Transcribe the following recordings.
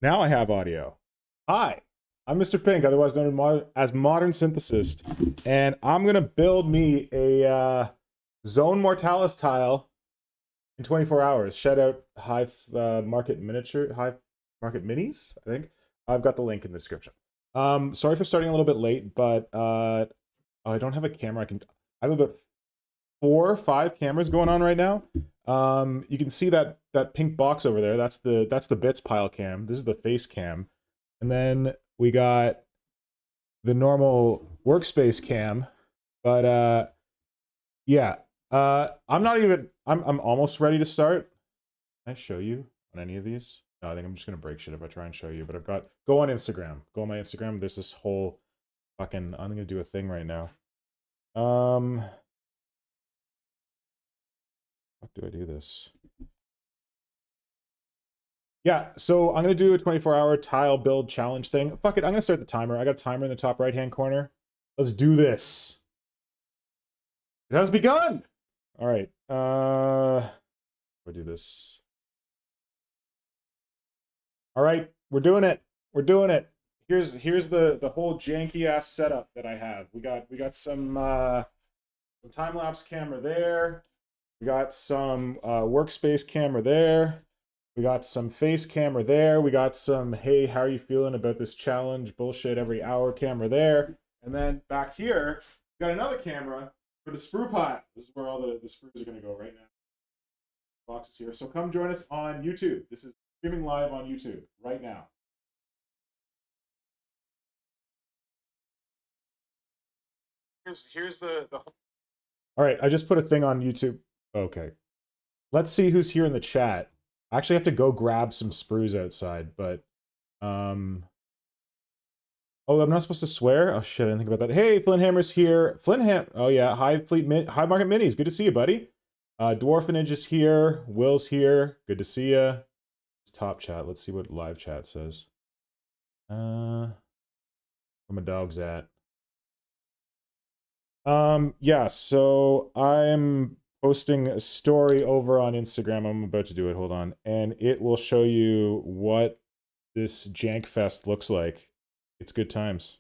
Now I have audio. Hi, I'm Mr. Pink, otherwise known as Modern Synthesist, and I'm gonna build me a Zone Mortalis tile in 24 hours. Shout out HiveMarketMinis, I think. I've got the link in the description. Sorry for starting a little bit late, but I don't have a camera. I have about 4 or 5 cameras going on right now. You can see that pink box over there. That's the bits pile cam. This is the face cam, and then we got the normal workspace cam. But yeah, I'm almost ready to start. Can I show you on any of these? No, I think I'm just gonna break shit if I try and show you. But go on Instagram. Go on my Instagram. There's this whole fucking. I'm gonna do a thing right now. How do I do this? Yeah, so I'm gonna do a 24-hour tile build challenge thing. Fuck it, I'm gonna start the timer. I got a timer in the top right-hand corner. Let's do this. It has begun. All right. We'll do this. All right, we're doing it. We're doing it. Here's the whole janky ass setup that I have. We got some time lapse camera there. We got some workspace camera there. We got some face camera there. We got some, hey, how are you feeling about this challenge? Bullshit every hour camera there. And then back here, we got another camera for the sprue pile. This is where all the sprues are going to go right now. Boxes here. So come join us on YouTube. This is streaming live on YouTube right now. Here's the whole... All right, I just put a thing on YouTube. Okay. Let's see who's here in the chat. I actually have to go grab some sprues outside, but oh, I'm not supposed to swear? Oh shit, I didn't think about that. Hey, Flinthammer's here. Oh yeah, HiveMarketMinis. Good to see you, buddy. Dwarfinage is here. Will's here. Good to see you. Top chat. Let's see what live chat says. Where my dog's at. Yeah, so I'm posting a story over on Instagram. I'm about to do it. Hold on. And it will show you what this jank fest looks like. It's good times.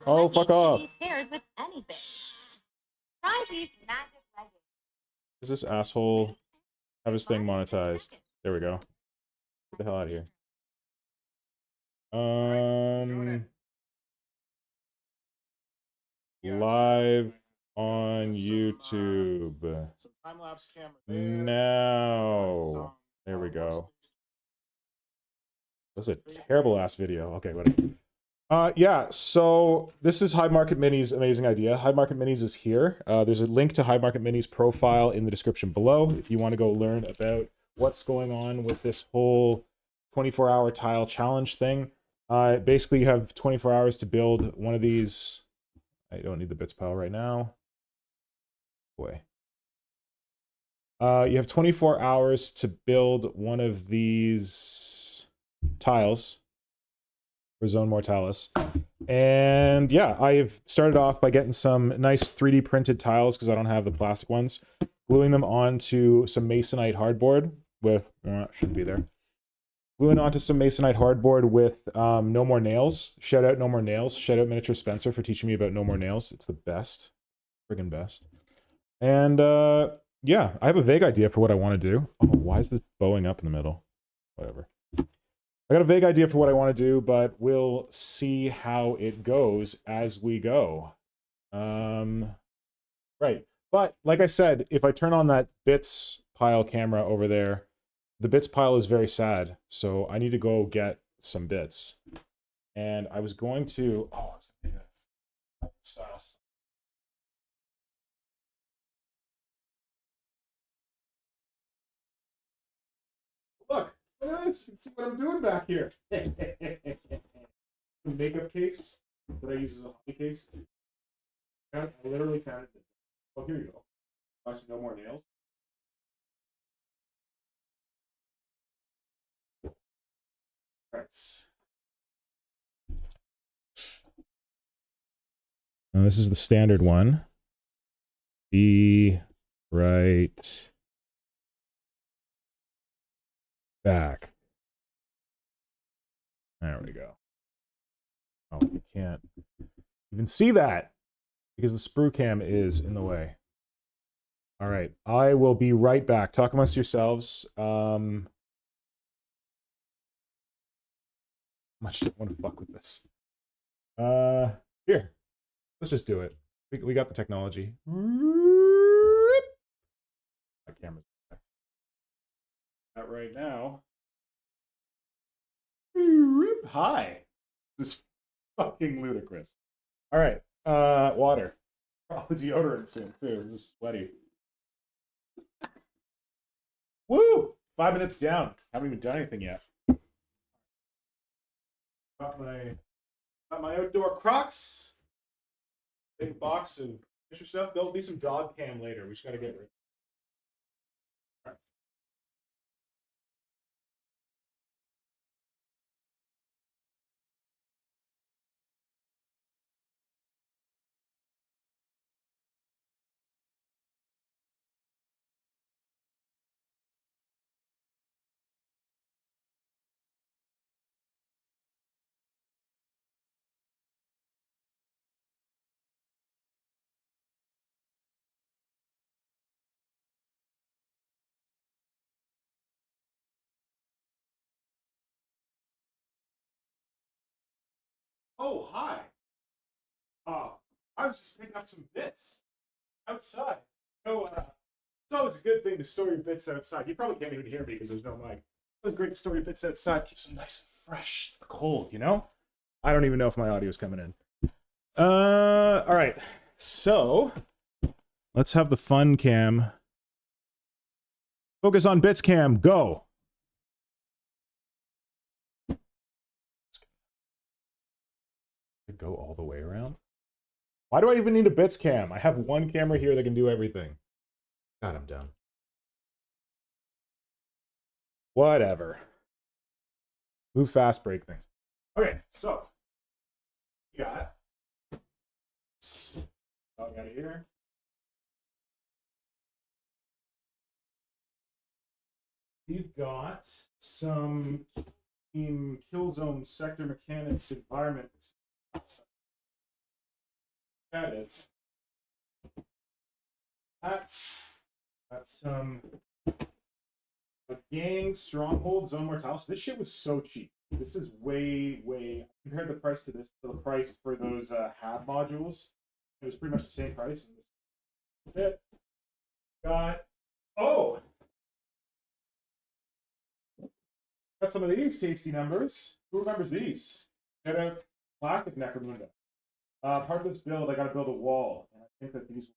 Oh, fuck off. Does this asshole have his thing monetized? There we go. Get the hell out of here. Live on YouTube. Now. There we go. That was a terrible ass video. Okay, whatever. Yeah, so this is HiveMarketMinis' amazing idea. HiveMarketMinis is here. There's a link to HiveMarketMinis' profile in the description below if you want to go learn about what's going on with this whole 24-hour tile challenge thing. Basically, you have 24 hours to build one of these. I don't need the bits pile right now. Boy. You have 24 hours to build one of these tiles for Zone Mortalis. And yeah, I've started off by getting some nice 3D printed tiles because I don't have the plastic ones. Gluing them onto some masonite hardboard with, shouldn't be there. Gluing onto some masonite hardboard with No More Nails. Shout out No More Nails. Shout out Miniature Spencer for teaching me about No More Nails. It's the best. Friggin' best. And yeah, I have a vague idea for what I want to do. Oh, why is this bowing up in the middle? Whatever. I got a vague idea for what I want to do, but we'll see how it goes as we go. Right. But like I said, if I turn on that bits pile camera over there, the bits pile is very sad, so I need to go get some bits. And I was going to... Oh, look, let's see what I'm doing back here. Makeup case that I use as a hobby case. I literally found it. Oh, here you go. I see No More Nails. Right. Now this is the standard one. Be right back. There we go. Oh, you can't even see that because the sprue cam is in the way. All right, I will be right back. Talk amongst yourselves. Much don't want to fuck with this. Here, let's just do it. We got the technology. My camera's back. Not right now. Hi. This is fucking ludicrous. All right, water. Probably deodorant soon too. This is sweaty. Woo! 5 minutes down. Haven't even done anything yet. Got my outdoor Crocs. Big box of fisher stuff. There'll be some dog cam later. We just gotta get rid. Right. Oh, hi. I was just picking up some bits outside. So, it's always a good thing to store your bits outside. You probably can't even hear me because there's no mic. It's great to store your bits outside. Keeps them nice and fresh. It's the cold, you know? I don't even know if my audio is coming in. All right. So, let's have the fun cam. Focus on bits cam. Go. Go all the way around. Why do I even need a bits cam? I have one camera here that can do everything. God, I'm done. Whatever. Move fast, break things. Okay, so we got dog out of here. We've got some Team Killzone Sector Mechanics environment. That is. That's some Gang Stronghold Zone Mortalis. This shit was so cheap. This is way. Compared the price to this to the price for those HAB modules. It was pretty much the same price. Bit. Got got some of these tasty numbers. Who remembers these? Get a classic Necromunda. Part of this build, I got to build a wall, and I think that these.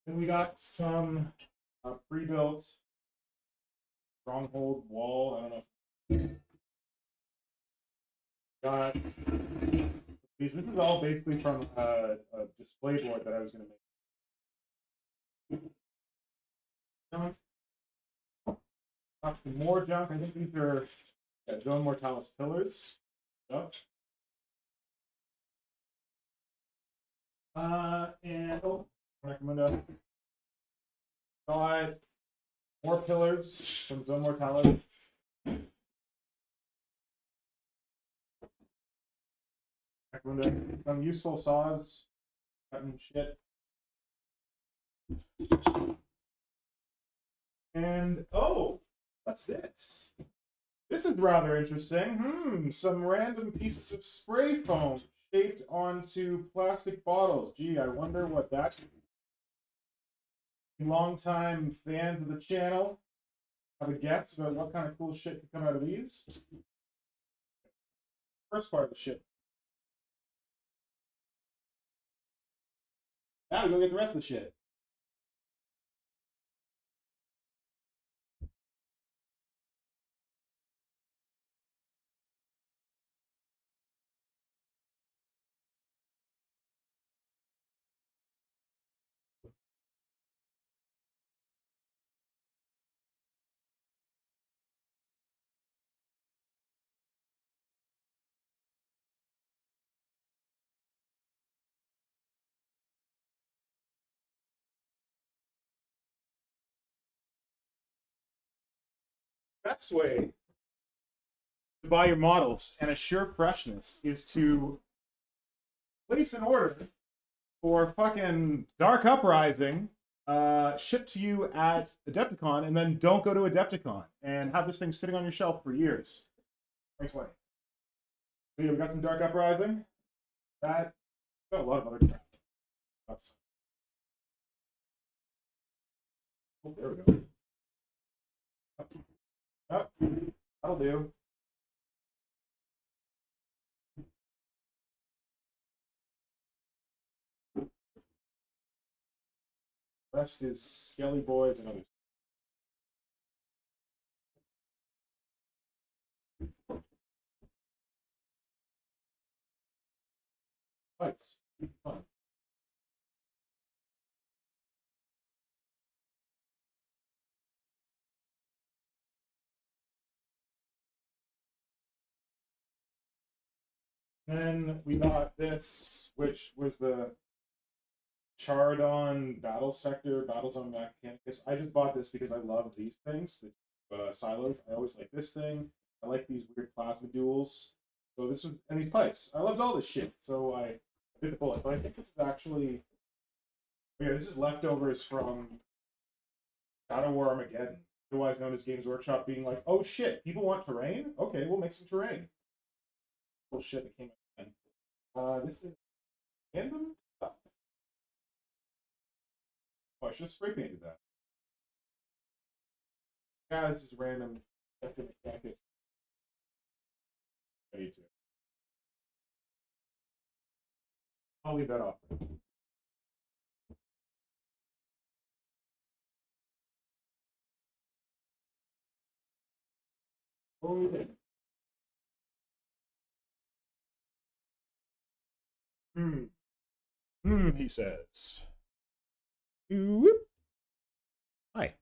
Then we got some pre-built stronghold wall. I don't know. Got these. This is all basically from a display board that I was going to make. Got some more junk. I think these are Zone Mortalis pillars. Stuff. And recommend got more pillars from Zone Mortalis. Recommend some useful saws, cutting shit. And what's this? This is rather interesting. Some random pieces of spray foam shaped onto plastic bottles. Gee, I wonder what that is. Long-time fans of the channel have a guess about what kind of cool shit could come out of these. First part of the shit. Now we go get the rest of the shit. best way to buy your models and assure freshness is to place an order for fucking Dark Uprising shipped to you at Adepticon, and then don't go to Adepticon and have this thing sitting on your shelf for years. 2020. So yeah, we got some Dark Uprising. That got a lot of other crap. That's... Oh, there we go. Oh, that'll do. Rest is Skelly Boys and others. Pipes. Fun. Then we got this, which was the Charadon Battle Sector, Battles on Mechanicus. I just bought this because I love these things, the silos. I always like this thing. I like these weird plasma duels. So this was, and these pipes. I loved all this shit. So I bit the bullet. But I think this is actually, yeah, this is leftovers from Shadow War Armageddon, otherwise known as Games Workshop, being like, oh shit, people want terrain? Okay, we'll make some terrain. Bullshit that came out. This is random stuff. Oh, I should have spray painted that. Yeah, this is random. I need to. I'll leave that off. Okay. He says. Whoop. Hi.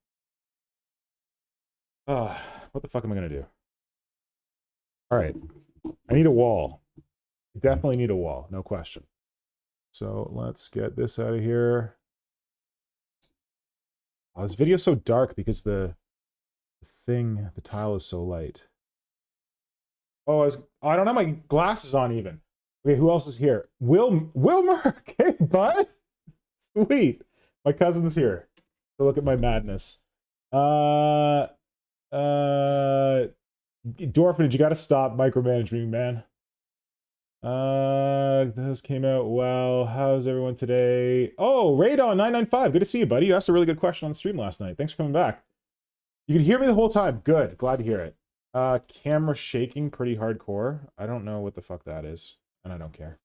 What the fuck am I gonna do? All right. I need a wall. Definitely need a wall, no question. So let's get this out of here. Oh, this video's so dark because the tile is so light. Oh, I don't have my glasses on even. Okay, who else is here? Wilmer. Hey, bud. Sweet. My cousin's here to look at my madness. Dorphinage, you gotta stop micromanaging, man. Those came out well. How's everyone today? Oh, Radon995. Good to see you, buddy. You asked a really good question on the stream last night. Thanks for coming back. You could hear me the whole time. Good. Glad to hear it. Camera shaking pretty hardcore. I don't know what the fuck that is, and I don't care.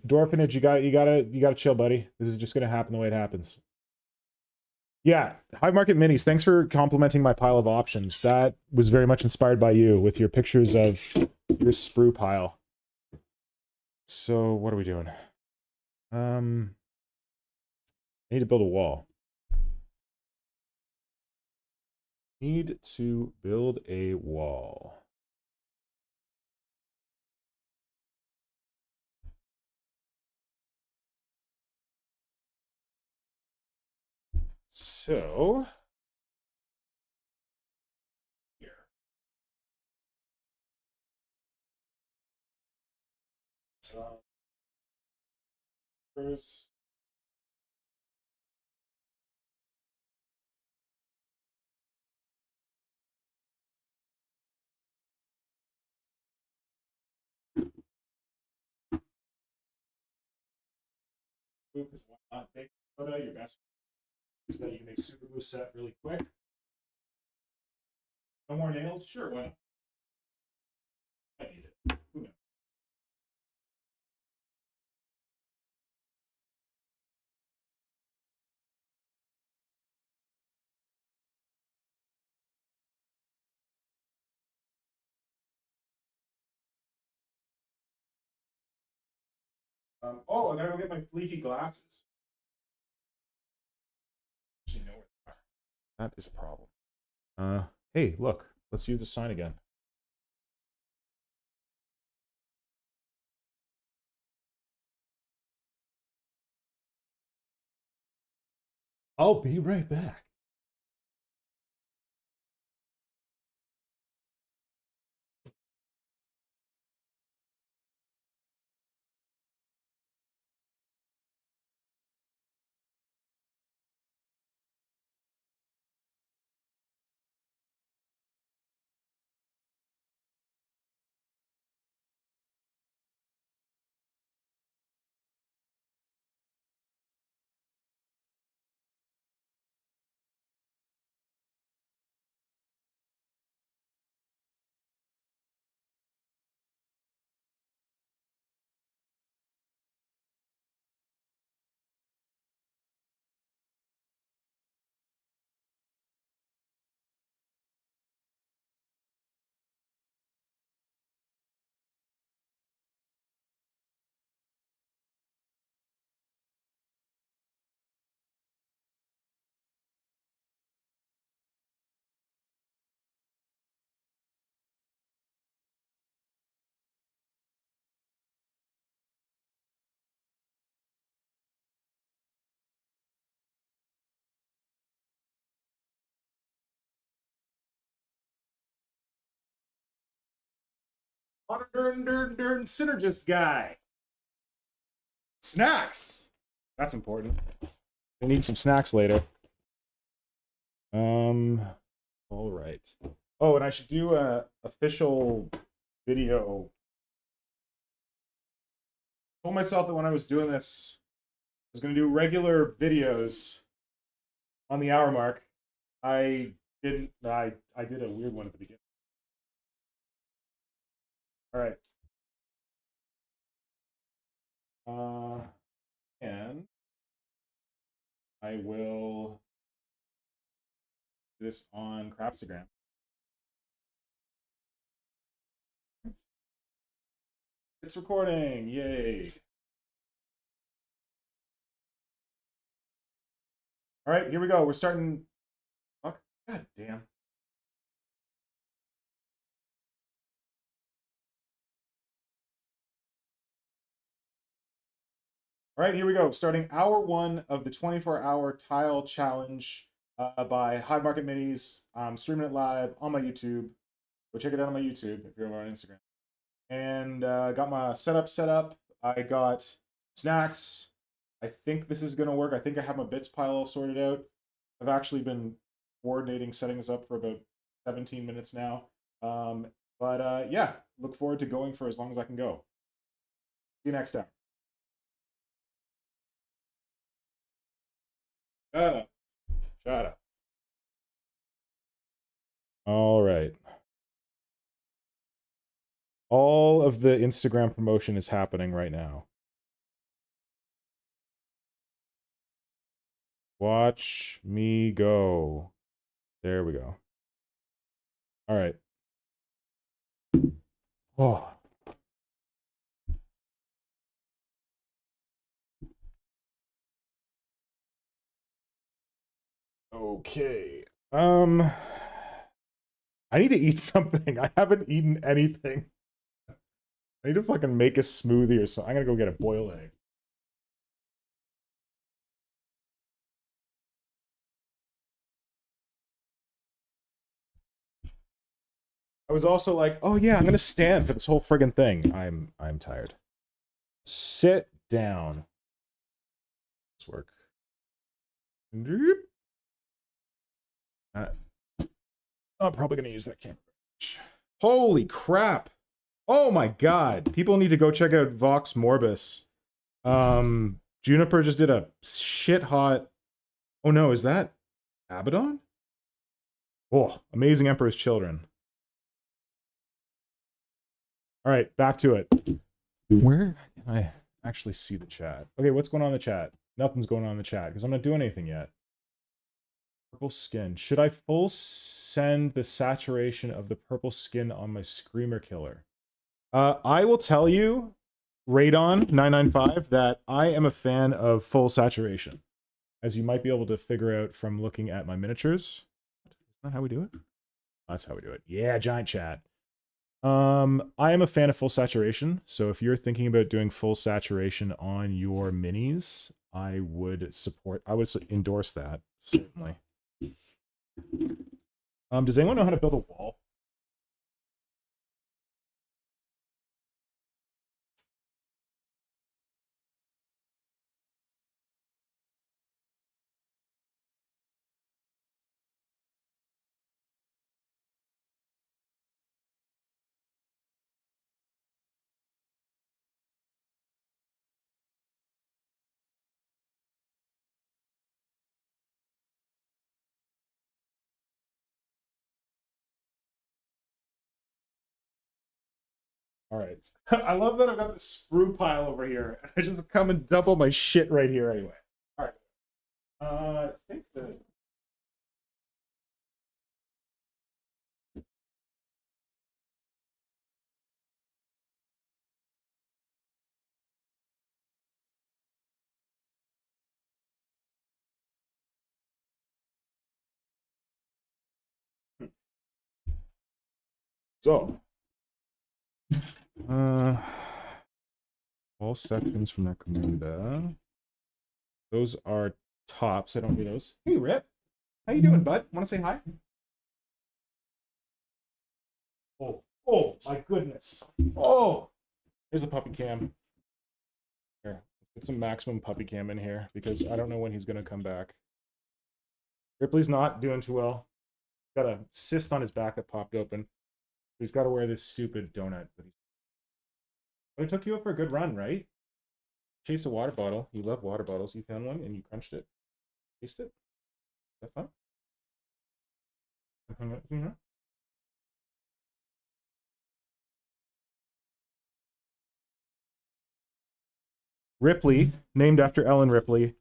Dorphinage, you gotta chill, buddy. This is just gonna happen the way it happens. Yeah, HiveMarketMinis, thanks for complimenting my pile of options. That was very much inspired by you with your pictures of your sprue pile. So what are we doing? I need to build a wall. Need to build a wall. So here. So first. Because why not take soda, your best so that you can make super glue set really quick. No more nails? Sure, why not? I need it. Who knows? Oh, I gotta go get my fleeky glasses. Actually, know where they are. That is a problem. Hey, look. Let's use the sign again. I'll be right back. Synergist guy. Snacks. That's important. I need some snacks later. All right. Oh, and I should do a official video. I told myself that when I was doing this, I was going to do regular videos on the hour mark. I didn't. I did a weird one at the beginning. All right. And I will do this on Crapstagram. It's recording. Yay. All right, here we go. We're starting. Fuck. God damn. All right, here we go. Starting hour 1 of the 24-hour tile challenge by HiveMarketMinis. I'm streaming it live on my YouTube. Go check it out on my YouTube if you're over on Instagram. And got my setup set up. I got snacks. I think this is going to work. I think I have my bits pile all sorted out. I've actually been coordinating setting this up for about 17 minutes now. Yeah, look forward to going for as long as I can go. See you next time. Shut up. Shut up. All right. All of the Instagram promotion is happening right now. Watch me go. There we go. All right. Oh. Okay. I need to eat something. I haven't eaten anything. I need to fucking make a smoothie or something. I'm gonna go get a boiled egg. I was also like, oh yeah, I'm gonna stand for this whole friggin' thing. I'm tired. Sit down. Let's work. I'm probably gonna use that camera. Holy crap! Oh my god! People need to go check out Vox Morbis. Juniper just did a shit hot. Oh no, is that Abaddon? Oh, Amazing Emperor's Children. All right, back to it. Where can I actually see the chat? Okay, what's going on in the chat? Nothing's going on in the chat because I'm not doing anything yet. Purple skin. Should I full send the saturation of the purple skin on my Screamer Killer? I will tell you, Radon995, that I am a fan of full saturation, as you might be able to figure out from looking at my miniatures. Is that how we do it? That's how we do it. Yeah, giant chat. I am a fan of full saturation, so if you're thinking about doing full saturation on your minis, I would endorse that, certainly. Does anyone know how to build a wall? All right. I love that I've got this sprue pile over here. I just come and double my shit right here anyway. All right. I think that... So, all sections from that commanda. Those are tops. I don't need those. Hey, Rip. How you doing, bud? Want to say hi? Oh, my goodness. Oh, here's a puppy cam. Here, let's get some maximum puppy cam in here because I don't know when he's going to come back. Ripley's not doing too well. Got a cyst on his back that popped open. He's got to wear this stupid donut. But it took you up for a good run, right? Chased a water bottle. You love water bottles. You found one and you crunched it. Taste it? Is that fun? Ripley, named after Ellen Ripley,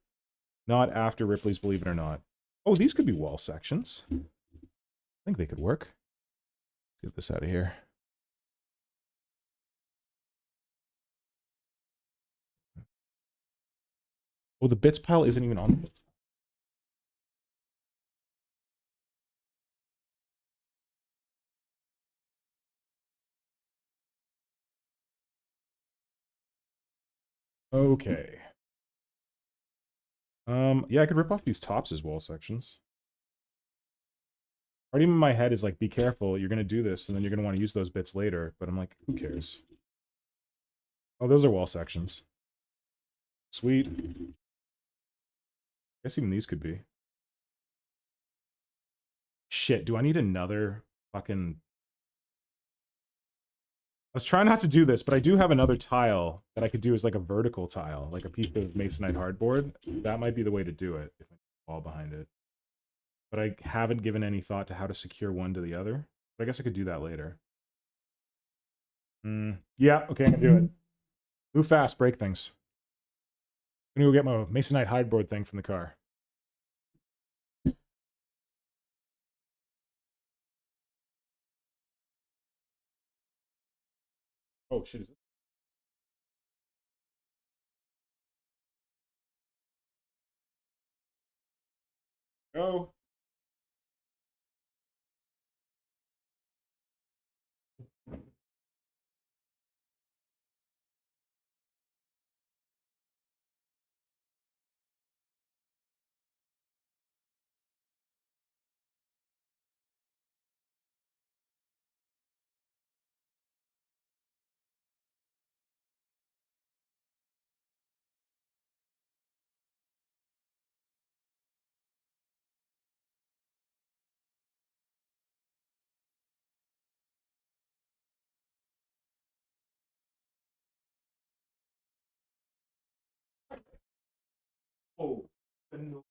not after Ripley's Believe It or Not. Oh, these could be wall sections. I think they could work. Get this out of here. Oh, the bits pile isn't even on the bits. Okay. Yeah, I could rip off these tops as wall sections. Already in my head is like, be careful, you're going to do this, and then you're going to want to use those bits later. But I'm like, who cares? Oh, those are wall sections. Sweet. I guess even these could be. Shit, do I need another fucking... I was trying not to do this, but I do have another tile that I could do as like a vertical tile, like a piece of masonite hardboard. That might be the way to do it, if I put a wall behind it. But I haven't given any thought to how to secure one to the other. But I guess I could do that later. Yeah, okay, I can do it. Move fast, break things. I'm gonna go get my masonite hardboard thing from the car. Oh shit, is it? Go. Oh, no.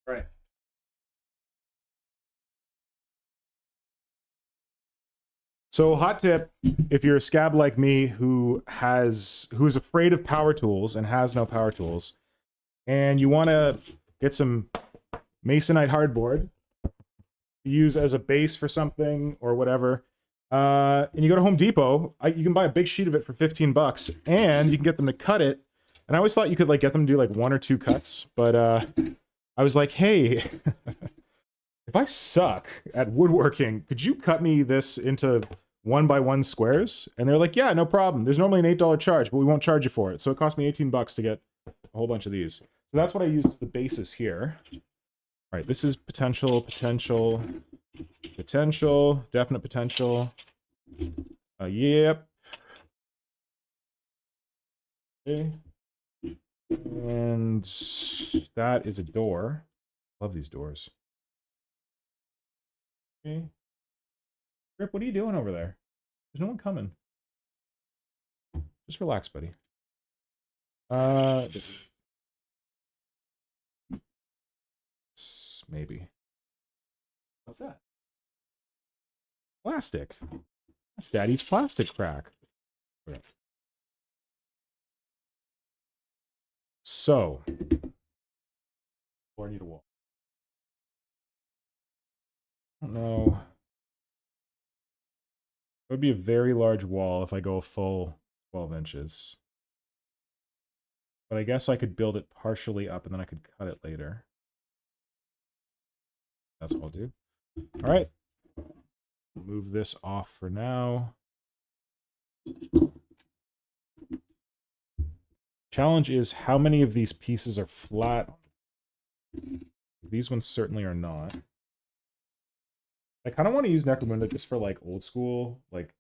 Right. So, hot tip, if you're a scab like me who is afraid of power tools and has no power tools, and you want to get some masonite hardboard to use as a base for something or whatever, and you go to Home Depot, you can buy a big sheet of it for 15 bucks, and you can get them to cut it. And I always thought you could like get them to do like 1 or 2 cuts, but I was like, hey, if if I suck at woodworking, could you cut me this into 1x1 squares? And they're like, yeah, no problem. There's normally an $8 charge, but we won't charge you for it. So it cost me 18 bucks to get a whole bunch of these. So that's what I use as the basis here. All right, this is potential, potential, potential, definite potential. Yep. Okay. And that is a door. Love these doors. Okay. Rip, what are you doing over there? There's no one coming. Just relax, buddy. Maybe. What's that? Plastic. That's Daddy's plastic crack. Okay. So, or I need a wall. I don't know. It would be a very large wall if I go a full 12 inches. But I guess I could build it partially up and then I could cut it later. That's what I'll do. All right. Move this off for now. Challenge is how many of these pieces are flat. These ones certainly are not. I kind of want to use Necromunda just for like old school, like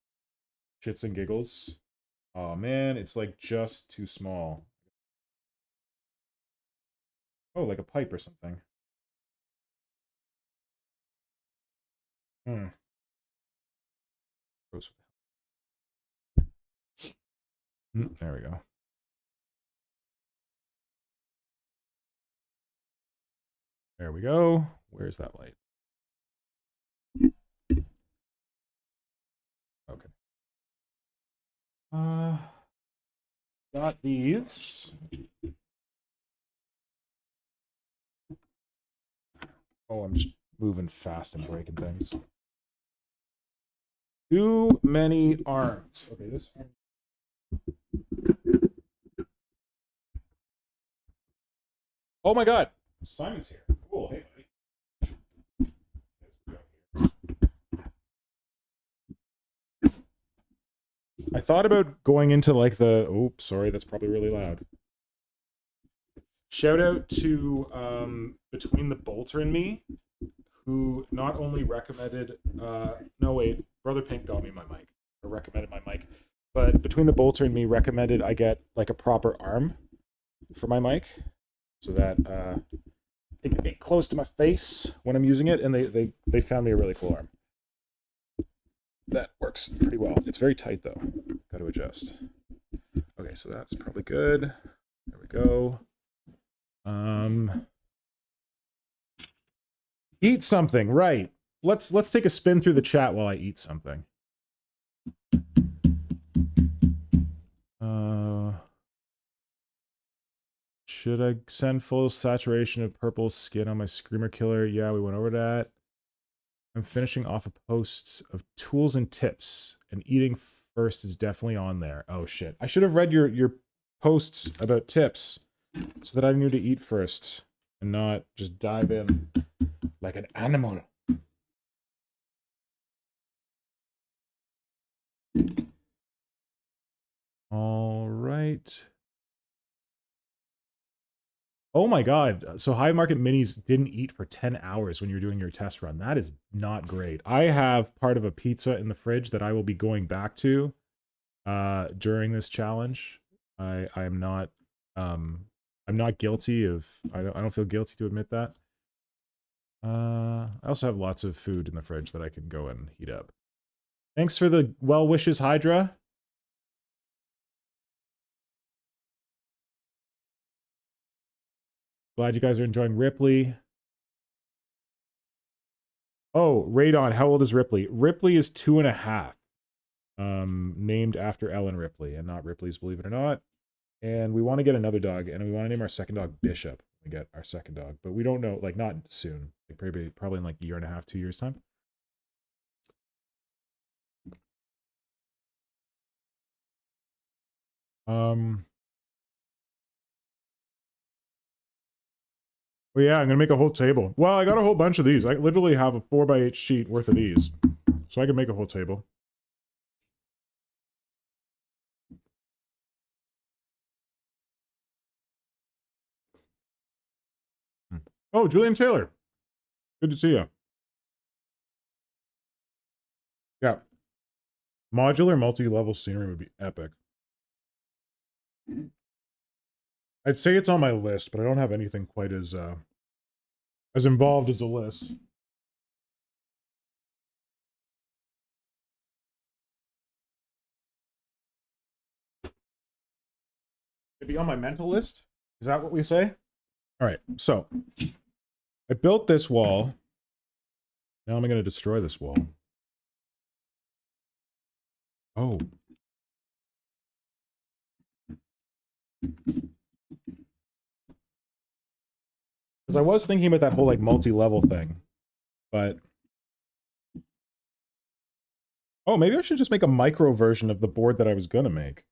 shits and giggles. Oh man, it's like just too small. Oh, like a pipe or something. Hmm. There we go. There we go. Where's that light? Okay. Got these. Oh, I'm just moving fast and breaking things. Too many arms. Okay, this. Oh my god. Simon's here. Cool. Hey, buddy. I thought about going into like the... Oh, sorry, that's probably really loud. Shout out to Between the Bolter and Me, who not only recommended... no, wait. Brother Pink got me my mic. Or recommended my mic. But Between the Bolter and Me recommended I get like a proper arm for my mic. So that it can get close to my face when I'm using it. And they found me a really cool arm. That works pretty well. It's very tight though. Got to adjust. Okay, so that's probably good. There we go. Eat something, right? Let's take a spin through the chat while I eat something. Should I send full saturation of purple skin on my Screamer Killer? Yeah, we went over that. I'm finishing off a post of tools and tips, and eating first is definitely on there. Oh shit. I should have read your posts about tips so that I knew to eat first and not just dive in like an animal. All right. Oh my god. So HiveMarketMinis didn't eat for 10 hours when you're doing your test run. That is not great. I have part of a pizza in the fridge that I will be going back to during this challenge. I'm not guilty of I don't feel guilty to admit that. I also have lots of food in the fridge that I can go and heat up. Thanks for the well wishes, Hydra. Glad you guys are enjoying Ripley. Oh, Radon, how old is Ripley? Ripley is 2.5. Named after Ellen Ripley and not Ripley's Believe It or Not. And we want to get another dog, and we want to name our second dog Bishop. We get our second dog, but we don't know, like not soon. Like probably in like a year and a half, 2 years time. Oh yeah, I'm gonna make a whole table. Well, I got a whole bunch of these. I literally have a 4x8 sheet worth of these. So I can make a whole table. Oh, Julian Taylor. Good to see you. Yeah. Modular multi-level scenery would be epic. I'd say it's on my list, but I don't have anything quite as involved as a list. It'd be on my mental list? Is that what we say? All right, so I built this wall. Now I'm going to destroy this wall. Oh. Because I was thinking about that whole like multi-level thing, but oh, maybe I should just make a micro version of the board that I was gonna make.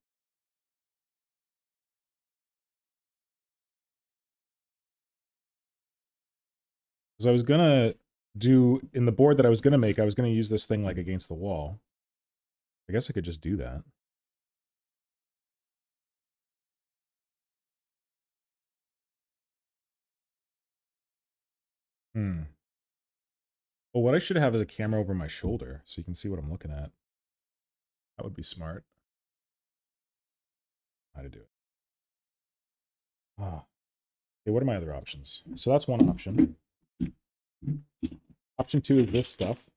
Because I was gonna do in the board that I was gonna make, I was gonna use this thing like against the wall. I guess I could just do that. Hmm. Well, what I should have is a camera over my shoulder so you can see what I'm looking at. That would be smart. How to do it. Ah. Okay, what are my other options? So that's one option. Option 2 is this stuff.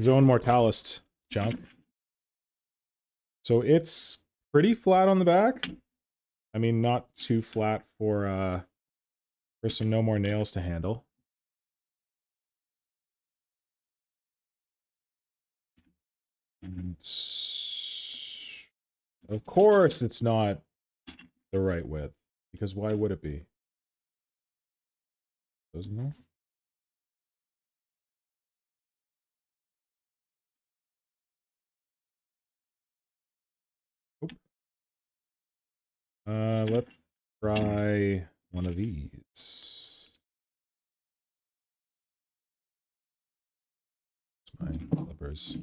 Zone Mortalis junk. So it's pretty flat on the back. I mean, not too flat for some no more nails to handle. And of course, it's not the right width, because why would it be? Doesn't know. Nope. Let's try one of these. My clippers.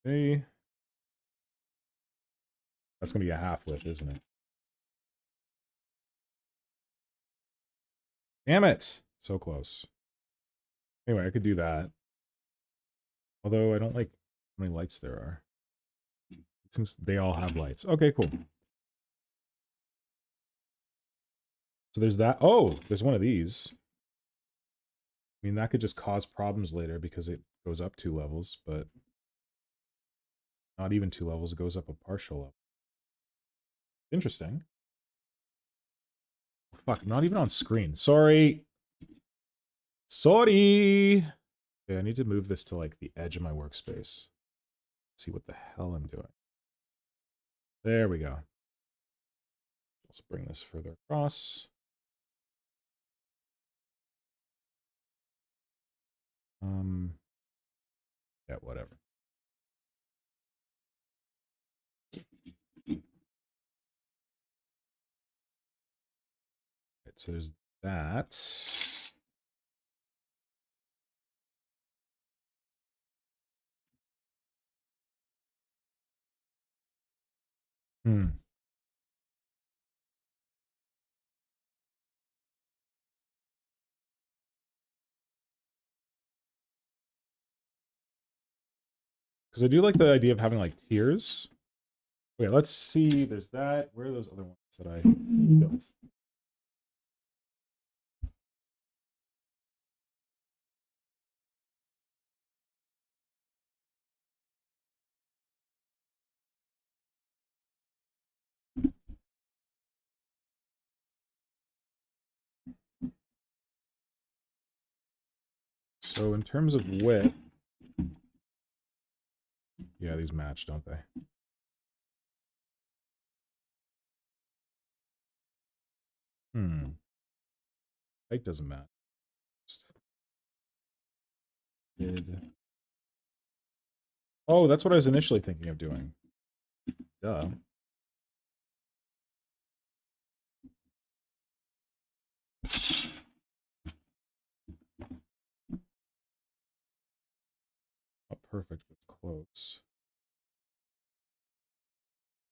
Okay. That's gonna be a half width, isn't it? Damn it! So close. Anyway, I could do that. Although I don't like how many lights there are. Since they all have lights. Okay, cool. So there's that. Oh, there's one of these. I mean, that could just cause problems later because it goes up 2 levels, but not even 2 levels. It goes up a partial level. Interesting. Fuck, not even on screen. Sorry. Sorry. Okay, I need to move this to like the edge of my workspace. See what the hell I'm doing. There we go. Let's bring this further across. Yeah, whatever. Right, so there's that. Because I do like the idea of having like tiers. Wait, let's see. There's that. Where are those other ones that I built? So in terms of width, yeah, these match, don't they? Height doesn't match. Oh, that's what I was initially thinking of doing. Duh. Oh, perfect. It's close.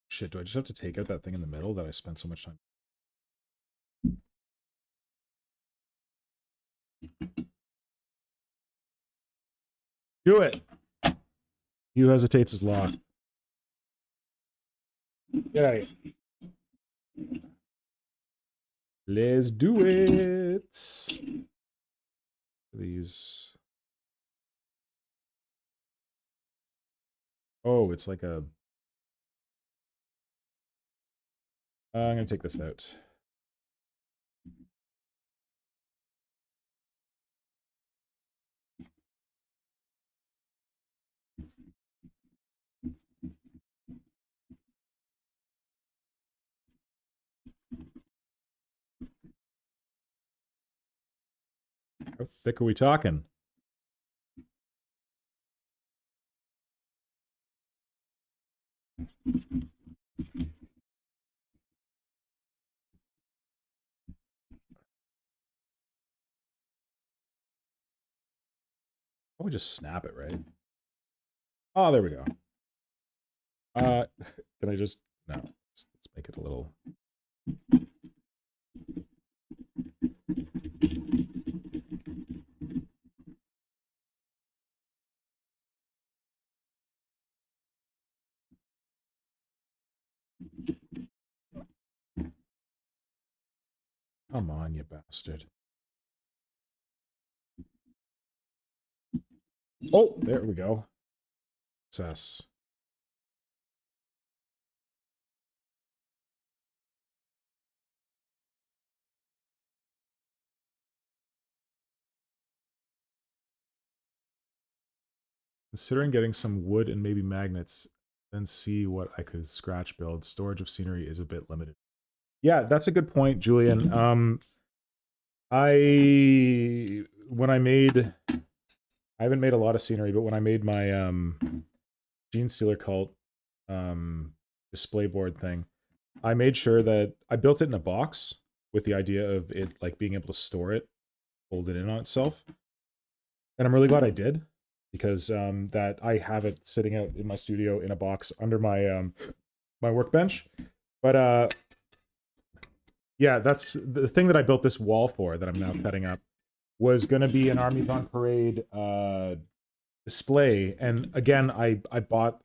Shit, do I just have to take out that thing in the middle that I spent so much time? Do it! He who hesitates is lost. Get out of here. Let's do it! These... Oh, it's like a... I'm gonna take this out. How thick are we talking? Oh, we just snap it, right? Oh, there we go. Can I just... No. Let's make it a little... Come on, you bastard. Oh, there we go. Success. Considering getting some wood and maybe magnets, then see what I could scratch build. Storage of scenery is a bit limited. Yeah, that's a good point, Julian. When I made, I haven't made a lot of scenery, but when I made my Gene Stealer Cult display board thing, I made sure that I built it in a box with the idea of it like being able to store it, hold it in on itself. And I'm really glad I did, because that I have it sitting out in my studio in a box under my my workbench. But yeah, that's the thing that I built this wall for that I'm now cutting up was going to be an Armies on Parade display. And again, I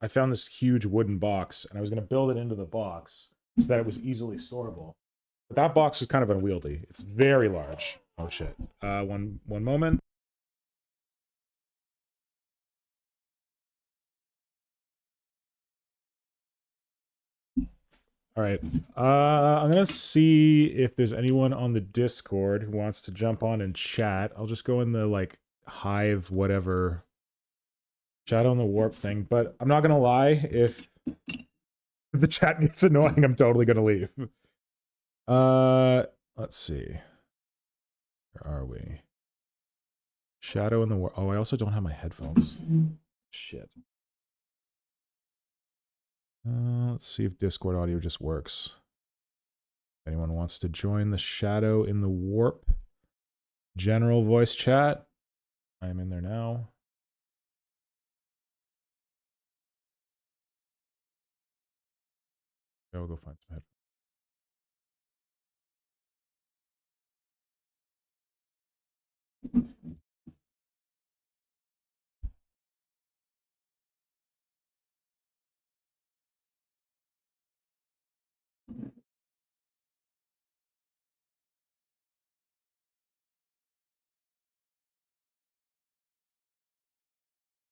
found this huge wooden box, and I was going to build it into the box so that it was easily storable. But that box is kind of unwieldy. It's very large. Oh shit. One moment. All right. I'm gonna see if there's anyone on the Discord who wants to jump on and chat. I'll just go in the like Hive whatever chat on the warp thing. But I'm not gonna lie, if the chat gets annoying, I'm totally gonna leave. Let's see. Where are we? Shadow in the warp. Oh, I also don't have my headphones. Shit. Let's see if Discord audio just works. If anyone wants to join the Shadow in the Warp general voice chat, I'm in there now. I'll go find some headphones.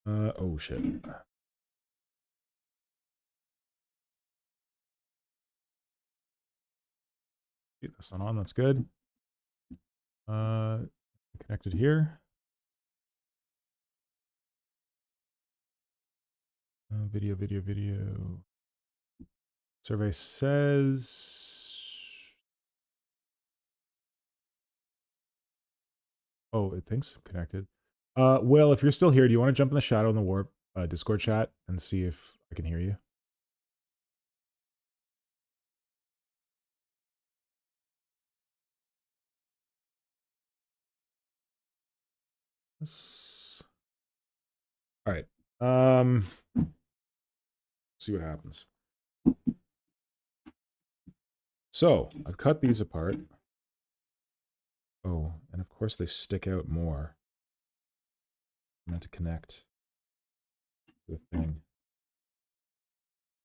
Oh shit. That's not on, that's good. Connected here. Video. Survey says... Oh, it thinks I'm connected. Will, if you're still here, do you want to jump in the shadow in the warp Discord chat and see if I can hear you? All right. See what happens. So I've cut these apart. Oh, and of course they stick out more. I meant to connect to the thing.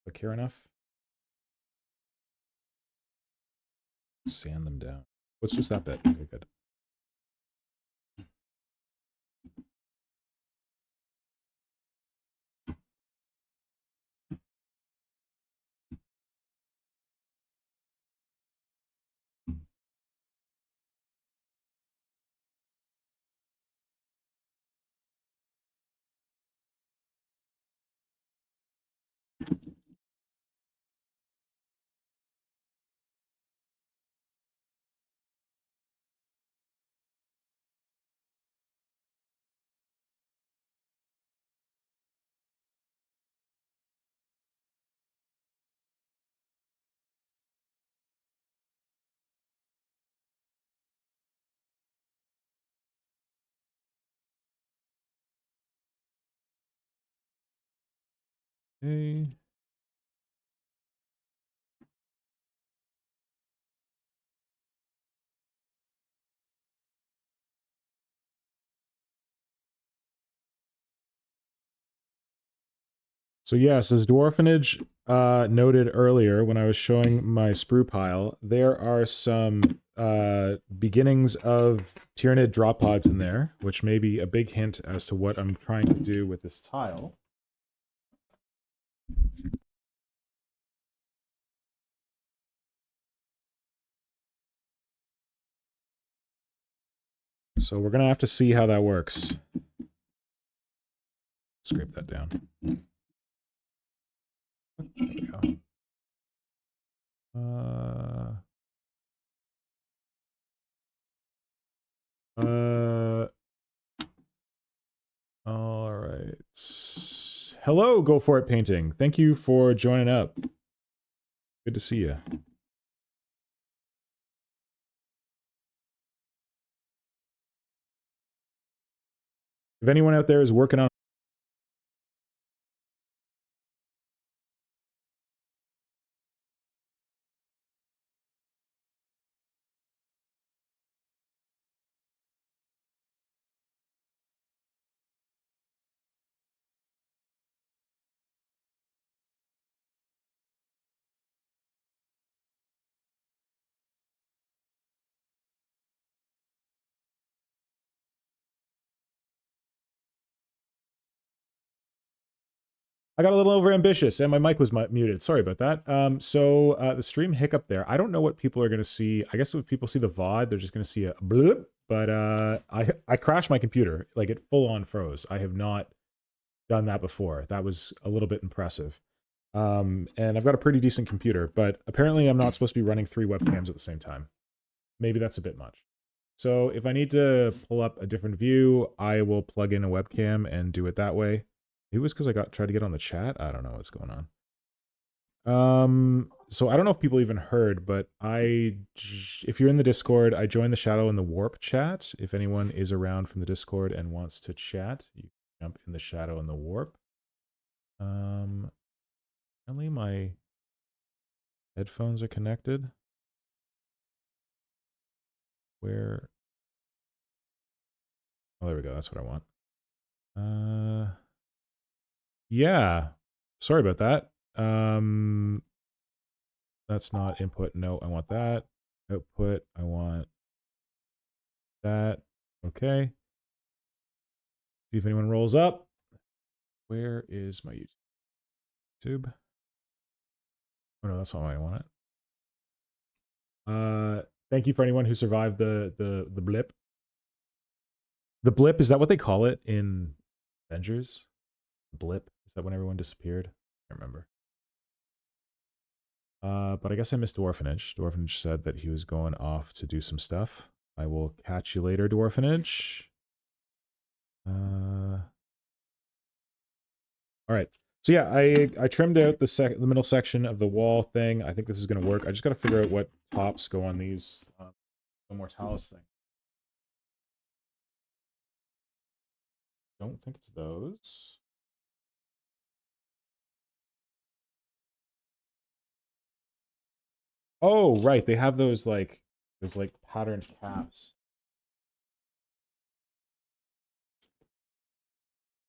Do I care enough? Sand them down. What's just that bit? Okay, good. Okay. So yes, as Dwarfenage noted earlier when I was showing my sprue pile, there are some beginnings of Tyranid drop pods in there, which may be a big hint as to what I'm trying to do with this tile. So we're going to have to see how that works. Scrape that down. There we go. All right. Hello, Go For It Painting. Thank you for joining up. Good to see you. If anyone out there is working on I got a little over ambitious and my mic was muted. Sorry about that. The stream hiccup there. I don't know what people are going to see. I guess if people see the VOD, they're just going to see a bloop. But I crashed my computer. Like it full on froze. I have not done that before. That was a little bit impressive. And I've got a pretty decent computer, but apparently I'm not supposed to be running 3 webcams at the same time. Maybe that's a bit much. So if I need to pull up a different view, I will plug in a webcam and do it that way. It was because I tried to get on the chat. I don't know what's going on. So I don't know if people even heard, but if you're in the Discord, I joined the Shadow and the Warp chat. If anyone is around from the Discord and wants to chat, you can jump in the Shadow and the Warp. Apparently my headphones are connected. Where? Oh, there we go. That's what I want. Yeah. Sorry about that. That's not input. No, I want that. Output. I want that. Okay. See if anyone rolls up. Where is my YouTube? Oh no, that's not why I want it. Thank you for anyone who survived the blip. The blip, is that what they call it in Avengers? Blip? Is that when everyone disappeared? I don't remember. But I guess I missed Dwarfenage. Dwarfenage said that he was going off to do some stuff. I will catch you later, Dwarfenage. All right. So yeah, I trimmed out the middle section of the wall thing. I think this is going to work. I just got to figure out what tops go on these the Mortalis thing. Don't think it's those. Oh, right. They have those like patterned caps.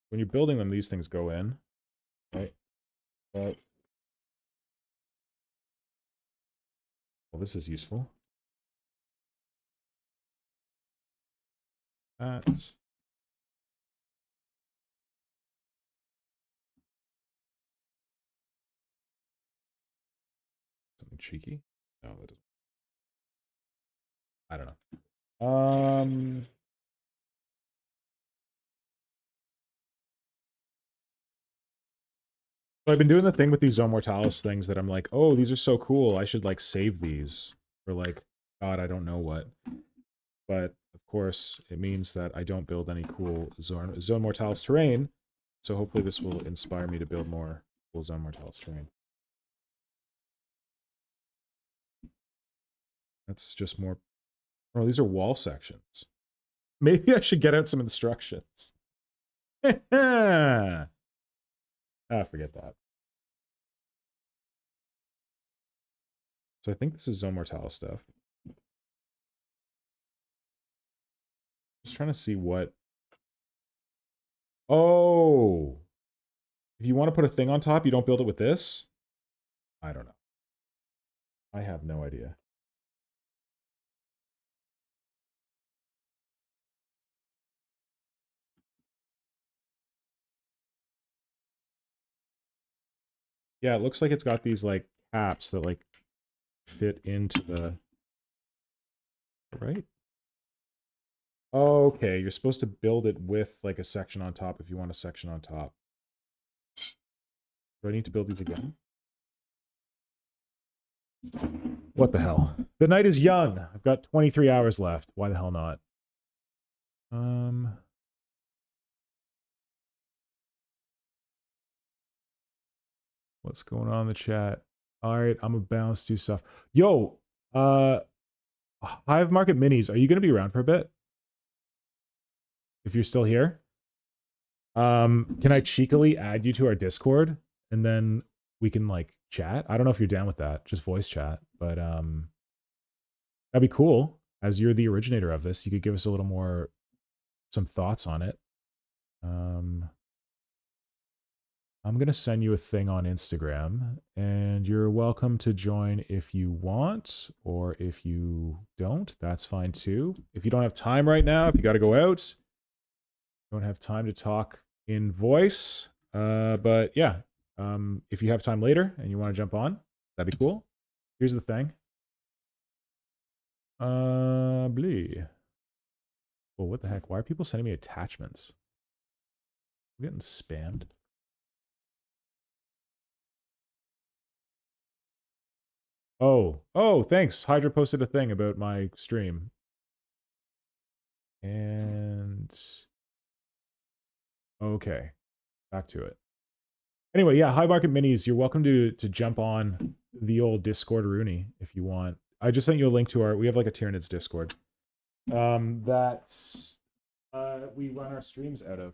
When you're building them, these things go in, right? But well, this is useful. That's something cheeky. No, that doesn't. I don't know. So I've been doing the thing with these Zone Mortalis things that I'm like, oh, these are so cool. I should like save these for like, God, I don't know what. But of course, it means that I don't build any cool Zone Mortalis terrain. So hopefully this will inspire me to build more cool Zone Mortalis terrain. That's just more. Oh, these are wall sections. Maybe I should get out some instructions. Ah, forget that. So I think this is Zone Mortalis stuff. Just trying to see what. Oh, if you want to put a thing on top, you don't build it with this? I don't know. I have no idea. Yeah, it looks like it's got these like caps that like fit into the right. Okay, you're supposed to build it with like a section on top if you want a section on top. Do I need to build these again? What the hell? The night is young. I've got 23 hours left. Why the hell not? What's going on in the chat? All right, I'm a bounce, do stuff. Yo, HiveMarketMinis, are you going to be around for a bit? If you're still here? Can I cheekily add you to our Discord and then we can like chat? I don't know if you're down with that, just voice chat, but that'd be cool. As you're the originator of this, you could give us a little more some thoughts on it. I'm going to send you a thing on Instagram, and you're welcome to join if you want, or if you don't, that's fine too. If you don't have time right now, if you got to go out, don't have time to talk in voice, but yeah, if you have time later and you want to jump on, that'd be cool. Here's the thing. Blee. Well, what the heck? Why are people sending me attachments? I'm getting spammed. Oh, thanks. Hydra posted a thing about my stream. And okay, back to it. Anyway, yeah, HiveMarketMinis, you're welcome to jump on the old Discord Rooney if you want. I just sent you a link to we have like a Tyranids Discord. That's we run our streams out of.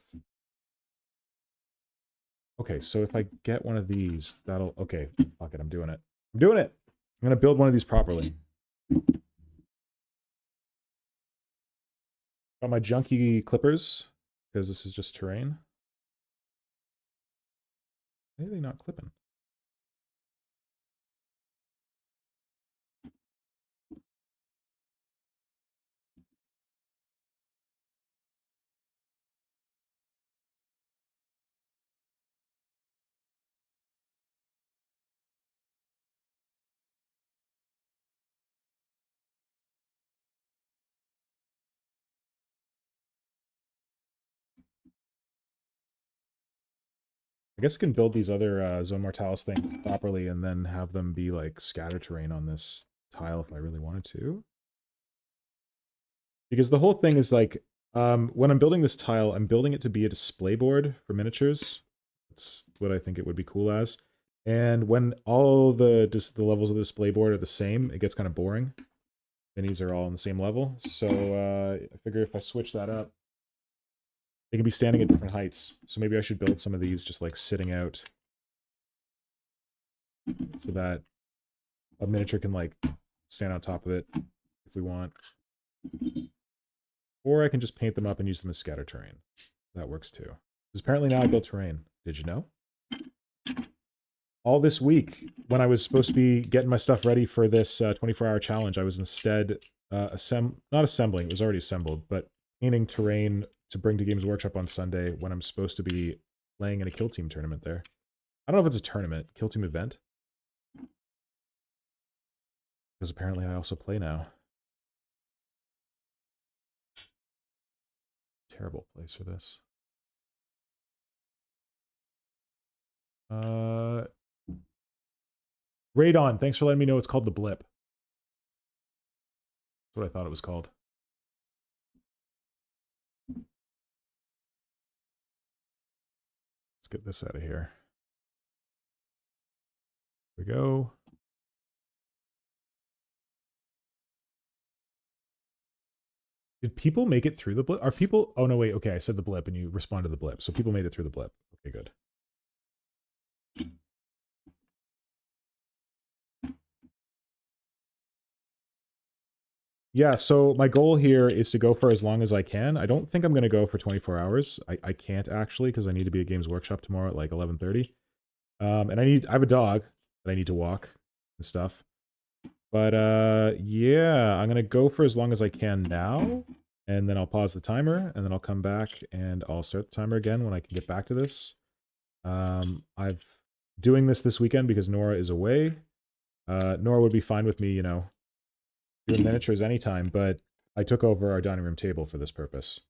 Okay, so if I get one of these, that'll okay, fuck it, I'm doing it. I'm doing it. I'm gonna build one of these properly. Got my junky clippers, because this is just terrain. Why are they not clipping? I guess I can build these other Zone Mortalis things properly and then have them be like scatter terrain on this tile if I really wanted to. Because the whole thing is like, When I'm building this tile, I'm building it to be a display board for miniatures. That's what I think it would be cool as. And when all the levels of the display board are the same, it gets kind of boring. Minis are all on the same level. So I figure if I switch that up, they can be standing at different heights. So maybe I should build some of these just like sitting out so that a miniature can like stand on top of it if we want. Or I can just paint them up and use them as scatter terrain. That works too. Because apparently now I build terrain. Did you know? All this week, when I was supposed to be getting my stuff ready for this 24-hour challenge, I was instead not assembling, it was already assembled, but painting terrain to bring to Games Workshop on Sunday when I'm supposed to be playing in a Kill Team tournament there. I don't know if it's a tournament, Kill Team event. Because apparently I also play now. Terrible place for this. Radon, thanks for letting me know it's called the Blip. That's what I thought it was called. Let's get this out of here. Here we go. Did people make it through the blip? Are people... Oh, no, wait. Okay, I said the blip and you responded to the blip. So people made it through the blip. Okay, good. Yeah, so my goal here is to go for as long as I can. I don't think I'm going to go for 24 hours. I can't actually because I need to be at Games Workshop tomorrow at like 11:30. And I have a dog that I need to walk and stuff. But yeah, I'm going to go for as long as I can now. And then I'll pause the timer, and then I'll come back and I'll start the timer again when I can get back to this. I've doing this weekend because Nora is away. Nora would be fine with me, you know, doing miniatures anytime, but I took over our dining room table for this purpose.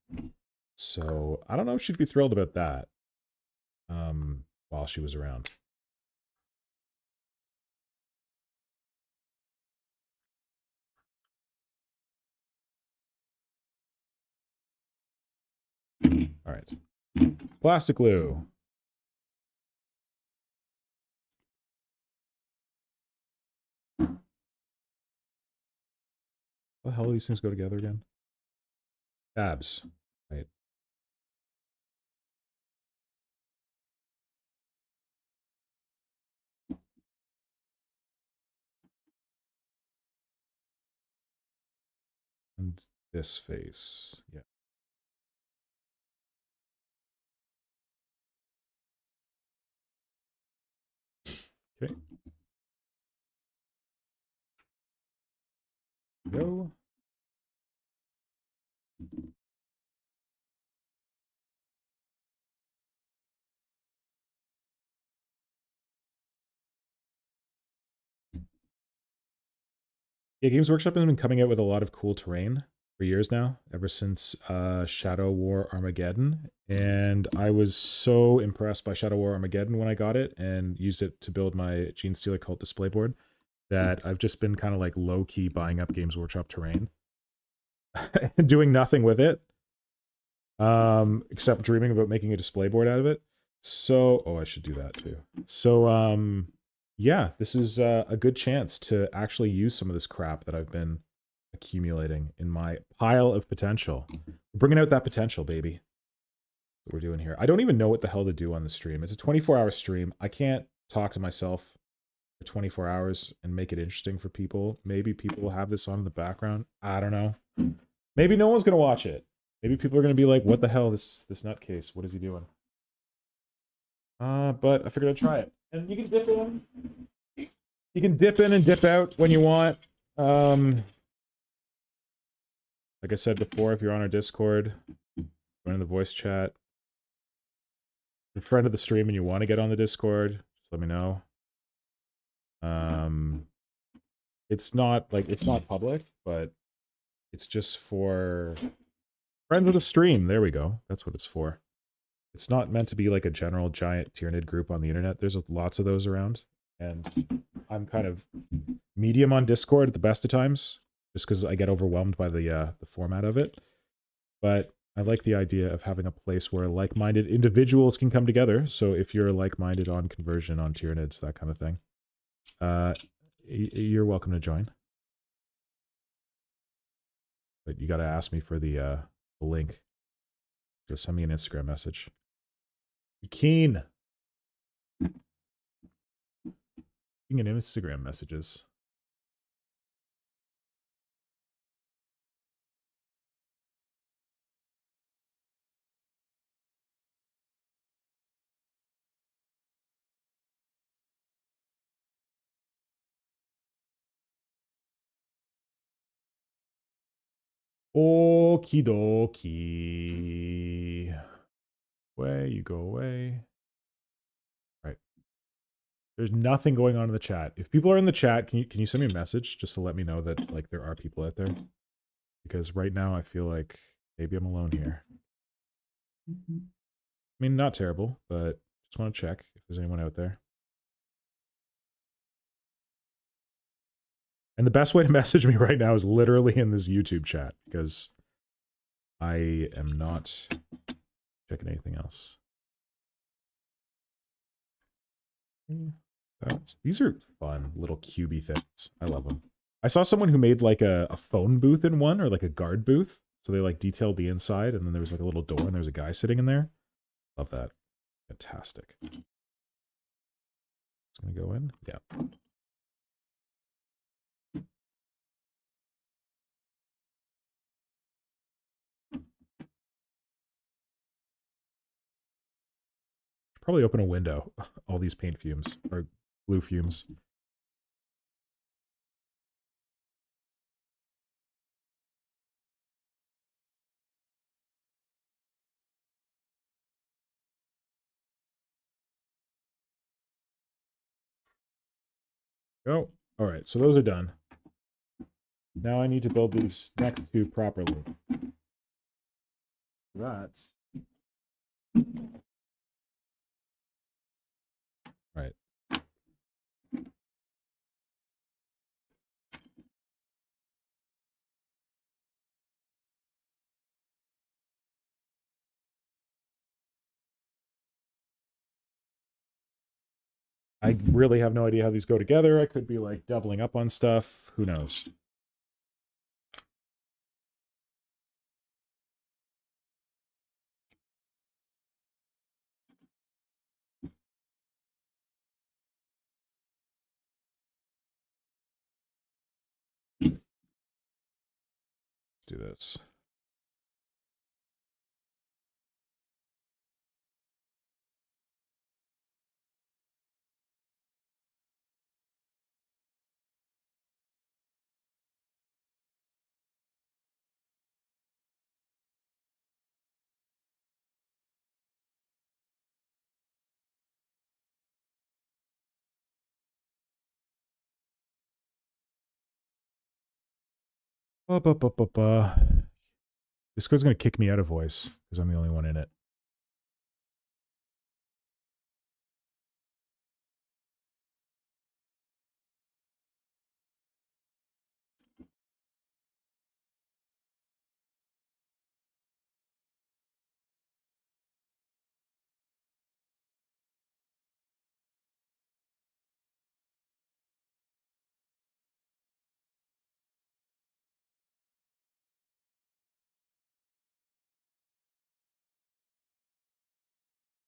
So I don't know if she'd be thrilled about that while she was around. All right. Plastic glue. What the hell do these things go together again? Tabs. Right. And this face. Yeah. Okay. Go. Yeah, Games Workshop has been coming out with a lot of cool terrain for years now, ever since Shadow War Armageddon. And I was so impressed by Shadow War Armageddon when I got it and used it to build my Gene Stealer Cult display board that I've just been kind of like low-key buying up Games Workshop terrain. Doing nothing with it. Except dreaming about making a display board out of it. So, oh, I should do that too. So, yeah, this is a good chance to actually use some of this crap that I've been accumulating in my pile of potential. We're bringing out that potential, baby. That's what we're doing here. I don't even know what the hell to do on the stream. It's a 24-hour stream. I can't talk to myself for 24 hours and make it interesting for people. Maybe people will have this on in the background. I don't know. Maybe no one's going to watch it. Maybe people are going to be like, what the hell, this nutcase? What is he doing? But I figured I'd try it. And you can dip in. You can dip in and dip out when you want. Like I said before, if you're on our Discord, join in the voice chat. If you're a friend of the stream and you want to get on the Discord, just let me know. It's not public, but it's just for friends of the stream. There we go. That's what it's for. It's not meant to be like a general giant Tyranid group on the internet. There's lots of those around. And I'm kind of medium on Discord at the best of times, just because I get overwhelmed by the format of it. But I like the idea of having a place where like-minded individuals can come together. So if you're like-minded on conversion, on Tyranids, that kind of thing, you're welcome to join. But you got to ask me for the link. Just send me an Instagram message. Keen. Being in Instagram messages. Okie dokie. Away, you go away. Right. There's nothing going on in the chat. If people are in the chat, can you send me a message just to let me know that like there are people out there? Because right now I feel like maybe I'm alone here. I mean, not terrible, but just want to check if there's anyone out there. And the best way to message me right now is literally in this YouTube chat because I am not checking anything else. These are fun little cubey things. I love them. I saw someone who made like a phone booth in one, or like a guard booth. So they like detailed the inside, and then there was like a little door, and there was a guy sitting in there. Love that. Fantastic. It's gonna go in. Yeah. Probably open a window. All these paint fumes or blue fumes. Oh, all right. So those are done. Now I need to build these next two properly. That's right. I really have no idea how these go together. I could be like doubling up on stuff. Who knows? Do this. Discord's gonna kick me out of voice because I'm the only one in it.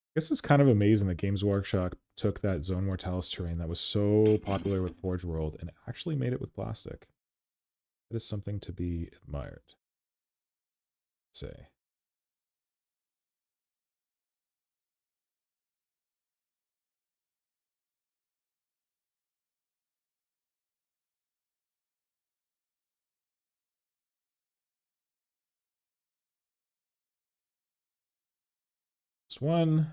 I guess it's kind of amazing that Games Workshop took that Zone Mortalis terrain that was so popular with Forge World and actually made it with plastic. That is something to be admired. Say. This one.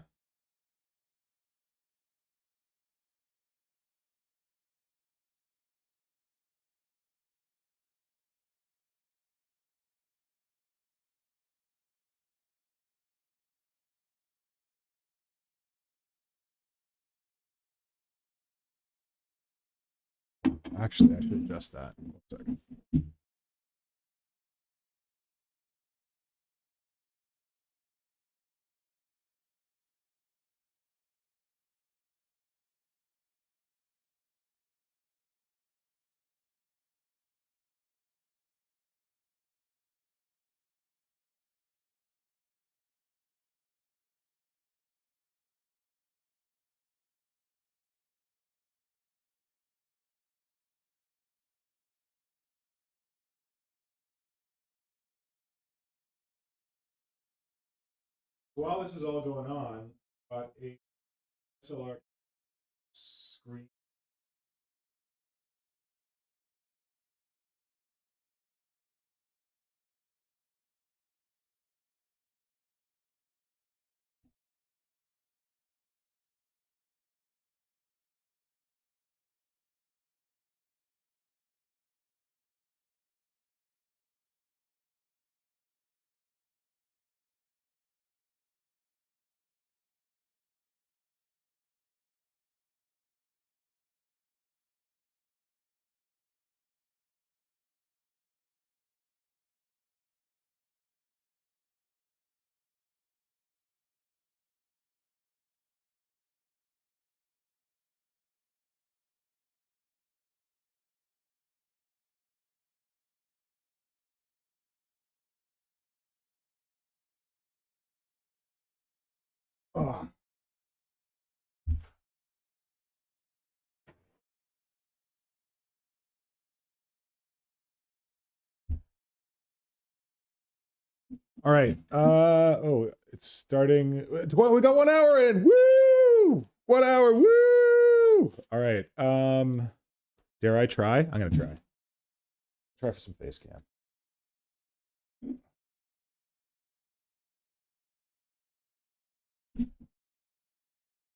Actually, I should adjust that. 1 second. While this is all going on, a SLR screen. Oh. All right. Oh, it's starting. We got 1 hour in. Woo! 1 hour. Woo! All right. Dare I try? I'm gonna try. Try for some face cam.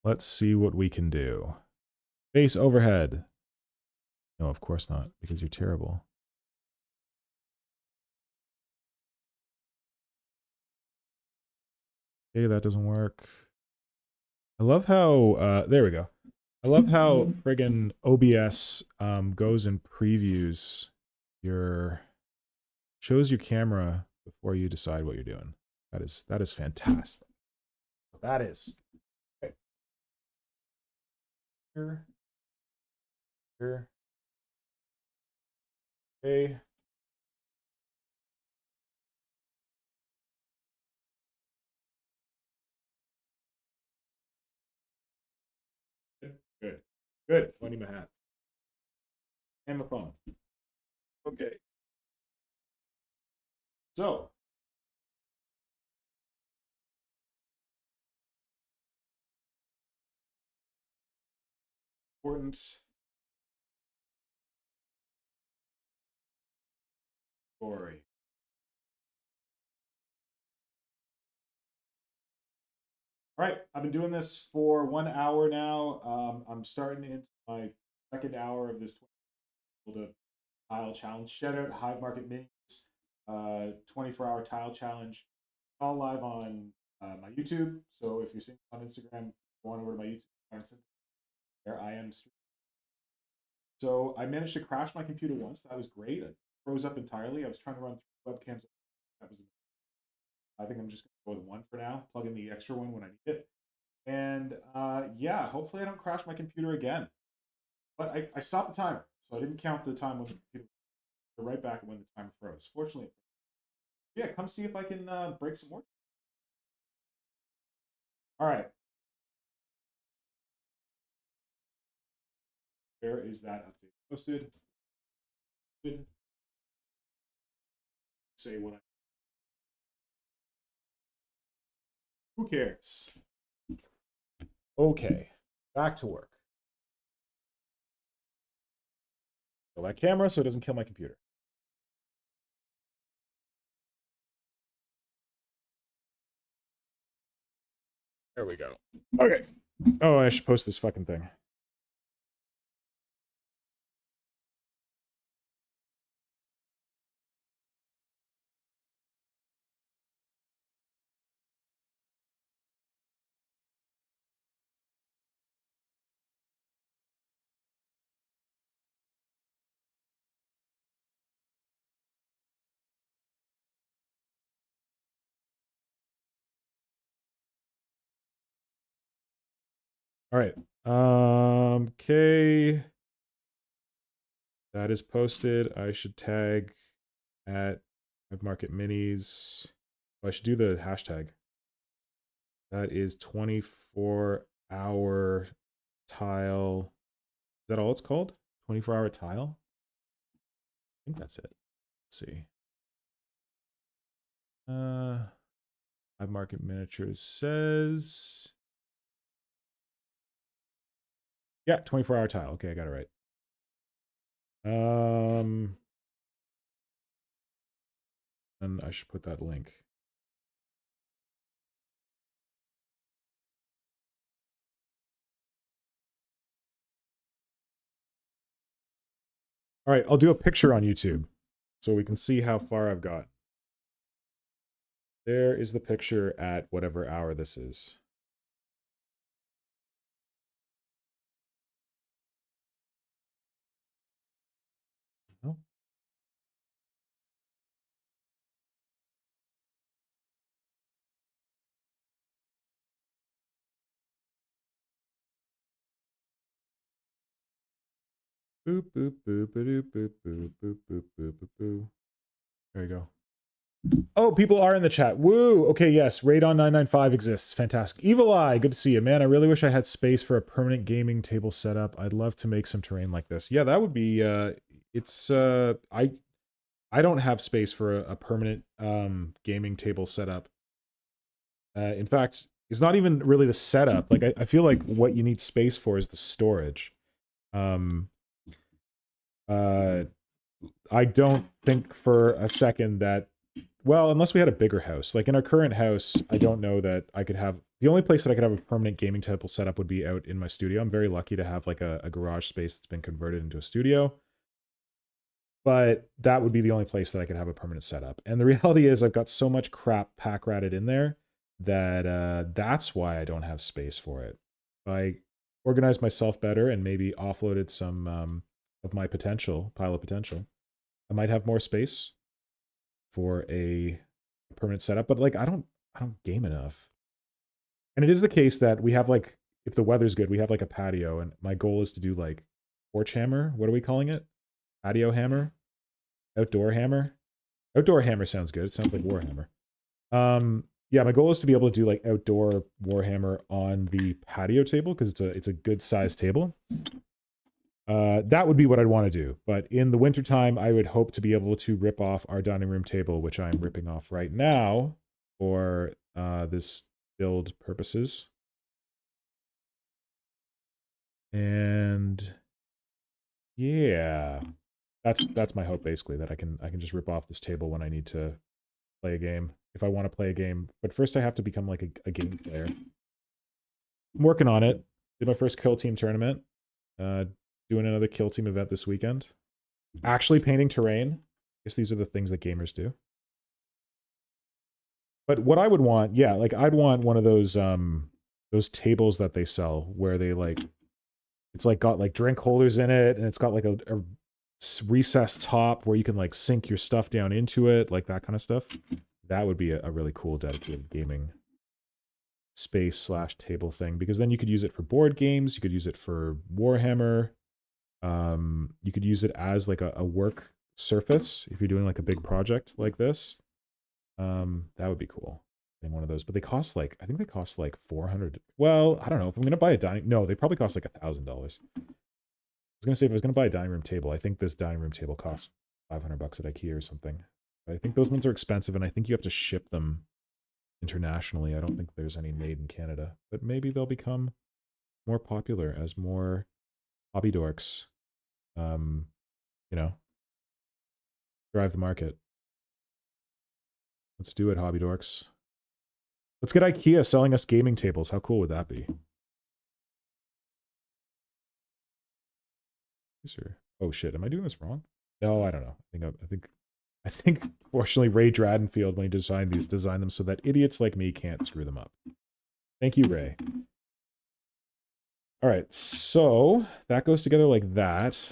Let's see what we can do. Face overhead. No, of course not, because you're terrible. Okay, that doesn't work. I love how, there we go. I love how friggin' OBS goes and previews your, shows your camera before you decide what you're doing. That is fantastic. That is. Okay. Here. Okay. Good. Good. Pointing my hat. And my phone. Okay. So. Important story. All right, I've been doing this for 1 hour now. I'm starting into my second hour of this tile challenge. Shout out HiveMarketMinis 24-hour tile challenge. It's all live on my YouTube. So if you're seeing this on Instagram, go on over to my YouTube. There I am. So I managed to crash my computer once. That was great. It froze up entirely. I was trying to run 3 webcams. That was. I think I'm just going to go with one for now. Plug in the extra one when I need it. And yeah, hopefully I don't crash my computer again. But I stopped the timer, so I didn't count the time when the computer right back when the timer froze. Fortunately, yeah, come see if I can break some more. All right, where is that update posted? Say what I. Who cares? Okay, back to work. Kill that camera so it doesn't kill my computer. There we go. Okay. Oh, I should post this fucking thing. All right. Okay. That is posted. I should tag at HiveMarketMinis. I should do the hashtag. That is 24-hour tile. Is that all it's called? 24-hour tile? I think that's it. Let's see. HiveMarket Miniatures says... Yeah, 24-hour tile. Okay, I got it right. And I should put that link. All right, I'll do a picture on YouTube so we can see how far I've got. There is the picture at whatever hour this is. Oh. Boop, boop, boop, boop, boop, boop, boop, boop, boop, boop, boop. There you go. Oh, people are in the chat. Woo! Okay, yes, Radon995 exists. Fantastic. Evil Eye, good to see you. Man, I really wish I had space for a permanent gaming table setup. I'd love to make some terrain like this. Yeah, that would be, I don't have space for a permanent gaming table setup. In fact, it's not even really the setup. Like, I feel like what you need space for is the storage. I don't think for a second that, well, unless we had a bigger house. Like in our current house, I don't know that I could have, the only place that I could have a permanent gaming table set up would be out in my studio. I'm very lucky to have like a garage space that's been converted into a studio. But that would be the only place that I could have a permanent setup. And the reality is I've got so much crap pack ratted in there that that's why I don't have space for it. If I organized myself better and maybe offloaded some of my pile of potential, I might have more space for a permanent setup. But like I don't game enough. And it is the case that we have like, if the weather's good, we have like a patio, and my goal is to do like porch hammer. What are we calling it? Patio hammer? Outdoor hammer? Outdoor hammer sounds good. It sounds like Warhammer. Yeah, my goal is to be able to do like outdoor Warhammer on the patio table because it's a good sized table. That would be what I'd want to do. But in the wintertime, I would hope to be able to rip off our dining room table, which I'm ripping off right now for this build purposes. And yeah, that's my hope basically, that I can just rip off this table when I need to play a game, if I want to play a game. But first I have to become like a game player. I'm working on it. Did my first kill team tournament. Doing another kill team event this weekend. Actually painting terrain. I guess these are the things that gamers do. But what I would want, yeah, like I'd want one of those tables that they sell where they like, it's like got like drink holders in it, and it's got like a recessed top where you can like sink your stuff down into it, like that kind of stuff. That would be a really cool dedicated gaming space / table thing, because then you could use it for board games, you could use it for Warhammer, you could use it as like a work surface if you're doing like a big project like this. That would be cool. In one of those, but they cost like, I think they cost like 400. Well, I don't know if I'm gonna buy a dining. No, they probably cost like $1,000. I was gonna say if I was gonna buy a dining room table, I think this dining room table costs $500 at IKEA or something. But I think those ones are expensive, and I think you have to ship them internationally. I don't think there's any made in Canada, but maybe they'll become more popular as more hobby dorks, you know, drive the market. Let's do it, hobby dorks. Let's get IKEA selling us gaming tables. How cool would that be? Oh shit, am I doing this wrong? No, I don't know. I think fortunately Ray Dradenfield, when he designed these, designed them so that idiots like me can't screw them up. Thank you, Ray. All right, so that goes together like that.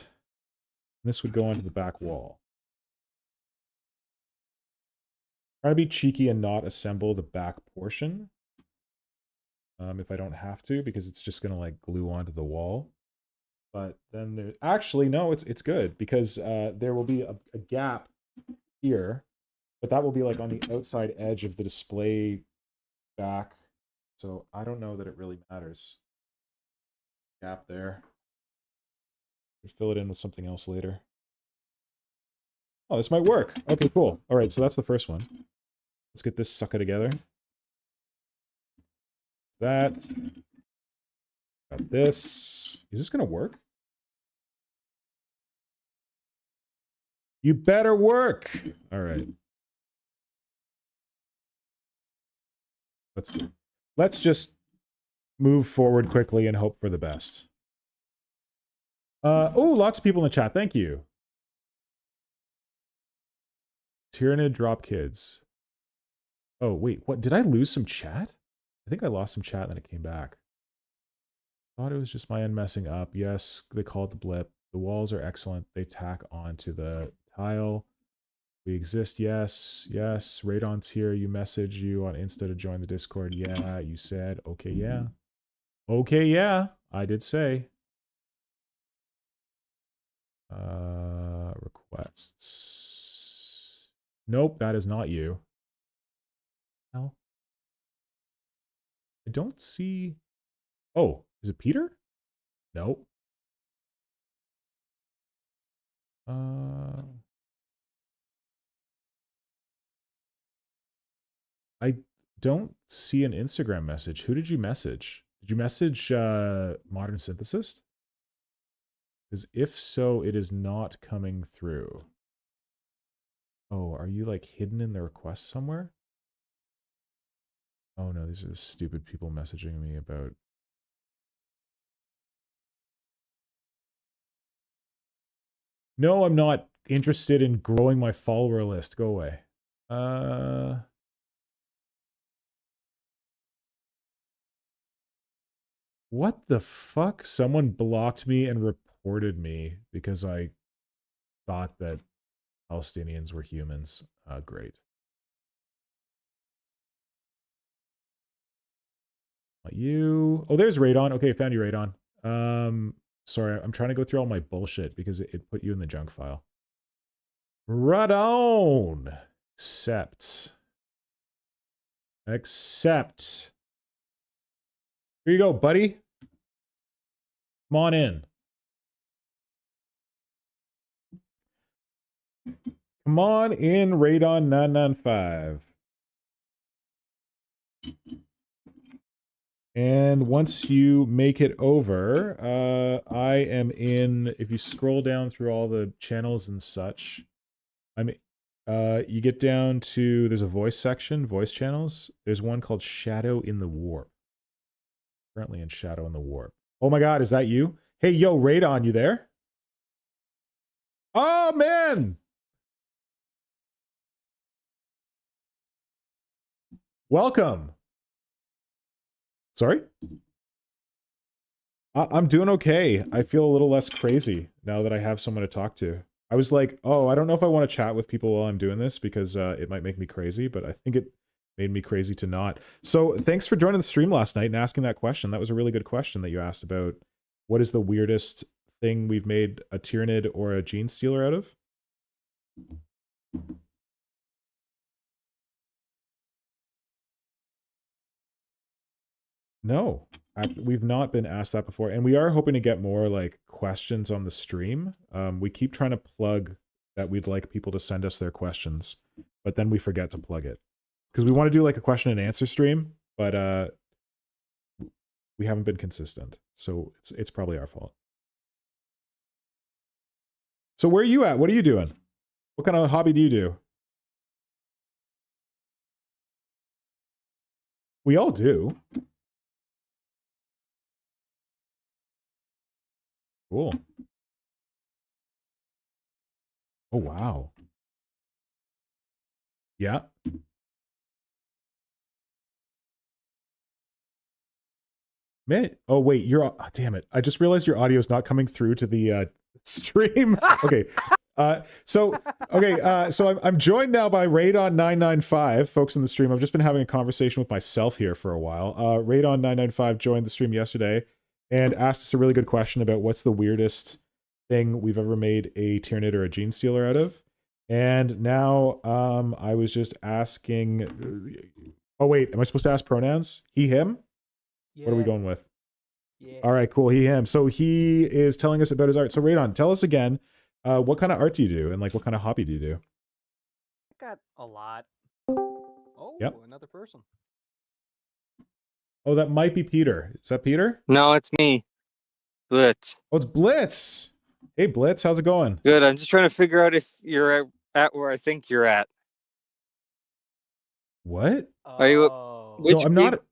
This would go onto the back wall. Try to be cheeky and not assemble the back portion. If I don't have to, because it's just gonna like glue onto the wall. But then there, actually no, it's good, because there will be a gap here, but that will be like on the outside edge of the display back. So I don't know that it really matters. Gap there. We'll fill it in with something else later. Oh, this might work. Okay, cool. All right, so that's the first one. Let's get this sucker together. that. Got this. Is this going to work? You better work. All right. Let's see. Let's just move forward quickly and hope for the best. Oh, lots of people in the chat. Thank you. Tyrannid drop kids. Oh, wait. What? Did I lose some chat? I think I lost some chat and then it came back. Thought it was just my end messing up. Yes, they call it the blip. The walls are excellent. They tack onto the tile. We exist. Yes. Yes. Radon's here. You message you on Insta to join the Discord. Yeah, you said. Okay, yeah. Okay, yeah. I did say. Requests. Nope, that is not you. No. I don't see. Oh, is it Peter? Nope. I don't see an Instagram message. Who did you message? Did you message Modern Synthesist? Because if so, it is not coming through. Oh, are you like hidden in the request somewhere? Oh no, these are the stupid people messaging me about. No, I'm not interested in growing my follower list. Go away. What the fuck? Someone blocked me and reported me because I thought that Palestinians were humans. Great. Not you. Oh, there's Radon. Okay, found you, Radon. Sorry, I'm trying to go through all my bullshit because it put you in the junk file. Radon. Accept. Accept. Here you go, buddy. Come on in. Come on in, Radon 995. And once you make it over, I am in, if you scroll down through all the channels and such, you get down to, there's a voice section, voice channels. There's one called Shadow in the Warp. Currently in Shadow in the Warp. Oh my God, is that you? Hey, yo, Radon, you there? Oh, man! Welcome. Sorry? I'm doing okay. I feel a little less crazy now that I have someone to talk to. I was like, oh, I don't know if I want to chat with people while I'm doing this because it might make me crazy, but I think it made me crazy to not. So thanks for joining the stream last night and asking that question. That was a really good question that you asked about what is the weirdest thing we've made a Tyrannid or a Gene Stealer out of? No, we've not been asked that before, and we are hoping to get more like questions on the stream. We keep trying to plug that we'd like people to send us their questions, but then we forget to plug it because we want to do like a question and answer stream, but we haven't been consistent, so it's probably our fault. So where are you at? What are you doing? What kind of hobby do you do? We all do. Cool. Oh, wow. Yeah. Man, oh wait, oh, damn it. I just realized your audio is not coming through to the stream. Okay. So I'm joined now by Radon995, folks in the stream. I've just been having a conversation with myself here for a while. Radon995 joined the stream yesterday and asked us a really good question about what's the weirdest thing we've ever made a Tyrannid or a Gene Stealer out of. And now I was just asking, oh wait, am I supposed to ask pronouns? He, him? Yeah. What are we going with? Yeah. All right, cool. He, him. So he is telling us about his art. So Radon, tell us again, what kind of art do you do? And like, what kind of hobby do you do? I got a lot. Oh, yep. Another person. Oh, that might be Peter. Is that Peter? No, it's me. Blitz. Oh, it's Blitz. Hey, Blitz, how's it going? Good. I'm just trying to figure out if you're at where I think you're at. What? Are you? No, I'm not.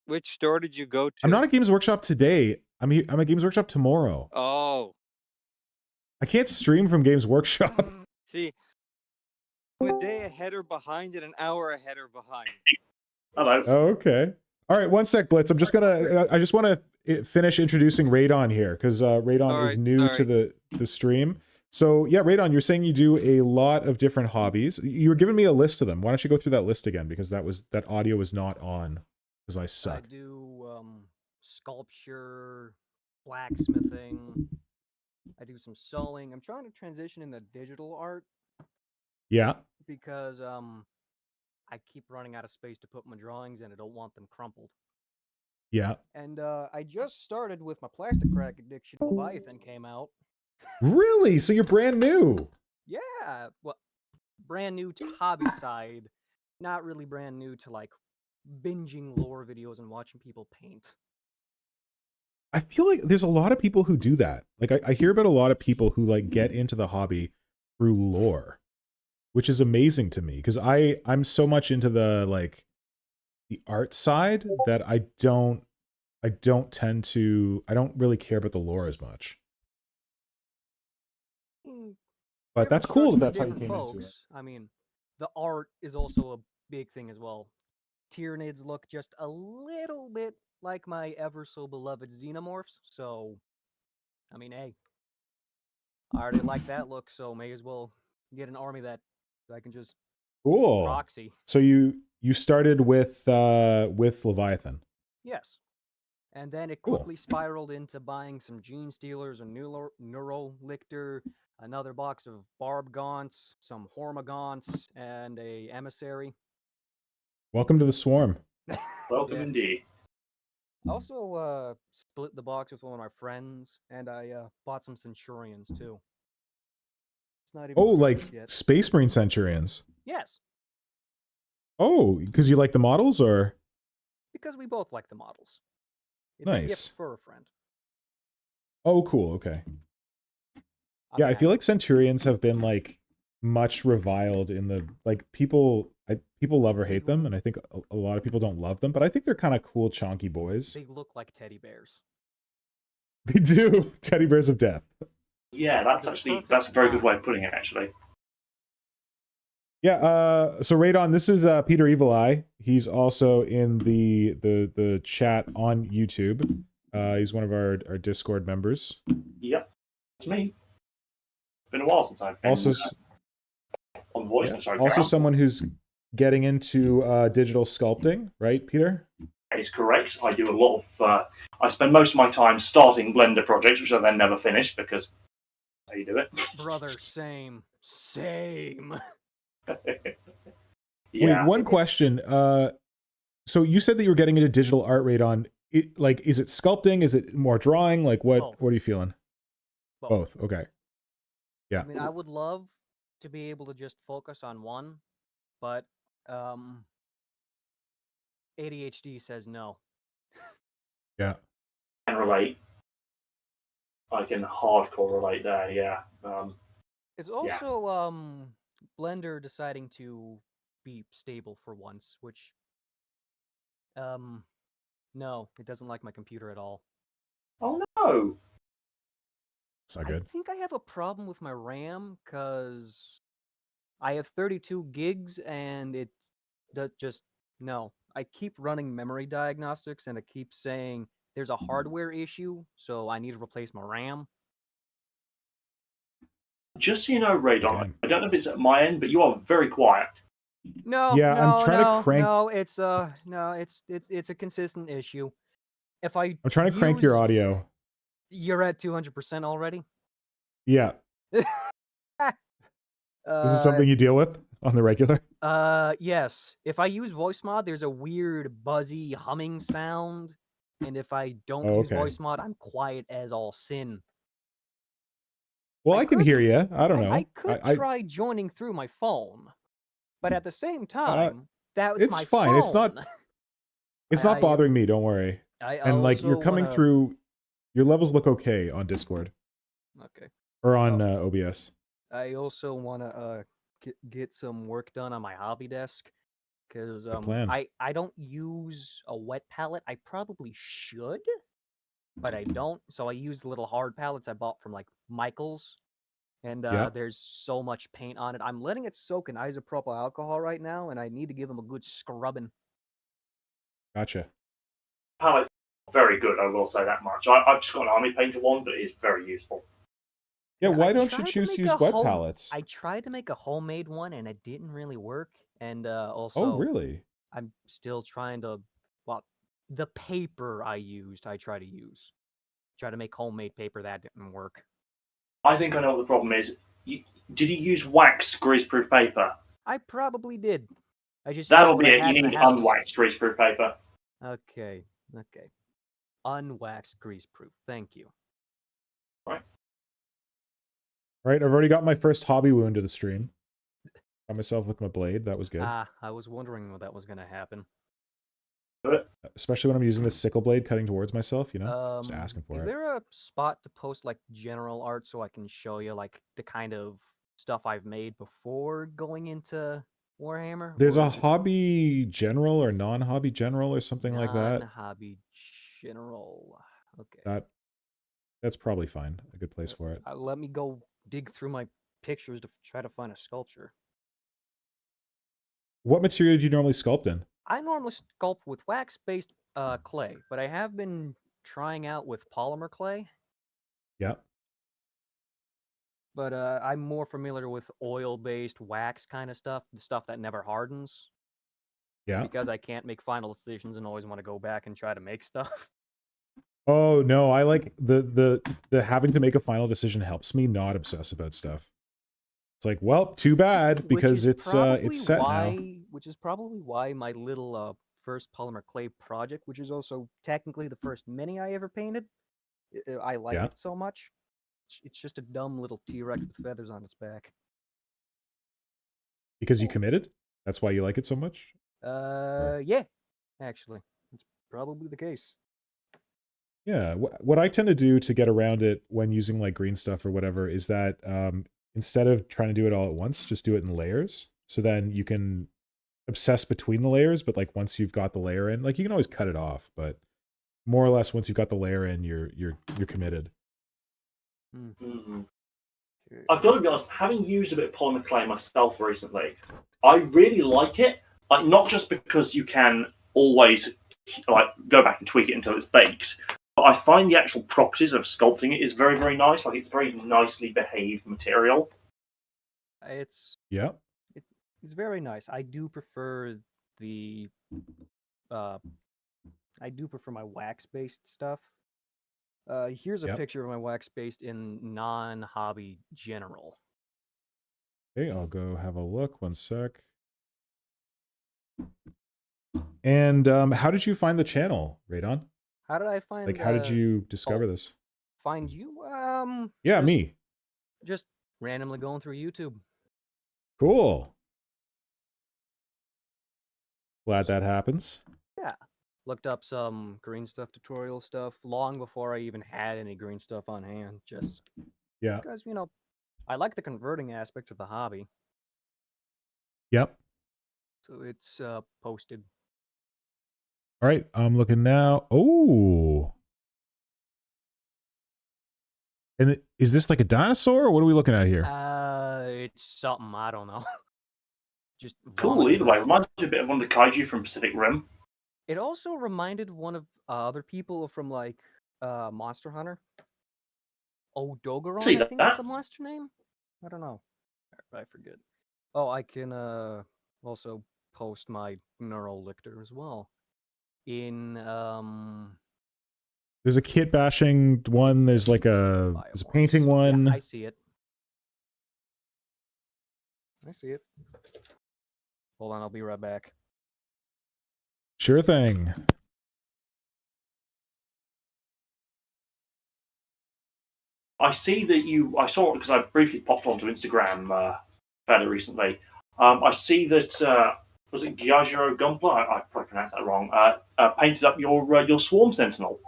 Which store did you go to? I'm not at Games Workshop today. I'm at Games Workshop tomorrow. Oh. I can't stream from Games Workshop. See, I'm a day ahead or behind and an hour ahead or behind. Hello. Oh, okay. All right, one sec, Blitz. I just want to finish introducing Radon here because Radon is new to the stream. So yeah, Radon, you're saying you do a lot of different hobbies. You were giving me a list of them. Why don't you go through that list again? Because that audio was not on because I suck. I do sculpture, blacksmithing. I do some sewing. I'm trying to transition into digital art. Yeah. Because I keep running out of space to put my drawings and I don't want them crumpled. Yeah. And I just started with my plastic crack addiction. Leviathan came out. Really? So you're brand new? Yeah. Well, brand new to hobby side. Not really brand new to like binging lore videos and watching people paint. I feel like there's a lot of people who do that. Like I hear about a lot of people who like get into the hobby through lore, which is amazing to me because I'm so much into the art side that I don't really care about the lore as much. But that's cool that that's how you came into it. I mean, the art is also a big thing as well. Tyranids look just a little bit like my ever so beloved xenomorphs, so I mean, hey, I already like that look, so may as well get an army that I can just proxy. So you started with Leviathan. Yes. And then it quickly spiraled into buying some Gene Stealers, a Neural Lictor, another box of Barb Gaunts, some Hormagaunts, and a Emissary. Welcome to the swarm. Welcome indeed. I also split the box with one of my friends, and I bought some Centurions too. It's not even like yet. Space Marine Centurions? Yes. Oh, because you like the models, or? Because we both like the models. It's nice. A gift for a friend. Oh, cool. Okay. Yeah, I feel like Centurions have been like much reviled in the people love or hate them, and I think a lot of people don't love them, but I think they're kind of cool, chonky boys. They look like teddy bears. They do. Teddy bears of death. Yeah, that's a very good way of putting it, actually. Yeah, so Radon, this is Peter Evil Eye. He's also in the chat on YouTube. He's one of our Discord members. Yep, it's me. It's been a while since I've been also on the voice. Yeah, sorry, also someone who's getting into digital sculpting, right, Peter? That is correct. I do a lot of. I spend most of my time starting Blender projects, which I then never finish because that's how you do it. Brother, same. Yeah. Wait, one question. So you said that you were getting into digital art, Radon. Is it sculpting? Is it more drawing? Like, what are you feeling? Both. Okay. Yeah. I mean, I would love to be able to just focus on one, but ADHD says no. Yeah. I can relate. I can hardcore relate there. Yeah. It's also Blender deciding to be stable for once, which no, it doesn't like my computer at all. Oh no. It's not good. I think I have a problem with my RAM because I have 32 gigs and it does just no. I keep running memory diagnostics and it keeps saying there's a hardware issue, so I need to replace my RAM. Just so you know, Radon, I don't know if it's at my end, but you are very quiet. I'm trying to crank. No, it's a consistent issue. I'm trying to crank your audio. You're at 200% already? Yeah. This is something you deal with on the regular? Yes. If I use voice mod, there's a weird buzzy humming sound, and if I don't use voice mod, I'm quiet as all sin. Well, I can hear you. I don't know. I could try joining through my phone, but at the same time, that's it's my fine. phone. It's not. It's not bothering me. Don't worry. I And like you're also coming wanna... through, your levels look okay on Discord Okay. or on Oh. OBS. I also want to get some work done on my hobby desk because Good plan. I don't use a wet palette. I probably should, but I don't. So I use little hard palettes I bought from like Michael's, and Yeah. there's so much paint on it. I'm letting it soak in isopropyl alcohol right now, and I need to give them a good scrubbing. Gotcha. Palette, very good. I will say that much. I've just got an army painter one, but it's very useful. Yeah, And why don't you choose to use wet palettes? I tried to make a homemade one, and it didn't really work. And Oh, also, really? I'm still trying to, well, the paper I used, I try to make homemade paper. That didn't work. I think I know what the problem is. Did you use waxed greaseproof paper? I probably did. I just used That'll what be I it. You had in the need house. unwaxed greaseproof paper. Okay. Unwaxed greaseproof. Thank you. Right. Right, I've already got my first hobby wound to the stream. Got myself with my blade. That was good. I was wondering when that was going to happen. Especially when I'm using this sickle blade cutting towards myself, you know? Just asking for Is it. there a spot to post like general art so I can show you like the kind of stuff I've made before going into Warhammer? There's Or a is it hobby general or non-hobby general or something like that. non-hobby general? Okay. That's probably fine. A good place for it. Let me go dig through my pictures to try to find a sculpture. What material do you normally sculpt in? I normally sculpt with wax-based clay, but I have been trying out with polymer clay. Yeah. But I'm more familiar with oil-based wax kind of stuff, the stuff that never hardens. Yeah. Because I can't make final decisions and always want to go back and try to make stuff. Oh no, I like the having to make a final decision helps me not obsess about stuff. It's like, well, too bad because it's set now. Which is probably why my little first polymer clay project, which is also technically the first mini I ever painted, I like it so much. It's just a dumb little T-Rex with feathers on its back. Because you committed? That's why you like it so much? Yeah, actually, it's probably the case. Yeah, what I tend to do to get around it when using like green stuff or whatever is that instead of trying to do it all at once, just do it in layers. So then you can obsess between the layers, but like once you've got the layer in, like you can always cut it off, but more or less once you've got the layer in, you're committed. Mm-hmm. I've got to be honest, having used a bit of polymer clay myself recently, I really like it. Like not just because you can always like go back and tweak it until it's baked, but I find the actual properties of sculpting it is very, very nice. Like it's very nicely behaved material. It's very nice. I do prefer the I do prefer my wax-based stuff. Here's a picture of my wax-based in non-hobby general. Okay, I'll go have a look. One sec. And how did you find the channel, Radon? How did I find? Like, how did you discover this? Find you? Yeah, me. Just randomly going through YouTube. Cool. Glad that happens. Yeah. Looked up some green stuff tutorial stuff long before I even had any green stuff on hand. Just because, you know, I like the converting aspect of the hobby. Yep. So it's posted. All right, I'm looking now. Oh. And is this like a dinosaur, or what are we looking at here? It's something, I don't know. Just cool, either way. Reminds me a bit of one of the kaiju from Pacific Rim. It also reminded one of other people from, like, Monster Hunter. Odogaron, I think is the monster name? I don't know. I forget. Oh, I can also post my neural lictor as well. In There's a kit bashing one. There's like there's a painting one. Yeah, I see it. Hold on, I'll be right back. Sure thing. I see that I saw it because I briefly popped onto Instagram fairly recently. I see that was it Gyajiro Gunpla? I probably pronounced that wrong. Painted up your Swarm Sentinel.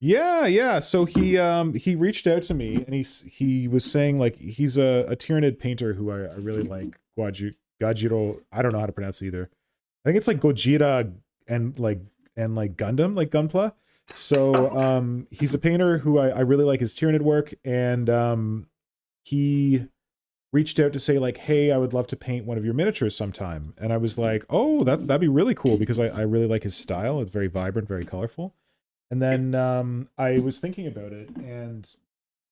Yeah. So he reached out to me and he was saying like he's a Tyranid painter who I really like. Gajiro, I don't know how to pronounce it either. I think it's like Gojira and like Gundam, like Gunpla. So he's a painter who I really like his Tyranid work, and he reached out to say like, hey, I would love to paint one of your miniatures sometime. And I was like, oh, that'd be really cool because I really like his style. It's very vibrant, very colorful. And then I was thinking about it, and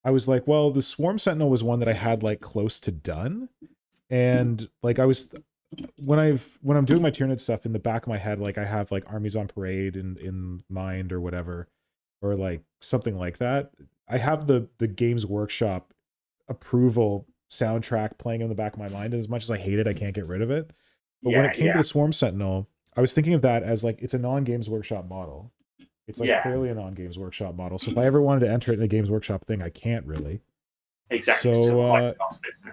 I was like, well, the Swarm Sentinel was one that I had like close to done. And like when I'm doing my Tyranid stuff, in the back of my head, like I have like Armies on Parade in mind or whatever, or like something like that. I have the Games Workshop approval soundtrack playing in the back of my mind. And as much as I hate it, I can't get rid of it. But when it came to the Swarm Sentinel, I was thinking of that as like, it's a non-Games Workshop model. It's like clearly a non-Games Workshop model. So if I ever wanted to enter it in a Games Workshop thing, I can't really. Exactly. So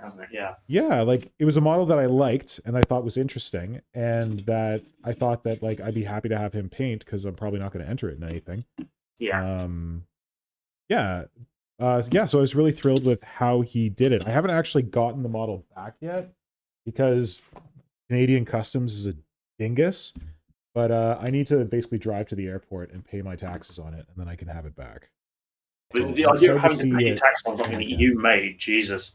hasn't it? yeah, like it was a model that I liked and I thought was interesting, and that I thought that like I'd be happy to have him paint because I'm probably not going to enter it in anything. Yeah. So I was really thrilled with how he did it. I haven't actually gotten the model back yet because Canadian Customs is a dingus, but I need to basically drive to the airport and pay my taxes on it, and then I can have it back. The idea of having to pay your tax on something that you made, Jesus.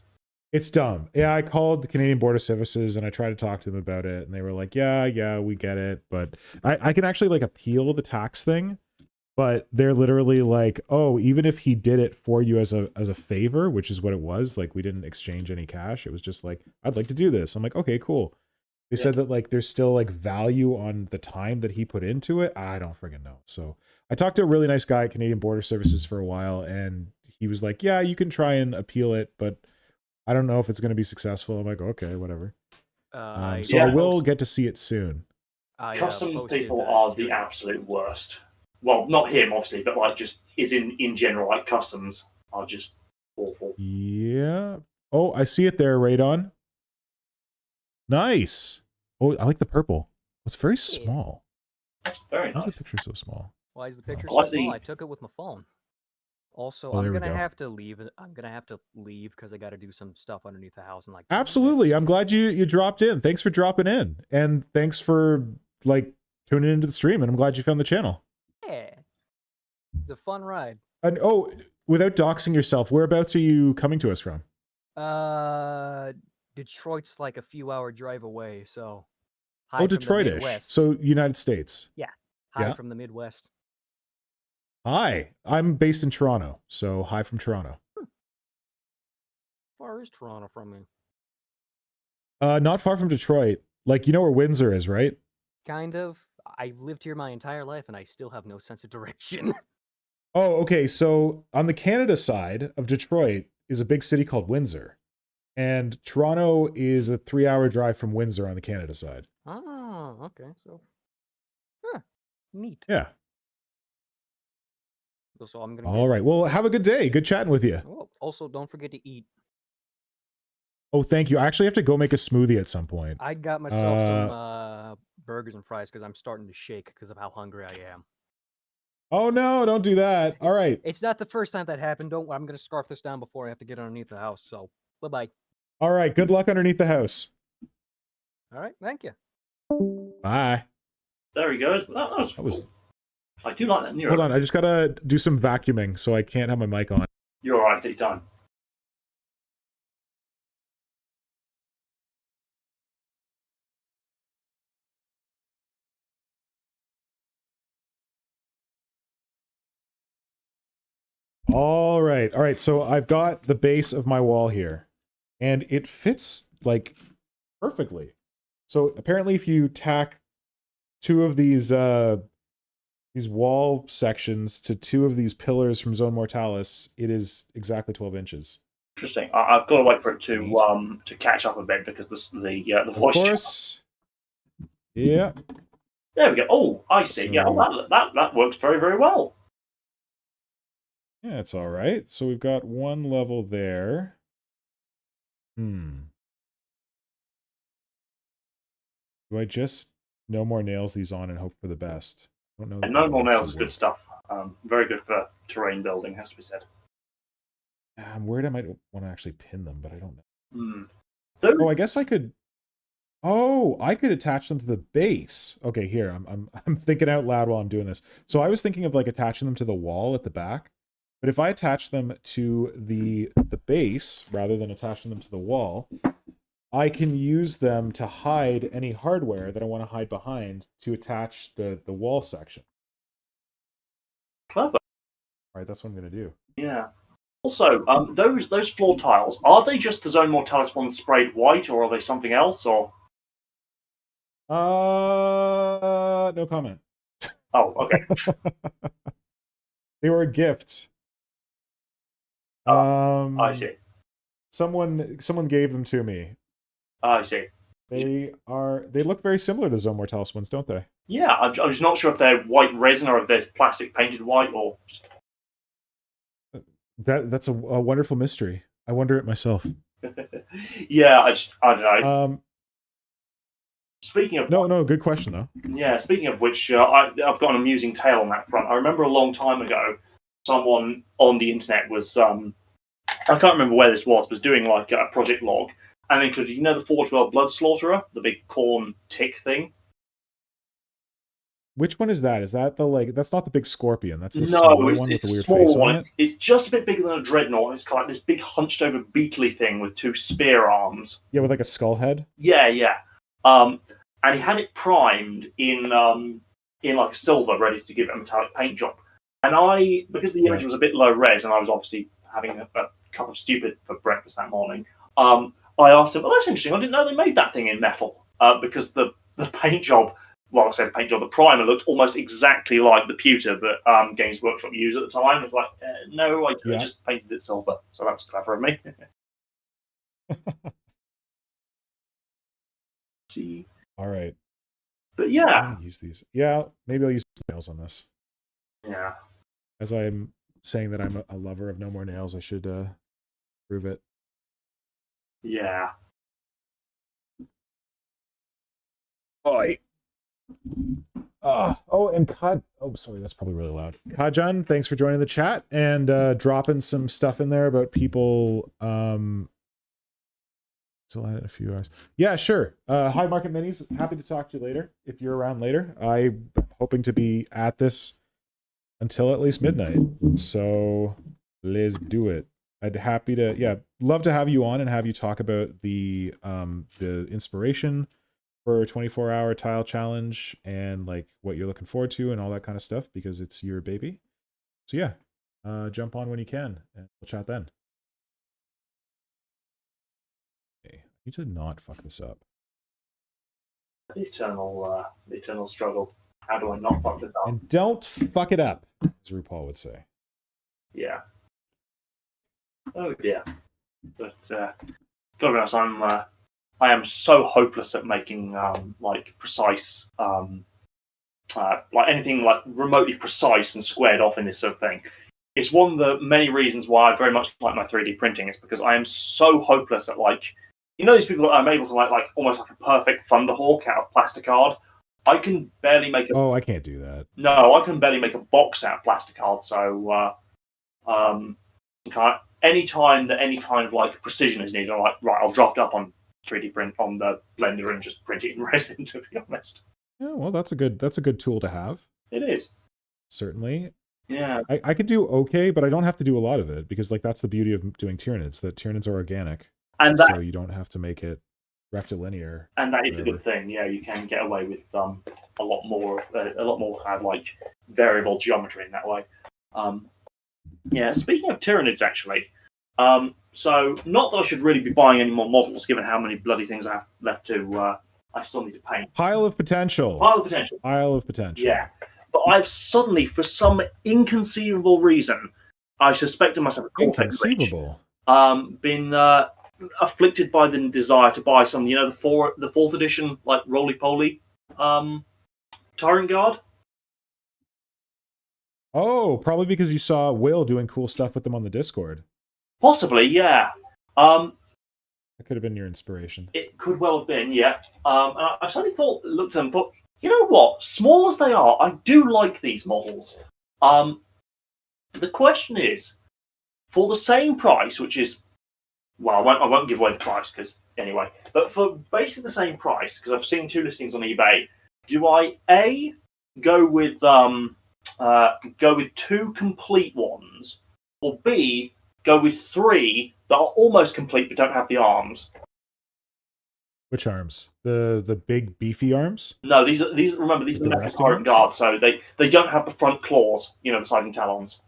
It's dumb. Yeah, I called the Canadian Border Services and I tried to talk to them about it, and they were like, yeah, we get it, but I can actually like appeal the tax thing. But they're literally like, oh, even if he did it for you as a favor, which is what it was, like we didn't exchange any cash. It was just like, I'd like to do this. I'm like, okay, cool. They said that like there's still like value on the time that he put into it. I don't friggin' know. So I talked to a really nice guy at Canadian Border Services for a while, and he was like, yeah, you can try and appeal it, but I don't know if it's going to be successful. I'm like, okay, whatever. I will get to see it soon. Customs people are the absolute worst. Well, not him, obviously, but like just is in general, like customs are just awful. Yeah. Oh, I see it there, Radon. Nice. Oh, I like the purple. It's very small. Very nice. Why is the picture so small? Why is the picture so small? I took it with my phone. Also, I'm gonna have to leave. I'm gonna have to leave because I got to do some stuff underneath the house and like. Absolutely, I'm glad you dropped in. Thanks for dropping in, and thanks for like tuning into the stream. And I'm glad you found the channel. Yeah, it's a fun ride. And oh, without doxing yourself, whereabouts are you coming to us from? Detroit's like a few-hour drive away, so. Oh, Detroitish. So United States. Yeah. Hi from the Midwest. Hi, I'm based in Toronto, so hi from Toronto. Far is Toronto from me? Not far from Detroit. Like, you know where Windsor is, right? Kind of. I've lived here my entire life, and I still have no sense of direction. Oh, okay. So on the Canada side of Detroit is a big city called Windsor. And Toronto is a 3-hour drive from Windsor on the Canada side. Oh, okay. So, neat. Yeah. So I'm gonna. All right. Well, have a good day. Good chatting with you. Oh, also, don't forget to eat. Oh, thank you. I actually have to go make a smoothie at some point. I got myself some burgers and fries because I'm starting to shake because of how hungry I am. Oh no! Don't do that. All right. It's not the first time that happened. Don't. I'm gonna scarf this down before I have to get underneath the house. So, bye. All right. Good luck underneath the house. All right. Thank you. Bye. There he goes. That was cool. I do like that. Nero. Hold on. I just gotta do some vacuuming, so I can't have my mic on. You're all right. Take your time. All right. So I've got the base of my wall here, and it fits like perfectly. So apparently, if you tack two of these wall sections to two of these pillars from Zone Mortalis, it is exactly 12 inches. Interesting. I've got to wait for it to catch up a bit because the voice. Of course. Yeah. There we go. Oh, I see. So, yeah, that works very, very well. Yeah, it's all right. So we've got one level there. Do I just no more nails these on and hope for the best? I don't know. And that no that more would nails is actually good work. stuff. Very good for terrain building, has to be said. I'm worried I might want to actually pin them, but I don't know. Those, Oh, I guess I could. Oh, I could attach them to the base. Okay, here I'm thinking out loud while I'm doing this. So I was thinking of like attaching them to the wall at the back, but if I attach them to the base rather than attaching them to the wall, I can use them to hide any hardware that I want to hide behind to attach the wall section. clever. All right, that's what I'm gonna do. Yeah. Also, those floor tiles, are they just the Zone Mortalis ones sprayed white, or are they something else? Or No comment. oh, okay. They were a gift. I see. Someone gave them to me. I see. They look very similar to Zone Mortalis ones, don't they? Yeah, I'm just not sure if they're white resin or if they're plastic painted white or just. That's a wonderful mystery. I wonder it myself. Yeah, I don't know. Speaking of no, good question though. Yeah, speaking of which, I've got an amusing tale on that front. I remember a long time ago, someone on the internet was I can't remember where this was doing like a project log, and included, you know, the Forge World Blood Slaughterer, the big corn tick thing. Which one is that? Is that the like? That's not the big scorpion. That's the No, smaller it's one with the a weird small face one. on it. It's just a bit bigger than a dreadnought. It's kind of like this big hunched over beetly thing with two spear arms. Yeah, with like a skull head. Yeah. And he had it primed in like silver, ready to give it a metallic paint job. And because the image was a bit low res, and I was obviously having a cup of stupid for breakfast that morning, I asked him, "Oh, that's interesting. I didn't know they made that thing in metal." Because the paint job, well, I said paint job, the primer looked almost exactly like the pewter that Games Workshop used at the time. It's like, no, I just painted it silver. So that was clever of me. See. All right. But yeah, I'll use these. Yeah, maybe I'll use nails on this. Yeah. As I'm saying that I'm a lover of no more nails, I should prove it. Yeah. Oi. And Kad. Oh, sorry, that's probably really loud. Kajan, thanks for joining the chat and dropping some stuff in there about people. Still had it in a few hours. Yeah, sure. HiveMarketMinis, happy to talk to you later if you're around later. I'm hoping to be at this until at least midnight. So let's do it. Love to have you on and have you talk about the inspiration for 24-hour tile challenge and like what you're looking forward to and all that kind of stuff because it's your baby. So yeah, jump on when you can and we'll chat then. Okay, I need to not fuck this up. The eternal struggle. How do I not fuck this up? And don't fuck it up, as RuPaul would say. Yeah. Oh dear. But to be honest, I am so hopeless at making like precise like anything like remotely precise and squared off in this sort of thing. It's one of the many reasons why I very much like my 3D printing is because I am so hopeless at like, you know, these people that I'm able to like almost like a perfect Thunderhawk out of plasticard. I can barely make I can't do that. No, I can barely make a box out of plasticard. So any time that any kind of like precision is needed, I'm like, right, I'll draft up on 3D print on the Blender and just print it in resin. To be honest. Yeah, well, that's a good tool to have. It is. Certainly. Yeah. I could do okay, but I don't have to do a lot of it because like that's the beauty of doing Tyranids, that Tyranids are organic. And so you don't have to make it rectilinear. And that is a good thing. Yeah, you can get away with a lot more kind of like variable geometry in that way. Yeah, speaking of Tyranids, actually, so not that I should really be buying any more models, given how many bloody things I have left to. I still need to paint. Pile of potential. Yeah, but I've suddenly, for some inconceivable reason, I suspected myself. Inconceivable. Been afflicted by the desire to buy some, you know, the fourth edition like roly poly Tyrant Guard. Oh, probably because you saw Will doing cool stuff with them on the Discord. Possibly, yeah. That could have been your inspiration. It could well have been, yeah. And I suddenly looked at them, and thought, you know what? Small as they are, I do like these models. The question is, for the same price, which is, well, I won't give away the price because anyway, but for basically the same price, because I've seen 2 listings on eBay, do I A, go with 2 complete ones, or B, go with 3 that are almost complete but don't have the arms? Which arms? The big beefy arms? No, these are remember, these are the metal tyrant guard, so they don't have the front claws, the scything talons.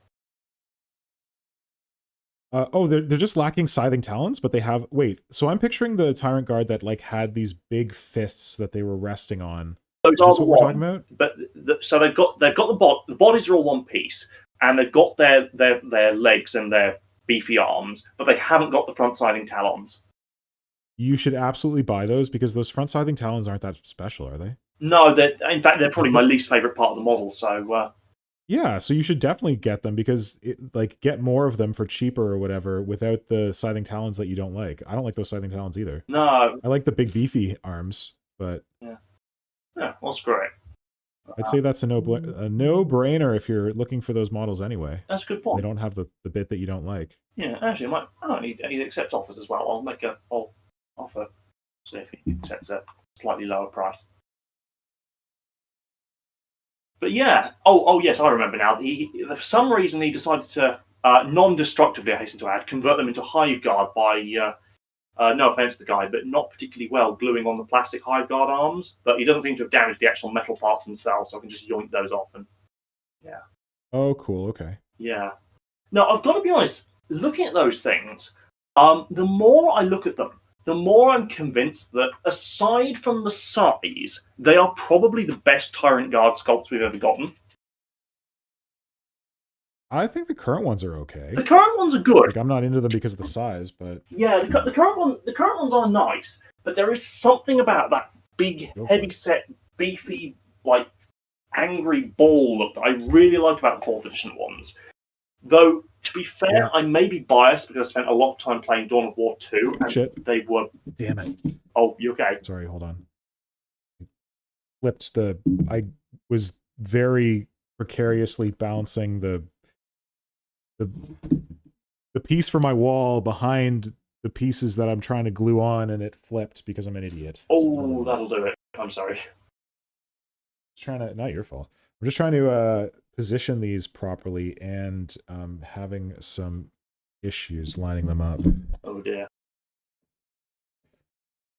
They're just lacking scything talons, but they have. Wait, so I'm picturing the tyrant guard that like had these big fists that they were resting on. Those Is this what we're talking about? But so they've got the bodies are all one piece, and they've got their legs and their beefy arms, but they haven't got the front scything talons. You should absolutely buy those because those front scything talons aren't that special, are they? No, in fact they're probably my least favorite part of the model. So yeah, so you should definitely get them because get more of them for cheaper or whatever without the scything talons that you don't like. I don't like those scything talons either. No, I like the big beefy arms, but well, screw it. I'd say that's a no-brainer if you're looking for those models anyway. That's a good point. They don't have the bit that you don't like. Yeah, actually, I don't need. He accepts offers as well. I'll offer, see if he accepts a slightly lower price. But yeah, oh yes, I remember now. For some reason he decided to non-destructively, I hasten to add, convert them into Hive Guard by, no offense to the guy, but not particularly well, gluing on the plastic Hive Guard arms. But he doesn't seem to have damaged the actual metal parts themselves, so I can just yoink those off. And yeah. Oh, cool. Okay. Yeah. No, I've got to be honest. Looking at those things, the more I look at them, the more I'm convinced that aside from the size, they are probably the best Tyrant Guard sculpts we've ever gotten. I think the current ones are okay. The current ones are good. Like, I'm not into them because of the size, but yeah, the current ones are nice. But there is something about that big, heavy-set, beefy, like angry ball look that I really like about the 4th edition ones. Though, to be fair, I may be biased because I spent a lot of time playing Dawn of War 2. And shit. They were... Damn it. Oh, you okay? Sorry, hold on. I was very precariously balancing the piece for my wall behind the pieces that I'm trying to glue on, and it flipped because I'm an idiot. Oh, that'll do it. I'm sorry. Not your fault. I'm just trying to position these properly, and having some issues lining them up. Oh dear.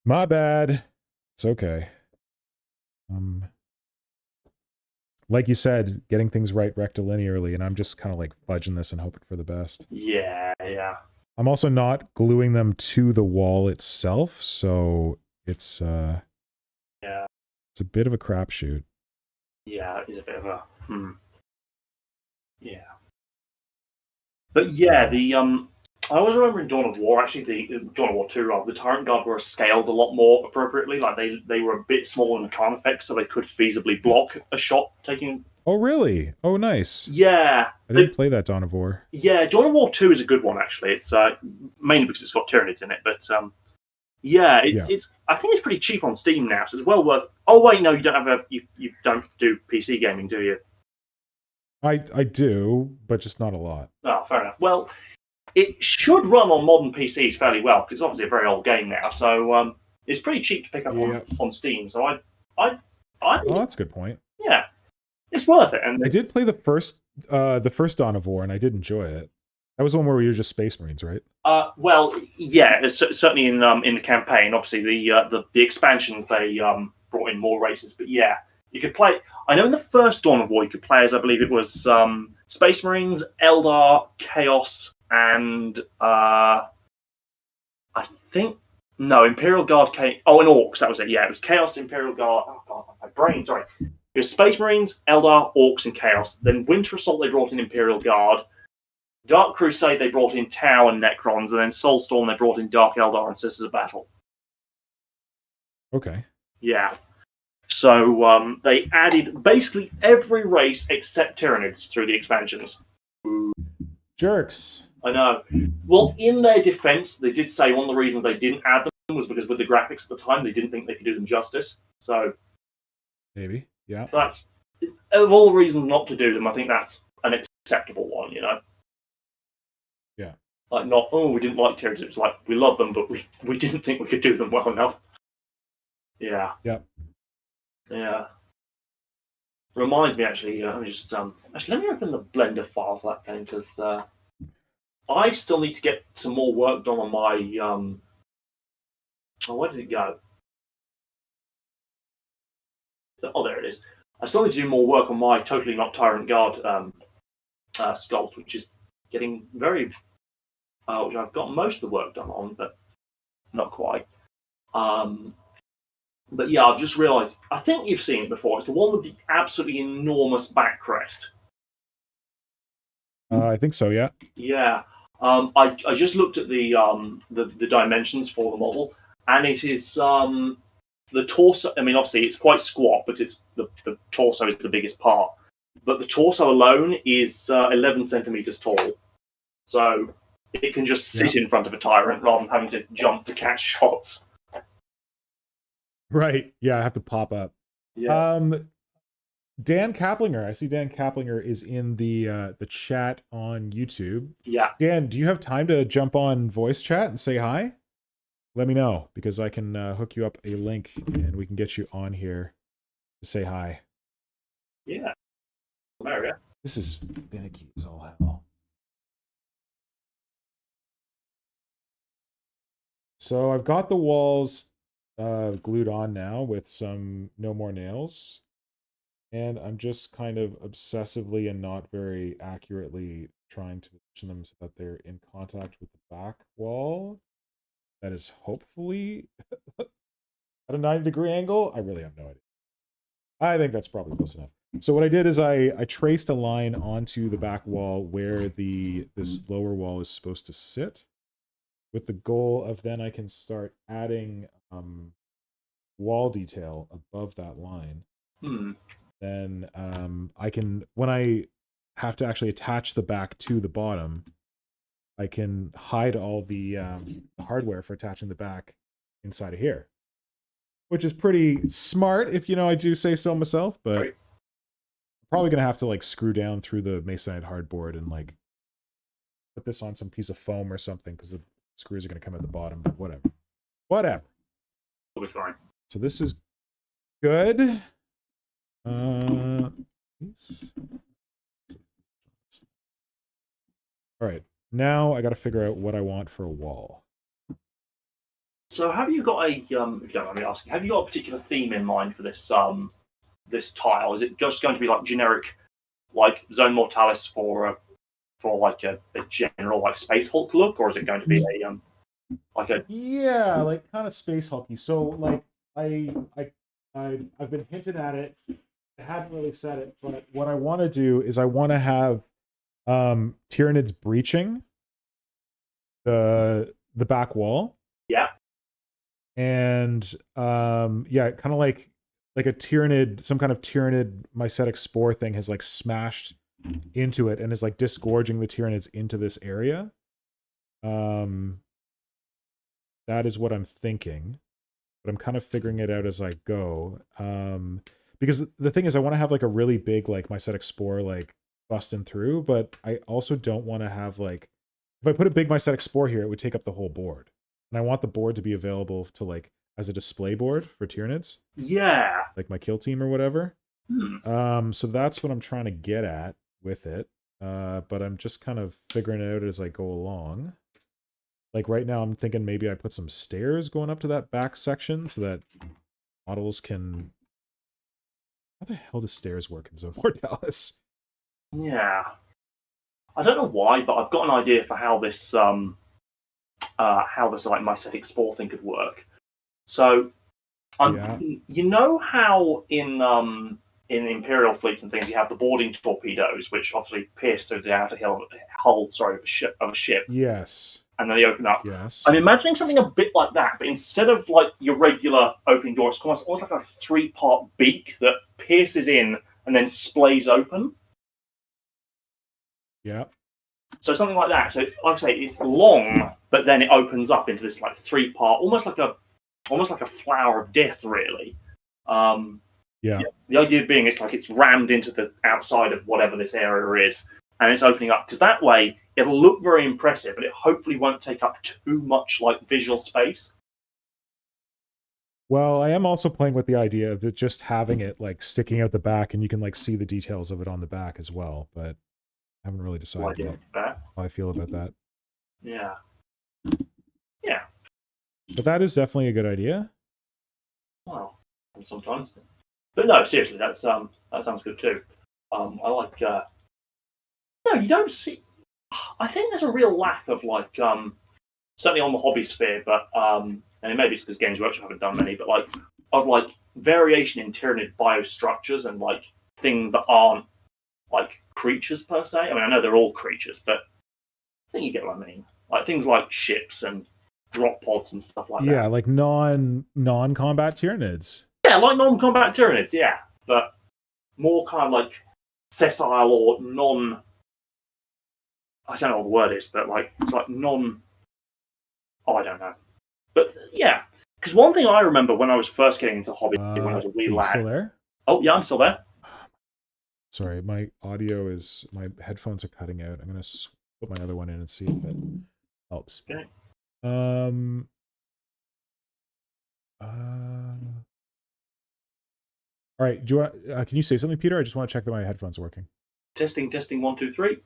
My bad. It's okay. Like you said, getting things right rectilinearly, and I'm just kind of like fudging this and hoping for the best. Yeah. I'm also not gluing them to the wall itself, so it's it's a bit of a crapshoot. Yeah, it is a bit of a Yeah. But yeah, I always remember in Dawn of War, actually, the Dawn of War 2, rather, the Tyrant Guard were scaled a lot more appropriately. Like they were a bit smaller in Carnifex, so they could feasibly block a shot taking. Oh really? Oh nice. Yeah. I didn't play that Dawn of War. Yeah, Dawn of War 2 is a good one actually. It's mainly because it's got Tyranids in it, but it's I think it's pretty cheap on Steam now, so it's well worth. Oh wait, no, you don't have you don't do PC gaming, do you? I do, but just not a lot. Oh, fair enough. Well, it should run on modern PCs fairly well because it's obviously a very old game now. So it's pretty cheap to pick up on Steam. So I oh, that's a good point. Yeah, it's worth it. And I did play the first Dawn of War, and I did enjoy it. That was the one where we were just Space Marines, right? Well, yeah, it's certainly in the campaign. Obviously, the expansions they brought in more races, but yeah, you could play. I know in the first Dawn of War you could play as I believe it was Space Marines, Eldar, Chaos, and I think Imperial Guard. And Orcs. That was it. Yeah, it was Chaos, Imperial Guard. Oh god, my brain. Sorry. It was Space Marines, Eldar, Orcs, and Chaos. Then Winter Assault they brought in Imperial Guard. Dark Crusade they brought in Tau and Necrons, and then Soulstorm they brought in Dark Eldar and Sisters of Battle. Okay. Yeah. So they added basically every race except Tyranids through the expansions. Jerks. I know. Well, in their defense, they did say one of the reasons they didn't add them was because with the graphics at the time, they didn't think they could do them justice. So Maybe. Yeah. So that's, of all reasons not to do them, I think that's an acceptable one, you know? Yeah. Like, not, oh, we didn't like Tyranids. It's like, we love them, but we didn't think we could do them well enough. Yeah. Yep. Yeah. Reminds me, actually, let me open the Blender file for that thing, because I still need to get some more work done on my, oh, where did it go? Oh, there it is. I still need to do more work on my Totally Not Tyrant Guard sculpt, which is getting very, which I've got most of the work done on, but not quite. But yeah, I've just realised, I think you've seen it before. It's the one with the absolutely enormous back crest. I think so. Yeah. Yeah. I just looked at the dimensions for the model, and it is the torso. I mean, obviously it's quite squat, but it's the torso is the biggest part. But the torso alone is 11 centimeters tall, so it can just sit in front of a tyrant rather than having to jump to catch shots. Right. Yeah, I have to pop up. Yeah. Dan Kaplinger. I see Dan Kaplinger is in the chat on YouTube. Yeah. Dan, do you have time to jump on voice chat and say hi? Let me know, because I can hook you up a link and we can get you on here to say hi. Yeah. Maria. This is finicky as all hell. So I've got the walls glued on now with some no more nails. And I'm just kind of obsessively and not very accurately trying to position them so that they're in contact with the back wall. That is hopefully at a 90-degree angle. I really have no idea. I think that's probably close enough. So what I did is I traced a line onto the back wall where this lower wall is supposed to sit, with the goal of then I can start adding wall detail above that line. Then I can, when I have to actually attach the back to the bottom, I can hide all the hardware for attaching the back inside of here, which is pretty smart, if I do say so myself. But I'm probably gonna have to like screw down through the masonite hardboard and like put this on some piece of foam or something, because the screws are gonna come at the bottom. But whatever. It'll be fine. So this is good. All right, now I got to figure out what I want for a wall. So have you got a, if you don't mind me asking, have you got a particular theme in mind for this this tile? Is it just going to be like generic, like Zone Mortalis for like a general like Space Hulk look, or is it going to be a like a like kind of Space Hulky? So like I've been hinting at it. I hadn't really said it, but what I want to do is I want to have Tyranids breaching the back wall. Yeah. And yeah, kind of like a Tyranid, some kind of Tyranid mycetic spore thing has like smashed into it and is like disgorging the Tyranids into this area. That is what I'm thinking, but I'm kind of figuring it out as I go. Because the thing is, I want to have like a really big like mycetic spore like busting through, but I also don't want to have like, if I put a big mycetic spore here, it would take up the whole board. And I want the board to be available to like as a display board for Tyranids. Yeah. Like my kill team or whatever. So that's what I'm trying to get at with it. But I'm just kind of figuring it out as I go along. Like right now I'm thinking maybe I put some stairs going up to that back section so that models can... How the hell does stairs work in Zone Mortalis? Yeah. I don't know why, but I've got an idea for how this like mycetic spore thing could work. So, you know how in Imperial fleets and things you have the boarding torpedoes, which obviously pierce through the outer hull of a ship. Yes. And then they open up. Yes. I'm imagining something a bit like that, but instead of like your regular opening door, it's almost like a 3-part beak that pierces in and then splays open. Yeah. So something like that. So like I say, it's long, but then it opens up into this like 3-part, almost like a flower of death, really. Yeah. The idea being it's like it's rammed into the outside of whatever this area is, and it's opening up because that way it'll look very impressive, but it hopefully won't take up too much like visual space. Well, I am also playing with the idea of it just having it like sticking out the back, and you can like see the details of it on the back as well. But I haven't really decided yet how I feel about that. Yeah. But that is definitely a good idea. Well, sometimes. But no, seriously, that sounds good too. I like. No, you don't see. I think there's a real lack of like, certainly on the hobby sphere, but and maybe it's because Games Workshop haven't done many, but like of like variation in Tyranid biostructures and like things that aren't like creatures per se. I mean, I know they're all creatures, but I think you get what I mean. Like things like ships and drop pods and stuff like that. Yeah, like non-combat Tyranids. Yeah, like non-combat Tyranids, yeah. But more kind of like sessile or non... I don't know what the word is, but like it's like non... Oh, I don't know. But yeah, because one thing I remember when I was first getting into hobby, when I was a wee lad... Still there? Oh, yeah, I'm still there. Sorry, my headphones are cutting out. I'm going to put my other one in and see if it helps. Okay. All right. Do you want? Can you say something, Peter? I just want to check that my headphones are working. Testing, 1, 2, 3.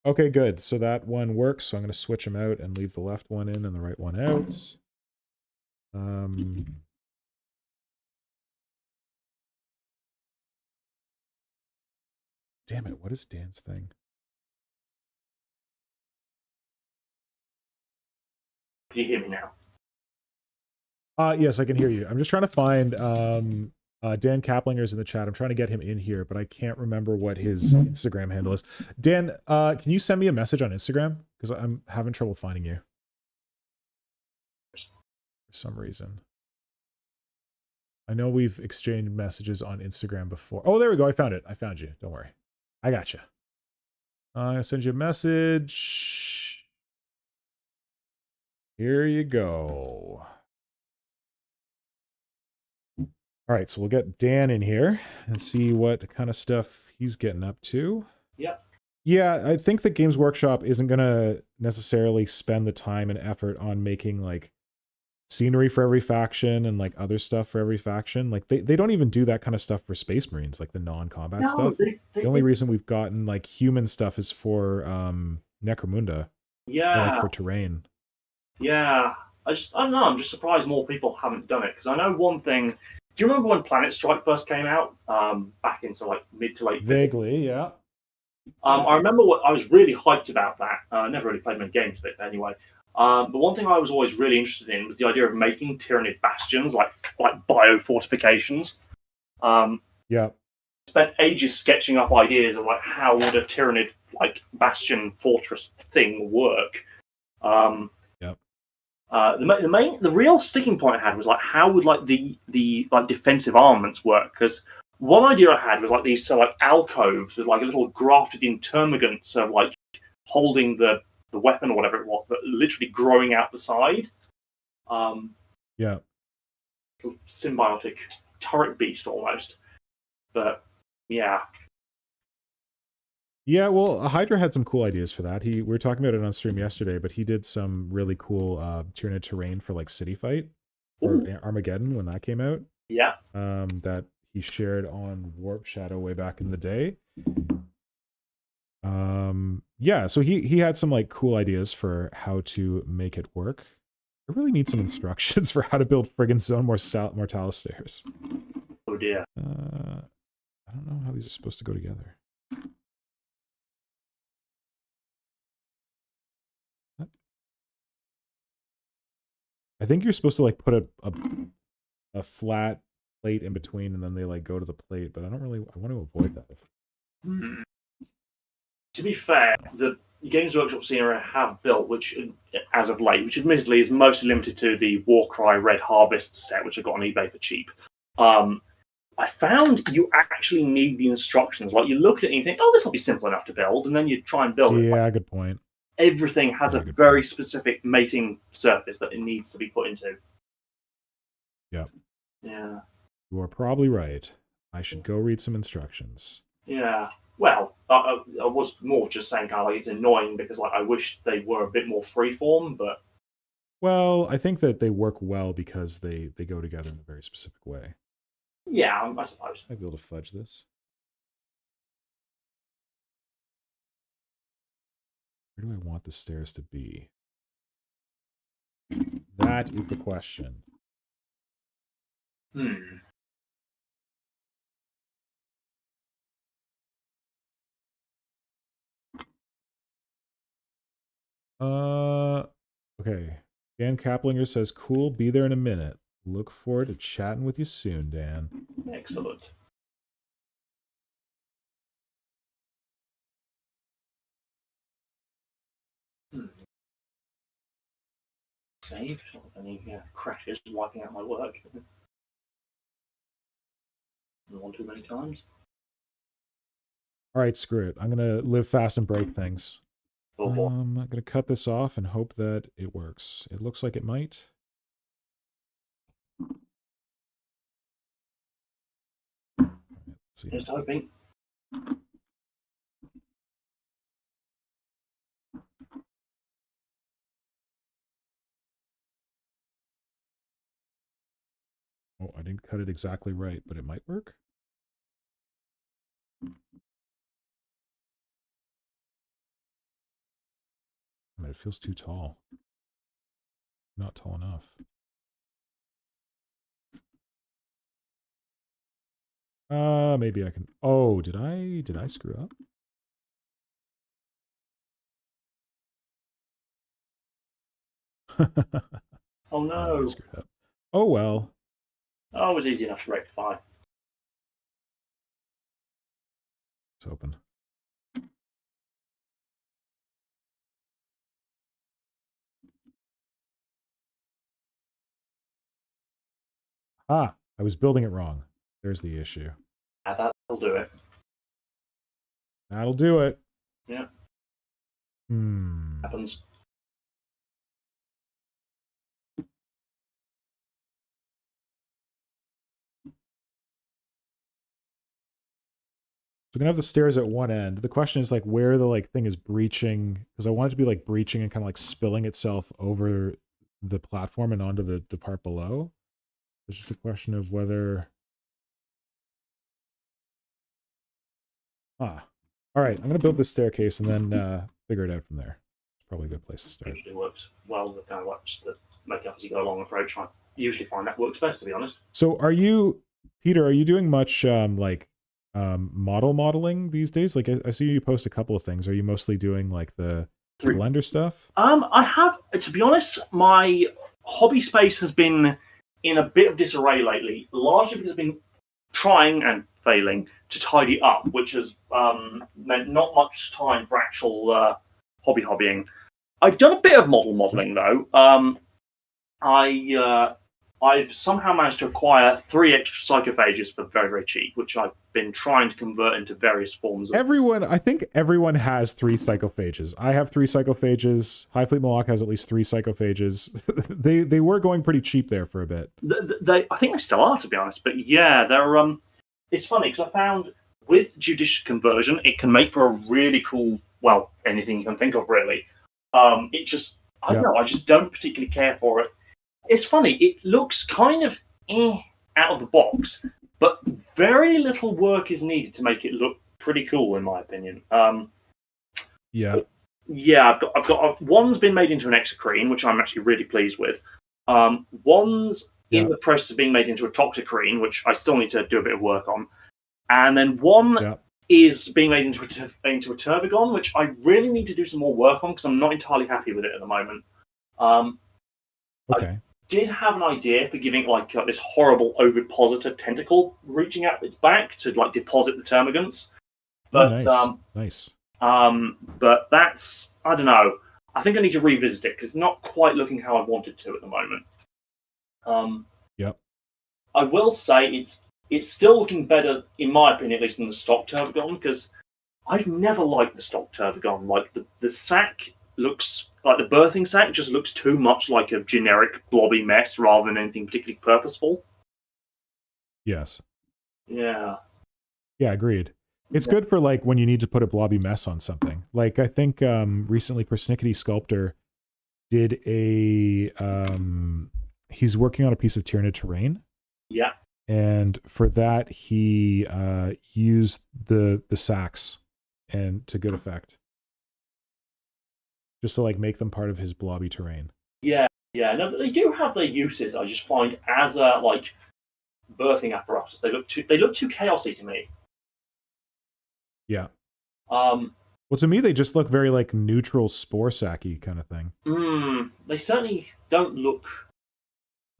Okay, good. So that one works. So I'm going to switch them out and leave the left one in and the right one out. Damn it! What is Dan's thing? Can you hear me now? Yes, I can hear you. I'm just trying to find Dan Kaplinger's in the chat. I'm trying to get him in here, but I can't remember what his Instagram handle is. Dan, can you send me a message on Instagram? Because I'm having trouble finding you. For some reason. I know we've exchanged messages on Instagram before. Oh, there we go. I found it. I found you. Don't worry. I got you. I'm going to send you a message. Here you go. All right, so we'll get Dan in here and see what kind of stuff he's getting up to. Yeah. Yeah, I think that Games Workshop isn't going to necessarily spend the time and effort on making like scenery for every faction and like other stuff for every faction. Like they don't even do that kind of stuff for Space Marines, like the non-combat stuff. The only reason we've gotten like human stuff is for Necromunda. Yeah. Like for terrain. Yeah. I don't know, I'm just surprised more people haven't done it. Because I know one thing. Do you remember when Planet Strike first came out? Back into like mid to late 50s? Vaguely, yeah. I remember I was really hyped about that. I never really played many games with it anyway. But one thing I was always really interested in was the idea of making Tyranid bastions, like bio-fortifications. Yeah. Spent ages sketching up ideas of like how would a Tyranid like bastion fortress thing work. The real sticking point I had was like how would like the like defensive armaments work, because one idea I had was like these like alcoves with like a little grafted in termagants of like holding the weapon or whatever it was that literally growing out the side. Yeah. Symbiotic turret beast almost. But yeah. Yeah, well, Hydra had some cool ideas for that. We were talking about it on stream yesterday, but he did some really cool Tyranid terrain for like City Fight or Armageddon when that came out. Yeah. That he shared on Warp Shadow way back in the day. Yeah, so he had some like cool ideas for how to make it work. I really need some instructions for how to build friggin' Zone Mortalis stairs. Oh dear. I don't know how these are supposed to go together. I think you're supposed to like put a flat plate in between and then they like go to the plate, but I want to avoid that. To be fair, the Games Workshop scenery have built, which as of late, which admittedly is mostly limited to the Warcry Red Harvest set, which I got on eBay for cheap. I found you actually need the instructions. Like, you look at it and you think, oh, this will be simple enough to build, and then you try and build it. Yeah, good point. Everything has a very specific mating surface that it needs to be put into. Yep. Yeah. You are probably right. I should go read some instructions. Yeah. Well, I was more just saying kind of like it's annoying because like I wish they were a bit more freeform, but... Well, I think that they work well because they go together in a very specific way. Yeah, I suppose. I'd be able to fudge this. Where do I want the stairs to be? That is the question. Okay. Dan Kaplinger says, cool, be there in a minute. Look forward to chatting with you soon, Dan. Excellent. Saved. Any crashes wiping out my work. One too many times. All right, screw it. I'm going to live fast and break things. Oh, boy. I'm going to cut this off and hope that it works. It looks like it might. Just hoping. Oh, I didn't cut it exactly right, but it might work. I mean, it feels too tall. Not tall enough. Maybe I can... Oh, did I screw up? Oh, no. Oh, well. Oh, it was easy enough to rectify. It's open. Ah, I was building it wrong. There's the issue. That'll do it. That'll do it. Yeah. Happens. So we're gonna have the stairs at one end. The question is like where the thing is breaching, because I want it to be like breaching and kind of like spilling itself over the platform and onto the part below. It's just a question of whether... All right, I'm gonna build this staircase and then figure it out from there. It's probably a good place to start. It usually works well with kind of like just the make up as you go along approach. I usually find that works best, to be honest. So are you, Peter, are you doing much modeling these days? Like I see you post a couple of things. Are you mostly doing like the Blender stuff? I have, to be honest, my hobby space has been in a bit of disarray lately, largely because I've been trying and failing to tidy up, which has meant not much time for actual hobbying. I've done a bit of modeling though. I've somehow managed to acquire 3 extra psychophages for very, very cheap, which I've been trying to convert into various forms of... I think everyone has 3 psychophages. I have 3 psychophages. Highfleet Moloch has at least 3 psychophages. they were going pretty cheap there for a bit. I think they still are, to be honest. But yeah, they're it's funny because I found with judicious conversion, it can make for a really cool, well, anything you can think of, really. It just, I don't know, I just don't particularly care for it. It's funny, it looks kind of out of the box, but very little work is needed to make it look pretty cool, in my opinion. Yeah, I've got one's been made into an exocrine, which I'm actually really pleased with. One's in the process of being made into a toxocrine, which I still need to do a bit of work on, and then one is being made into a turbigon, which I really need to do some more work on because I'm not entirely happy with it at the moment. Okay. I did have an idea for giving like this horrible ovipositor tentacle reaching out its back to like deposit the termagants, but nice. But that's, I don't know. I think I need to revisit it because it's not quite looking how I wanted to at the moment. Yep. I will say it's it's still looking better, in my opinion, at least than the stock Turbogon, because I've never liked the stock Turbogon. Like, the sack looks, like the birthing sack just looks too much like a generic blobby mess rather than anything particularly purposeful. Yes. Yeah. Yeah, agreed. It's good for like when you need to put a blobby mess on something. Like I think recently Persnickety Sculptor did a he's working on a piece of Tyranid terrain. Yeah. And for that he used the sacks and to good effect. Just to like make them part of his blobby terrain. Yeah, yeah. No, they do have their uses. I just find as a like birthing apparatus, they look too chaosy to me. Yeah. Well, to me, they just look very like neutral spore sacky kind of thing. They certainly don't look.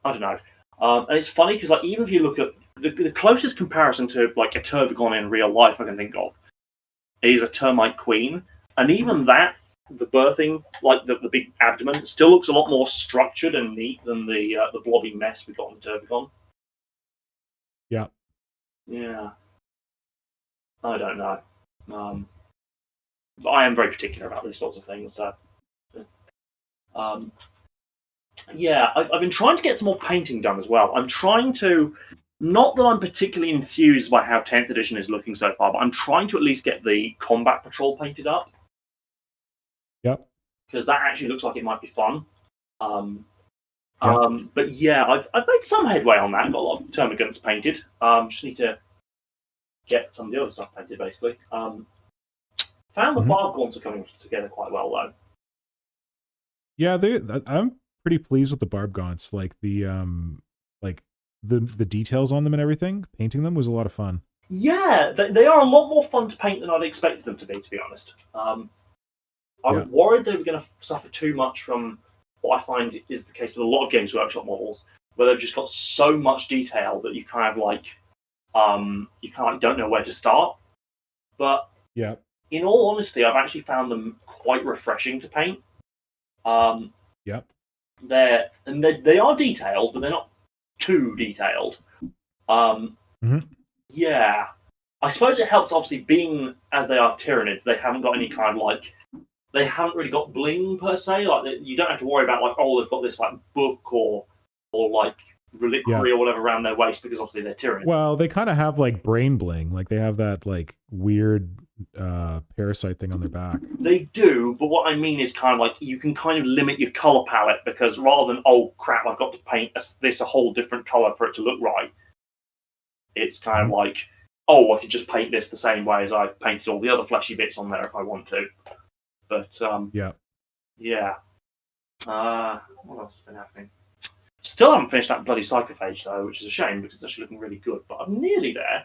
I don't know. And it's funny because like even if you look at the closest comparison to like a Turbogon in real life I can think of is a Termite Queen, and even that, the birthing, like the big abdomen, still looks a lot more structured and neat than the blobby mess we got in Turbogon. Yeah. Yeah. I don't know. I am very particular about these sorts of things. So, yeah, I've been trying to get some more painting done as well. I'm trying to, not that I'm particularly enthused by how 10th edition is looking so far, but I'm trying to at least get the Combat Patrol painted up. Yep. Because that actually looks like it might be fun. But yeah, I've made some headway on that. Got a lot of termagants painted. Just need to get some of the other stuff painted, basically. Found the barb gaunts are coming together quite well, though. Yeah, I'm pretty pleased with the barb gaunts. Like the the details on them and everything. Painting them was a lot of fun. Yeah, they are a lot more fun to paint than I'd expected them to be honest. I was worried they were going to suffer too much from what I find is the case with a lot of Games Workshop models, where they've just got so much detail that you kind of like don't know where to start. But yeah, in all honesty, I've actually found them quite refreshing to paint. Yep. They are detailed, but they're not too detailed. Yeah. I suppose it helps, obviously, being as they are Tyranids, they haven't got any kind of like, they haven't really got bling per se. Like you don't have to worry about like, oh, they've got this like book or like reliquary or whatever around their waist because obviously they're Tyranids. Well, they kind of have like brain bling, like they have that like weird parasite thing on their back. They do, but what I mean is kind of like you can kind of limit your color palette because rather than oh crap, I've got to paint this a whole different color for it to look right. It's kind of like, oh, I could just paint this the same way as I've painted all the other fleshy bits on there if I want to. But yeah. What else has been happening? Still haven't finished that bloody Psychophage though, which is a shame because it's actually looking really good. But I'm nearly there.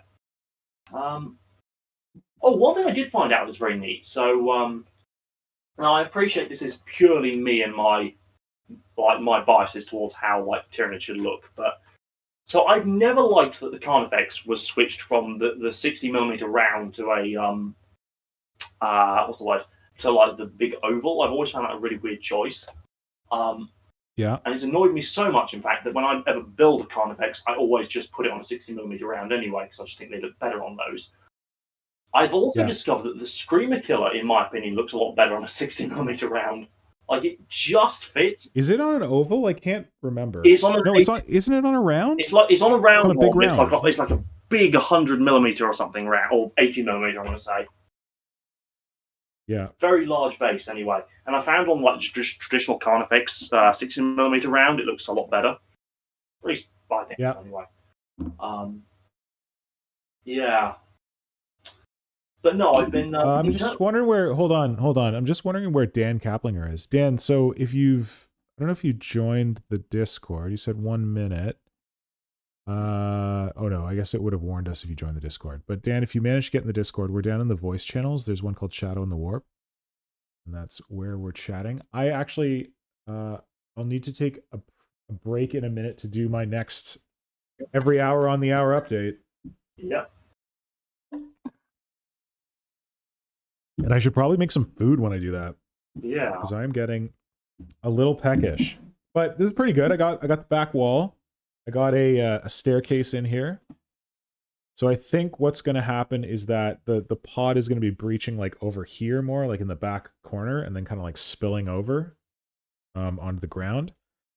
One thing I did find out was very neat. So now I appreciate this is purely me and my biases towards how like Tyranid should look, but so I've never liked that the Carnifex was switched from the 60mm round to a what's the word? To like the big oval. I've always found that a really weird choice. And it's annoyed me so much, in fact, that when I ever build a Carnifex, I always just put it on a 60mm round anyway, because I just think they look better on those. I've also discovered that the Screamer Killer, in my opinion, looks a lot better on a 60mm round. Like, it just fits. Is it on an oval? I can't remember. It's on isn't it on a round? It's on a round. It's on a big round. It's like a big 100mm or something round, or 80mm, I'm going to say. Yeah. Very large base, anyway. And I found on like traditional Carnifex 60mm round, it looks a lot better. At least I think. Anyway. Yeah. But no, I've been. I'm just wondering where. Hold on. I'm just wondering where Dan Kaplinger is. Dan, so if you've, I don't know if you joined the Discord. You said 1 minute. Oh no, I guess it would have warned us if you joined the Discord. But Dan, if you managed to get in the Discord, we're down in the voice channels. There's one called Shadow in the Warp, and that's where we're chatting. I actually, I'll need to take a break in a minute to do my next every hour on the hour update. Yeah. And I should probably make some food when I do that. Yeah. Because I am getting a little peckish. But this is pretty good. I got the back wall. I got a staircase in here. So I think what's going to happen is that the pod is going to be breaching like over here more, like in the back corner, and then kind of like spilling over onto the ground.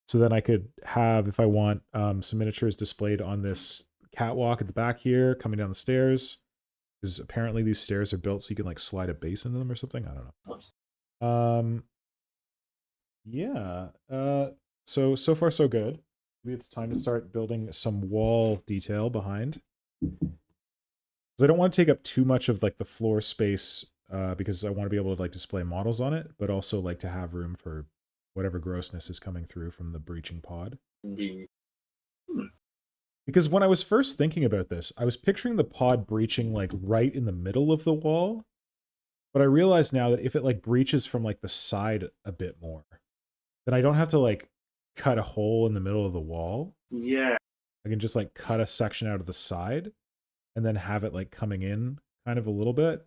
So then I could have, if I want, some miniatures displayed on this catwalk at the back here, coming down the stairs. Because apparently these stairs are built so you can like slide a base into them or something. I don't know. Yeah. So far so good. Maybe it's time to start building some wall detail behind. Because I don't want to take up too much of like the floor space, because I want to be able to like display models on it, but also like to have room for whatever grossness is coming through from the breaching pod. Indeed. Because when I was first thinking about this, I was picturing the pod breaching like right in the middle of the wall. But I realize now that if it like breaches from like the side a bit more, then I don't have to like cut a hole in the middle of the wall. Yeah. I can just like cut a section out of the side and then have it like coming in kind of a little bit.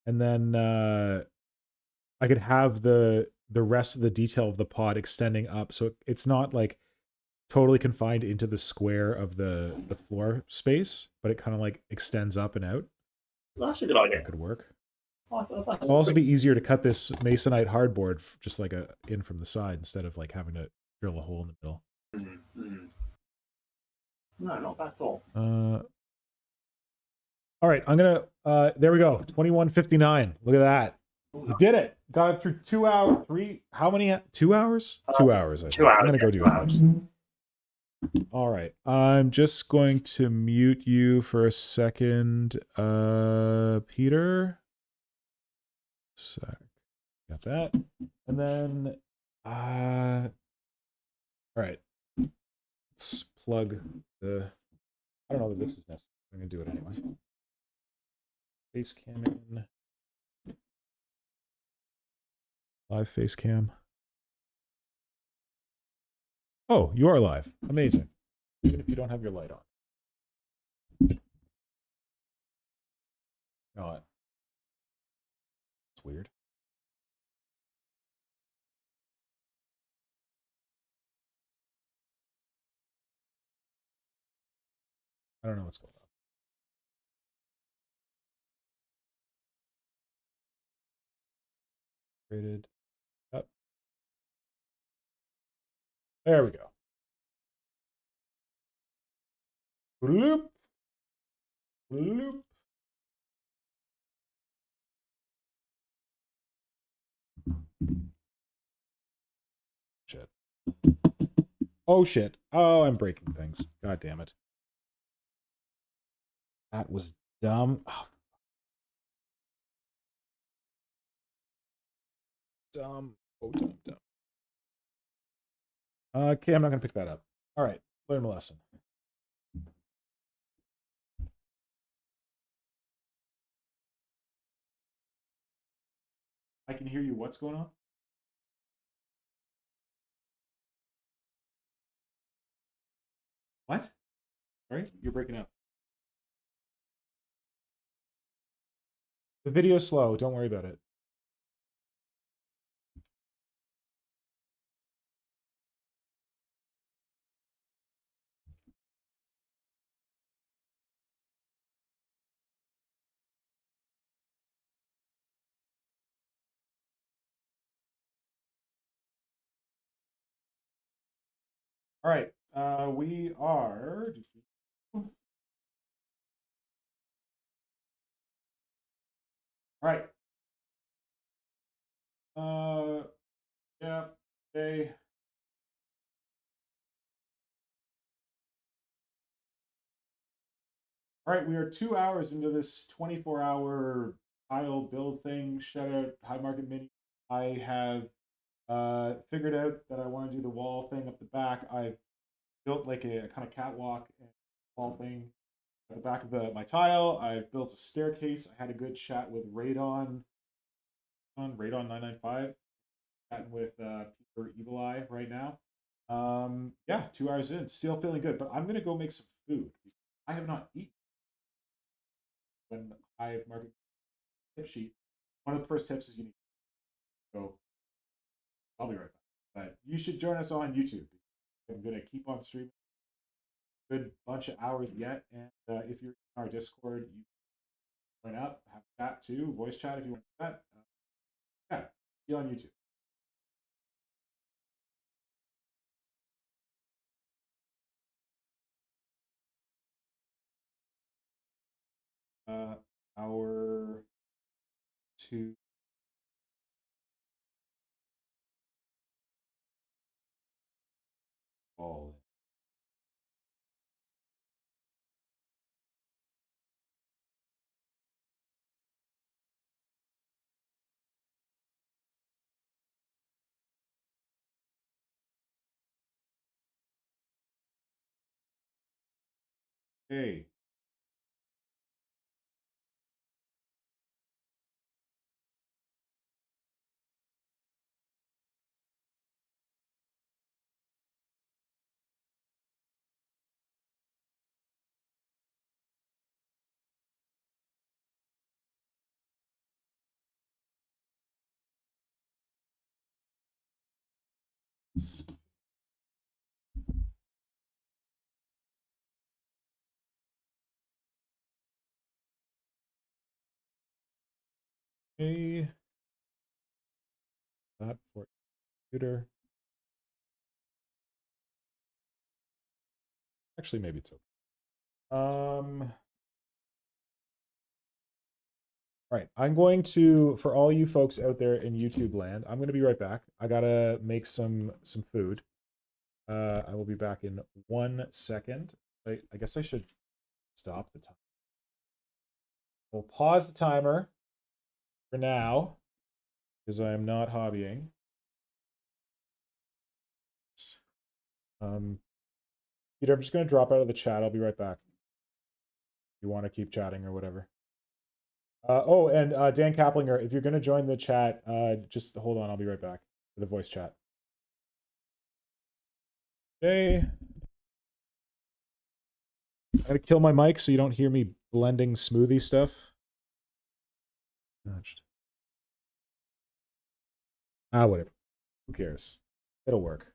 And then I could have the rest of the detail of the pod extending up. So it's not like totally confined into the square of the floor space, but it kind of like extends up and out. That's a good idea. That could work. It'll It'll also be easier to cut this masonite hardboard just like in from the side instead of like having to drill a hole in the middle. Mm-hmm. No, not bad at all. All right, I'm gonna. There we go. 21:59. Look at that. We did it. Got it through 2 hours. How many? 2 hours? 2 hours. 2 hours. I'm gonna go do 2 hours. All right. I'm just going to mute you for a second, Peter. Sec. Got that. And then, all right. Let's plug the. I don't know that this is necessary. I'm gonna do it anyway. Face cam in. Live face cam. Oh, you are live. Amazing. Even if you don't have your light on. God. It's weird. I don't know what's going on. Rated up. There we go. Bloop. Bloop. Shit. Oh shit. Oh, I'm breaking things. God damn it. That was dumb. Oh. Dumb. Oh, dumb, dumb. Okay, I'm not gonna pick that up. All right, learn a lesson. I can hear you. What's going on? What? Sorry, you're breaking up. The video's slow. Don't worry about it. All right, we are. All right. Yeah. Okay. All right, we are 2 hours into this 24-hour tile build thing. Shout out HiveMarketMinis. I have figured out that I want to do the wall thing up the back. I've built like a kind of catwalk and wall thing at the back of my tile. I've built a staircase. I had a good chat with Radon 995, chatting with Peter Evil Eye right now. Yeah, 2 hours in, still feeling good, but I'm gonna go make some food. I have not eaten. When I market tip sheet, one of the first tips is you need to go. I'll be right back. But you should join us on YouTube. I'm gonna keep on streaming good bunch of hours yet. And if you're in our Discord, you join up, have chat too, voice chat if you want that. Yeah, see you on YouTube. Hour 2. All in. Hey. Okay. That for computer. Actually, maybe it's okay. All right, I'm going to, for all you folks out there in YouTube land, I'm going to be right back. I gotta make some food. I will be back in 1 second. I guess I should stop the time. We'll pause the timer for now because I am not hobbying. Peter, I'm just going to drop out of the chat. I'll be right back. If you want to keep chatting or whatever. Oh, and Dan Kaplinger, if you're going to join the chat, just hold on. I'll be right back for the voice chat. Okay. I gotta kill my mic so you don't hear me blending smoothie stuff. Whatever. Who cares? It'll work.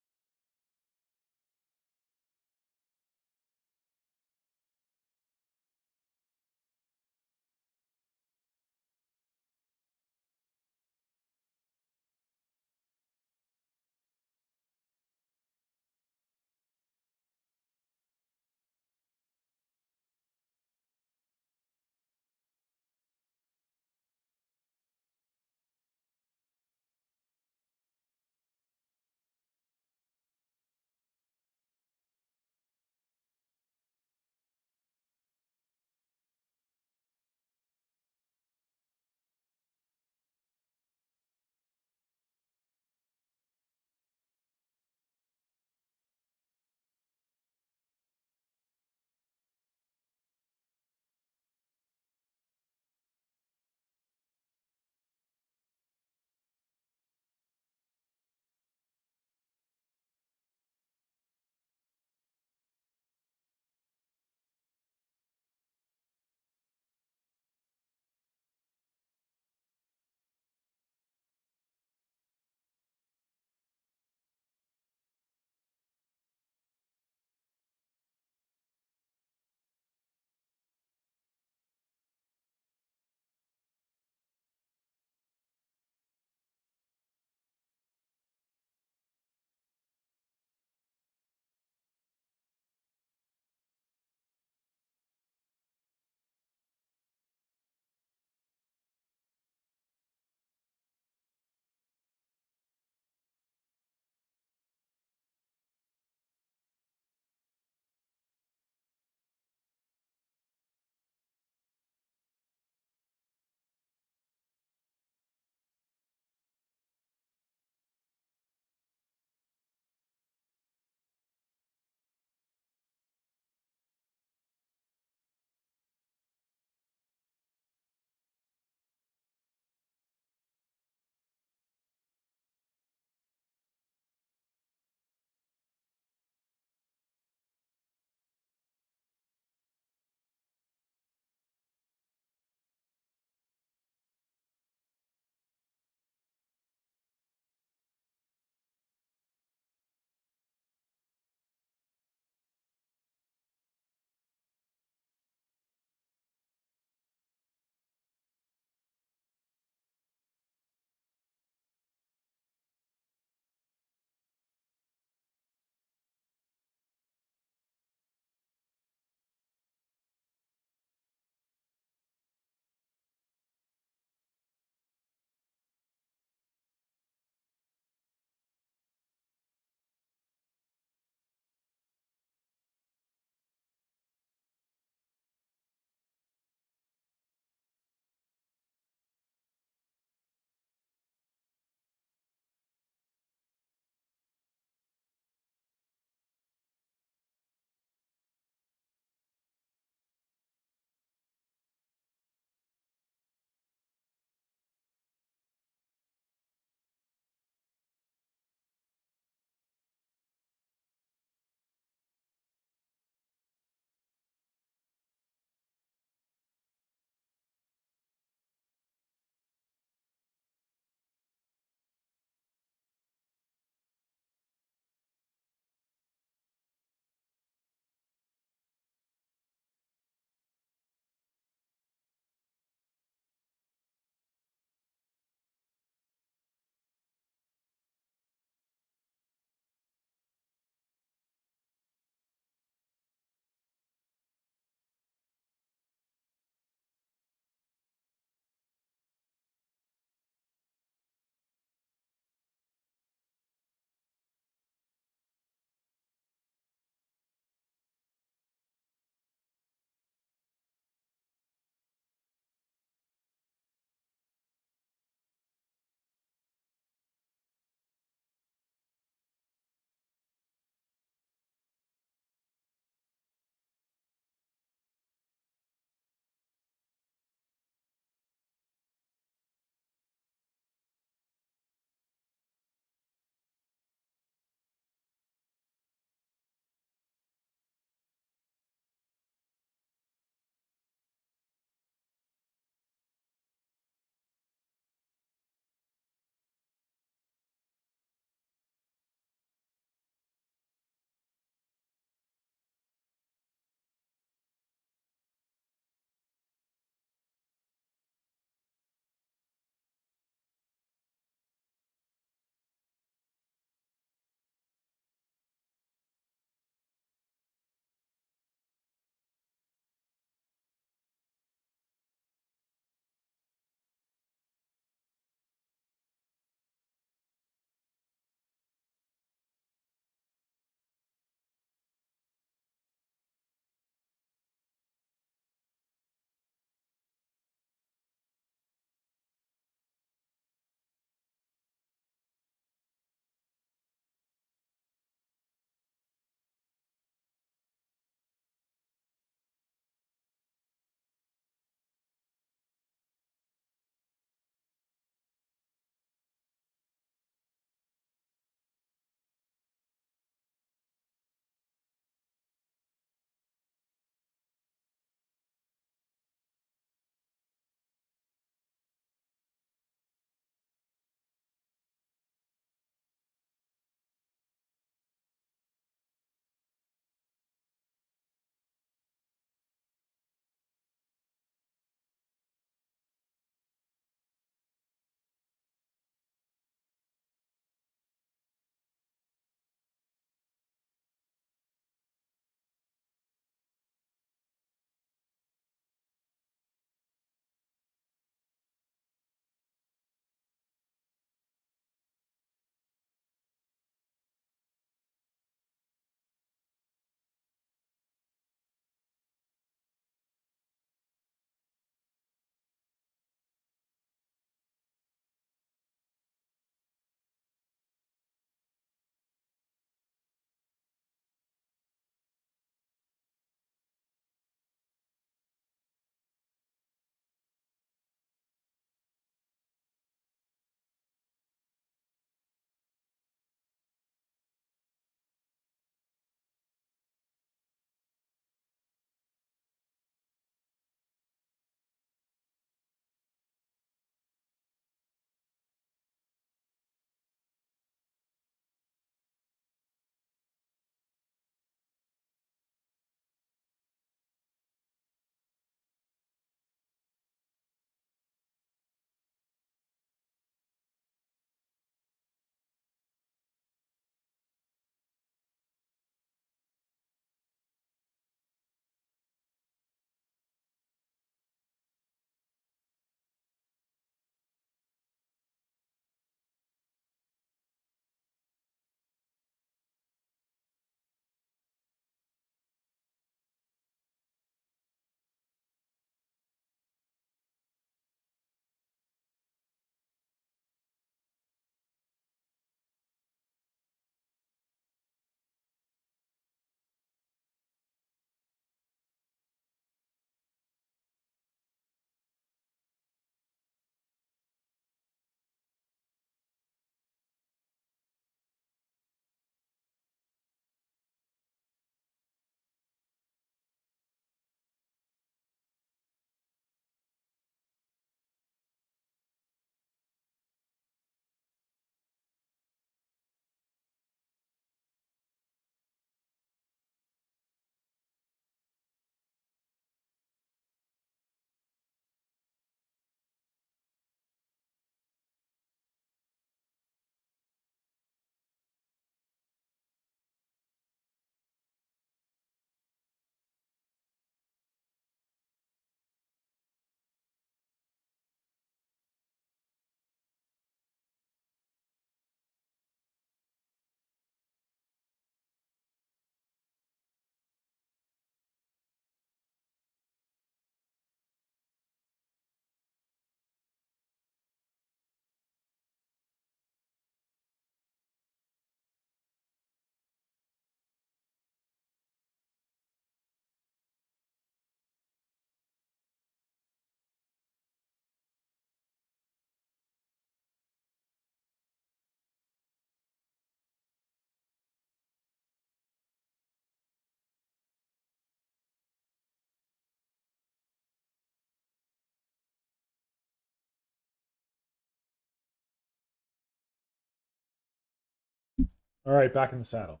All right, back in the saddle.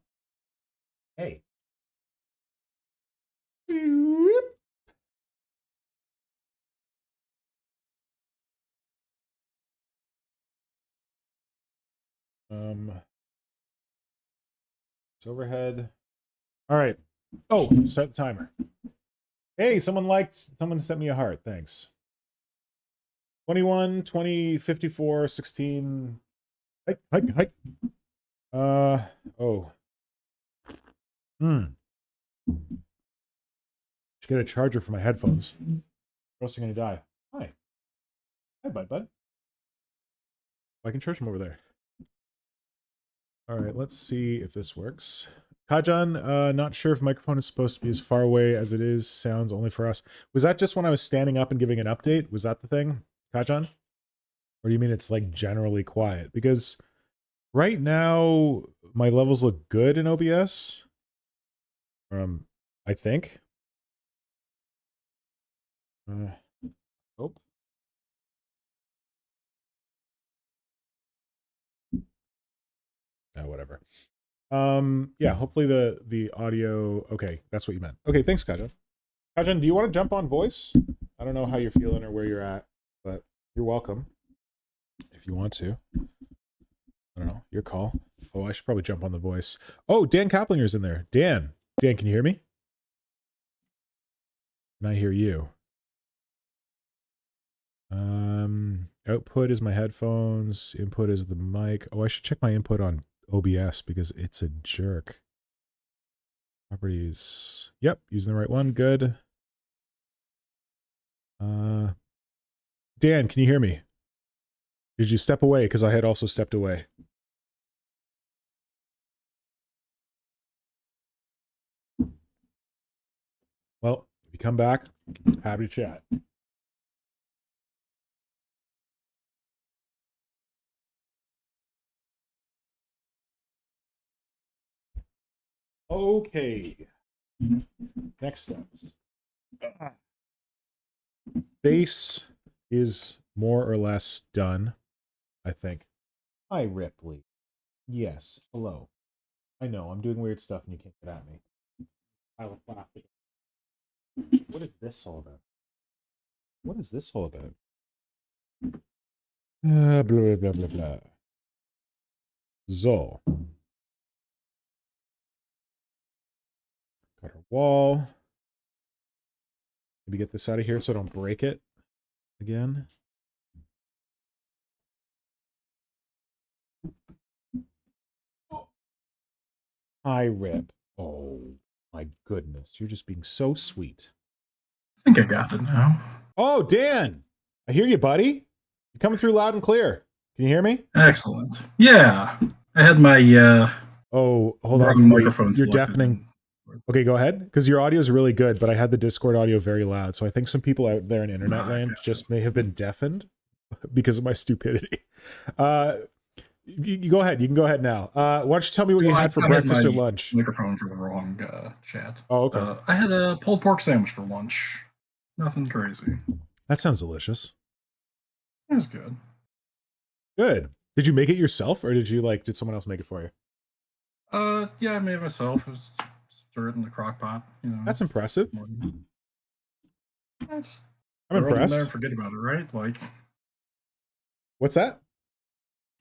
Hey. It's overhead. All right. Oh, start the timer. Hey, someone sent me a heart. Thanks. 21, 20, 54, 16. Hike. Oh. Should get a charger for my headphones. Or else you're gonna die. Hi, bud. I can charge them over there. All right, let's see if this works. Kajan, not sure if microphone is supposed to be as far away as it is. Sounds only for us. Was that just when I was standing up and giving an update? Was that the thing, Kajan? Or do you mean it's like generally quiet? Because right now my levels look good in OBS. I think. Oh. Oh, whatever. Yeah, hopefully the audio. Okay, that's what you meant. Okay, thanks, Kajan. Kajan, do you want to jump on voice? I don't know how you're feeling or where you're at, but you're welcome if you want to. I don't know, your call. Oh, I should probably jump on the voice. Oh, Dan Kaplinger's in there. Dan, can you hear me? Can I hear you? Output is my headphones. Input is the mic. Oh, I should check my input on OBS because it's a jerk. Properties. Yep, using the right one. Good. Dan, can you hear me? Did you step away? Because I had also stepped away. Well, if you come back, happy to chat. Okay. Next steps. Base is more or less done, I think. Hi, Ripley. Yes, hello. I know, I'm doing weird stuff and you can't get at me. I will laugh. What is this all about? What is this all about? Blah, blah, blah, blah, blah. So. Got our wall. Maybe get this out of here so I don't break it again. Hi, Rip. Oh, my goodness. You're just being so sweet. I think I got it now. Oh, Dan. I hear you, buddy. You're coming through loud and clear. Can you hear me? Excellent. Yeah. I had my oh, hold on. Wait, microphone you're deafening. Okay, go ahead. Because your audio is really good, but I had the Discord audio very loud. So I think some people out there in internet land just may have been deafened because of my stupidity. You go ahead. You can go ahead now. Why don't you tell me what you had for breakfast or lunch? Microphone for the wrong chat. Oh, okay. I had a pulled pork sandwich for lunch. Nothing crazy. That sounds delicious. It was good. Good. Did you make it yourself, or did someone else make it for you? Yeah, I made it myself. It was stirred in the crock pot. You know. That's impressive. I'm impressed. Throw it in there and forget about it, right? Like, what's that?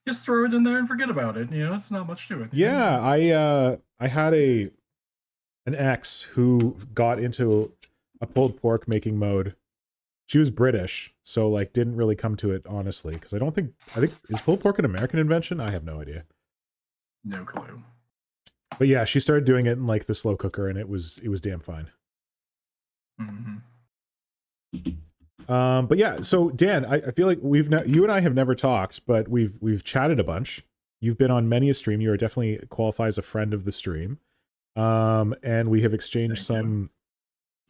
Just throw it in there and forget about it. You know, it's not much to it. Yeah, I had an ex who got into a pulled pork making mode. She was British, so like didn't really come to it honestly, because I think is pulled pork an American invention? I have no idea. No clue. But yeah, she started doing it in like the slow cooker, and it was damn fine. Mm-hmm. But yeah, so Dan, I feel like you and I have never talked, but we've chatted a bunch. You've been on many a stream. You are definitely qualify as a friend of the stream. And we have exchanged some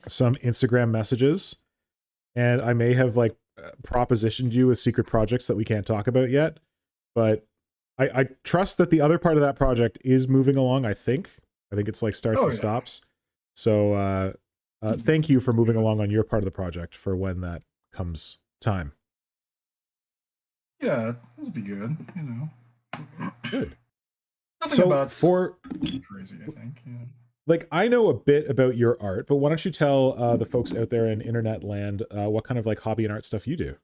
Instagram messages, and I may have like propositioned you with secret projects that we can't talk about yet, but I trust that the other part of that project is moving along. I think it's like starts and stops. So thank you for moving along on your part of the project for when that comes time. Yeah, it'll be good, you know. Good. Nothing So about for crazy, I think. Yeah. like, I know a bit about your art, but why don't you tell the folks out there in internet land what kind of like hobby and art stuff you do?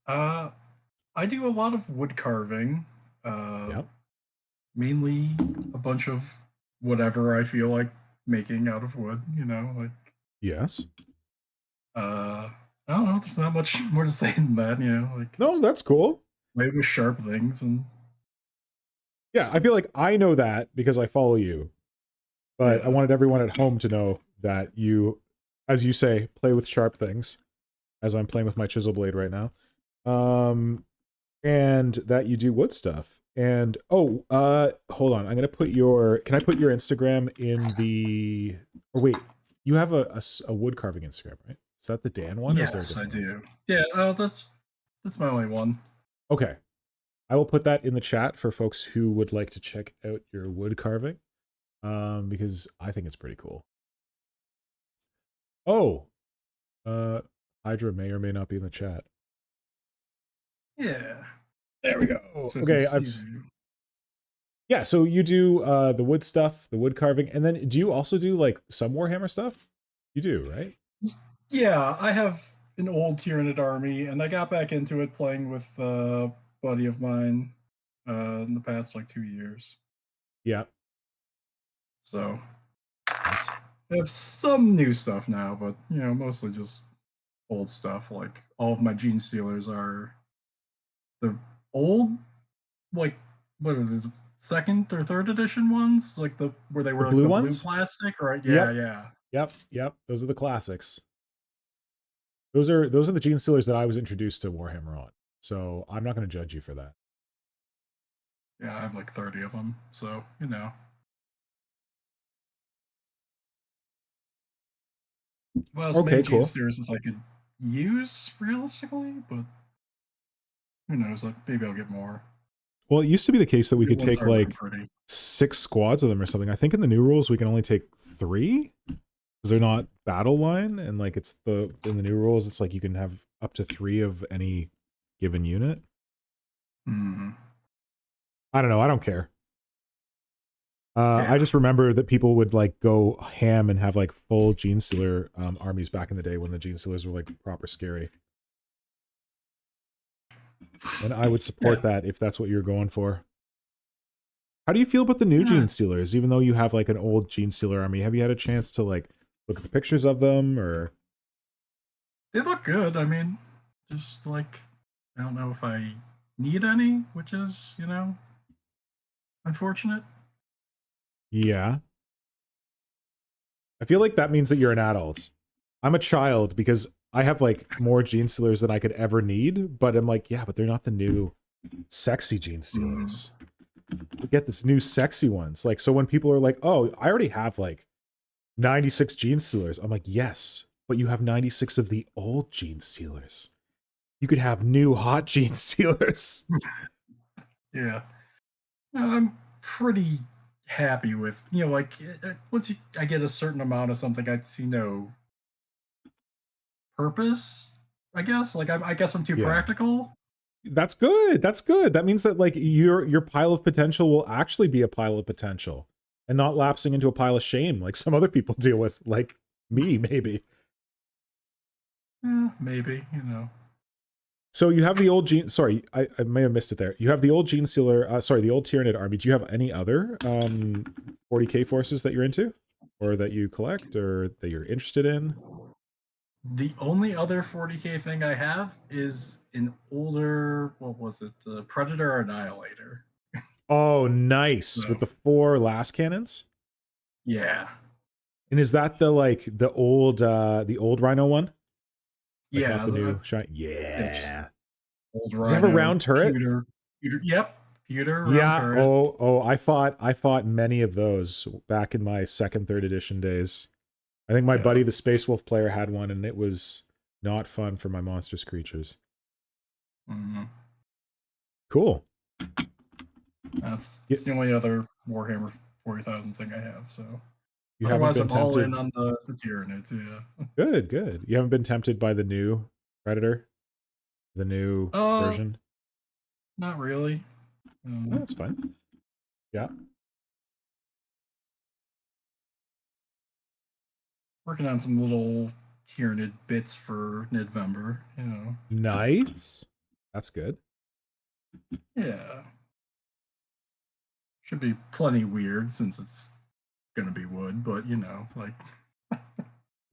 I do a lot of wood carving. Yeah. Mainly a bunch of whatever I feel like making out of wood. You know, like Yes. I don't know. There's not much more to say than that. You know, like No, that's cool. made with sharp things and Yeah, I feel like I know that because I follow you. But I yeah. wanted everyone at home to know that you, as you say, play with sharp things, as I'm playing with my chisel blade right now. And that you do wood stuff. And hold on, I'm gonna put your. Can I put your Instagram in the? Or wait, you have a wood carving Instagram, right? Is that the Dan one, or is there a Yes, I different one? do. Yeah. That's my only one. Okay, I will put that in the chat for folks who would like to check out your wood carving, because I think it's pretty cool. Oh, Hydra may or may not be in the chat. Yeah. There we go. So Okay, yeah, so you do the wood stuff, the wood carving, and then do you also do like some Warhammer stuff? You do, right? Yeah, I have an old Tyranid army, and I got back into it playing with a buddy of mine in the past like 2 years. Yeah. So Nice. I have some new stuff now, but you know, mostly just old stuff. Like all of my Gene Stealers are the old, like what are these, second or third edition ones, like the where they were like blue the ones? blue plastic, right? Yeah, Yep. yeah. Yep. Those are the classics. Those are the Gene Stealers that I was introduced to Warhammer on. So I'm not going to judge you for that. Yeah, I have like 30 of them, so you know. Well, as many Okay, Gene cool. Stealers as I could use realistically, but who knows? Like maybe I'll get more. Well, it used to be the case that we The could ones take are looking like pretty. 6 squads of them or something. I think in the new rules we can only take 3 because they're not battle line, and like it's in the new rules it's like you can have up to 3 of any given unit. Mm-hmm. I don't know. I don't care. Yeah. I just remember that people would like go ham and have like full Gene Stealer armies back in the day when the Gene Stealers were like proper scary. And I would support that if that's what you're going for. How do you feel about the new Gene Stealers? Even though you have like an old Gene Stealer army, have you had a chance to like look at the pictures of them, or? They look good. I mean, just like I don't know if I need any, which is, you know, unfortunate. Yeah. I feel like that means that you're an adult. I'm a child because I have like more Gene Stealers than I could ever need, but I'm like, yeah, but they're not the new sexy Gene Stealers. We get this new sexy ones. Like, so when people are like, oh, I already have like 96 Gene Stealers, I'm like, yes, but you have 96 of the old Gene Stealers. You could have new hot Gene Stealers. Yeah. I'm pretty happy with, you know, like once I get a certain amount of something, I see no purpose, I guess. Like I guess I'm too practical. That's good. That's good. That means that like your pile of potential will actually be a pile of potential and not lapsing into a pile of shame like some other people deal with, like me, maybe. Maybe, you know. So you have the old Gene... Sorry, I may have missed it there. You have the old Gene Stealer... sorry, the old Tyranid army. Do you have any other 40k forces that you're into? Or that you collect? Or that you're interested in? The only other 40k thing I have is an older... What was it? The Predator Annihilator. Oh, nice. So, with the 4 last cannons? Yeah. And is that the, like, the old Rhino one? Like, Yeah. not the new shine? Yeah. Old Does it have a round turret? Yep. Pewter, Yeah. round turret. I fought many of those back in my 2nd, 3rd edition days. I think my buddy, the Space Wolf player, had one, and it was not fun for my monstrous creatures. Mm-hmm. Cool. That's the only other Warhammer 40,000 thing I have, so... You Otherwise, haven't I'm been all tempted... in on the Tyranids, yeah. Good. You haven't been tempted by the new Predator? The new version? Not really. That's fine. Yeah. Working on some little Tyranid bits for November, you know. Nice. That's good. Yeah. Should be plenty weird since it's gonna be wood, but you know, like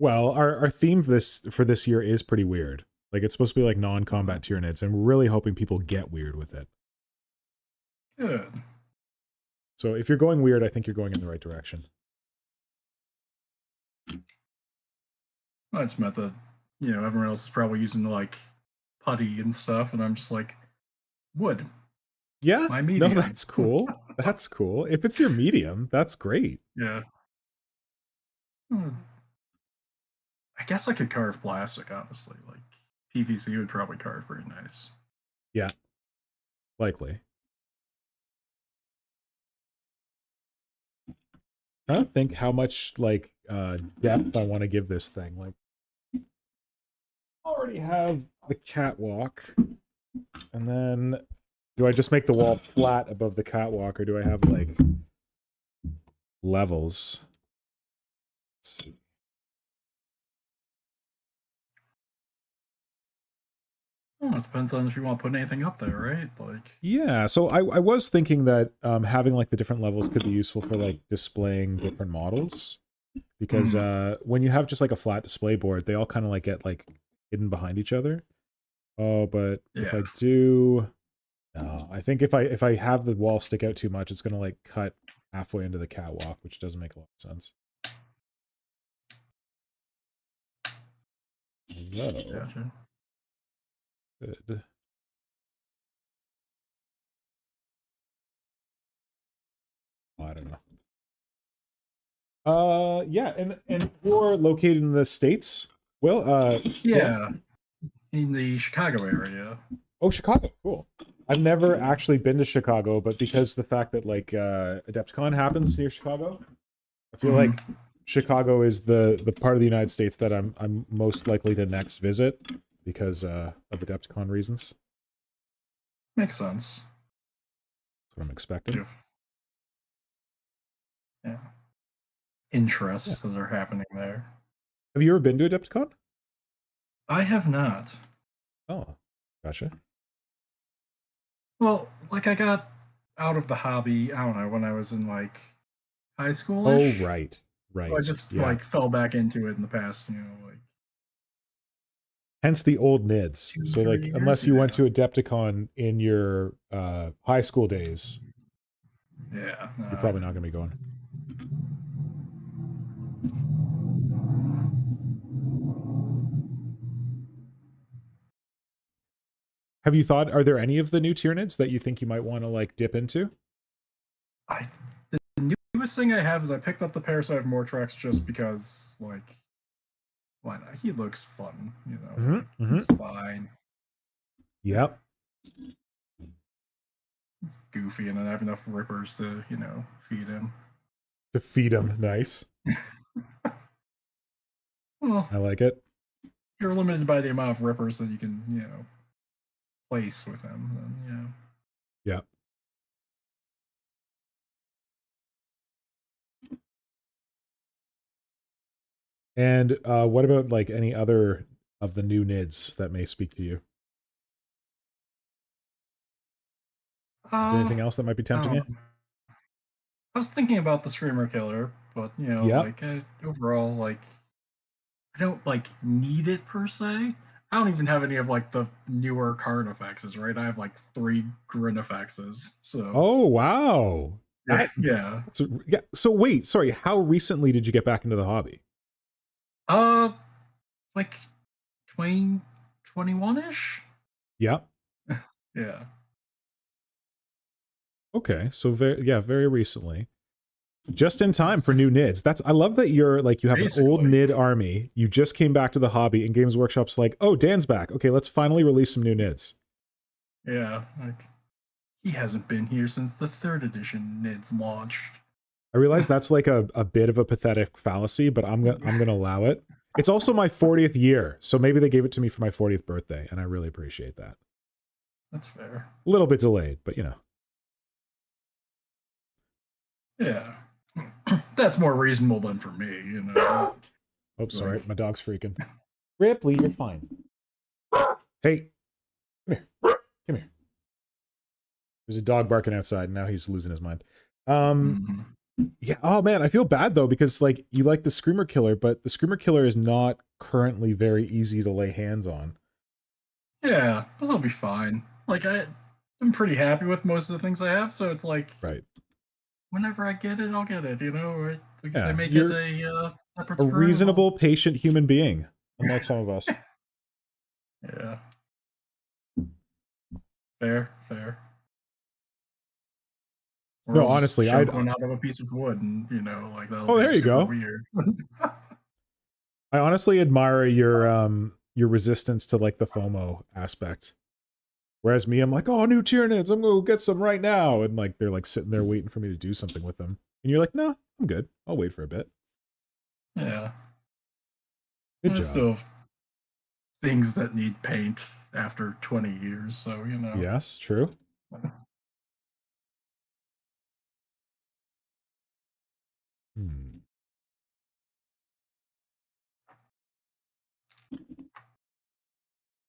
Well, our theme for this year is pretty weird. Like it's supposed to be like non-combat Tyranids, and we're really hoping people get weird with it. good. So if you're going weird, I think you're going in the right direction. I just meant that, you know, everyone else is probably using like putty and stuff, and I'm just like, wood. Yeah, My no, medium. that's cool. That's cool. If it's your medium, that's great. Yeah. I guess I could carve plastic, honestly. Like PVC would probably carve pretty nice. Yeah, likely. I don't think how much like depth I want to give this thing. Like, I already have the catwalk, and then do I just make the wall flat above the catwalk, or do I have like levels? Let's see. Well, it depends on if you want to put anything up there, right? Like, Yeah, so I was thinking that having like the different levels could be useful for like displaying different models, because when you have just like a flat display board, they all kind of like get like hidden behind each other. Oh, but if I do, no, I think if I have the wall stick out too much, it's gonna like cut halfway into the catwalk, which doesn't make a lot of sense. Hello. gotcha. Good. Oh, I don't know. Yeah, and you're located in the States? Well, Yeah, in the Chicago area. oh, Chicago, cool. I've never actually been to Chicago, but because the fact that like Adepticon happens near Chicago, I feel like Chicago is the part of the United States that I'm most likely to next visit because of Adepticon reasons. Makes sense. That's what I'm expecting. Yeah. Interests that are happening there. Have you ever been to Adepticon? I have not. Oh, gotcha. Well, like I got out of the hobby, I don't know, when I was in like high school. Oh, right. Right. So I just yeah. like fell back into it in the past, you know, like Hence the old NIDS. 2, So like 3 unless years you went ago. to Adepticon in your high school days, Yeah, you're probably not going to be going. Have you thought, are there any of the new Tyranids that you think you might want to like dip into? The newest thing I have is I picked up the Parasite Mortalis just because, like, why not? He looks fun, you know. He's fine. Yep. He's goofy, and I have enough rippers to, you know, feed him. To feed him, nice. Well, I like it. You're limited by the amount of rippers that you can, you know, place with him. Then, you know. Yeah. And what about like any other of the new NIDS that may speak to you? Anything else that might be tempting you? I was thinking about the Screamer Killer, but you know, like overall, like I don't like need it per se. I don't even have any of like the newer Carnifexes, right? I have like 3 Grinifexes. So Oh wow. Yeah. Yeah. So wait, sorry, how recently did you get back into the hobby? Like 2021-ish? Yeah. Yeah. Okay. So very recently. Just in time for new NIDS. I love that you're like, you have an old NID army. You just came back to the hobby and Games Workshop's like, oh, Dan's back. Okay, let's finally release some new NIDs. Yeah. Like he hasn't been here since the 3rd edition NIDs launched. I realize that's like a bit of a pathetic fallacy, but I'm gonna allow it. It's also my 40th year, so maybe they gave it to me for my 40th birthday, and I really appreciate that. That's fair. A little bit delayed, but you know. Yeah. That's more reasonable than for me, you know. Oh, sorry, Like, my dog's freaking. Ripley, you're fine. Hey, come here. Come here. There's a dog barking outside, and now he's losing his mind. mhm. Yeah. Oh man, I feel bad though because like you like the Screamer Killer, but the Screamer Killer is not currently very easy to lay hands on. Yeah, but they'll be fine. Like I'm pretty happy with most of the things I have, so it's like Right. whenever I get it, I'll get it. You know, right? Like if they Yeah. make it You're a separate a screen, well, reasonable, patient human being, unlike some of us. yeah, fair, fair. Or No, I'll just honestly, I'd. chunk one out of a piece of wood, and you know, like that'll Oh, be there you super go. weird. I honestly admire your resistance to like the FOMO aspect. Whereas me, I'm like, oh, new Tyranids, I'm gonna go get some right now, and like they're like sitting there waiting for me to do something with them, and you're like, no, I'm good. I'll wait for a bit. Yeah, Good I job. still have things that need paint after 20 years, so you know. Yes, true. Hmm.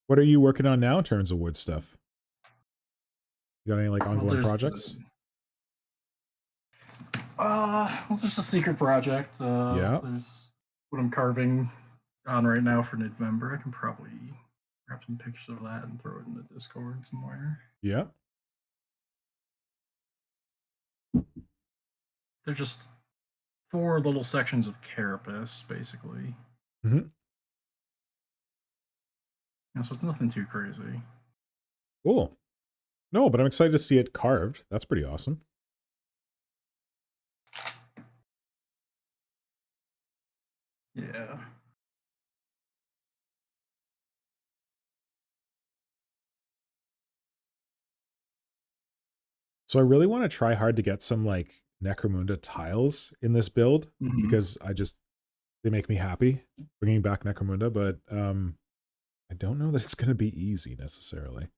What are you working on now in terms of wood stuff? You got any like Well, ongoing there's projects? well, just a secret project. Yeah. There's what I'm carving on right now for November. I can probably grab some pictures of that and throw it in the Discord somewhere. Yeah. They're just 4 little sections of carapace, basically. Mm-hmm. Yeah, so it's nothing too crazy. Cool. No, but I'm excited to see it carved. That's pretty awesome. Yeah. So I really want to try hard to get some like Necromunda tiles in this build Mhm. because they make me happy bringing back Necromunda, but I don't know that it's going to be easy necessarily.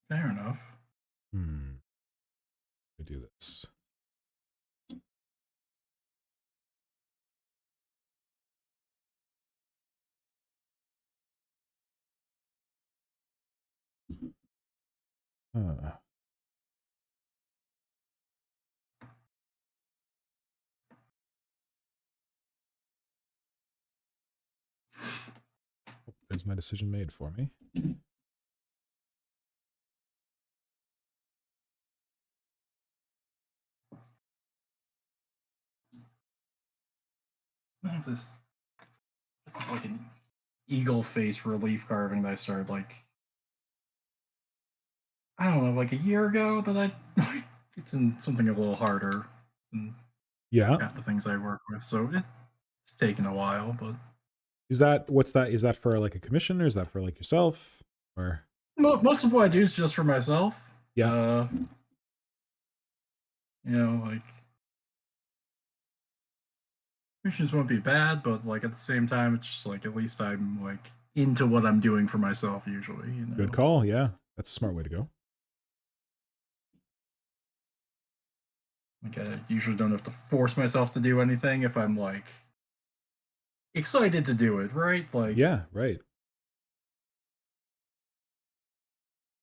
Fair enough. I do this. There's my decision made for me. This is like an eagle face relief carving that I started like I don't know, like a year ago that I it's in something a little harder than Yeah. half the things I work with. So it's taken a while, but Is that for like a commission or is that for like yourself or? most of what I do is just for myself. Yeah. You know, like commissions won't be bad, but like at the same time, it's just like at least I'm like into what I'm doing for myself usually. You know, Good call. Yeah. That's a smart way to go. like I usually don't have to force myself to do anything if I'm like excited to do it, right? Like, Yeah, right.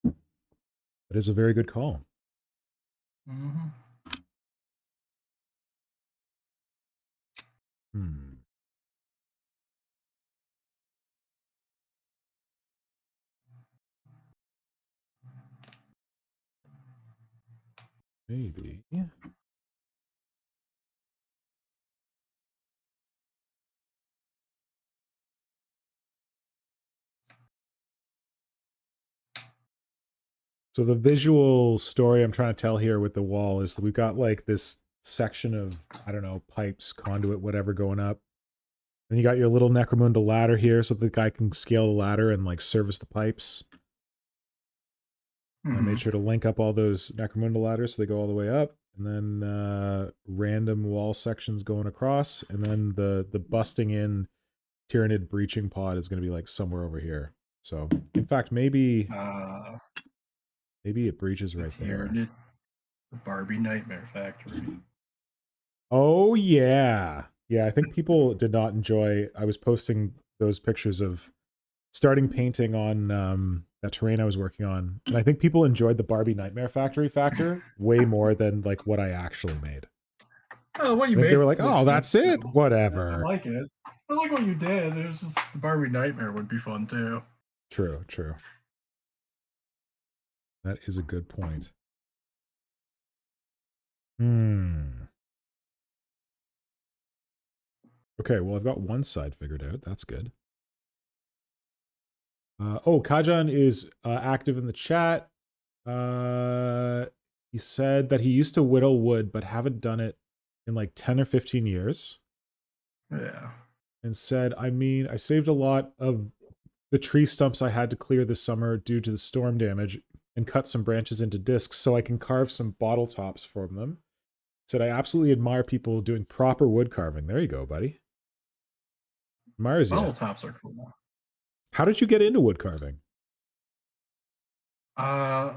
That is a very good call. mm-hmm. Maybe. So the visual story I'm trying to tell here with the wall is that we've got like this section of, I don't know, pipes, conduit, whatever going up. Then you got your little Necromunda ladder here so the guy can scale the ladder and like service the pipes. Mm-hmm. I made sure to link up all those Necromunda ladders so they go all the way up. And then random wall sections going across. And then the busting in Tyranid breaching pod is going to be like somewhere over here. So, in fact, maybe Maybe it breaches right With here, there. the Barbie Nightmare Factory. Oh yeah. Yeah, I think people did not enjoy. I was posting those pictures of starting painting on that terrain I was working on. And I think people enjoyed the Barbie Nightmare Factory factor way more than like what I actually made. Oh, what you I think they made were like, looks oh, good, that's it. so, yeah, I Whatever. like it. I like what you did. It was just the Barbie Nightmare would be fun too. True, true. That is a good point. Okay, well, I've got one side figured out. That's good. Kajan is active in the chat. He said that he used to whittle wood, but haven't done it in like 10 or 15 years. Yeah. And said, I mean, I saved a lot of the tree stumps I had to clear this summer due to the storm damage and cut some branches into discs so I can carve some bottle tops from them. Said, I absolutely admire people doing proper wood carving. There you go, buddy. Admires you. Bottle tops are cool. How did you get into wood carving? My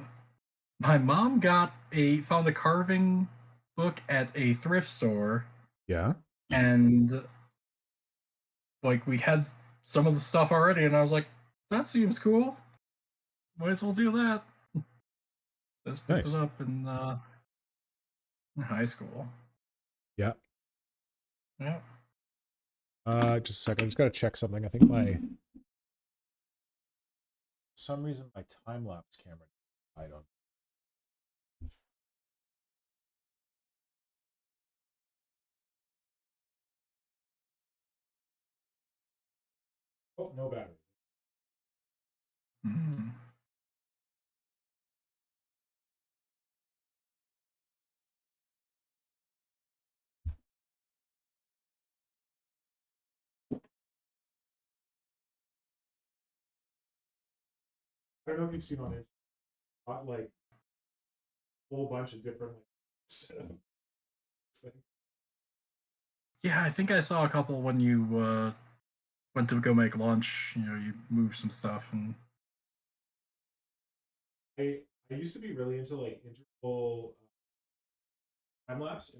mom found a carving book at a thrift store. Yeah. And like we had some of the stuff already, and I was like, that seems cool. Might as well do that. Just picked it up in high school. Yeah. Yeah. Just a second. I just gotta check something. I think for some reason my time lapse camera. I don't. Oh, no battery. Mm. I don't know if you've seen on Instagram, got like a whole bunch of different Yeah, I think I saw a couple when you went to go make lunch. You know, you moved some stuff and. I used to be really into like interval time lapse,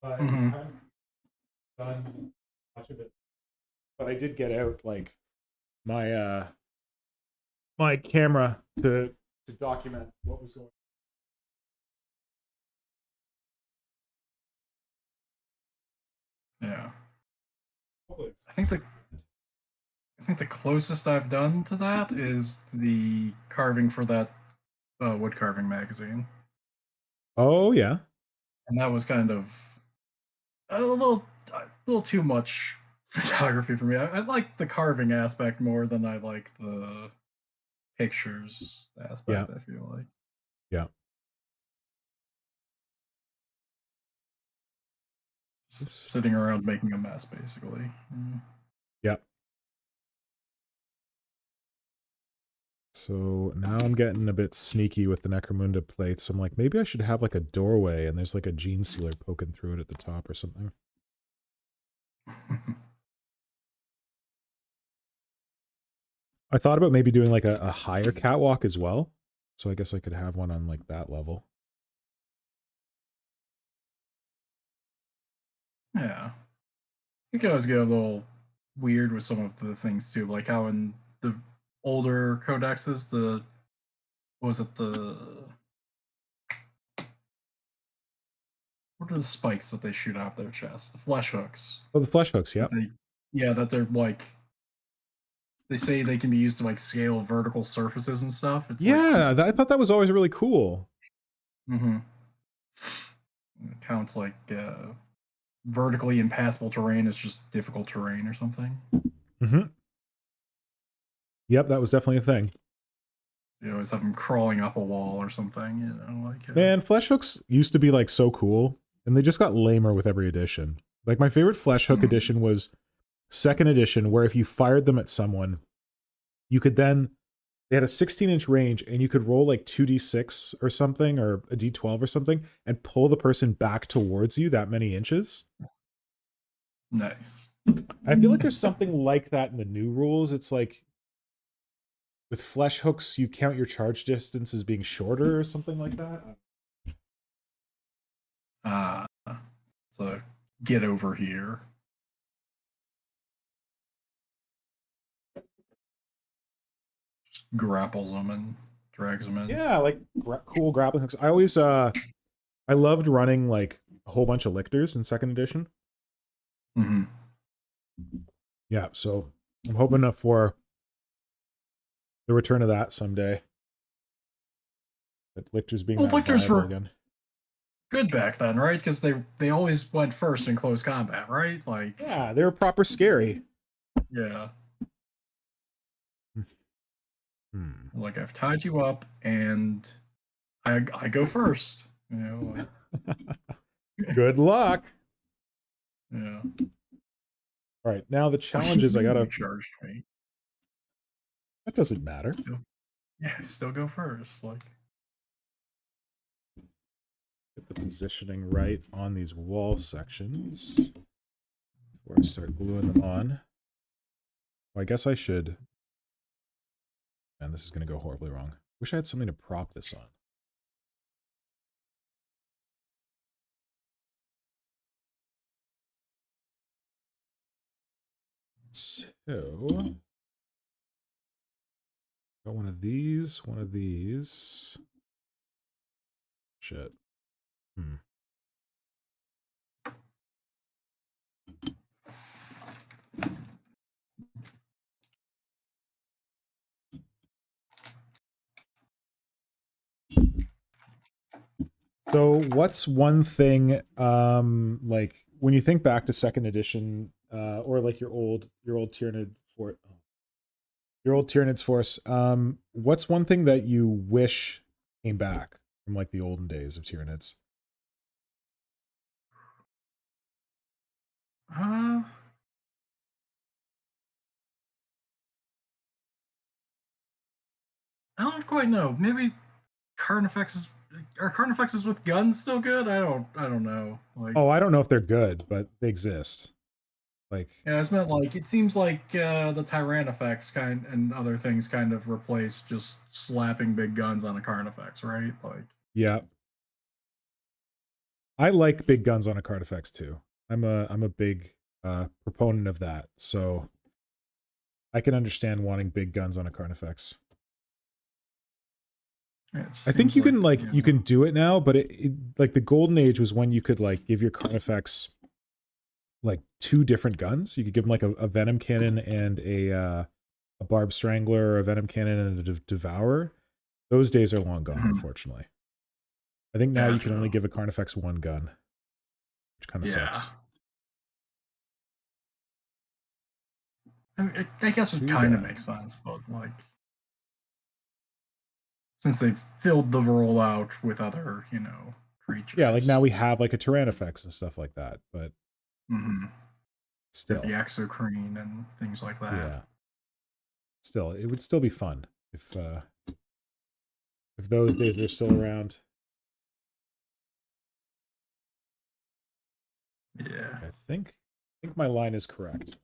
but I haven't done much of it. But I did get out like my my camera to document what was going on. Yeah. Hopefully. I think the closest I've done to that is the carving for that wood carving magazine. Oh yeah. And that was kind of a little too much photography for me. I like the carving aspect more than I like the pictures aspect. Yeah. I feel like. Yeah. Sitting around making a mess, basically. Yep. So now I'm getting a bit sneaky with the Necromunda plates. I'm like, maybe I should have like a doorway and there's like a gene sealer poking through it at the top or something. I thought about maybe doing like a higher catwalk as well. So I guess I could have one on like that level. Yeah. You can always get a little weird with some of the things too, like how in the older codexes, what are the spikes that they shoot out their chest? The flesh hooks. Oh, the flesh hooks, yeah. That they're like, they say they can be used to like scale vertical surfaces and stuff. It's I thought that was always really cool. Mm-hmm. It counts like vertically impassable terrain is just difficult terrain or something. Mm-hmm. Yep, that was definitely a thing. You always have them crawling up a wall or something, you know, like Man, flesh hooks used to be like so cool, and they just got lamer with every edition. Like my favorite flesh hook edition was second edition, where if you fired them at someone, you could then they had a 16-inch range, and you could roll like 2d6 or something, or a d12 or something, and pull the person back towards you that many inches. Nice. I feel like there's something like that in the new rules. It's like with flesh hooks, you count your charge distance as being shorter or something like that. So get over here. Just grapples them and drags them in. Yeah, like cool grappling hooks. I always I loved running like a whole bunch of lictors in second edition. Mm-hmm. Yeah, so I'm hoping for the return of that someday. But lictors being that lictors viable were again. good back then, right? Because they always went first in close combat, right? Like, yeah, they were proper scary. Yeah. Hmm. Like, I've tied you up and I go first. You know, like, Good luck. yeah. All right, now the challenge is I gotta. Charged me. That doesn't matter. Still go first. Like, get the positioning right on these wall sections before I start gluing them on. Well, I guess I should. Man, this is going to go horribly wrong. Wish I had something to prop this on. So, got one of these, one of these. Shit. So what's one thing, like when you think back to second edition, or like your old Tyranid for your old Tyranids Force, what's one thing that you wish came back from like the olden days of Tyranids? I don't quite know. Maybe Carnifexes. Are Carnifexes with guns still good? I don't know. Like, Oh, I don't know if they're good, but they exist. Like, yeah, it's meant like it seems like the Tyrannifex kind and other things kind of replace just slapping big guns on a Carnifex, right? Like, yeah, I like big guns on a Carnifex too. I'm a big proponent of that, so I can understand wanting big guns on a Carnifex. yeah, I think you can like yeah. you can do it now, but it like the golden age was when you could like give your Carnifex like 2 different guns. You could give them like a venom cannon and a barb strangler, or a venom cannon and a devourer. Those days are long gone, unfortunately. I think now you can only give a Carnifex 1 gun, which kind of sucks. I guess it kind of makes sense, but like, since they've filled the role out with other, creatures. Yeah, like now we have like a Tyrannifex and stuff like that, but still. The Exocrine and things like that. Yeah. Still, it would still be fun if those days were still around. Yeah. I think my line is correct.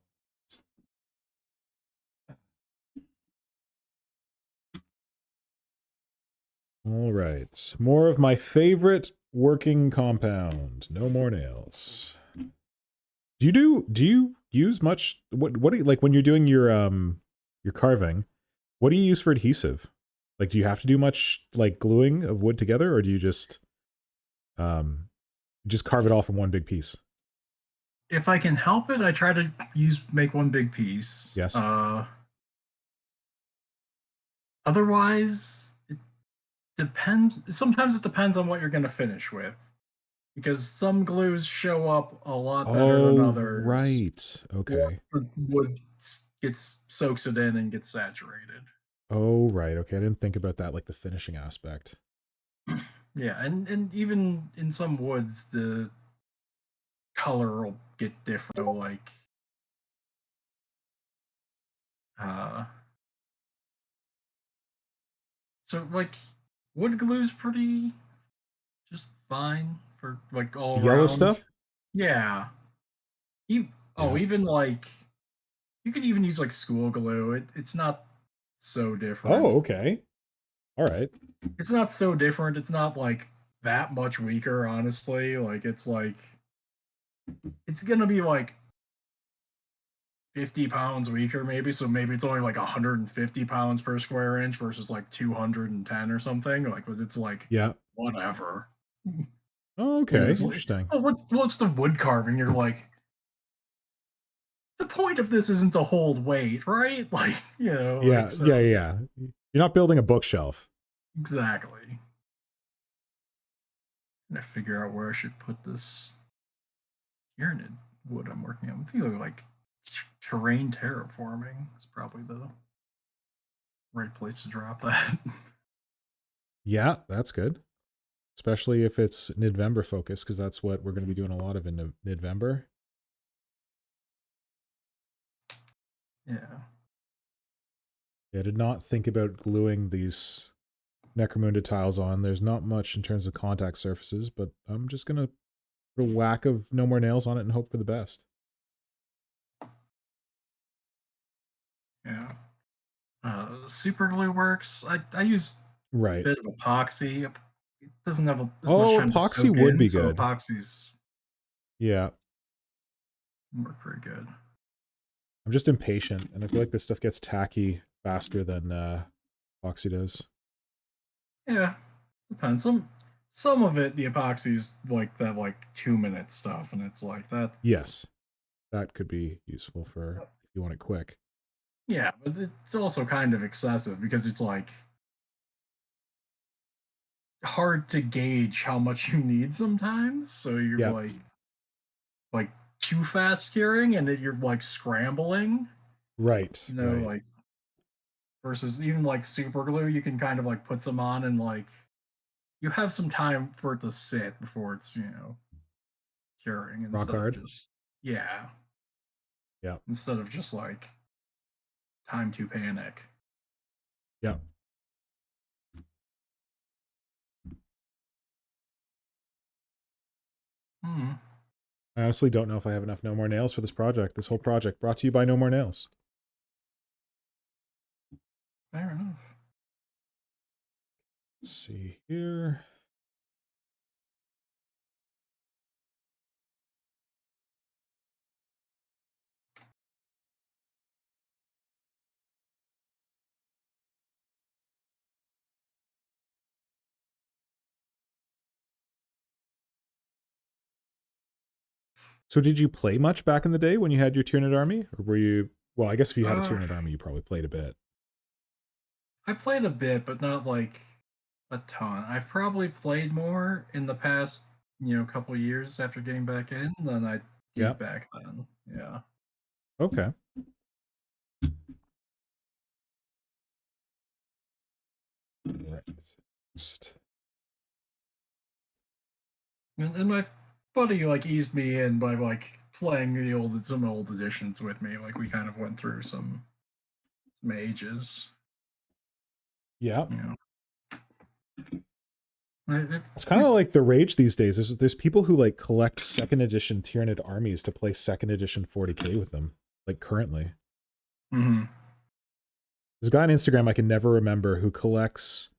All right. More of my favorite working compound. No more nails. Do you use much what do you like when you're doing your carving? What do you use for adhesive? Like, do you have to do much like gluing of wood together, or do you just carve it all from one big piece? If I can help it, I try to make one big piece. Yes. Otherwise, it depends. Sometimes it depends on what you're going to finish with, because some glues show up a lot better than others. Right. Okay. The wood soaks it in and gets saturated. Oh, right. Okay, I didn't think about that, like the finishing aspect. Yeah, and even in some woods, the color will get different. Like, so like wood glue's pretty just fine for like all yellow around stuff. Yeah. Even like you could even use like school glue. It's not so different. Oh, okay. All right. It's not so different. It's not like that much weaker, honestly. Like it's gonna be like 50 pounds weaker, maybe. So maybe it's only like 150 pounds per square inch versus like 210 or something. Like, but it's like Yeah. whatever. Oh, And okay. it's like, Interesting. oh, what's the wood carving? You're like, the point of this isn't to hold weight, right? Like, you know, Yeah, like, so yeah. You're not building a bookshelf. exactly. And I figure out where I should put this Tyranid wood I'm working on. I'm thinking like terrain terraforming is probably the right place to drop that. Yeah, that's good. Especially if it's November focus, because that's what we're going to be doing a lot of in November. Yeah. Yeah, I did not think about gluing these Necromunda tiles on. There's not much in terms of contact surfaces, but I'm just going to put a whack of No More Nails on it and hope for the best. Yeah. Super glue works. I use a Right. bit of epoxy. It doesn't have as much Oh, time to epoxy soak would in, be so good. epoxies Yeah. work pretty good. I'm just impatient, and I feel like this stuff gets tacky faster than epoxy does. Yeah, depends. Some of it, the epoxies like that, like 2-minute stuff, and it's like that. Yes, that could be useful for if you want it quick. Yeah, but it's also kind of excessive because it's like hard to gauge how much you need sometimes. So you're Yep. like too fast curing, and then you're like scrambling. Right. You know, Right. like versus even like super glue, you can kind of like put some on and like you have some time for it to sit before it's curing Rock instead hard. of just yeah. Yeah. Instead of just like time to panic. Yeah. Hmm. I honestly don't know if I have enough No More Nails for this project. This whole project brought to you by No More Nails. Fair enough. Let's see here. So did you play much back in the day when you had your Tyranid army? Or were you... Well, I guess if you had a Tyranid army, you probably played a bit. I played a bit, but not like a ton. I've probably played more in the past, couple years after getting back in than I did Yeah. back then. Yeah. Okay. Right. And my buddy like eased me in by like playing some old editions with me. Like we kind of went through some ages. Yeah. It's kind We- of like the rage these days. There's people who like collect second edition Tyranid armies to play second edition 40k with them, like currently. Mhm. There's a guy on Instagram I can never remember who collects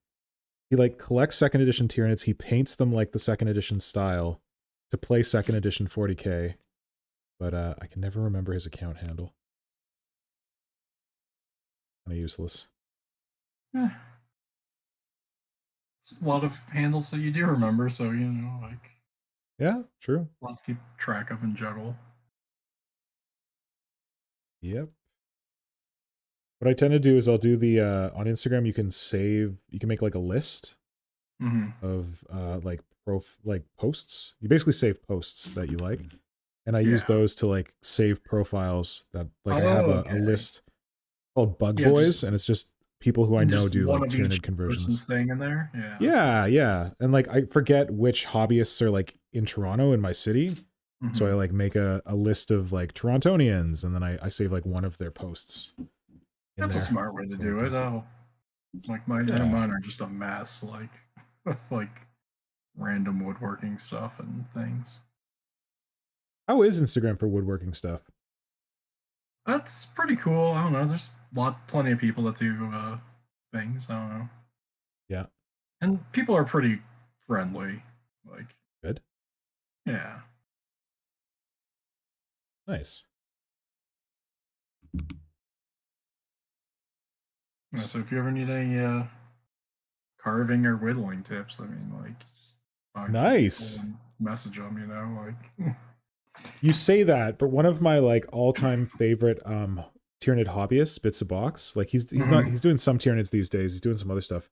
second edition Tyranids. He paints them like the second edition style to play second edition 40k, but I can never remember his account handle. Kind of useless. Eh. It's a lot of handles that you do remember, so like Yeah, true. a lot to keep track of and juggle. Yep. What I tend to do is I'll do the on Instagram you can make like a list of like posts. You basically save posts that you like. And I use those to like save profiles that like I have a list called Bug Boys, and it's just people who I know do like Tyranid conversions. Thing in there. Yeah. And like I forget which hobbyists are like in Toronto in my city. So I like make a list of like Torontonians, and then I save like one of their posts. That's a smart way to do it. Like mine are just a mess, like with like random woodworking stuff and things. How is Instagram for woodworking stuff? That's pretty cool. I don't know. plenty of people that do things. I don't know. Yeah. And people are pretty friendly. Like, Good. yeah. Nice. Yeah, so if you ever need any carving or whittling tips, I mean, like, just find some Nice. people and message them, you know, like. You say that, but one of my like all-time favorite Tyranid hobbyists, Bits of Box, like he's doing some Tyranids these days, he's doing some other stuff.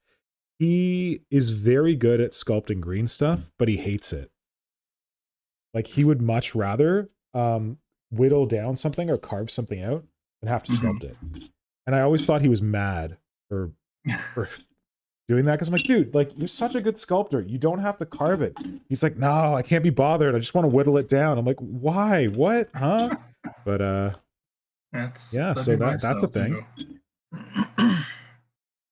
He is very good at sculpting green stuff, but he hates it. Like he would much rather whittle down something or carve something out than have to sculpt it. And I always thought he was mad for doing that, because I'm like, dude, like you're such a good sculptor, you don't have to carve it. He's like, no, I can't be bothered, I just want to whittle it down. I'm like, why? What? Huh? But yeah, so that's a thing.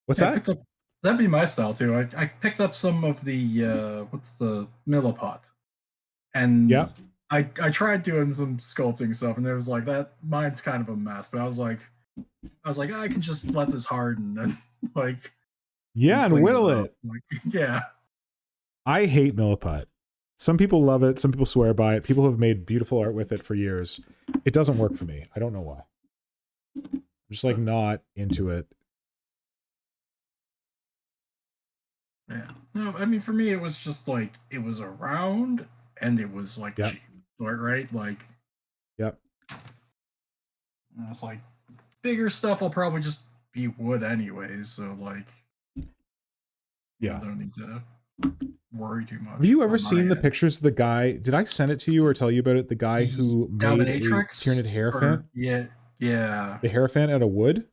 What's that? That'd be my style too. I picked up some of the what's the milliput, and yeah, I tried doing some sculpting stuff, and it was like that. Mine's kind of a mess, but I was like, I can just let this harden and like. Yeah, and whittle it. Like, yeah. I hate milliput. Some people love it. Some people swear by it. People have made beautiful art with it for years. It doesn't work for me. I don't know why. I'm just like not into it. Yeah. No, I mean, for me, it was just like, it was around and it was like cheap. Right? Like, yep. And it's like, bigger stuff will probably just be wood anyways. So like, yeah, I don't need to worry too much. Have you ever seen the pictures of the guy? Did I send it to you or tell you about it? The guy who made a Tyranid Hierophant? Yeah. The Hierophant out of wood?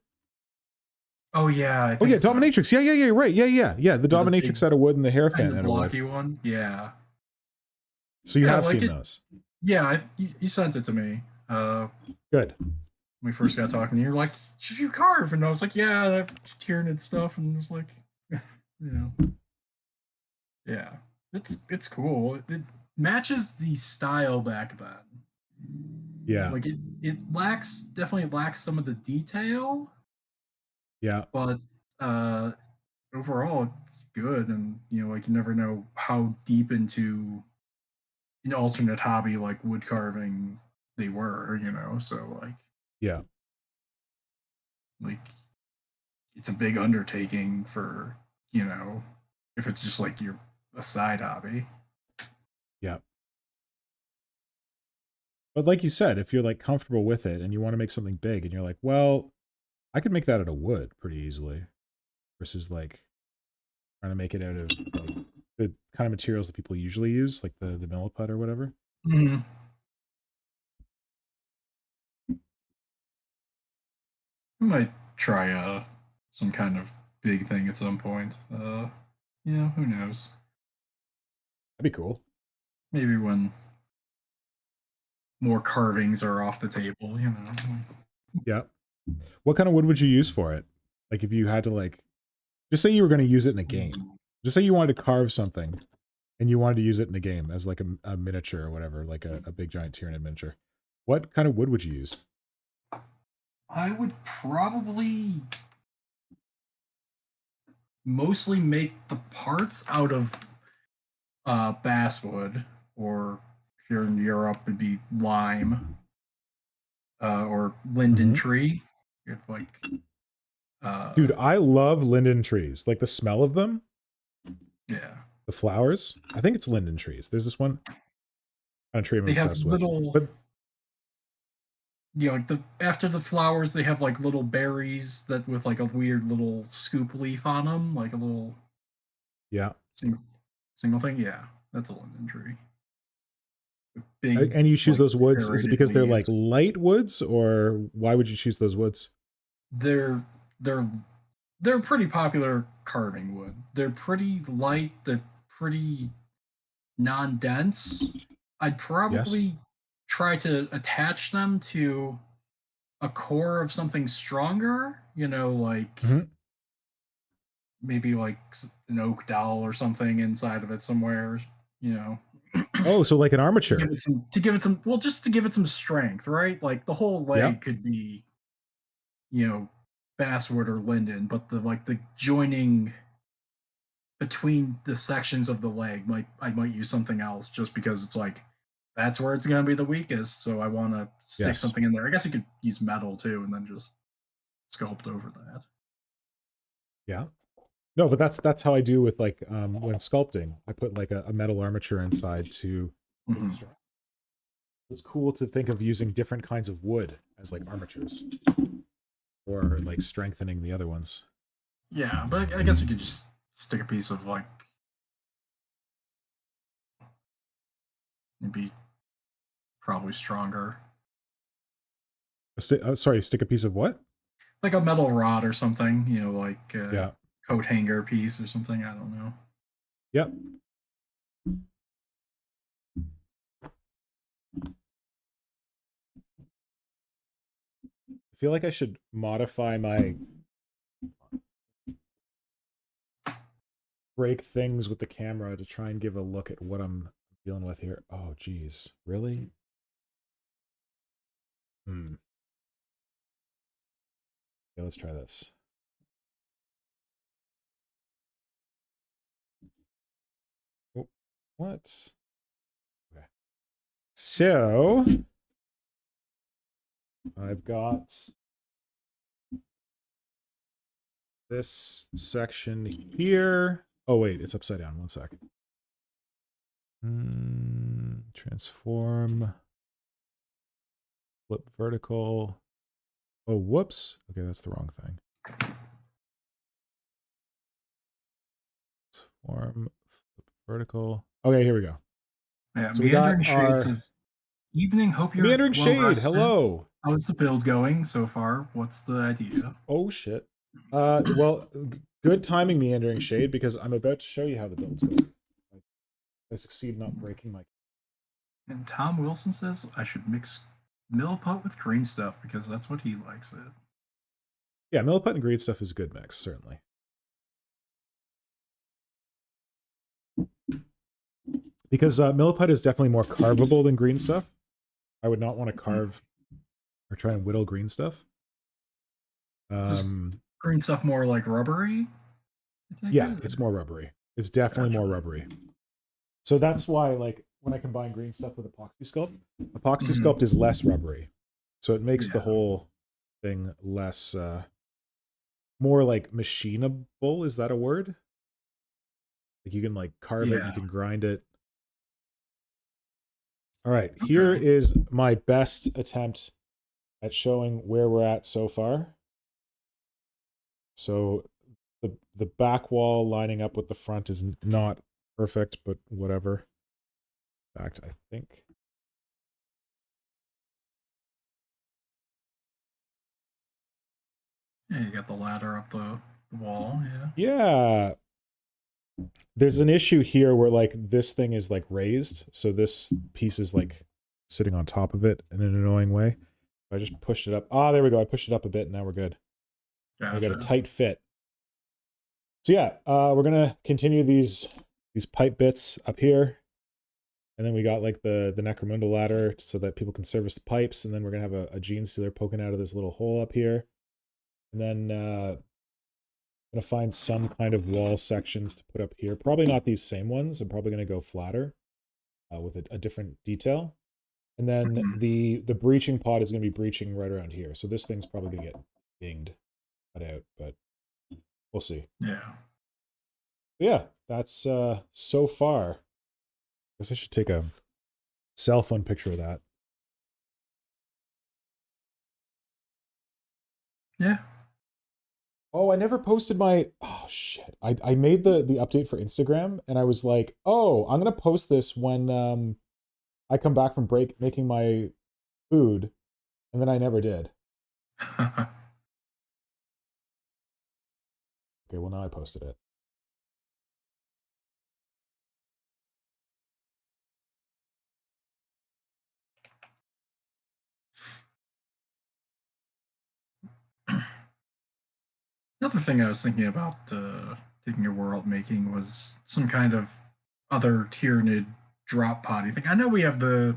Oh, yeah. Oh, yeah, Dominatrix. Yeah, right. Yeah. The Dominatrix out of wood and the Hierophant out of wood. The blocky one? Yeah. So you have seen those? Yeah, you sent it to me. Good. When we first got talking, you're like, should you carve? And I was like, yeah, that Tyranid stuff. And it was like, you know. Yeah, it's cool. It matches the style back then. Yeah, like it definitely lacks some of the detail. Yeah, but overall it's good, and you know, like you never know how deep into an alternate hobby like wood carving they were. You know, so like yeah, like it's a big undertaking for, you know, if it's just like you're a side hobby. Yeah. But like you said, if you're like comfortable with it and you want to make something big and you're like, well, I could make that out of wood pretty easily versus like trying to make it out of like the kind of materials that people usually use, like the milliput or whatever. Mm-hmm. I might try some kind of big thing at some point. Yeah, who knows? That'd be cool. Maybe when more carvings are off the table, you know. Yeah. What kind of wood would you use for it? Like if you had to like, just say you were going to use it in a game. Just say you wanted to carve something and you wanted to use it in a game as like a miniature or whatever, like a big giant Tyranid miniature. What kind of wood would you use? I would probably mostly make the parts out of basswood, or if you're in Europe, it'd be lime or linden tree. If like, dude, I love linden trees. Like the smell of them. Yeah. The flowers. I think it's linden trees. There's this one kind of tree I'm obsessed with. But yeah, like after the flowers, they have like little berries that with like a weird little scoop leaf on them, like a little single thing. Yeah, that's a linden tree. Big, and you choose like, those woods. Is it because they're like leaves. light woods, or why would you choose those woods? They're pretty popular carving wood. They're pretty light. They're pretty non-dense. I'd probably try to attach them to a core of something stronger, you know, like maybe like an oak dowel or something inside of it somewhere, you know. Oh, so like an armature. to give it some strength, right? Like the whole leg could be, you know, basswood or linden, but the joining between the sections of the leg I might use something else just because it's like that's where it's gonna be the weakest. So I want to stick Yes. something in there. I guess you could use metal too, and then just sculpt over that. Yeah. No, but that's how I do with like when sculpting. I put like a metal armature inside to make it strong. It's cool to think of using different kinds of wood as like armatures, or like strengthening the other ones. Yeah, but I guess you could just stick a piece of like maybe probably stronger, Sorry, stick a piece of what? like a metal rod or something. You know, like Yeah. coat hanger piece or something. I don't know. Yep. I feel like I should modify my break things with the camera to try and give a look at what I'm dealing with here. Oh, geez. Really? Okay, let's try this. Oh, what? Okay. So I've got this section here. Oh, wait, it's upside down. 1 sec. Transform. Flip vertical. Oh, whoops. Okay, that's the wrong thing. Transform. Flip vertical. Okay, here we go. Yeah, So we Meandering got Shade our says, "Evening, hope you're Meandering well Shade. rested. Hello. How's the build going so far? What's the idea?" Oh, shit. Well, good timing, Meandering Shade, because I'm about to show you how the build's going. I succeed not breaking my... And Tom Wilson says I should mix Milliput with green stuff because that's what he likes it. Yeah, Milliput and green stuff is a good mix, certainly. Because Milliput is definitely more carvable than green stuff. I would not want to carve or try and whittle green stuff. Green stuff more like rubbery? Yeah, it's more rubbery. It's definitely more rubbery. So that's why, like, when I combine green stuff with epoxy sculpt is less rubbery. So it makes the whole thing less, more like machinable. Is that a word? Like you can like carve it, you can grind it. All right, here is my best attempt at showing where we're at so far. So the back wall lining up with the front is not perfect, but whatever. In fact, I think... Yeah, you got the ladder up the wall, yeah. Yeah. There's an issue here where like this thing is like raised, so this piece is like sitting on top of it in an annoying way. I just pushed it up. Ah, there we go. I pushed it up a bit, and now we're good. Gotcha. I got a tight fit. So yeah, we're gonna continue these pipe bits up here, and then we got like the Necromunda ladder so that people can service the pipes, and then we're gonna have a gene sealer poking out of this little hole up here, and then gonna find some kind of wall sections to put up here. Probably not these same ones. I'm probably gonna go flatter with a different detail, and then the breaching pod is gonna be breaching right around here. So this thing's probably gonna get dinged, cut out, but we'll see. Yeah. Yeah, that's so far. I guess I should take a cell phone picture of that. Yeah. Oh, I never posted my... Oh, shit. I made the update for Instagram, and I was like, oh, I'm going to post this when I come back from break making my food, and then I never did. Okay, well, now I posted it. Another thing I was thinking about taking a whirl at making was some kind of other Tyranid drop pod. You think? I know we have the...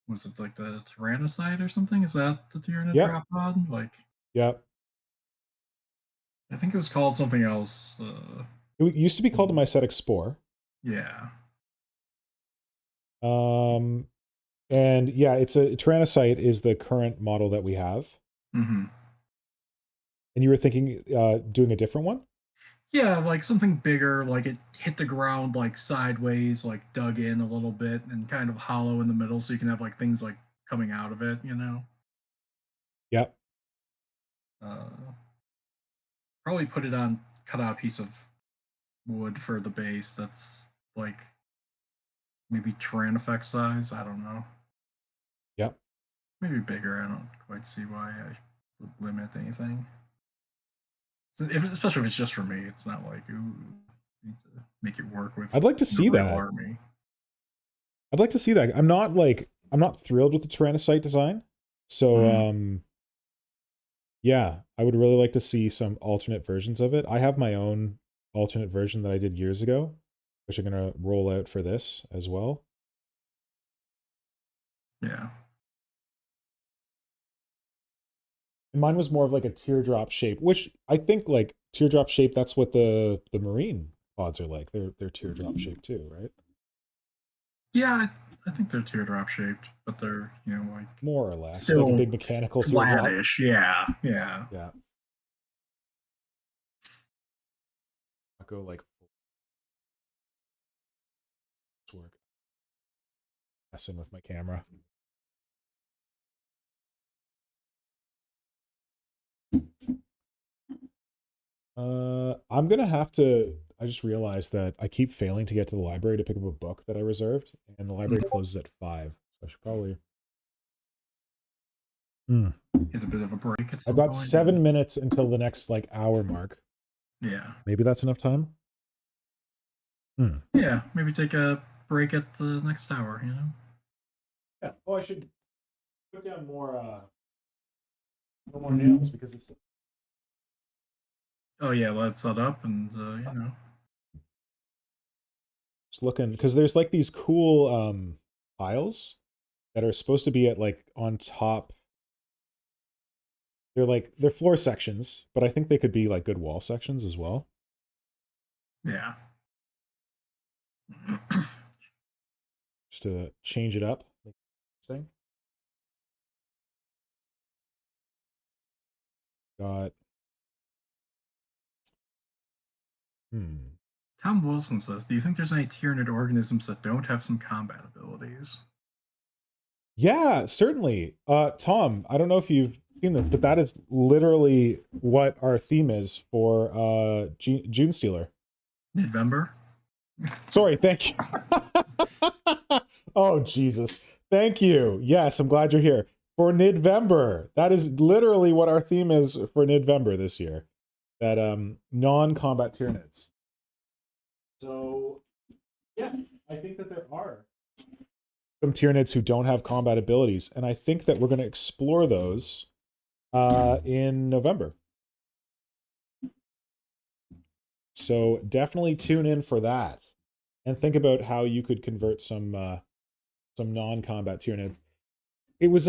Was it like the Tyrannicide or something? Is that the Tyranid drop pod? Like... Yep. I think it was called something else. It used to be called the Mycetic Spore. Yeah. And yeah, it's a Tyrannocyte is the current model that we have. Mm-hmm. And you were thinking doing a different one? Yeah, like something bigger, like it hit the ground like sideways, like dug in a little bit, and kind of hollow in the middle, so you can have like things like coming out of it, you know. Yep. Probably put it on, cut out a piece of wood for the base that's like maybe Tyrannosaurus size. I don't know. Yep. Maybe bigger. I don't quite see why I would limit anything. Especially if it's just for me, it's not like ooh, need to make it work with. I'd like to see that. Army. I'd like to see that. I'm not thrilled with the Tyrannocyte design. So yeah, I would really like to see some alternate versions of it. I have my own alternate version that I did years ago, which I'm gonna roll out for this as well. Yeah. And mine was more of like a teardrop shape, which I think like teardrop shape, that's what the marine pods are like. They're teardrop shaped too, right? Yeah, I think they're teardrop shaped, but they're, you know, like more or less still like a big mechanical teardrop. flattish. Yeah. Yeah. I'll go like work messing with my camera. I'm gonna have to. I just realized that I keep failing to get to the library to pick up a book that I reserved, and the library closes at 5. So I should probably. Get a bit of a break. I've got 7 minutes until the next like hour mark. Yeah. Maybe that's enough time. Yeah, maybe take a break at the next hour. You know. Yeah. Oh, I should put down more nails because it's. Oh yeah, let's set up and you know. Just looking because there's like these cool tiles that are supposed to be at like on top. They're floor sections, but I think they could be like good wall sections as well. Yeah. Just to change it up. Interesting. Got. Tom Wilson says, "Do you think there's any Tyranid organisms that don't have some combat abilities?" Yeah, certainly. Tom, I don't know if you've seen this, but that is literally what our theme is for June Stealer. November. Sorry, thank you. Oh Jesus, thank you. Yes, I'm glad you're here for Nidvember. That is literally what our theme is for Nidvember this year. That non-combat Tyranids. So yeah, I think that there are some Tyranids who don't have combat abilities, and I think that we're going to explore those in November. So definitely tune in for that, and think about how you could convert some non-combat Tyranids. It was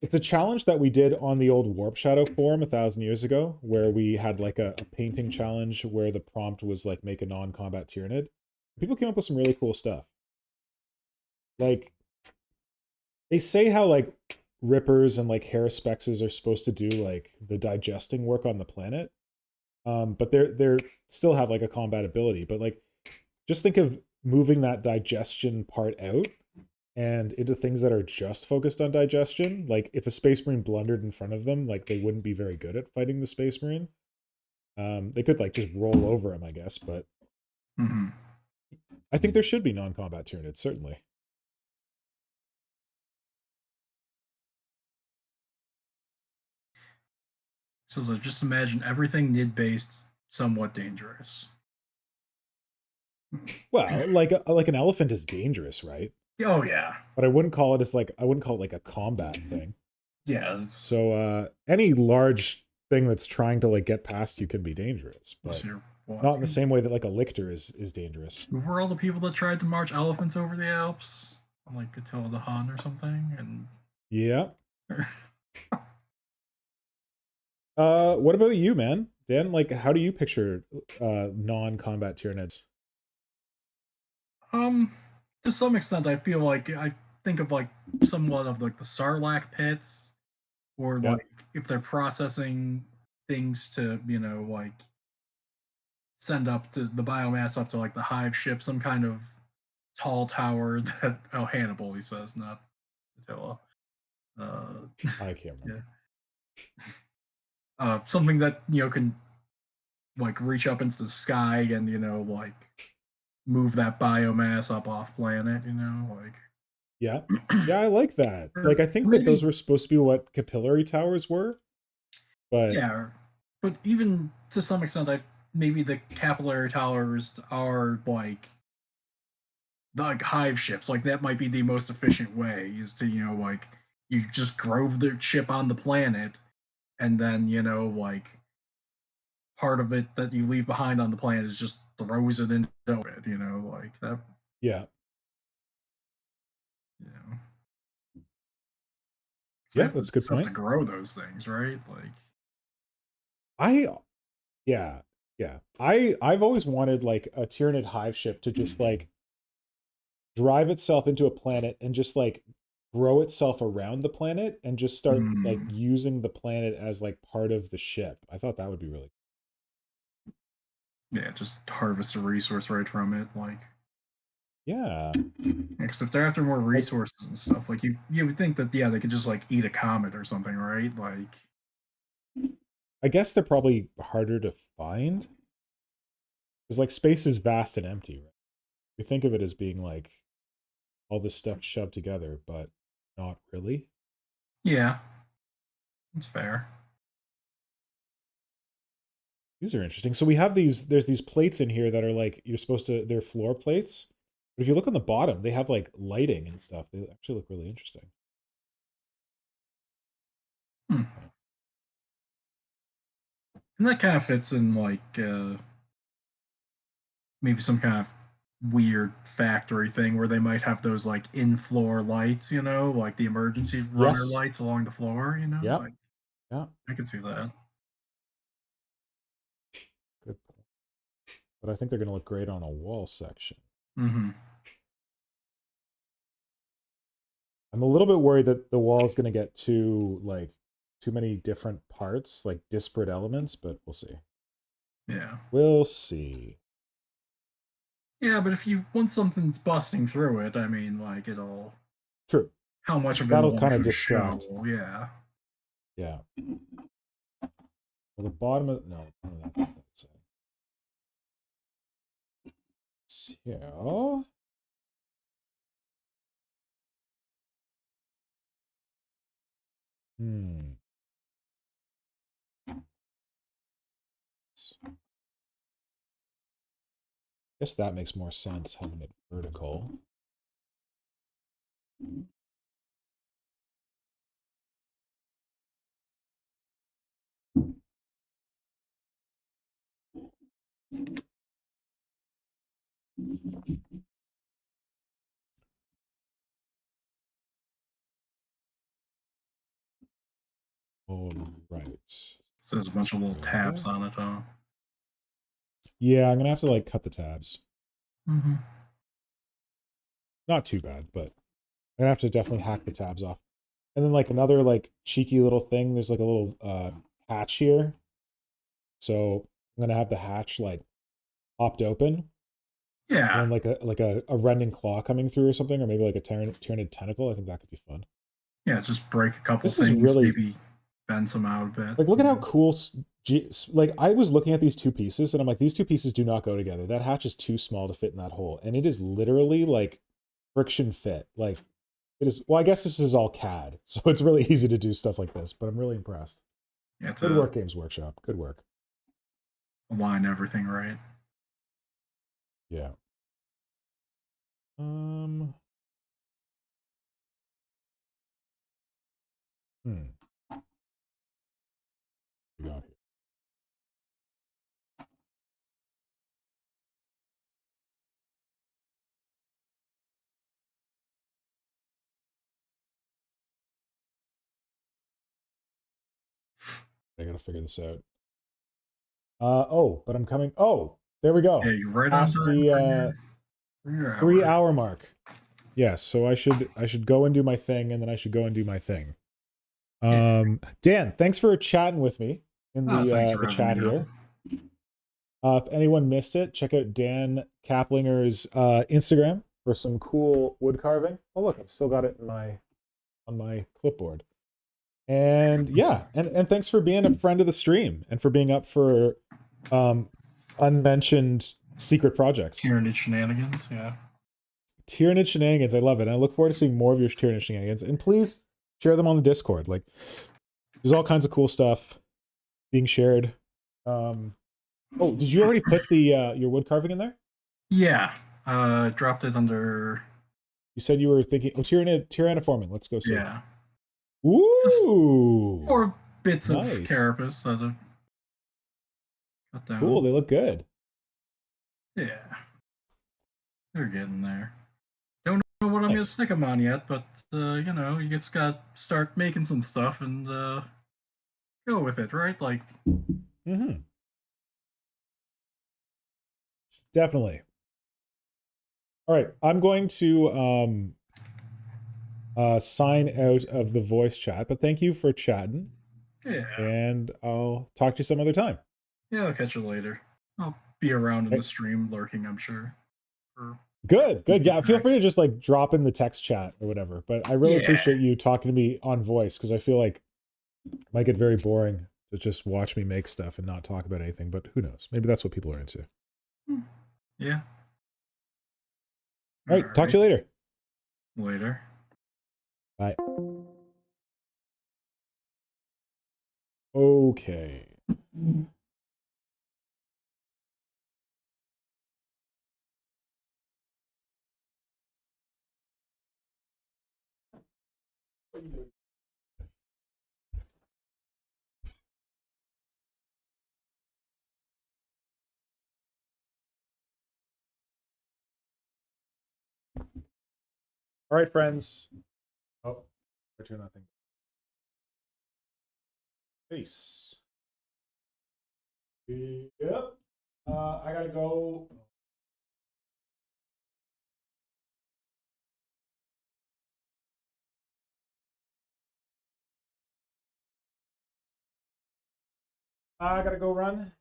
it's a challenge that we did on the old Warp Shadow forum 1,000 years ago, where we had like a painting challenge where the prompt was like make a non-combat Tyranid. People came up with some really cool stuff. Like they say how like rippers and like Heraspexes are supposed to do like the digesting work on the planet, but they're still have like a combat ability. But like, just think of moving that digestion part out and into things that are just focused on digestion. Like if a Space Marine blundered in front of them, like they wouldn't be very good at fighting the Space Marine. They could like just roll over him, I guess, but I think there should be non-combat Tyranids, certainly. So just imagine everything Nid-based, somewhat dangerous. Well, like an elephant is dangerous, right? Oh yeah. But I wouldn't call it like a combat thing. Yeah. So any large thing that's trying to like get past you can be dangerous, but not in the same way that like a lictor is dangerous. Who were all the people that tried to march elephants over the Alps? Like Attila the Hun or something? And yeah. What about you, man? Dan, like, how do you picture non-combat Tyranids? To some extent, I feel like I think of like somewhat of like the Sarlacc pits, or Yeah. like if they're processing things to, like send up to the biomass up to like the hive ship, some kind of tall tower that Hannibal, he says, not Attila. I can't remember. Yeah. Something that can like reach up into the sky and like move that biomass up off planet. Like Yeah. Yeah, I like that. or Like, I think that those maybe were supposed to be what capillary towers were, but yeah, but even to some extent, maybe the capillary towers are like hive ships. Like that might be the most efficient way is to like you just grove the ship on the planet, and then like part of it that you leave behind on the planet is just throws it into it. Like that. yeah. You know, 'cause they Yeah, have that's to a good stuff to point. grow those things, right? Like I yeah, yeah. I've always wanted like a Tyranid hive ship to just like drive itself into a planet and just like grow itself around the planet and just start like using the planet as like part of the ship. I thought that would be really yeah, just harvest a resource right from it. Like yeah. because if they're after more Like, resources and stuff, like you would think that they could just like eat a comet or something, right? Like I guess they're probably harder to find. Because like space is vast and empty, right? You think of it as being like all this stuff shoved together, but not really. yeah, it's fair. These are interesting. So we have there's these plates in here that are like, they're floor plates. But if you look on the bottom, they have like lighting and stuff. They actually look really interesting. Hmm. And that kind of fits in like maybe some kind of weird factory thing where they might have those like in-floor lights, like the emergency runner Yes. lights along the floor, Yeah. like Yeah. I could see that. Good point. But I think they're going to look great on a wall section. Mm-hmm. I'm a little bit worried that the wall is going to get too many different parts, like disparate elements, but we'll see. Yeah. We'll see. Yeah, but if you once something's busting through it, I mean, like it'll True. how much of it That'll will kind of actually distract. show? Yeah. Yeah. Well, the bottom of no, that's so. Hmm. Guess that makes more sense having it vertical. All right. So there's a bunch of little tabs on it, huh? Yeah, I'm gonna have to like cut the tabs. Mm-hmm. Not too bad, but I'm gonna have to definitely hack the tabs off. And then like another like cheeky little thing, there's like a little hatch here. So I'm gonna have the hatch like popped open. Yeah. And then like a rending claw coming through or something, or maybe like a Tyranid tentacle. I think that could be fun. Yeah, just break a couple This is things, really maybe bend some out a bit. like, look at how cool. Like I was looking at these two pieces and I'm like, these two pieces do not go together. That hatch is too small to fit in that hole, and it is literally like friction fit. Like it is. Well, I guess this is all CAD, so it's really easy to do stuff like this. But I'm really impressed. Yeah, Good to work, Games Workshop. Good work. align everything right. Yeah. Hmm. We got here. I gotta figure this out. Oh, but I'm coming. Oh, there we go. Yeah, you're right on Past time the for your 3 hour. hour mark. Yes, so I should go and do my thing, and then I should go and do my thing. Dan, thanks for chatting with me in Thanks for the having chat me on. here. If anyone missed it, check out Dan Kaplinger's Instagram for some cool wood carving. Oh look, I've still got it in on my clipboard. And yeah, and thanks for being a friend of the stream and for being up for unmentioned secret projects. Tyrannid shenanigans, yeah. Tyrannid shenanigans, I love it. And I look forward to seeing more of your Tyrannid shenanigans. And please share them on the Discord. Like, there's all kinds of cool stuff being shared. Oh, did you already put the your wood carving in there? Yeah, dropped it under. You said you were thinking. Oh, tyranniforming. Let's go see. Yeah. Ooh. Just 4 bits nice. of carapace that I've cut down. Cool. They look good. Yeah. They're getting there. Don't know what I'm gonna stick them on yet, but you know, you just got to start making some stuff and go with it, right? Like. Mm-hmm. Definitely. All right, I'm going to sign out of the voice chat, but thank you for chatting. Yeah. And I'll talk to you some other time. Yeah, I'll catch you later. I'll be around in the stream lurking, I'm sure. Good. Yeah, feel free to just like drop in the text chat or whatever. But I really appreciate you talking to me on voice because I feel like it might get very boring to just watch me make stuff and not talk about anything. But who knows? Maybe that's what people are into. Yeah. All right. Talk to you later. Later. Bye. Okay. All right, friends. Oh, return nothing. Peace. Yep. I gotta go. I gotta go run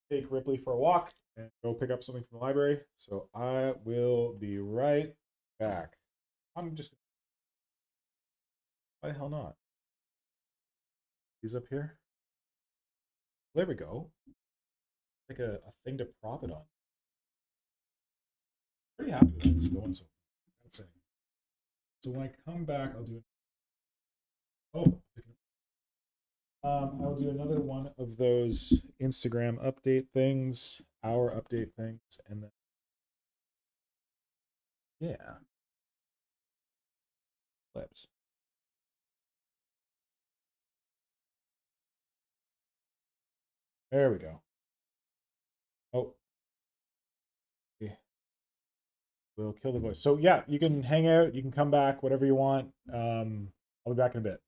take Ripley for a walk and go pick up something from the library. So I will be right back. I'm just. Why the hell not? He's up here. There we go. Like a thing to prop it on. Pretty happy with that. It's going so. That's it. So when I come back, I'll do it. Oh, I'll do another one of those Instagram update things, hour update things, and then yeah, flips. There we go. Oh, yeah. We'll kill the voice. So yeah, you can hang out, you can come back, whatever you want. I'll be back in a bit.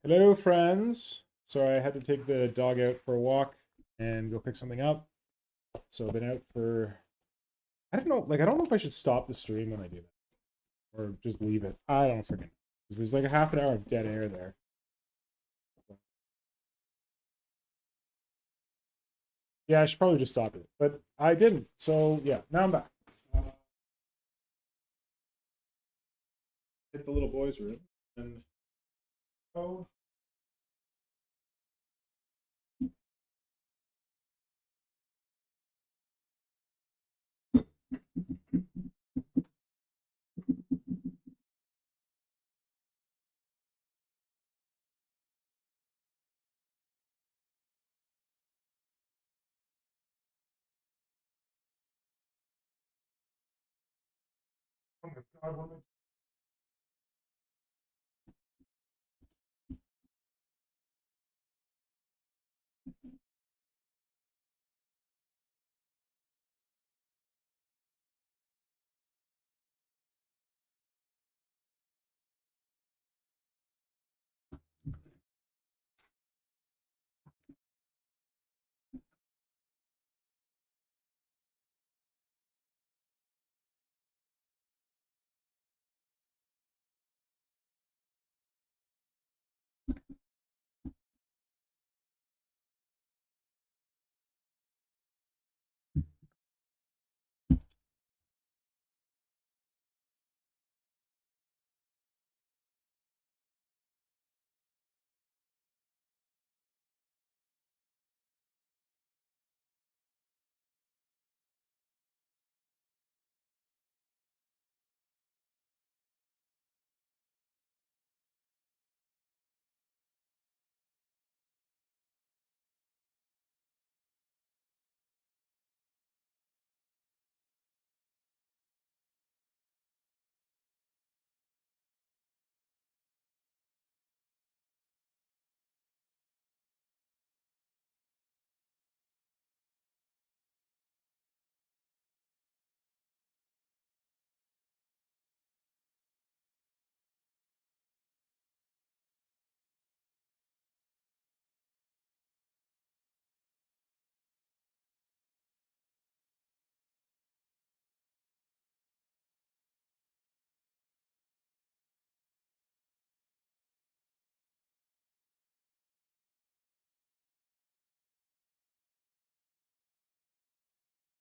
Hello, friends. Sorry, I had to take the dog out for a walk and go pick something up. So I've been out for... I don't know. Like, I don't know if I should stop the stream when I do that. Or just leave it. I don't freaking know. Because there's like a half an hour of dead air there. Yeah, I should probably just stop it. But I didn't. So, yeah. Now I'm back. Hit the little boy's room. And... Oh... Oh my God, what am I...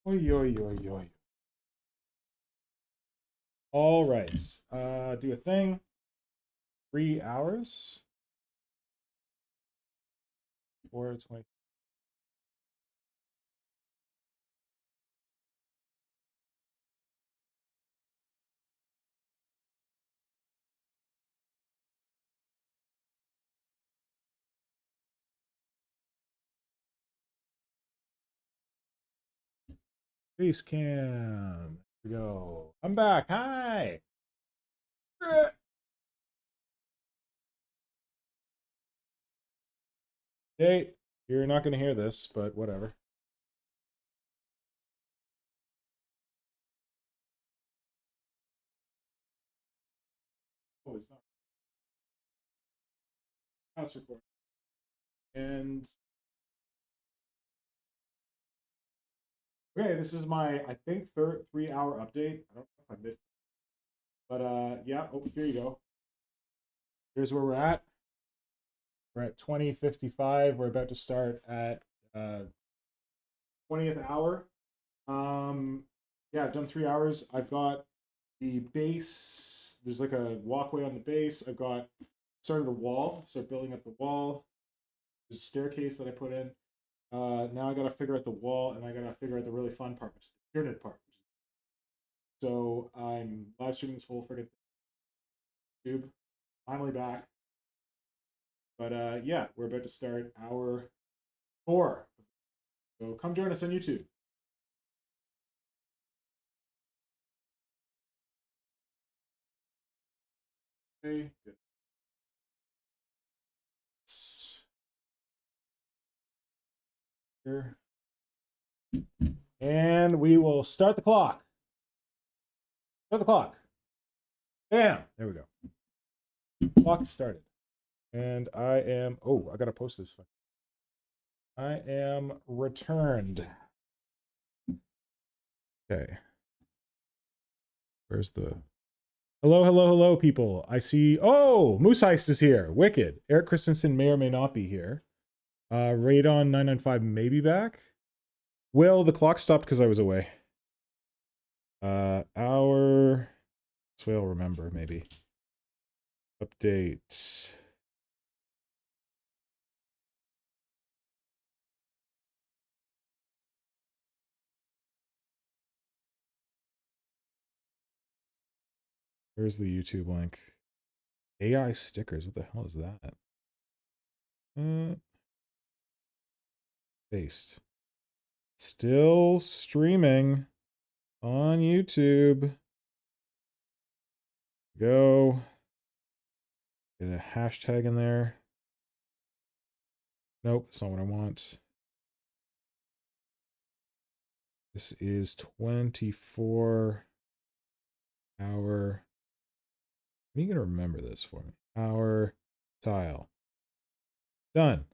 Oi, oi, oi, oi. All right. Do a thing. 3 hours. 4:20. Face cam. Here we go. I'm back. Hi. Hey, you're not going to hear this, but whatever. Oh, it's not. That's recording. And okay, this is my, I think, third 3-hour update. I don't know if I missed, but yeah. Oh, here you go. Here's where we're at. We're at 20:55. We're about to start at 20th hour. Yeah, I've done 3 hours. I've got the base. There's like a walkway on the base. I've got started the wall. Start building up the wall. There's a staircase that I put in. Now I gotta figure out the wall, and I gotta figure out the really fun part, the pyramid part. So I'm live streaming this whole friggin' tube. Finally back. But yeah, we're about to start hour 4. So come join us on YouTube. Okay, good. Here. And we will start the clock. Start the clock. Bam! There we go. Clock started. And I am, oh, I gotta post this. I am returned. Okay. Where's the, hello, hello, hello, people. I see, oh, Moose Heist is here. Wicked. Eric Christensen may or may not be here. Radon 995 may be back. Will, the clock stopped because I was away. Hour, this way I'll remember, maybe. Update. Where's the YouTube link? AI stickers, what the hell is that? Paste. Still streaming on YouTube. Go. Get a hashtag in there. Nope, that's not what I want. This is 24 hour. Are you going to remember this for me? Hour tile. Done.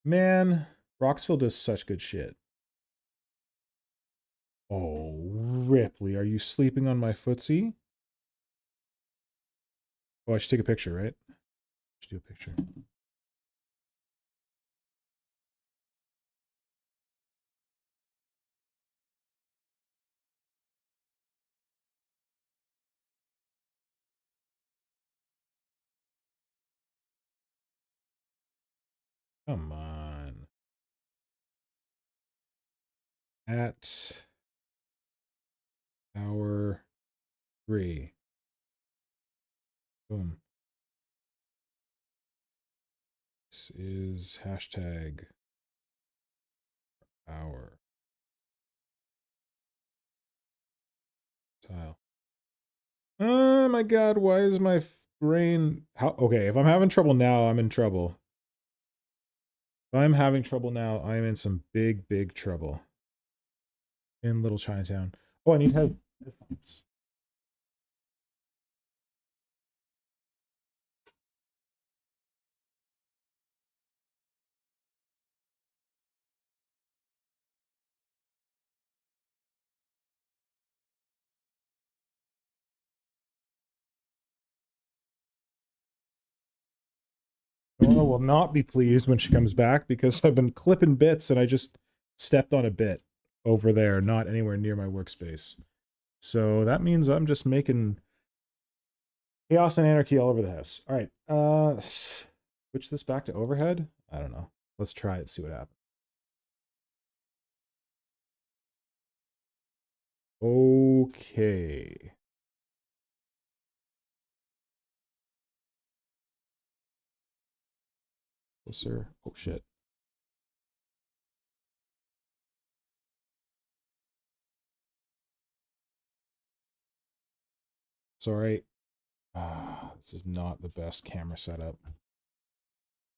Man, Roxville does such good shit. Oh, Ripley, are you sleeping on my footsie? Oh, I should take a picture, right? I should do a picture. Come on. At hour 3. Boom. This is hashtag hour tile. Oh my god, why is my brain... How? Okay, if I'm having trouble now, I'm in trouble. If I'm having trouble now, I'm in some big, big trouble. In Little Chinatown. Oh, I need to have headphones. Nora will not be pleased when she comes back because I've been clipping bits and I just stepped on a bit over there, not anywhere near my workspace. So that means I'm just making chaos and anarchy all over the house. All right. Switch this back to overhead? I don't know. Let's try it, see what happens. Okay. Closer. Oh, shit. Sorry. This is not the best camera setup.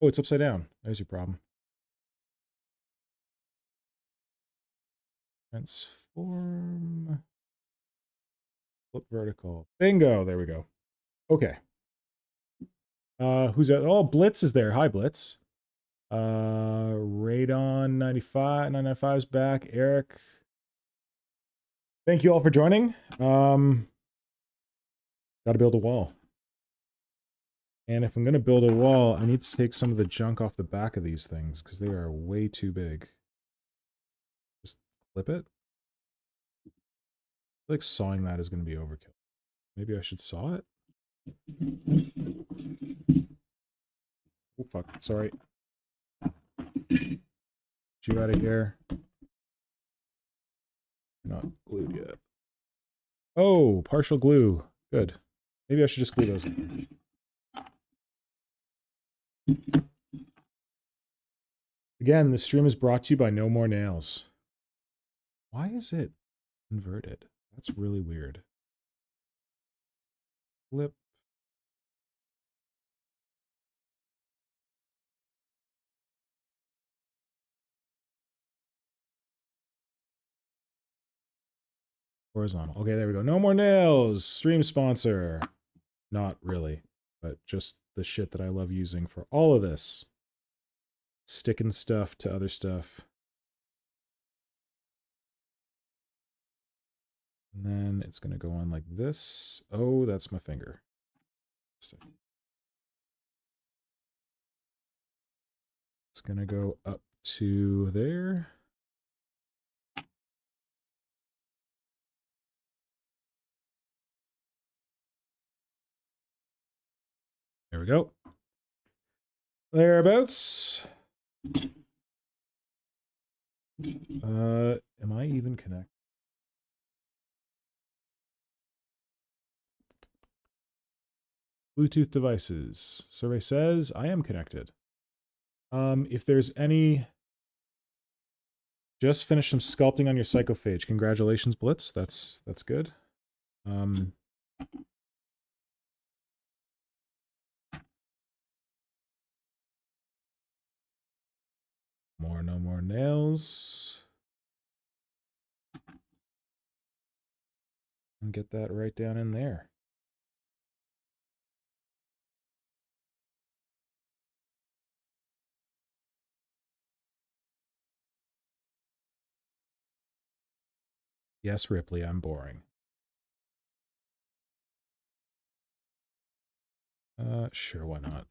Oh, it's upside down. There's your problem. Transform. Flip vertical. Bingo. There we go. Okay. Who's that? Oh, Blitz is there. Hi, Blitz. Radon 95, 995 is back. Eric. Thank you all for joining. Got to build a wall. And if I'm going to build a wall, I need to take some of the junk off the back of these things because they are way too big. Just clip it. I feel like sawing that is going to be overkill. Maybe I should saw it? Oh, fuck. Sorry. Get you out of here. Not glued yet. Oh, partial glue. Good. Maybe I should just glue those in. Again, this stream is brought to you by No More Nails. Why is it inverted? That's really weird. Flip. Horizontal. Okay, there we go. No more nails. Stream sponsor. Not really, but just the shit that I love using for all of this. Sticking stuff to other stuff. And then it's going to go on like this. Oh, that's my finger. It's going to go up to there. There we go. Thereabouts. Am I even connected? Bluetooth devices. Survey says I am connected. If there's any... Just finished some sculpting on your psychophage. Congratulations, Blitz. That's good. No more nails. And get that right down in there. Yes, Ripley, I'm boring. Sure, why not?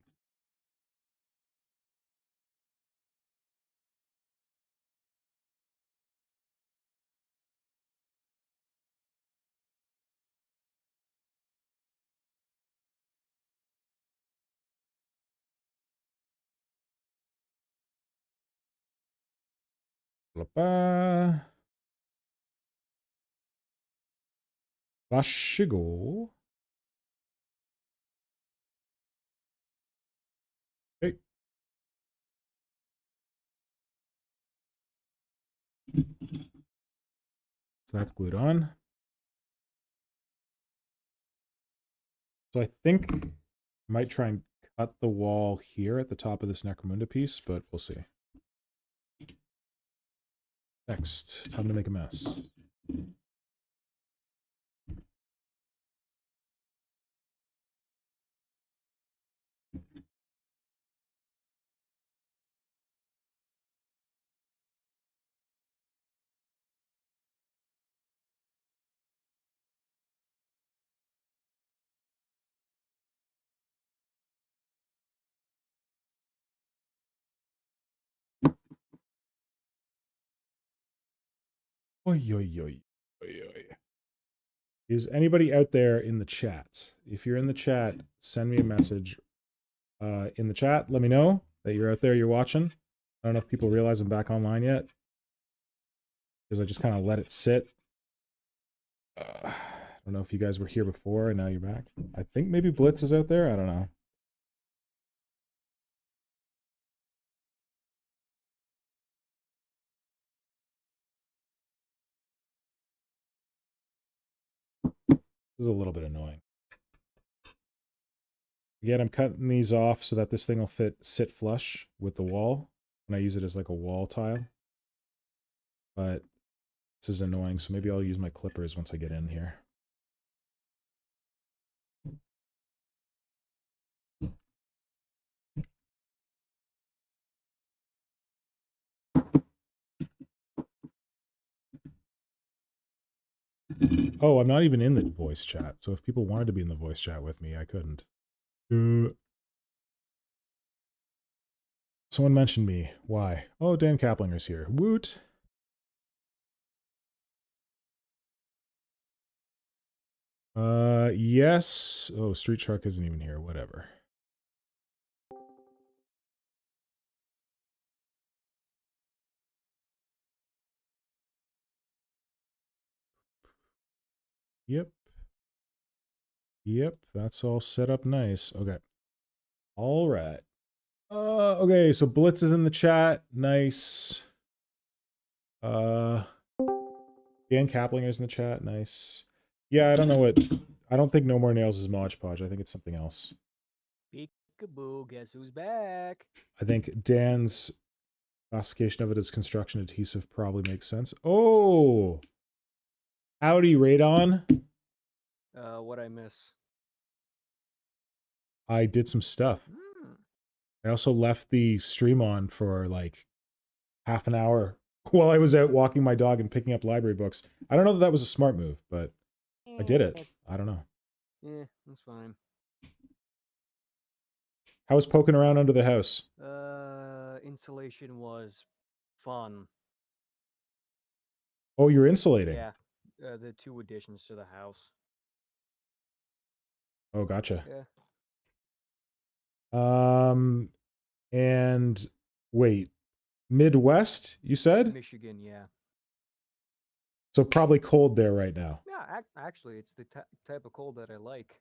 Vashigo. Hey. So that's glued on. So I think I might try and cut the wall here at the top of this Necromunda piece, but we'll see. Next, time to make a mess. Oy, oy, oy, oy, oy. Is anybody out there in the chat? If you're in the chat, send me a message. In the chat, let me know that you're out there, you're watching. I don't know if people realize I'm back online yet, because I just kind of let it sit. I don't know if you guys were here before and now you're back. I think maybe Blitz is out there. I don't know. This is a little bit annoying. Again, I'm cutting these off so that this thing will sit flush with the wall when I use it as like a wall tile. But this is annoying, so maybe I'll use my clippers once I get in here. Oh, I'm not even in the voice chat, so if people wanted to be in the voice chat with me, I couldn't. Someone mentioned me. Why? Oh, Dan Kaplinger's here. Woot! Yes. Oh, Street Shark isn't even here. Whatever. Yep. Yep, that's all set up nice. Okay. All right. Okay, so Blitz is in the chat. Nice. Dan Kaplinger's in the chat. Nice. Yeah, I don't know what... I don't think No More Nails is Mod Podge. I think it's something else. Peekaboo, guess who's back? I think Dan's classification of it as construction adhesive probably makes sense. Oh! Howdy, Radon. What I miss? I did some stuff. Hmm. I also left the stream on for like half an hour while I was out walking my dog and picking up library books. I don't know that that was a smart move, but I did it. I don't know. Yeah, that's fine. How was poking around under the house? Insulation was fun. Oh, you're insulating. Yeah, the 2 additions to the house. Oh, gotcha. Yeah. And wait, Midwest, you said? Michigan, yeah. So probably cold there right now. Yeah, actually, it's the type of cold that I like.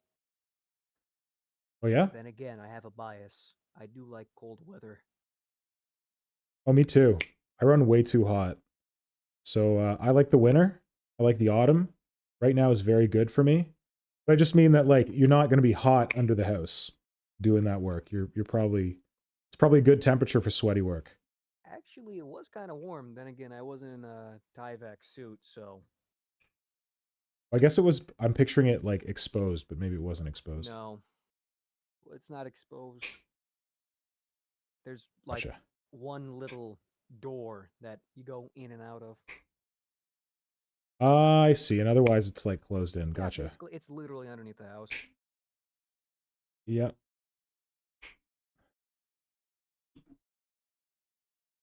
Oh, yeah? Then again, I have a bias. I do like cold weather. Oh, me too. I run way too hot. So I like the winter. I like the autumn. Right now is very good for me. But I just mean that like you're not going to be hot under the house doing that work. You're probably it's probably a good temperature for sweaty work. Actually, it was kind of warm. Then again, I wasn't in a Tyvek suit, so I guess it was I'm picturing it like exposed, but maybe it wasn't exposed. no, it's not exposed. There's like Gotcha. one little door that you go in and out of. I see. And otherwise it's like closed in. Yeah, Gotcha. basically, it's literally underneath the house. Yep.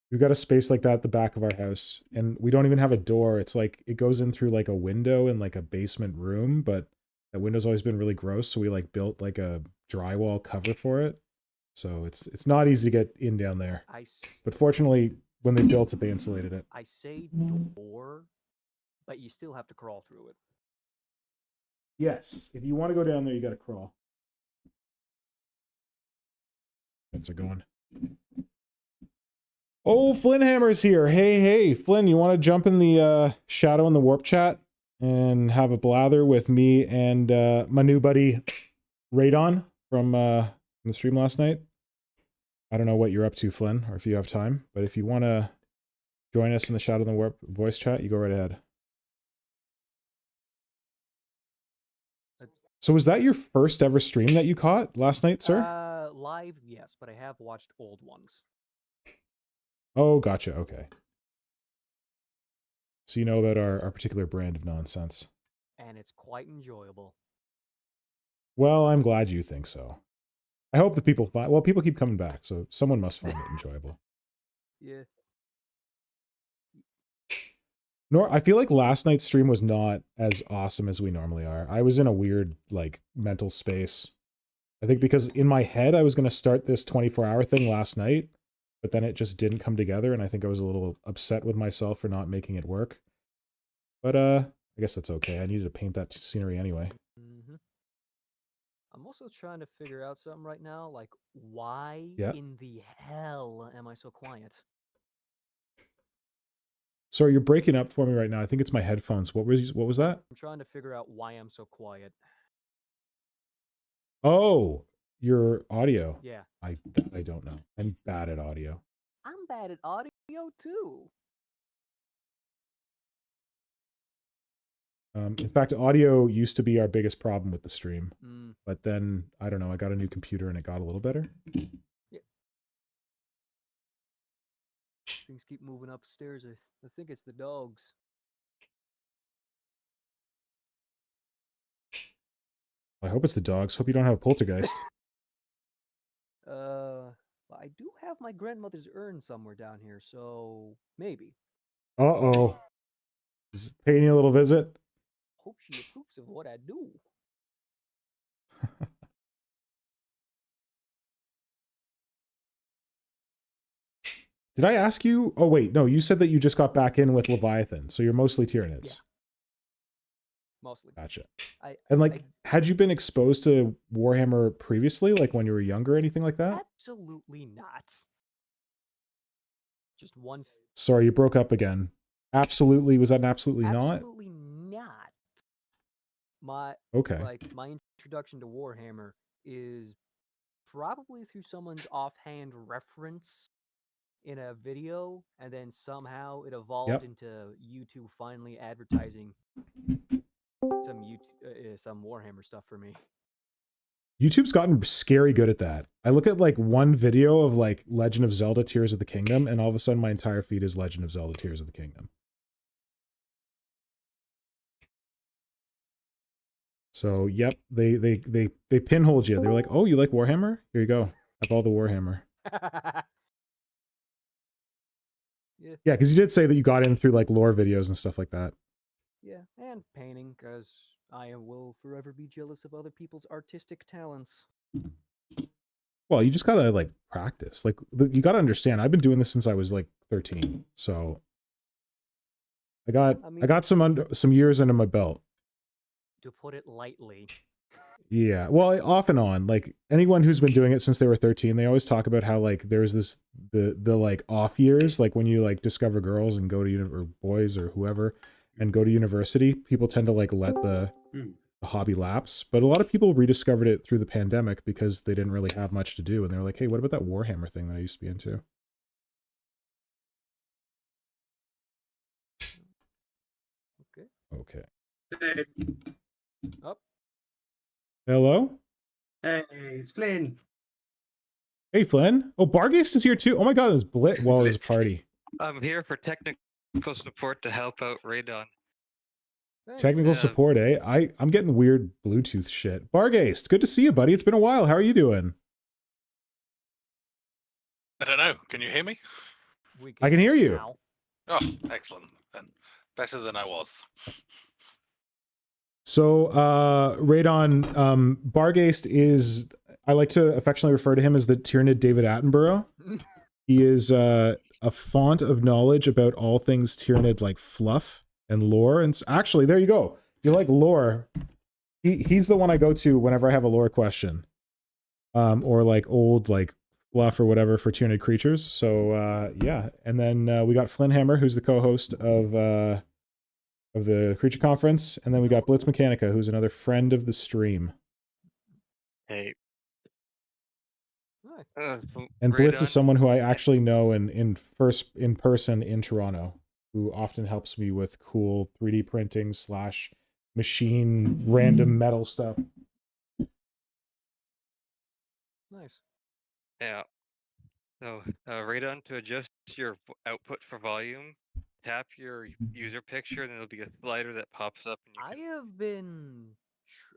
We've got a space like that at the back of our house, and we don't even have a door. It's like it goes in through like a window in like a basement room, but that window's always been really gross, so we like built like a drywall cover for it. So it's not easy to get in down there. But fortunately, when they built it, they insulated it. I say door, but you still have to crawl through it. Yes. If you want to go down there, you got to crawl. That's a going. Oh, Flynnhammer's here. Hey, hey, Flynn, you want to jump in the Shadow in the Warp chat and have a blather with me and my new buddy Radon from the stream last night? I don't know what you're up to, Flynn, or if you have time, but if you want to join us in the Shadow in the Warp voice chat, you go right ahead. So was that your first ever stream that you caught last night, sir? Live, yes, but I have watched old ones. Oh, gotcha. Okay. So you know about our particular brand of nonsense. And it's quite enjoyable. Well, I'm glad you think so. I hope that people find... Well, people keep coming back, so someone must find it enjoyable. Yeah. Nor I feel like last night's stream was not as awesome as we normally are. I was in a weird, like, mental space. I think because in my head, I was going to start this 24-hour thing last night, but then it just didn't come together, and I think I was a little upset with myself for not making it work. But, I guess that's okay. I needed to paint that scenery anyway. Mm-hmm. I'm also trying to figure out something right now, like, why in the hell am I so quiet? Sorry, you're breaking up for me right now. I think it's my headphones. What was that? I'm trying to figure out why I'm so quiet. Oh, your audio. Yeah. I don't know. I'm bad at audio. I'm bad at audio too. In fact, audio used to be our biggest problem with the stream. Mm. But then, I don't know, I got a new computer and it got a little better. Yeah. Things keep moving upstairs. I think it's the dogs. I hope it's the dogs. Hope you don't have a poltergeist. I do have my grandmother's urn somewhere down here, so maybe. Uh-oh. Is it paying you a little visit? Hope she approves of what I do. Did I ask you? Oh, wait. No, you said that you just got back in with Leviathan, so you're mostly Tyranids. Yeah. Mostly. Gotcha. Had you been exposed to Warhammer previously, like when you were younger or anything like that? Absolutely not. Just one. Sorry, you broke up again. Absolutely. Was that an absolutely not? Absolutely not. My introduction to Warhammer is probably through someone's offhand reference in a video, and then somehow it evolved into YouTube finally advertising some Warhammer stuff for me. YouTube's gotten scary good at that. I look at like one video of like Legend of Zelda Tears of the Kingdom, and all of a sudden my entire feed is Legend of Zelda Tears of the Kingdom. So yep, they pinholed you. They were like, oh, you like Warhammer? Here you go. Have all the Warhammer. Yeah. Yeah, because you did say that you got in through like lore videos and stuff like that. Yeah, and painting, because I will forever be jealous of other people's artistic talents. Well, you just gotta like practice. Like you gotta understand. I've been doing this since I was like 13, so I got some years under my belt. To put it lightly. Yeah, well, off and on. Like anyone who's been doing it since they were 13, they always talk about how like there's this the like off years, like when you like discover girls and go to or boys or whoever and go to university. People tend to like let the hobby lapse, but a lot of people rediscovered it through the pandemic because they didn't really have much to do, and they're like, hey, what about that Warhammer thing that I used to be into? Okay. Up. Hello? Hey, it's Flynn. Hey, Flynn. Oh, Bargeist is here too. Oh my god, it was Blit. Well, it was a party. I'm here for technical support to help out Radon. Technical support, eh? I'm getting weird Bluetooth shit. Bargeist, good to see you, buddy. It's been a while. How are you doing? I don't know. Can you hear me? I can hear you. Now. Oh, excellent. Then better than I was. So, Radon, Bargeist is, I like to affectionately refer to him as the Tyranid David Attenborough. He is a font of knowledge about all things Tyranid, like fluff and lore. And actually, there you go. If you like lore, he's the one I go to whenever I have a lore question. Or like old like fluff or whatever for Tyranid creatures. So yeah. And then we got Flynnhammer, who's the co-host of the Creature Conference, and then we got Blitz Mechanica, who's another friend of the stream. Hey. And Blitz is someone who I actually know in person in Toronto, who often helps me with cool 3D printing / machine random metal stuff. Nice. Yeah. So, Radon, to adjust your output for volume, tap your user picture, and there'll be a slider that pops up. And I have been.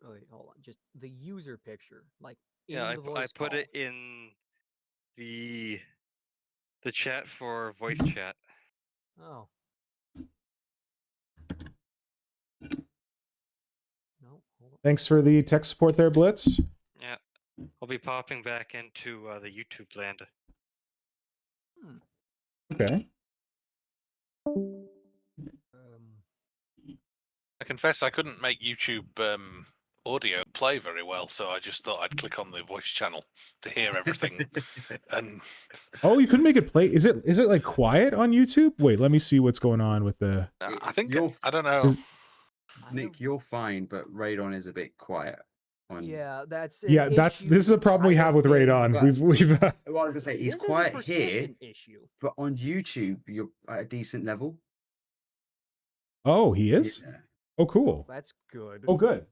Wait, hold on. Just the user picture, like in yeah, the voice I put call. it in the chat for voice chat. Oh. No. Hold on. Thanks for the tech support there, Blitz. Yeah, I'll be popping back into the YouTube land. Okay. I confess I couldn't make YouTube audio play very well, so I just thought I'd click on the voice channel to hear everything. And oh, you couldn't make it play. Is it like quiet on YouTube? Wait, let me see what's going on with the. I think I don't know. Nick, you're fine, but Radon is a bit quiet. Yeah, that's this is a problem we have with Radon. We've well, I was gonna say he's This is a quiet here, persistent issue. but on YouTube you're at a decent level. Oh, he is? Yeah. Oh, cool. That's good. Oh, good.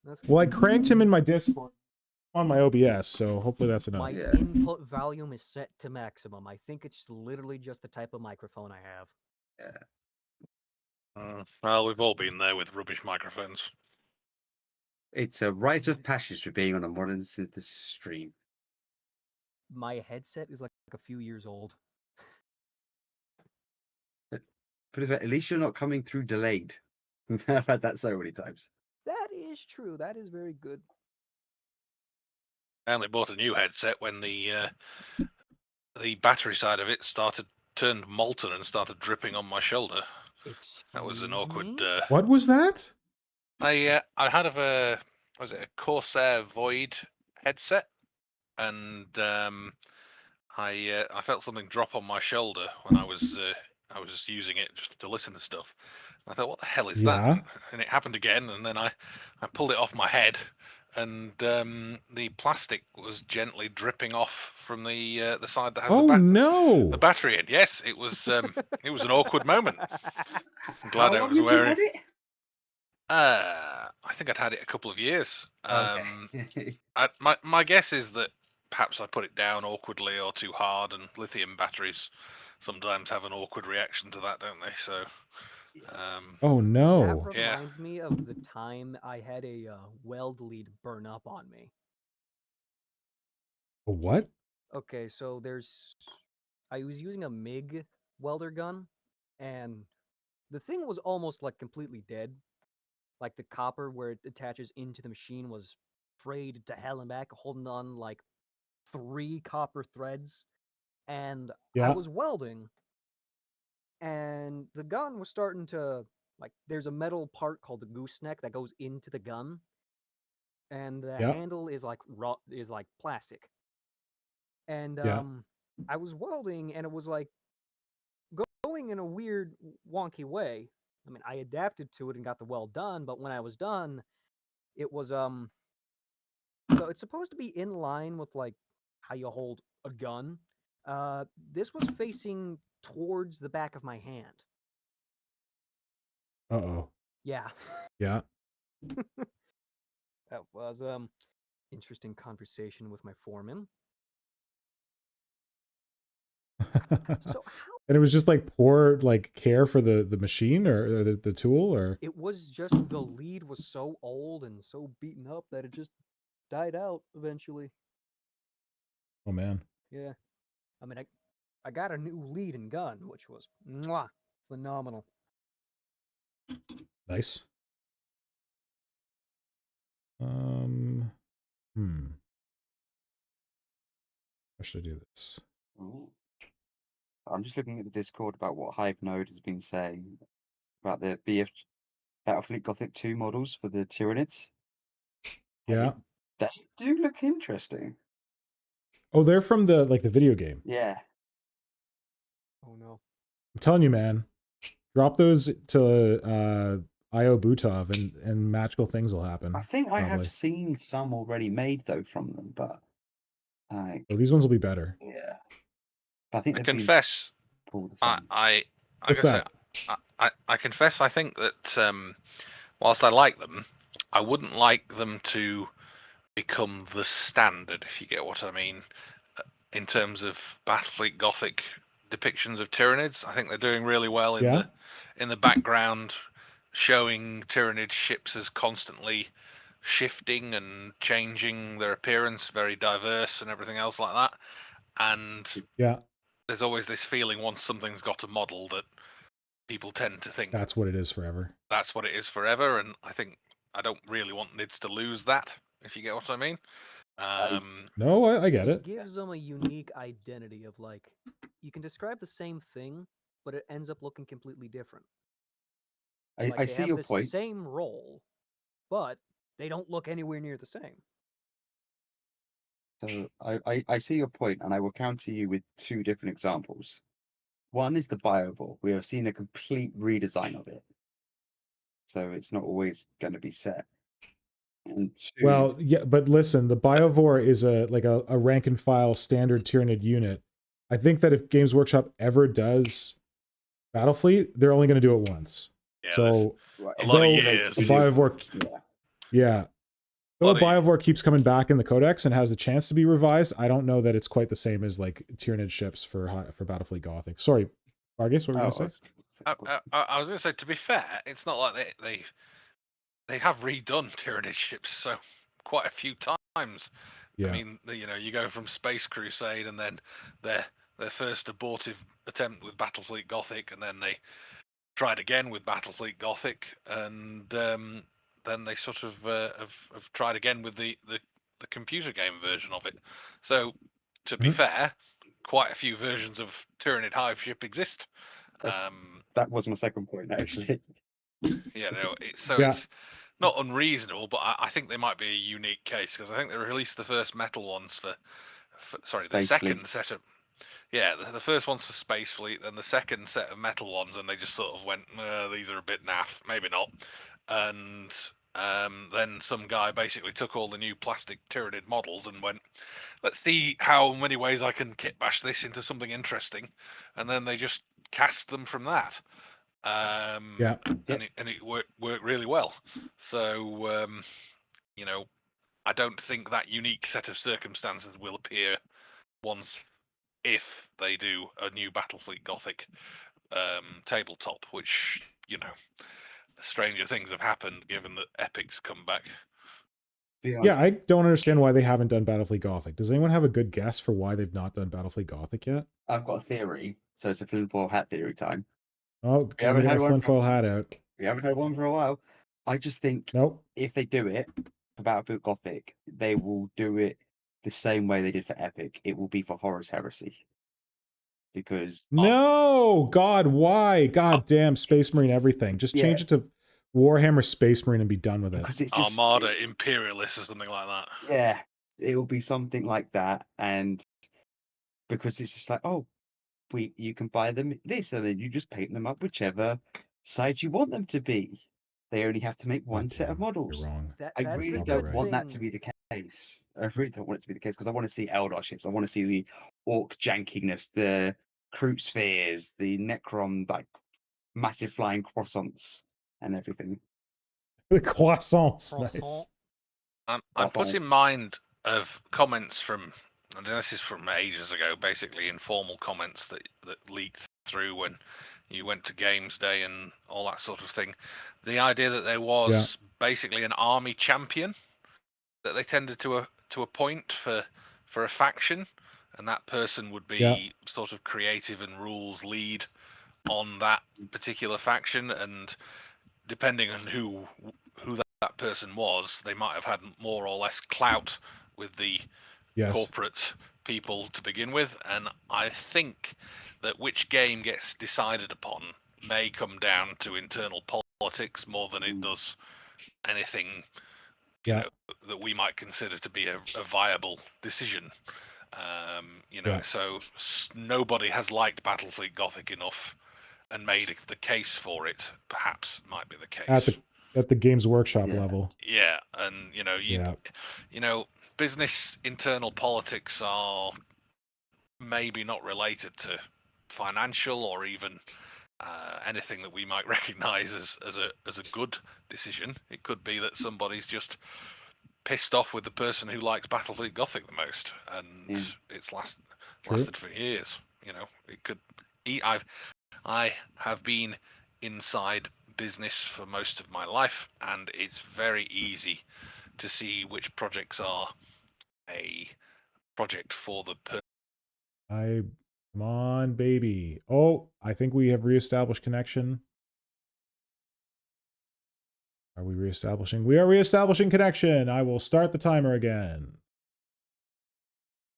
That's Well, I cranked him in my Discord on my OBS, so hopefully that's enough. My input volume is set to maximum. I think it's literally just the type of microphone I have. Yeah. Well, we've all been there with rubbish microphones. It's a rite of passage for being on a modern synthesis stream. My headset is like a few years old. But at least you're not coming through delayed. I've had that so many times. That is true. That is very good. I only bought a new headset when the battery side of it turned molten and started dripping on my shoulder. That was an awkward. What was that? I had a Corsair Void headset, and I felt something drop on my shoulder when I was using it just to listen to stuff. I thought, what the hell is that? And it happened again, and then I pulled it off my head, and the plastic was gently dripping off from the side that has Oh the no! battery in. Yes, it was an awkward moment. I'm glad How I long was did you wearing. have it? I think I'd had it a couple of years. Okay. My guess is that perhaps I put it down awkwardly or too hard, and lithium batteries sometimes have an awkward reaction to that, don't they? So, Oh That no! Yeah. reminds me of the time I had a weld lead burn up on me. A what? Okay, so I was using a MIG welder gun, and the thing was almost like completely dead. Like the copper where it attaches into the machine was frayed to hell and back, holding on like 3 copper threads. And I Yeah, was welding, and the gun was starting to like. There's a metal part called the gooseneck that goes into the gun, and the yeah, handle is like plastic. And yeah. I was welding, and it was like going in a weird, wonky way. I mean, I adapted to it and got the weld done, but when I was done, it was so it's supposed to be in line with like how you hold a gun. This was facing towards the back of my hand. Uh-oh. Yeah, Yeah. that was interesting conversation with my foreman. So how And it was just like poor like care for the machine or the tool or it was just the lead was so old and so beaten up that it just died out eventually. oh man. Yeah, I mean I got a new lead and gun, which was phenomenal. Nice. Um how should I do this? Ooh. I'm just looking at the Discord about what Hive Node has been saying about the Battlefleet Gothic 2 models for the Tyranids. Yeah. They do look interesting. Oh, they're from the like the video game. Yeah. Oh no. I'm telling you, man. Drop those to IO Butov and magical things will happen. I think I have probably. seen some already made though from them, but Oh, these ones will be better. yeah. I think I they've been confess, pulled the I same. I What's gotta say, that? I confess, I think that whilst I like them, I wouldn't like them to become the standard, if you get what I mean, in terms of Battlefleet Gothic depictions of Tyranids. I think they're doing really well in Yeah. the background, showing Tyranid ships as constantly shifting and changing their appearance, very diverse and everything else like that. And Yeah. there's always this feeling once something's got a model that people tend to think That's what it is forever. that's what it is forever, and I don't really want Nids to lose that, if you get what I mean. No, I get It it. gives them a unique identity of like you can describe the same thing, but it ends up looking completely different. Like I they see have your the point. same role, but they don't look anywhere near the same. So I see your point, and I will counter you with 2 different examples. One is the Biovore. We have seen a complete redesign of it, so it's not always going to be set. And 2, Well, yeah, but listen, the Biovore is a rank and file standard Tyranid unit. I think that if Games Workshop ever does Battlefleet, they're only going to do it once. Yeah, So right, a lot of though years. a Biovore, yeah, though a Well, Biovore keeps coming back in the Codex and has a chance to be revised, I don't know that it's quite the same as like Tyranid ships for Battlefleet Gothic. Sorry, Vargas, what were you going to say? I was going to say, to be fair, it's not like they have redone Tyranid ships so quite a few times. Yeah. I mean, you go from Space Crusade and then their first abortive attempt with Battlefleet Gothic, and then they tried again with Battlefleet Gothic, and then they sort of have tried again with the computer game version of it. So, to be fair, quite a few versions of Tyranid Hive ship exist. That was my second point, actually. Yeah, no, it's not unreasonable, but I think they might be a unique case, because I think they released the first metal ones for sorry, the Space second Fleet. set of the first one's for Space Fleet, then the second set of metal ones, and they just sort of went, these are a bit naff, maybe not. And Then some guy basically took all the new plastic Tyranid models and went, let's see how many ways I can kit bash this into something interesting, and then they just cast them from that. Yeah. And it worked really well. So you know, I don't think that unique set of circumstances will appear once if they do a new Battlefleet Gothic tabletop, which, you know, stranger things have happened given that Epic's come back. Yeah, I don't understand why they haven't done Battlefleet Gothic. Does anyone have a good guess for why they've not done Battlefleet Gothic yet? I've got a theory, so it's a tinfoil hat theory time. Oh, We let me haven't get had my one tinfoil hat out. We haven't had one for a while. I just think Nope. if they do it for Battlefield Gothic, they will do it the same way they did for Epic. It will be for Horus Heresy. Because No, God, why? God damn, Space Marine everything. Just change Yeah. it to Warhammer Space Marine and be done with it. because it's just Armada Imperialist or something like that. yeah, it will be something like that, and because it's just like, oh, you can buy them this, and then you just paint them up whichever side you want them to be. They only have to make one God set of damn, models. You're wrong. I That's really the don't good want that to thing. be the case. I really don't want it to be the case because I want to see Eldar ships. I want to see the Orc jankiness, the Kroot spheres, the Necron like massive flying croissants and everything. The croissants, nice. Croissant. I'm put in mind of comments from, and this is from ages ago, basically informal comments that leaked through when you went to Games Day and all that sort of thing. The idea that there was basically an army champion that they tended to appoint for a faction, and that person would be sort of creative and rules lead on that particular faction, and depending on who that person was, they might have had more or less clout with the corporate people to begin with. And I think that which game gets decided upon may come down to internal politics more than it does anything you know that we might consider to be a viable decision. You know, so nobody has liked Battlefleet Gothic enough and made the case for it. Perhaps might be the case at the Games Workshop level. Yeah, and you know, you know, business internal politics are maybe not related to financial or even anything that we might recognize as a good decision. It could be that somebody's just pissed off with the person who likes Battlefleet Gothic the most, and it's lasted for years. You know, it could. I have been inside business for most of my life, and it's very easy to see which projects are a project for the Come on, baby. Oh, I think we have reestablished connection. Are we reestablishing? We are reestablishing connection. I will start the timer again.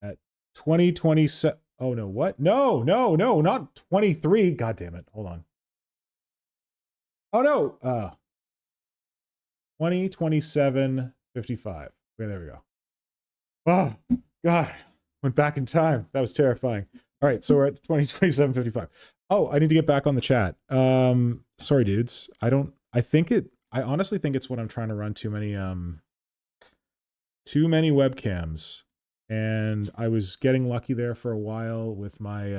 At 2027. Oh, no, what? No, not 23. God damn it. Hold on. Oh, no. 2027:55. Okay, there we go. Oh, God. Went back in time. That was terrifying. All right, so we're at 2027:55. Oh, I need to get back on the chat. Sorry, dudes. I honestly think it's when I'm trying to run too many webcams. And I was getting lucky there for a while with my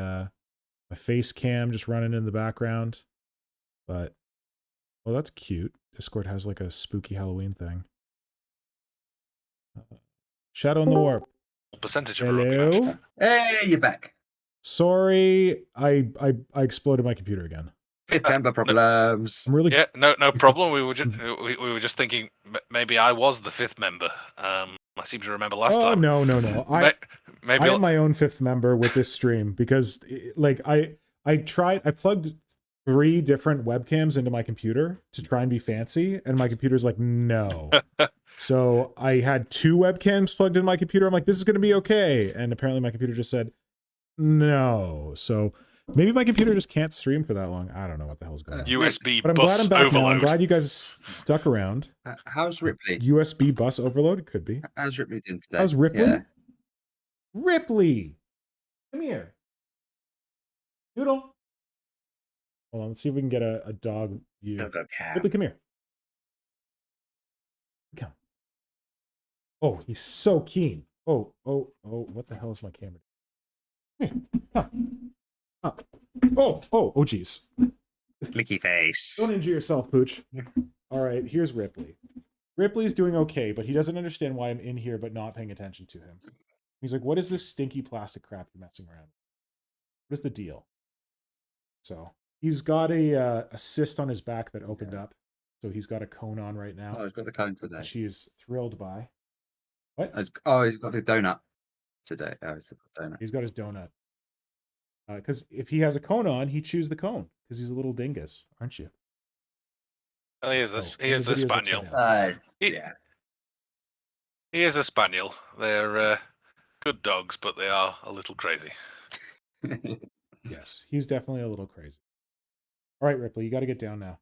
my face cam just running in the background. But well, that's cute. Discord has like a spooky Halloween thing. Shadow in the Warp. percentage of Hello? Hey, you're back. Sorry, I exploded my computer again. Fifth member problems. I'm really no problem. We were just we were just thinking maybe I was the fifth member. I seem to remember last time. No. Maybe I am my own fifth member with this stream because like I plugged 3 different webcams into my computer to try and be fancy, and my computer's like, no. So I had 2 webcams plugged in my computer. I'm like, this is going to be okay. And apparently my computer just said, no. So maybe my computer just can't stream for that long. I don't know what the hell's going on. USB but I'm bus glad I'm back overload. now. I'm glad you guys stuck around. How's Ripley? USB bus overload? It could be. How's Ripley doing today? How's Ripley? Yeah. Ripley! Come here. Doodle. Hold on, let's see if we can get a dog view. Go cat. Ripley, come here. Come. Oh, he's so keen. Oh, what the hell is my camera? Come here. Come. Up. Oh, geez. Clicky face. Don't injure yourself, Pooch. All right, here's Ripley. Ripley's doing okay, but he doesn't understand why I'm in here but not paying attention to him. He's like, what is this stinky plastic crap you're messing around with? What is the deal? So he's got a cyst on his back that opened up. So he's got a cone on right now. Oh, he's got the cone today. Which he is thrilled by. What? Oh, he's got his donut today. Oh, he's got a donut. He's got his donut. Because if he has a cone on, he chews the cone. Because he's a little dingus, aren't you? Oh, he is a spaniel. Yeah. He is a spaniel. They're good dogs, but they are a little crazy. Yes, he's definitely a little crazy. All right, Ripley, you got to get down now.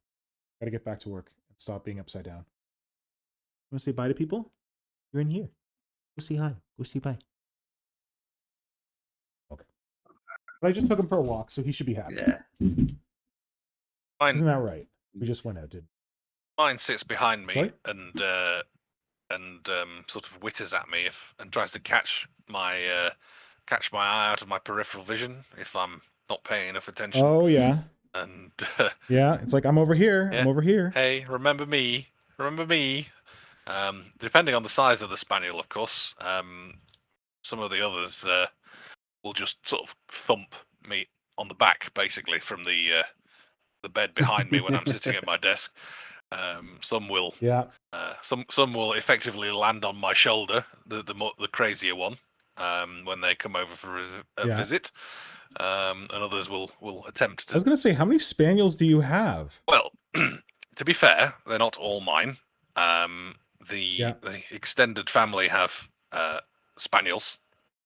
Got to get back to work and stop being upside down. Want to say bye to people? You're in here. Go say hi. Go say bye. Okay. But I just took him for a walk, so he should be happy. Yeah. Isn't that right? We just went out, didn't we? Mine sits behind me Sorry? and sort of whitters at me and tries to catch my eye out of my peripheral vision if I'm not paying enough attention. Oh, yeah. And yeah, it's like, I'm over here. Yeah. I'm over here. Hey, remember me. Remember me. Depending on the size of the spaniel, of course. Some of the others will just sort of thump me on the back, basically, from the bed behind me when I'm sitting at my desk. Some will, some will effectively land on my shoulder, the crazier one, when they come over for a visit, and others will attempt to. I was going to say, how many spaniels do you have? Well, to be fair, they're not all mine. The extended family have spaniels,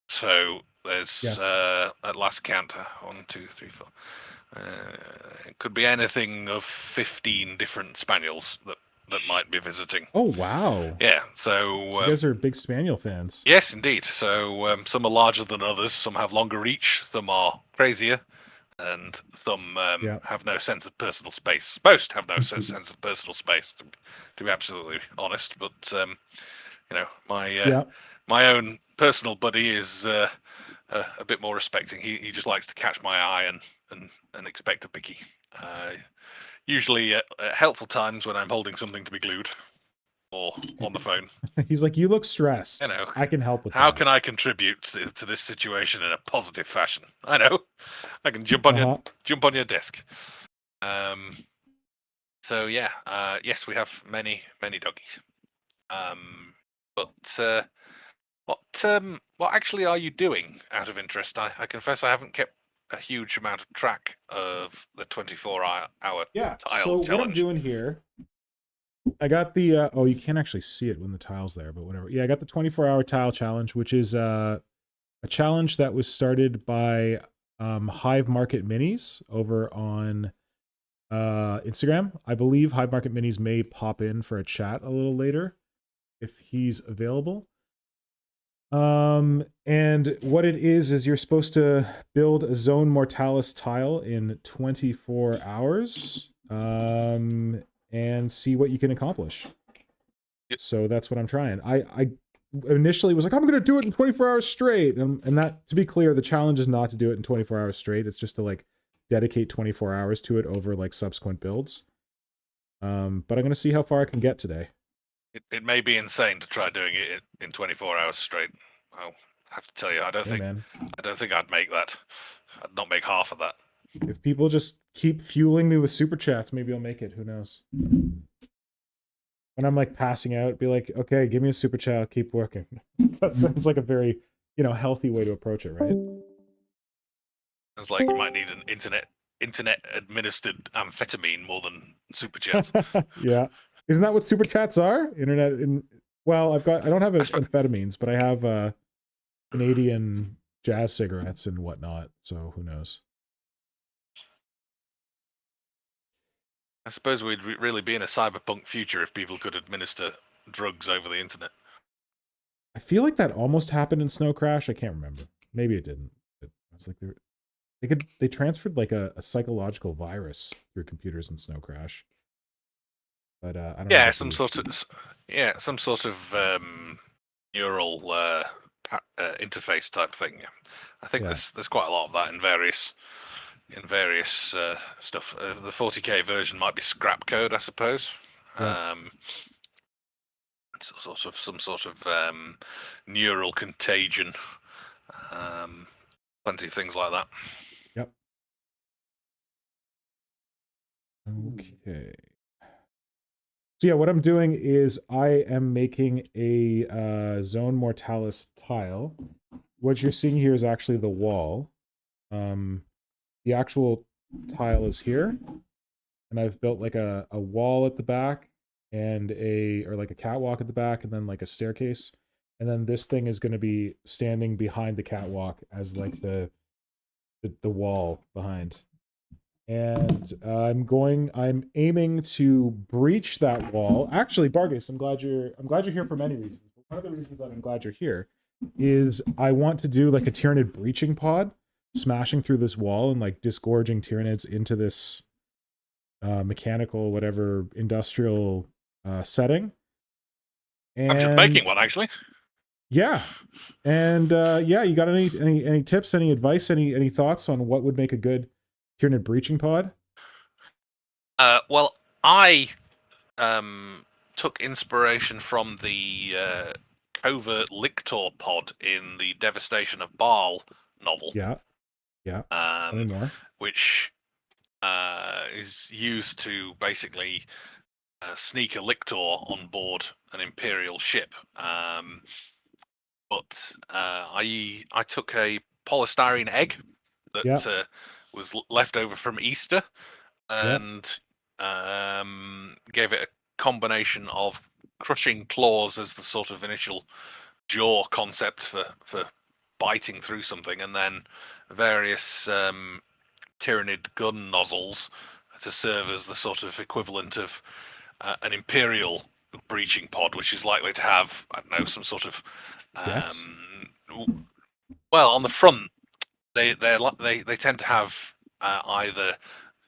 so there's at last count 1, 2, 3, 4. It could be anything of 15 different spaniels that might be visiting. Oh, wow. Yeah, so you guys are big spaniel fans. Yes, indeed. So some are larger than others, some have longer reach, some are crazier, and some have no sense of personal space. Most have no sense of personal space, to be absolutely honest. But you know, my own personal buddy is a bit more respecting. He just likes to catch my eye and expect a picky. Usually at helpful times when I'm holding something to be glued or on the phone. He's like, you look stressed. You know, I can help with how that. can I contribute to this situation in a positive fashion? I know, I can jump on your desk. So yeah, yes, we have many doggies. But what actually are you doing out of interest? I confess I haven't kept a huge amount of track of the 24-hour tile so challenge. What I'm doing here, I got the oh, you can't actually see it when the tile's there, but whatever. Yeah, I got the 24-hour tile challenge, which is a challenge that was started by HiveMarketMinis over on Instagram. I believe HiveMarketMinis may pop in for a chat a little later if he's available. And what it is you're supposed to build a Zone Mortalis tile in 24 hours, and see what you can accomplish. Yep. So that's what I'm trying. I initially was like, I'm going to do it in 24 hours straight. And that, to be clear, the challenge is not to do it in 24 hours straight. It's just to like dedicate 24 hours to it over like subsequent builds. But I'm going to see how far I can get today. It may be insane to try doing it in 24 hours straight. I'll have to tell you, I don't think I'd make that. I'd not make half of that. If people just keep fueling me with super chats, maybe I'll make it. Who knows? When I'm like passing out, be like, okay, give me a super chat. I'll keep working. That sounds like a very, healthy way to approach it, right? It's like you might need an internet administered amphetamine more than super chats. Yeah. Isn't that what super chats are? Well, I don't have amphetamines, but I have Canadian jazz cigarettes and whatnot, so who knows? I suppose we'd really be in a cyberpunk future if people could administer drugs over the internet. I feel like that almost happened in Snow Crash. I can't remember. Maybe it didn't. But I was like, they transferred like a psychological virus through computers in Snow Crash. but I don't know. Yeah, what some the- sort of neural interface type thing. I think Yeah. there's quite a lot of that in various stuff. The 40k version might be scrap code, I suppose. Yeah. Some sort of neural contagion. Plenty of things like that. Yep. Okay. So yeah, what I'm doing is I am making a Zone Mortalis tile. What you're seeing here is actually the wall. The actual tile is here, and I've built like a wall at the back and like a catwalk at the back, and then like a staircase. And then this thing is going to be standing behind the catwalk as like the wall behind. And I'm aiming to breach that wall. Actually, Bargus, I'm glad you're here for many reasons. But one of the reasons that I'm glad you're here is I want to do like a Tyranid breaching pod, smashing through this wall and like disgorging Tyranids into this mechanical, whatever, industrial setting. And I'm just making one, actually. yeah. And yeah, you got any tips, any advice, any thoughts on what would make a good Tyranid breaching pod? Well, I took inspiration from the covert Lictor pod in the Devastation of Baal novel. Yeah. Tell me more. Which is used to basically sneak a Lictor on board an Imperial ship. But I took a polystyrene egg that was left over from Easter and gave it a combination of crushing claws as the sort of initial jaw concept for biting through something, and then various Tyranid gun nozzles to serve as the sort of equivalent of an Imperial breaching pod, which is likely to have, I don't know, some sort of well, on the front they tend to have either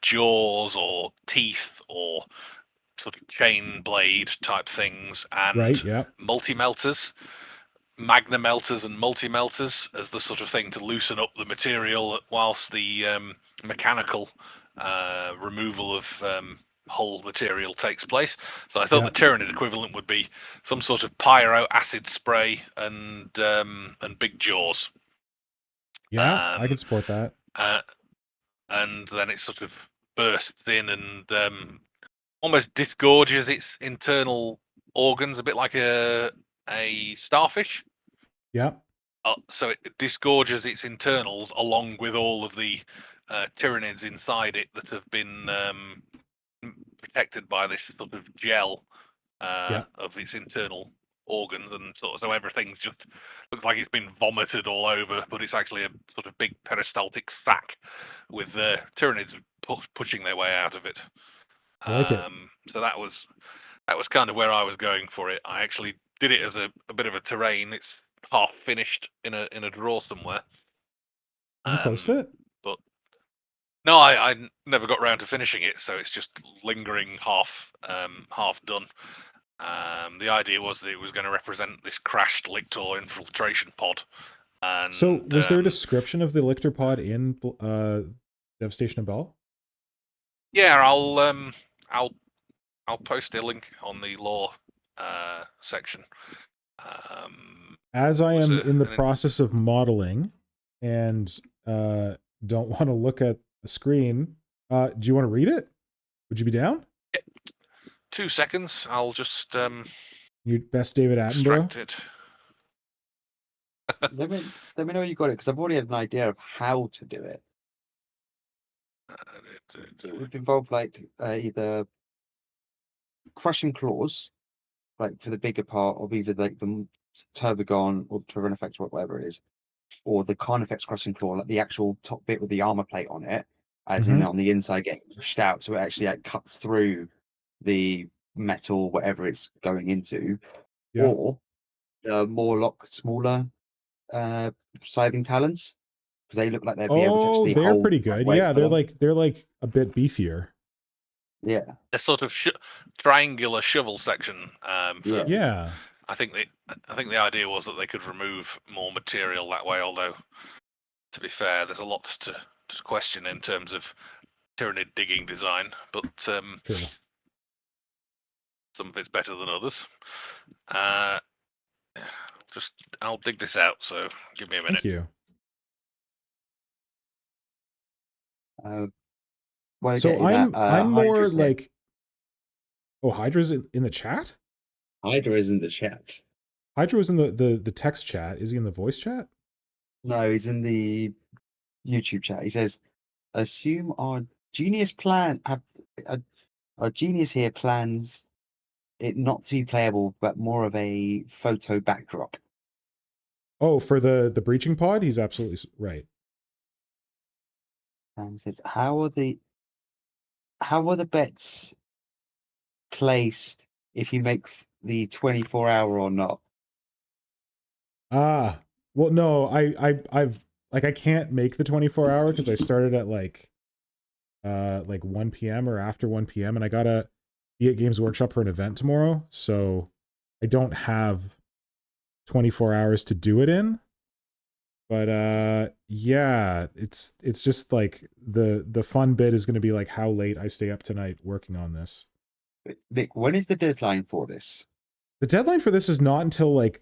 jaws or teeth or sort of chain blade type things, and multi-melters, magna melters and multi-melters as the sort of thing to loosen up the material whilst the mechanical removal of hull material takes place. So I thought the Tyranid equivalent would be some sort of pyro acid spray and big jaws. Yeah, I can support that. And then it sort of bursts in and almost disgorges its internal organs, a bit like a starfish. Yeah. So it disgorges its internals along with all of the Tyranids inside it that have been protected by this sort of gel of its internal organs, and so everything's just looks like it's been vomited all over, but it's actually a sort of big peristaltic sack with the Tyranids pushing their way out of it. I like it. So that was kind of where I was going for it. I actually did it as a bit of a terrain. It's half finished in a drawer somewhere. Did you post it? But no, I never got around to finishing it, so it's just lingering half done. The idea was that it was going to represent this crashed Lictor infiltration pod. And so was there a description of the Lictor pod in Devastation of Baal? Yeah, I'll post a link on the lore section. As I am in the process of modeling and don't want to look at the screen, do you want to read it? Would you be down? 2 seconds. I'll just your best David Attenborough. It. let me know you got it, because I've already had an idea of how to do it. It would involve like either crushing claws, like for the bigger part of either like the Turbogon or the Turbine Effect or whatever it is, or the Carnifex crushing claw, like the actual top bit with the armor plate on it, as in on the inside getting pushed out, so it actually like cuts through the metal, whatever it's going into, or the smaller scything talons, because they look like they'd be able to actually hold. They're pretty good. Yeah, they're like a bit beefier. Yeah. a sort of triangular shovel section. For, Yeah. I think the idea was that they could remove more material that way. Although, to be fair, there's a lot to question in terms of Tyranid digging design, but True. some of it's better than others. I'll dig this out. So give me a minute. Thank you. Well, So getting I'm more Hydra's here. like, oh, Hydra's in the chat? Hydra is in the chat. Hydra was in the text chat. Is he in the voice chat? No, he's in the YouTube chat. He says, "Assume our genius our genius here plans it not to be playable, but more of a photo backdrop." Oh, for the breaching pod? He's absolutely right. And he says, "How are the bets placed if he makes the 24-hour or not?" Ah, well, no, I've like I can't make the 24-hour because I started at like 1 p.m. or after 1 p.m. and I gotta be at Games Workshop for an event tomorrow, so I don't have 24 hours to do it in. But yeah, it's just like the fun bit is gonna be like how late I stay up tonight working on this. Vic, when is the deadline for this? The deadline for this is not until like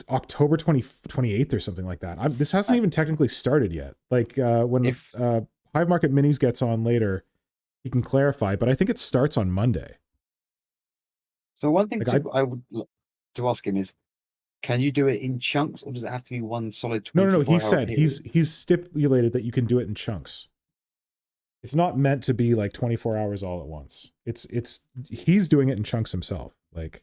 October 28th or something like that. This hasn't even technically started yet. Like when HiveMarketMinis gets on later, he can clarify, but I think it starts on Monday. So one thing Like I would to ask him is, can you do it in chunks, or does it have to be one solid 24-hour No. He said period? he's stipulated that you can do it in chunks. It's not meant to be like 24 hours all at once. He's doing it in chunks himself. Like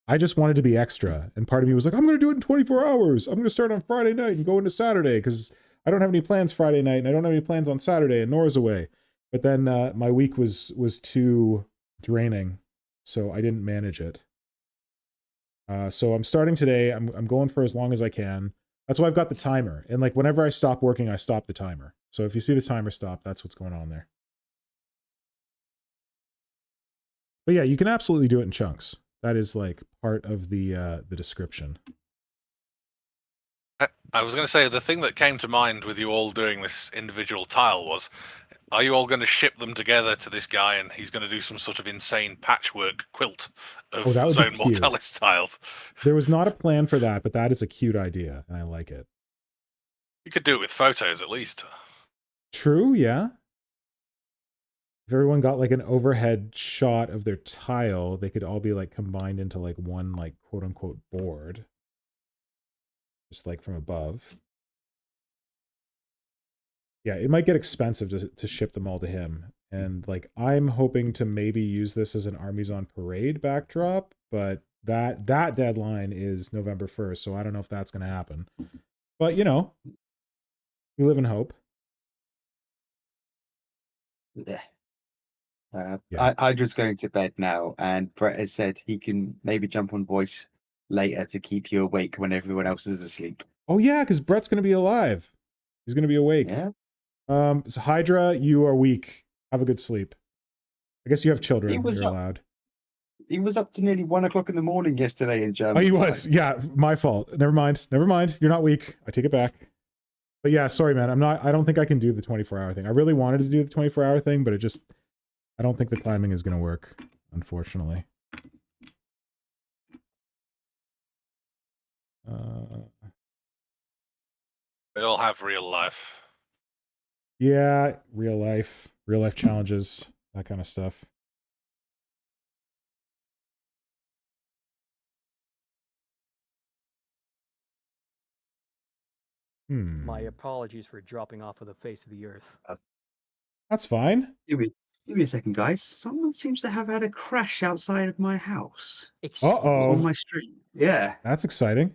I just wanted to be extra, and part of me was like, I'm going to do it in 24 hours. I'm going to start on Friday night and go into Saturday because I don't have any plans Friday night, and I don't have any plans on Saturday, and Nora's away. But then my week was too draining, so I didn't manage it. So I'm starting today. I'm going for as long as I can. That's why I've got the timer. And like whenever I stop working, I stop the timer. So if you see the timer stop, that's what's going on there. But yeah, you can absolutely do it in chunks. That is like part of the description. I was going to say the thing that came to mind with you all doing this individual tile was, are you all going to ship them together to this guy and he's going to do some sort of insane patchwork quilt of that would be Zone cute. Mortalis tiles? There was not a plan for that, but that is a cute idea, and I like it. You could do it with photos at least. True, yeah. If everyone got like an overhead shot of their tile, they could all be like combined into like one like quote unquote board. Just like from above. Yeah, it might get expensive to ship them all to him. And like I'm hoping to maybe use this as an Armies on Parade backdrop, but that deadline is November 1st, so I don't know if that's going to happen. But you know, we live in hope. Yeah. Yeah. I'm just going to bed now, and Brett has said he can maybe jump on voice later to keep you awake when everyone else is asleep. Oh yeah, because Brett's going to be alive. He's going to be awake. Yeah. So Hydra, you are weak. Have a good sleep. I guess you have children. You're allowed. He was up to nearly 1 o'clock in the morning yesterday in Germany. Oh, he was. Yeah, my fault. Never mind. You're not weak. I take it back. But yeah, sorry, man. I don't think I can do the 24-hour thing. I really wanted to do the 24-hour thing, but I don't think the timing is going to work, unfortunately. They all have real life. Yeah, real life challenges, that kind of stuff. My apologies for dropping off of the face of the earth. That's fine. Give me a second, guys. Someone seems to have had a crash outside of my house. Uh-oh. On my street. Yeah. That's exciting.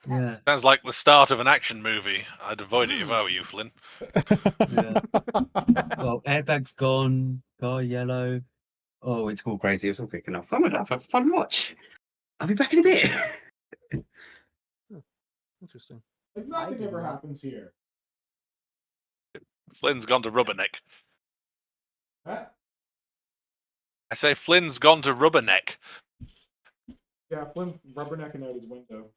Yeah. Sounds like the start of an action movie. I'd avoid it if I were you, Flynn. Yeah. Well, airbag's gone. Car yellow. Oh, it's all crazy. It's all kicking off. I'm gonna have a fun watch. I'll be back in a bit. Interesting. Like nothing ever happens here. Flynn's gone to Rubberneck. Huh? I say Flynn's gone to Rubberneck. Yeah, Flynn's rubbernecking out his window.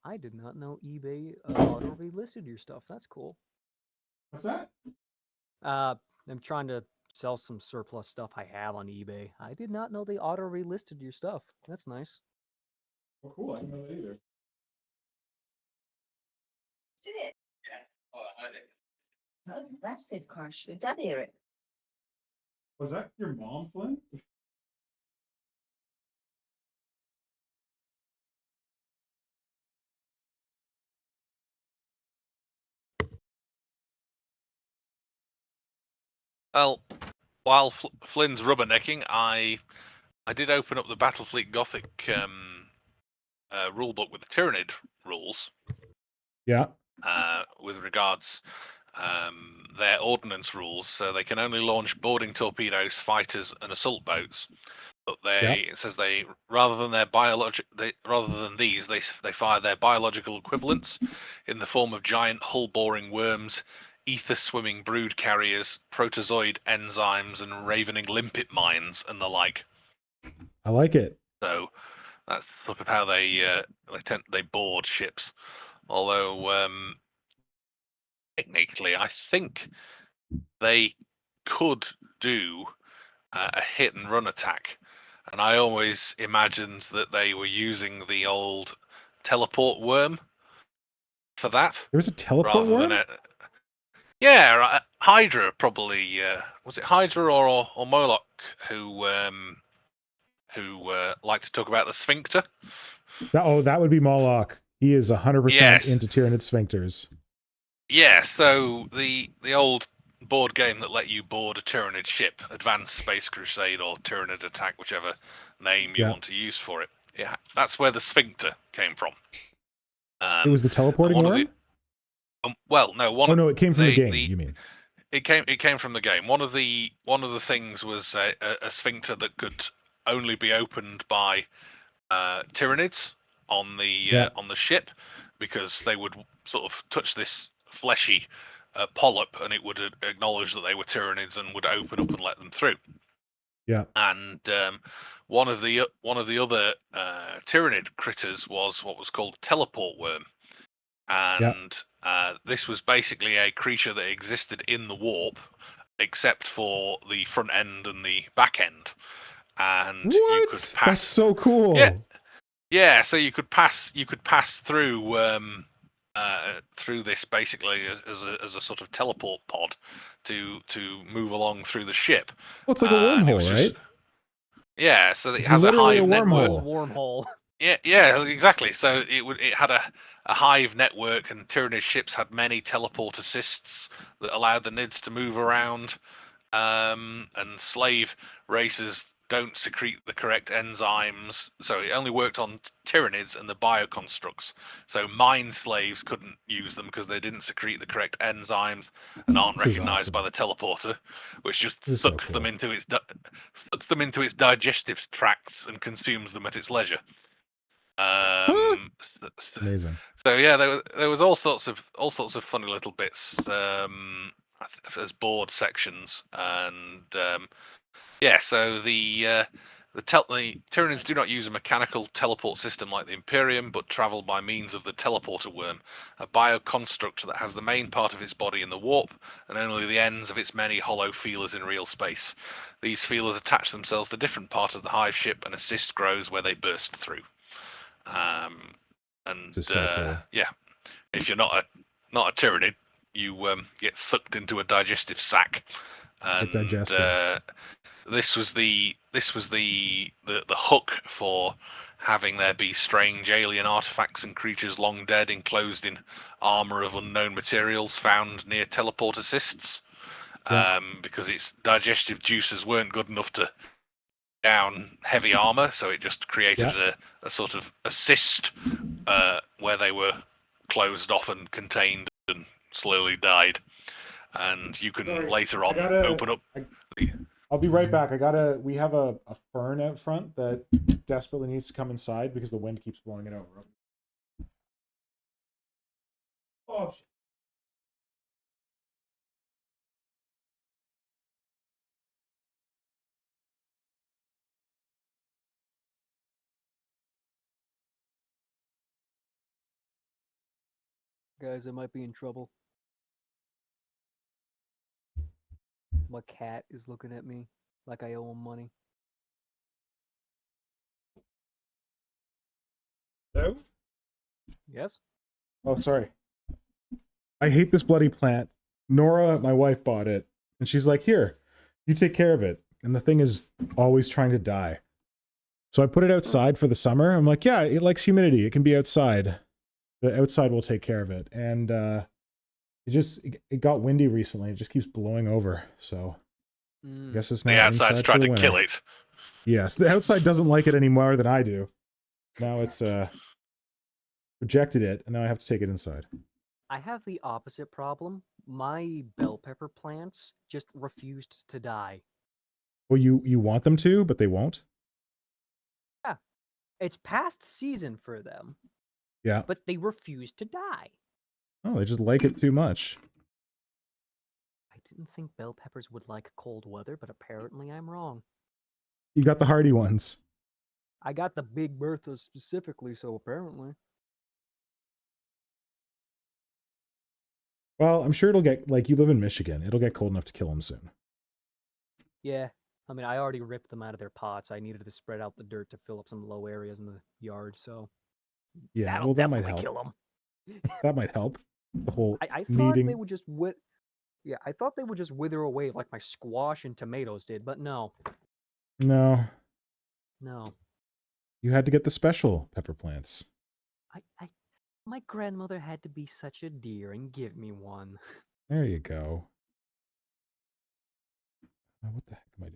I did not know eBay auto relisted your stuff. That's cool. What's that? I'm trying to sell some surplus stuff I have on eBay. I did not know they auto relisted your stuff. That's nice. Oh, cool. I didn't know that either. See it? Yeah. Oh, I heard it. Oh, massive crash. Did Dad hear it? Was that your mom, Flynn? Well, while Flynn's rubbernecking, I did open up the Battlefleet Gothic rulebook with the Tyranid rules. Yeah. With regards their ordnance rules, so they can only launch boarding torpedoes, fighters, and assault boats. But it says they rather than these, they fire their biological equivalents in the form of giant hull-boring worms, ether-swimming brood carriers, protozoid enzymes, and ravening limpet mines, and the like. I like it. So that's sort of how they board ships. Although technically, I think they could do a hit and run attack, and I always imagined that they were using the old teleport worm for that. There was a teleport rather worm? than yeah, Hydra probably. Was it Hydra or Moloch who like to talk about the sphincter? That would be Moloch. He is 100% Yes. into Tyranid sphincters. Yeah, so the old board game that let you board a Tyranid ship, Advanced Space Crusade or Tyranid Attack, whichever name you want to use for it. Yeah, that's where the sphincter came from. It was the teleporting worm? Well, no. No, it came from the game. You mean? It came from the game. One of the things was a sphincter that could only be opened by Tyranids on the ship, because they would sort of touch this fleshy polyp and it would acknowledge that they were Tyranids and would open up and let them through. Yeah. And one of the other Tyranid critters was what was called teleport worm, and this was basically a creature that existed in the warp, except for the front end and the back end. And you could pass. That's so cool. Yeah. So you could pass through through this basically as a sort of teleport pod to move along through the ship. Well, it's like a wormhole, right? Yeah, so it It's has a literally hive a network. Wormhole. Yeah, exactly. So it had a hive network, and Tyranid ships had many teleport assists that allowed the Nids to move around. And slave races don't secrete the correct enzymes, so it only worked on Tyranids and the bioconstructs. So mind slaves couldn't use them because they didn't secrete the correct enzymes and aren't recognized by the teleporter, which just sucks them into its digestive tracts and consumes them at its leisure. Amazing. So yeah, there was all sorts of funny little bits as board sections, and so the Tyranids do not use a mechanical teleport system like the Imperium, but travel by means of the teleporter worm, a bioconstruct that has the main part of its body in the warp and only the ends of its many hollow feelers in real space. These feelers attach themselves to different parts of the hive ship and assist grows where they burst through. Yeah, if you're not a Tyranid, you get sucked into a digestive sac, and this was the hook for having there be strange alien artifacts and creatures long dead enclosed in armor of unknown materials found near teleport assists, because its digestive juices weren't good enough to down heavy armor, so it just created a sort of assist where they were closed off and contained and slowly died. And you can later on open up. I'll be right back. We have a fern out front that desperately needs to come inside because the wind keeps blowing it over. Oh, shit. Guys, I might be in trouble. My cat is looking at me like I owe him money. No? Yes? Oh, sorry. I hate this bloody plant. Nora, my wife, bought it, and she's like, "Here, you take care of it." And the thing is always trying to die. So I put it outside for the summer. I'm like, yeah, it likes humidity. It can be outside. The outside will take care of it. And it got windy recently. It just keeps blowing over. So I guess it's now The outside's inside trying for the to winter. kill it. Yes, the outside doesn't like it any more than I do. Now it's rejected it, and now I have to take it inside. I have the opposite problem. My bell pepper plants just refused to die. Well, you want them to, but they won't. Yeah. It's past season for them, Yeah. but they refuse to die. Oh, they just like it too much. I didn't think bell peppers would like cold weather, but apparently I'm wrong. You got the hardy ones. I got the Big Bertha specifically, so apparently. Well, I'm sure it'll get, like, you live in Michigan. It'll get cold enough to kill them soon. Yeah. I mean, I already ripped them out of their pots. I needed to spread out the dirt to fill up some low areas in the yard, so Yeah, that'll well, that might definitely help. kill them. That might help. The whole I thought needing. they would just I thought they would just wither away like my squash and tomatoes did, but no. No, No. you had to get the special pepper plants. My grandmother had to be such a dear and give me one. There you go. Oh, what the heck am I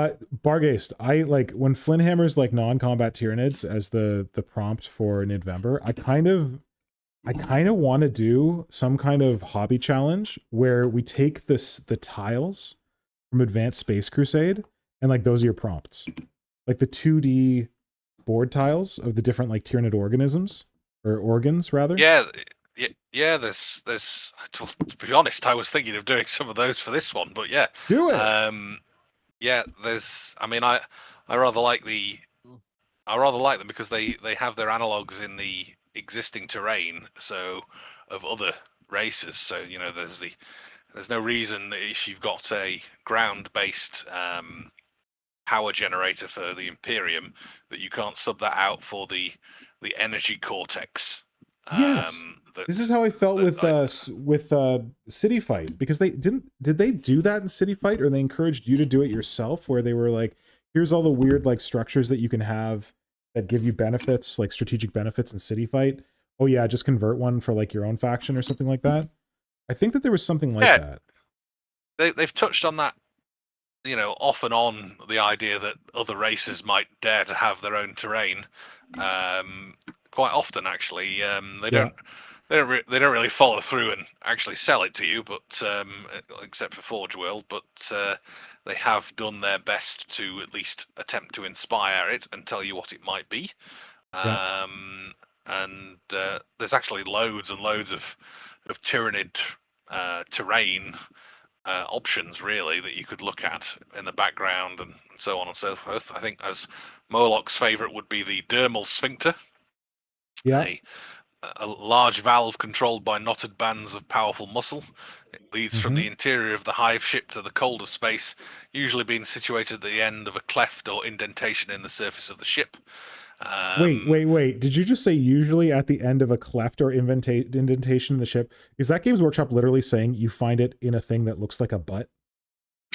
doing? Bargaist, I like when Flynn hammers like non-combat Tyranids as the prompt for Nidvember. I kind of want to do some kind of hobby challenge where we take the tiles from Advanced Space Crusade and like those are your prompts, like the 2D board tiles of the different like Tyranid organisms or organs rather. Yeah. There's. To be honest, I was thinking of doing some of those for this one, but yeah. Do it. Yeah. There's. I mean, I rather like them because they have their analogs in the existing terrain, so of other races. So there's no reason that if you've got a ground-based power generator for the Imperium that you can't sub that out for the energy cortex. Yes. This is how I felt with City Fight, because did they do that in City Fight, or they encouraged you to do it yourself, where they were like, here's all the weird like structures that you can have that give you benefits, like strategic benefits in City Fight. Oh yeah, just convert one for like your own faction or something like that. I think that there was something like that. They've touched on that, off and on, the idea that other races might dare to have their own terrain. Quite often, actually, they don't really follow through and actually sell it to you, but except for Forge World, but they have done their best to at least attempt to inspire it and tell you what it might be. And there's actually loads and loads of Tyranid terrain options, really, that you could look at in the background and so on and so forth. I think as Moloch's favourite would be the dermal sphincter. Yeah. A large valve controlled by knotted bands of powerful muscle. It leads from the interior of the hive ship to the colder space, usually being situated at the end of a cleft or indentation in the surface of the ship. Wait. Did you just say usually at the end of a cleft or indentation in the ship? Is that Games Workshop literally saying you find it in a thing that looks like a butt?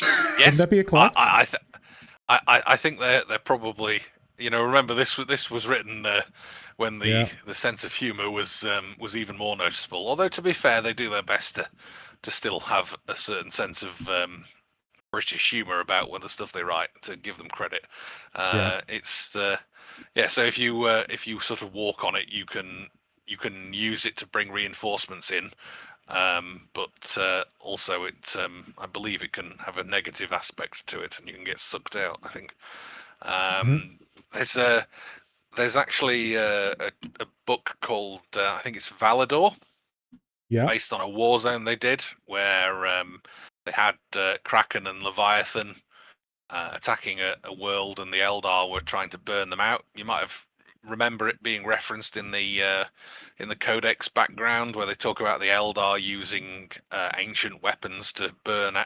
Yes. Wouldn't that be a cleft? I think they're probably, remember this was written when the sense of humor was even more noticeable. Although, to be fair, they do their best to still have a certain sense of British humor about the stuff they write, to give them credit. It's so if you sort of walk on it, you can use it to bring reinforcements in, but also it I believe it can have a negative aspect to it, and you can get sucked out, I think. There's actually a book called I think it's Valador, based on a war zone they did, where they had Kraken and Leviathan attacking a world, and the Eldar were trying to burn them out. You might have remember it being referenced in the Codex background, where they talk about the Eldar using ancient weapons to burn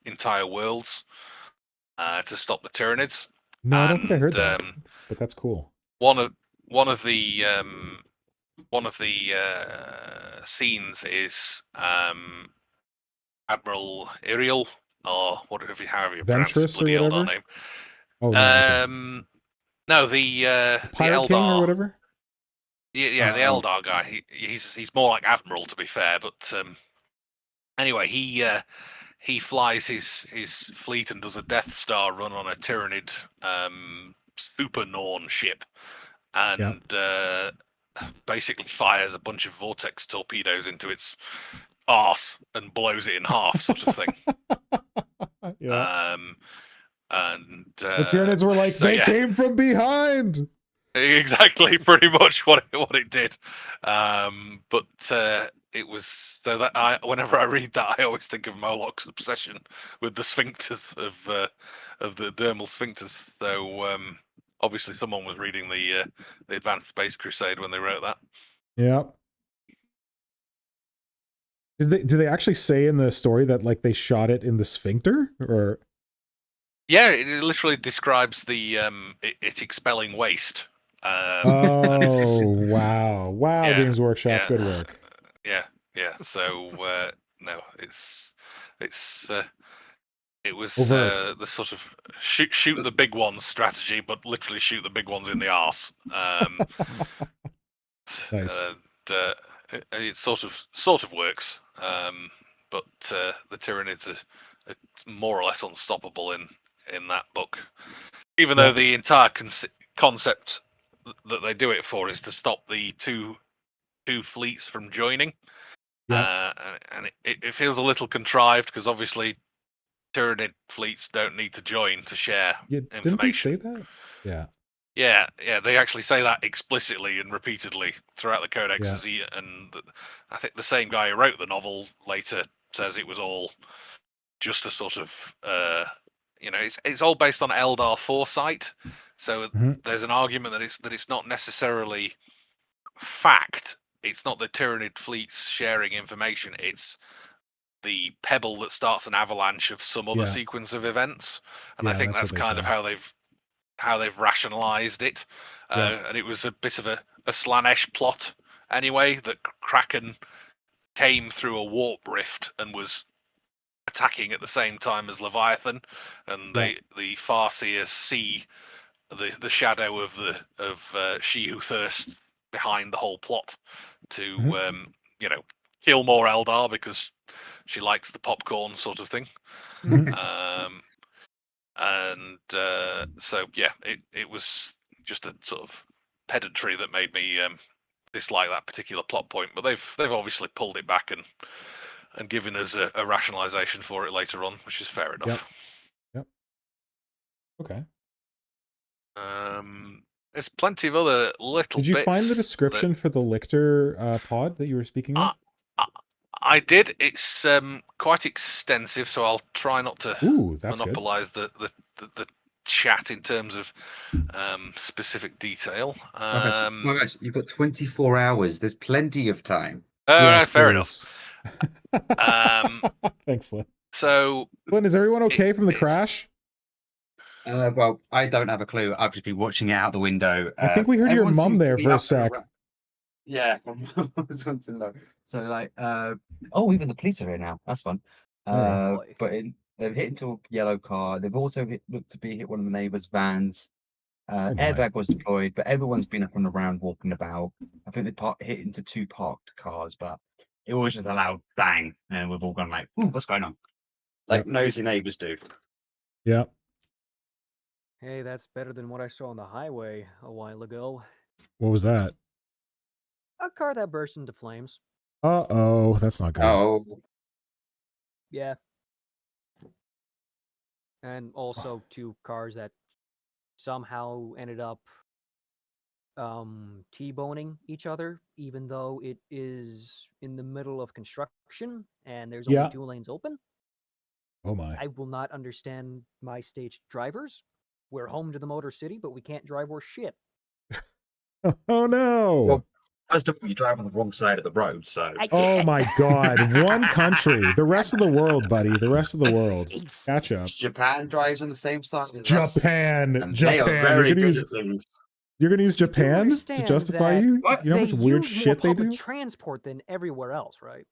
entire worlds to stop the Tyranids. No, I don't think I heard that, And but that's cool. one of the scenes is Admiral Iriel, or however you pronounce his Ventress or bloody Eldar whatever? name. Oh, no. Okay. No, the Pirate King or Eldar. whatever? Yeah, the Eldar guy. He's more like Admiral, to be fair. But anyway, he flies his fleet and does a Death Star run on a Tyranid Super Norn ship, and basically fires a bunch of vortex torpedoes into its arse and blows it in half, sort of thing. Yeah. And The Tyranids were like, so, they yeah. came from behind. Exactly, pretty much what it did. But it was so that whenever I read that, I always think of Moloch's obsession with the sphincters of the dermal sphincters. So obviously, someone was reading the Advanced Space Crusade when they wrote that. Yeah. Did they actually say in the story that like they shot it in the sphincter, or? Yeah, it literally describes the it expelling waste. Oh wow! Yeah, Games Workshop, yeah, good work. Yeah. So no, it was Overt. the sort of shoot the big ones strategy, but literally shoot the big ones in the arse. Nice. It sort of works, but the Tyranids are more or less unstoppable in that book. Even though the entire concept that they do it for is to stop the two fleets from joining. And it feels a little contrived because obviously Tyranid fleets don't need to join to share information. Didn't they say that? Yeah. Yeah, they actually say that explicitly and repeatedly throughout the Codex. Yeah. And I think the same guy who wrote the novel later says it was all just a sort of, it's all based on Eldar foresight. So there's an argument that it's not necessarily fact. It's not the Tyranid fleets sharing information. It's the pebble that starts an avalanche of some other sequence of events. And I think that's kind of how they've rationalized it. And it was a bit of a Slanesh plot anyway, that Kraken came through a warp rift and was attacking at the same time as Leviathan, and the Farseers see the shadow of She Who Thirsts behind the whole plot to kill more Eldar because she likes the popcorn sort of thing. So yeah, it was just a sort of pedantry that made me dislike that particular plot point. But they've obviously pulled it back and given us a rationalization for it later on, which is fair enough. Yep. Okay. There's plenty of other little bits. Did you find the description for the Lictor pod that you were speaking of? I did. It's quite extensive, so I'll try not to monopolize the chat in terms of specific detail. Guys, you've got 24 hours. There's plenty of time. No, fair enough. Thanks, Flynn. So, Flynn, is everyone okay from the crash? Well, I don't have a clue. I've just been watching it out the window. I think we heard your mum there for a sec. Yeah, I was wanting to know. So, like, even the police are here now. That's fun. But they've hit into a yellow car. They've also looked to be hit one of the neighbours' vans. Airbag was deployed, but everyone's been up and around walking about. I think they hit into 2 parked cars, but it was just a loud bang, and we've all gone like, "Ooh, what's going on?" Like nosy neighbours do. Yeah. Hey, that's better than what I saw on the highway a while ago. What was that? A car that burst into flames. Uh-oh, that's not good. Oh. Yeah. And also 2 cars that somehow ended up T-boning each other, even though it is in the middle of construction and there's only 2 lanes open. Oh my. I will not understand my stage drivers. We're home to the Motor City, but we can't drive worth shit. Oh no. Well, first of all, you drive on the wrong side of the road, so. Oh my God. One country. The rest of the world, buddy. The rest of the world. Catch up. Japan drives on the same side as us. Japan. And they are Japan. very good at things. You're gonna use You do Japan to understand justify that you? What? You know how they much weird use more shit they public do? transport than everywhere else, right?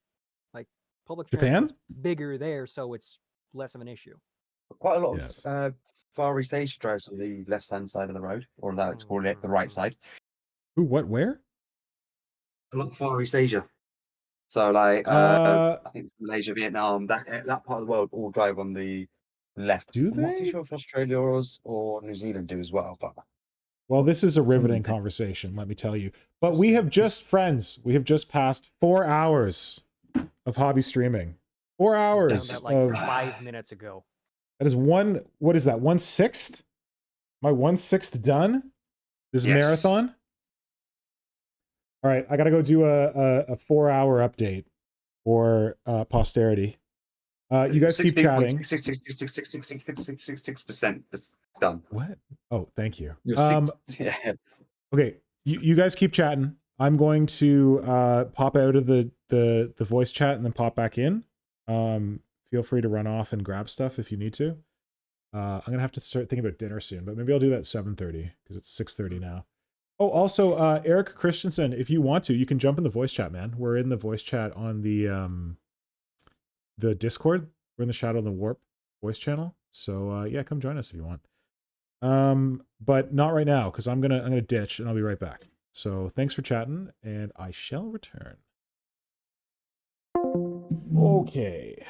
Like public Japan? transport's bigger there, so it's less of an issue. Quite a lot Yes. of Far East Asia drives on the left-hand side of the road, or let's call it the right side. Who? What? Where? A lot of Far East Asia. So, like, I think Malaysia, Vietnam, that part of the world all drive on the left. Do I'm not too they? sure if Australia or New Zealand do as well, but Well, this is a some of them riveting do. conversation, let me tell you. But we have just, friends, we have just passed 4 hours of hobby streaming. 4 I hours found that like of 5 minutes ago. that is what is that? 1/6? My 1/6 done? This Yes. marathon? All right, I gotta go do a 4-hour update for posterity. You guys keep chatting. 66% is done. What? Oh, thank you. You're yeah. Okay, you guys keep chatting. I'm going to pop out of the voice chat and then pop back in. Feel free to run off and grab stuff if you need to. I'm gonna have to start thinking about dinner soon, but maybe I'll do that at 7:30 because it's 6:30 now. Oh, also, Eric Christensen, if you want to, you can jump in the voice chat, man. We're in the voice chat on the Discord. We're in the Shadow and the Warp voice channel. So yeah, come join us if you want. But not right now because I'm gonna ditch and I'll be right back. So thanks for chatting, and I shall return. Okay.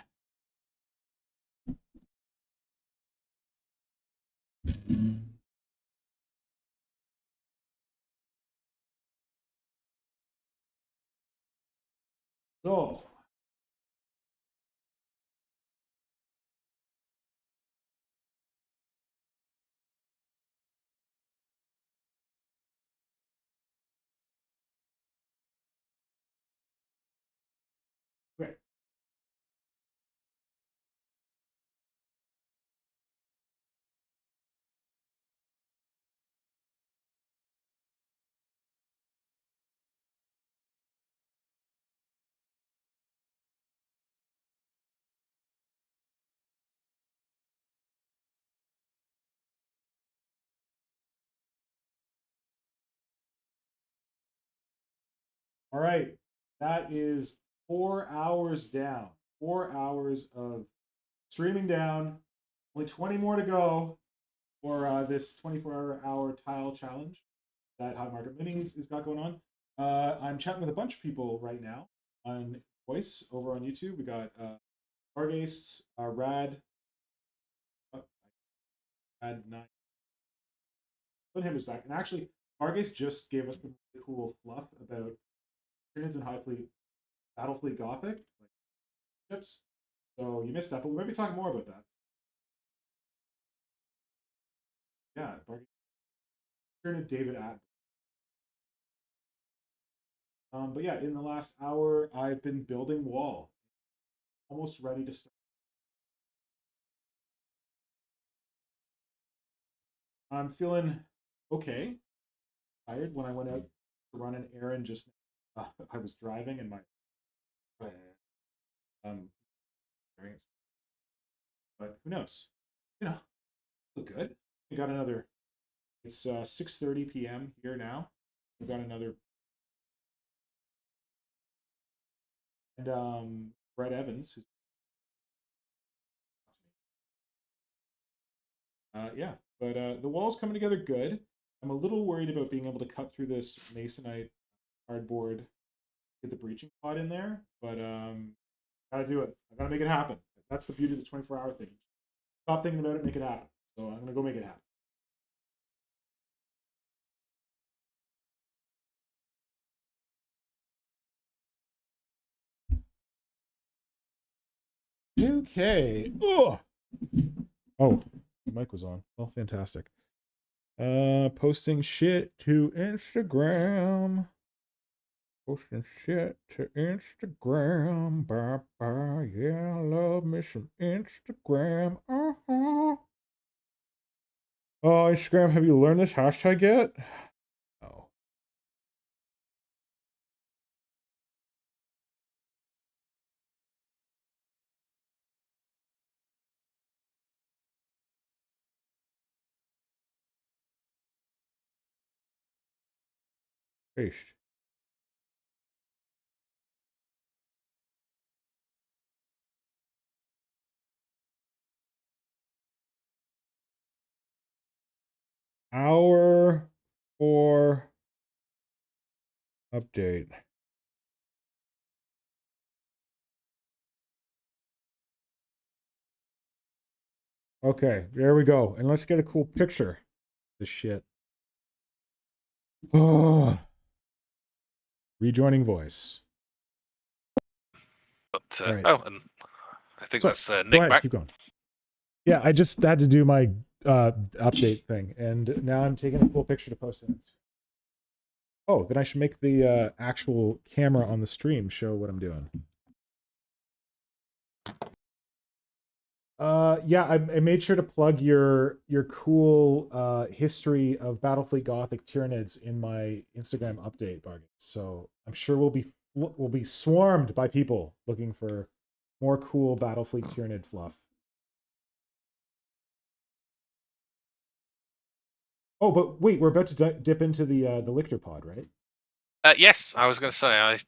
So okay. All right. That is 4 hours down. 4 hours of streaming down. Only 20 more to go for this 24-hour tile challenge that HiveMarketMinis has got going on. I'm chatting with a bunch of people right now on voice over on YouTube. We got Argace, Rad, Rad9. Him is back. And actually, Argace just gave us some really cool fluff about Tyrannids and Battlefleet Gothic like ships. So you missed that, but we might be talking more about that. Yeah, Tyrannid David Attenborough. But yeah, in the last hour, I've been building wall. Almost ready to start. I'm feeling okay. Tired when I went out to run an errand just I was driving and my experience. But who knows? You know, look good. We got another. It's 6:30 p.m. here now. We've got another. And Brett Evans, who's yeah, but the wall's coming together good. I'm a little worried about being able to cut through this masonite cardboard, get the breaching pod in there, but gotta do it. I gotta make it happen. That's the beauty of the 24-hour thing. Stop thinking about it, make it happen. So I'm gonna go make it happen. Okay. Ugh. Oh, the mic was on. Oh, fantastic. Posting shit to Instagram. Posting shit to Instagram. Bye bye. Yeah, I love me some Instagram. Oh, Instagram, have you learned this hashtag yet? No. Eesh. Hour 4 update. Okay, there we go. And let's get a cool picture. This shit. Oh. Rejoining voice. But All right. oh, and I think So, that's go Nick ahead, back. keep going. Yeah, I just had to do my update thing, and now I'm taking a cool picture to post it. Oh, then I should make the actual camera on the stream show what I'm doing. Yeah, I made sure to plug your cool history of Battlefleet Gothic Tyranids in my Instagram update, Bargain. So I'm sure we'll be swarmed by people looking for more cool Battlefleet Tyranid fluff. Oh, but wait, we're about to dip into the Lictor pod, right? Yes, I was going to say I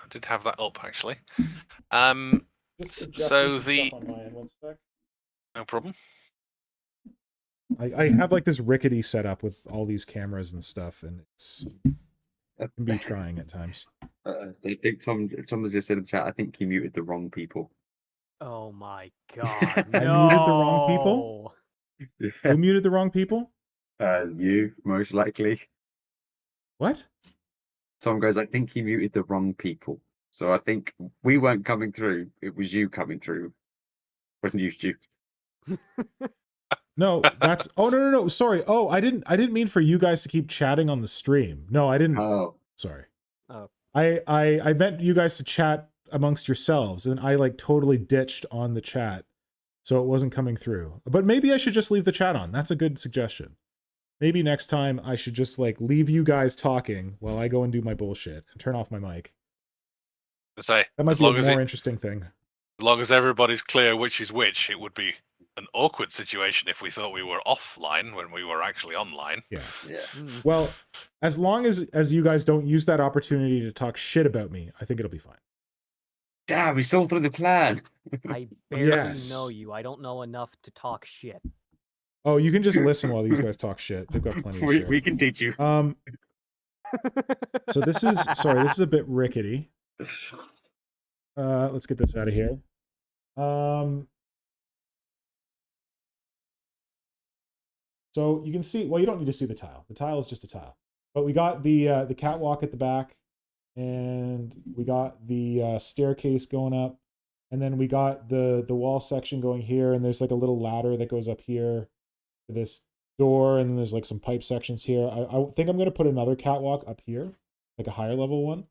did have that up actually. Just adjusting So some stuff on my end. One sec. No problem. I have like this rickety setup with all these cameras and stuff, and it can be trying at times. I think Tom has just said in the chat, I think he muted the wrong people. Oh my god. I muted the wrong people? Yeah. Who muted the wrong people? You, most likely. What? Tom goes, I think he muted the wrong people. So I think we weren't coming through. It was you coming through when YouTube. No, that's no. Sorry. Oh, I didn't mean for you guys to keep chatting on the stream. No, I didn't. Oh. Sorry. Oh. I meant you guys to chat amongst yourselves, and I like totally ditched on the chat, so it wasn't coming through. But maybe I should just leave the chat on. That's a good suggestion. Maybe next time I should just like leave you guys talking while I go and do my bullshit and turn off my mic. Say, That might as be a long as more interesting thing. As long as everybody's clear which is which, it would be an awkward situation if we thought we were offline when we were actually online. Yes. Yeah. Well, as long as you guys don't use that opportunity to talk shit about me, I think it'll be fine. Damn, we saw through the plan. I barely Yes. know you. I don't know enough to talk shit. Oh, you can just listen while these guys talk shit. They've got plenty of shit. We can teach you. So this is a bit rickety. Let's get this out of here. So you can see, well, you don't need to see the tile. The tile is just a tile. But we got the catwalk at the back, and we got the staircase going up, and then we got the wall section going here, and there's like a little ladder that goes up here to this door, and then there's like some pipe sections here. I think I'm going to put another catwalk up here, like a higher level one.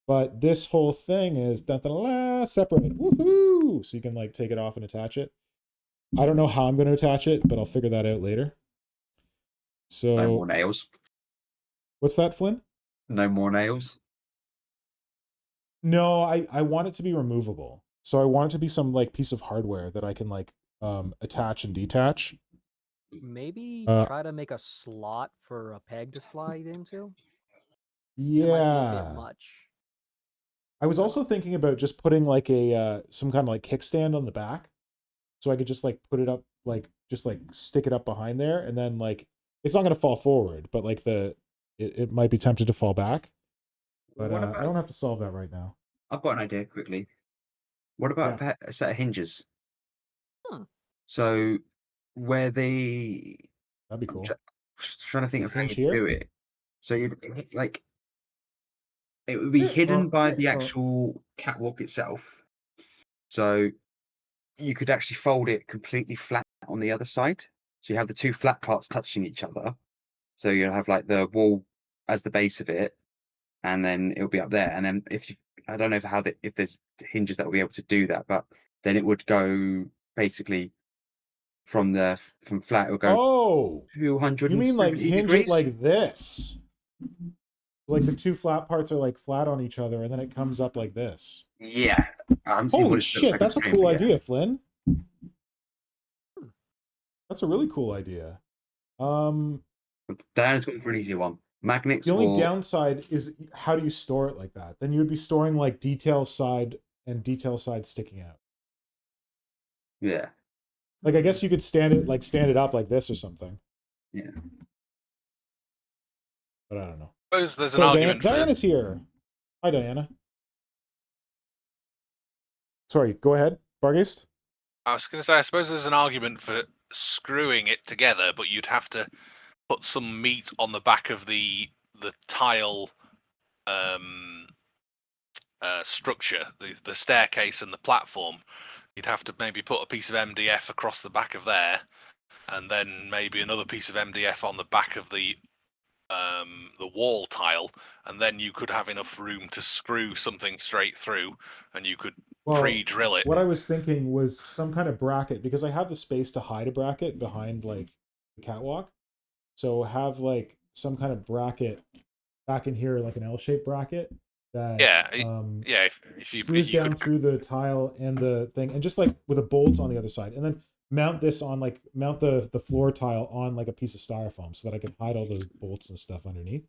But this whole thing is separate. Woohoo! So you can like take it off and attach it. I don't know how I'm going to attach it, but I'll figure that out later. So No more nails. What's that, Flynn? No more nails. No, I want it to be removable. So I want it to be some like piece of hardware that I can like attach and detach. Maybe try to make a slot for a peg to slide into. Yeah. That might be a bit much. I was also thinking about just putting like a some kind of like kickstand on the back, so I could just like put it up, like just like stick it up behind there, and then like it's not going to fall forward, but like it might be tempted to fall back. But I don't have to solve that right now. I've got an idea quickly. What about a set of hinges? So where the that'd be cool. Trying to think of how you here? do it. So you like it would be hidden by the actual catwalk itself. So you could actually fold it completely flat on the other side. So you have the two flat parts touching each other. So you'll have like the wall as the base of it, and then it'll be up there. And then I don't know if there's hinges that will be able to do that, but then it would go basically from flat. It would go 270 you mean like hinge degrees? it like this? Like the two flat parts are like flat on each other, and then it comes up like this. Yeah. Holy shit, that's a cool idea, Flynn. That's a really cool idea. Diana's going for an easy one. Magnets The only or downside is how do you store it like that? Then you would be storing like detail side and detail side sticking out. yeah. Like I guess you could stand it up like this or something. Yeah. But I don't know. Suppose there's an So argument for. Diana's here. Hi, Diana. Sorry, go ahead, Bargeist. I was going to say, I suppose there's an argument for screwing it together, but you'd have to put some meat on the back of the tile structure, the staircase and the platform. You'd have to maybe put a piece of MDF across the back of there, and then maybe another piece of MDF on the back of the wall tile, and then you could have enough room to screw something straight through, and you could pre-drill it. What I was thinking was some kind of bracket, because I have the space to hide a bracket behind like the catwalk. So have like some kind of bracket back in here, like an L-shaped bracket that if you screws down could through the tile and the thing, and just like with a bolt on the other side, and then mount this on like the floor tile on like a piece of styrofoam so that I can hide all those bolts and stuff underneath.